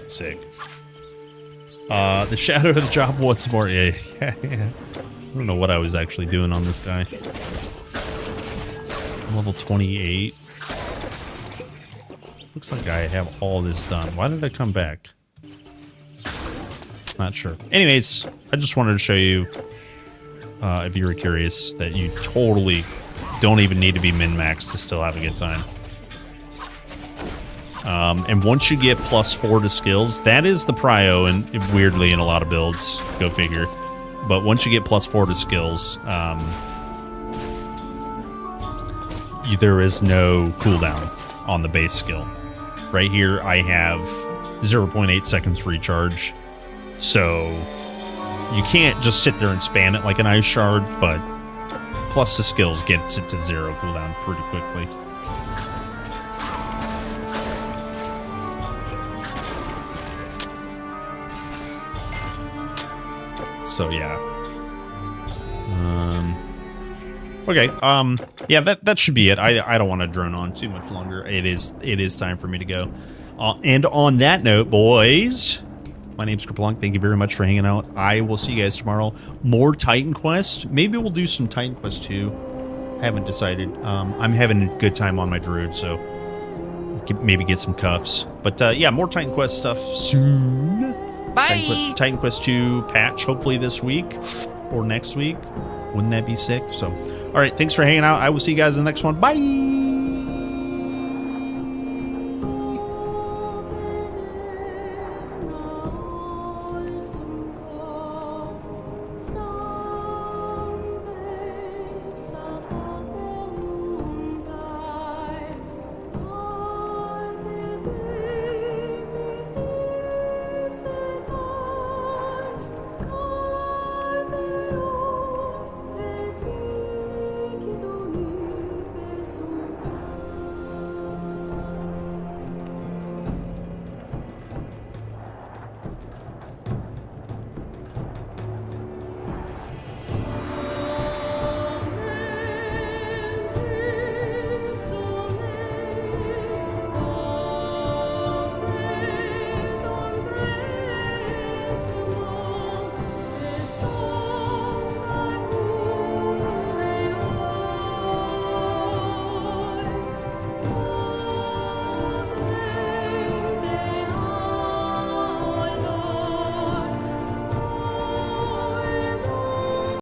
Speaker 4: Sick. The Shadow of the Job once more. Yeah. I don't know what I was actually doing on this guy. I'm level 28. Looks like I have all this done. Why did I come back? Not sure. Anyways, I just wanted to show you, if you were curious, that you totally don't even need to be min-maxed to still have a good time. And once you get +4 to skills, that is the prio, and weirdly in a lot of builds, go figure. But once you get +4 to skills, there is no cooldown on the base skill. Right here, I have 0.8 seconds recharge. So you can't just sit there and spam it like an ice shard, but plus the skills gets it to 0 cooldown pretty quickly. So yeah. Okay. Yeah, that should be it. I don't want to drone on too much longer. It is time for me to go. And on that note, boys, my name's Kerplunk. Thank you very much for hanging out. I will see you guys tomorrow. More Titan Quest. Maybe we'll do some Titan Quest 2. Haven't decided. I'm having a good time on my Druid, so maybe get some cuffs. But yeah, more Titan Quest stuff soon.
Speaker 21: Bye.
Speaker 4: Titan Quest 2 patch hopefully this week or next week. Wouldn't that be sick? So, all right. Thanks for hanging out. I will see you guys in the next one. Bye.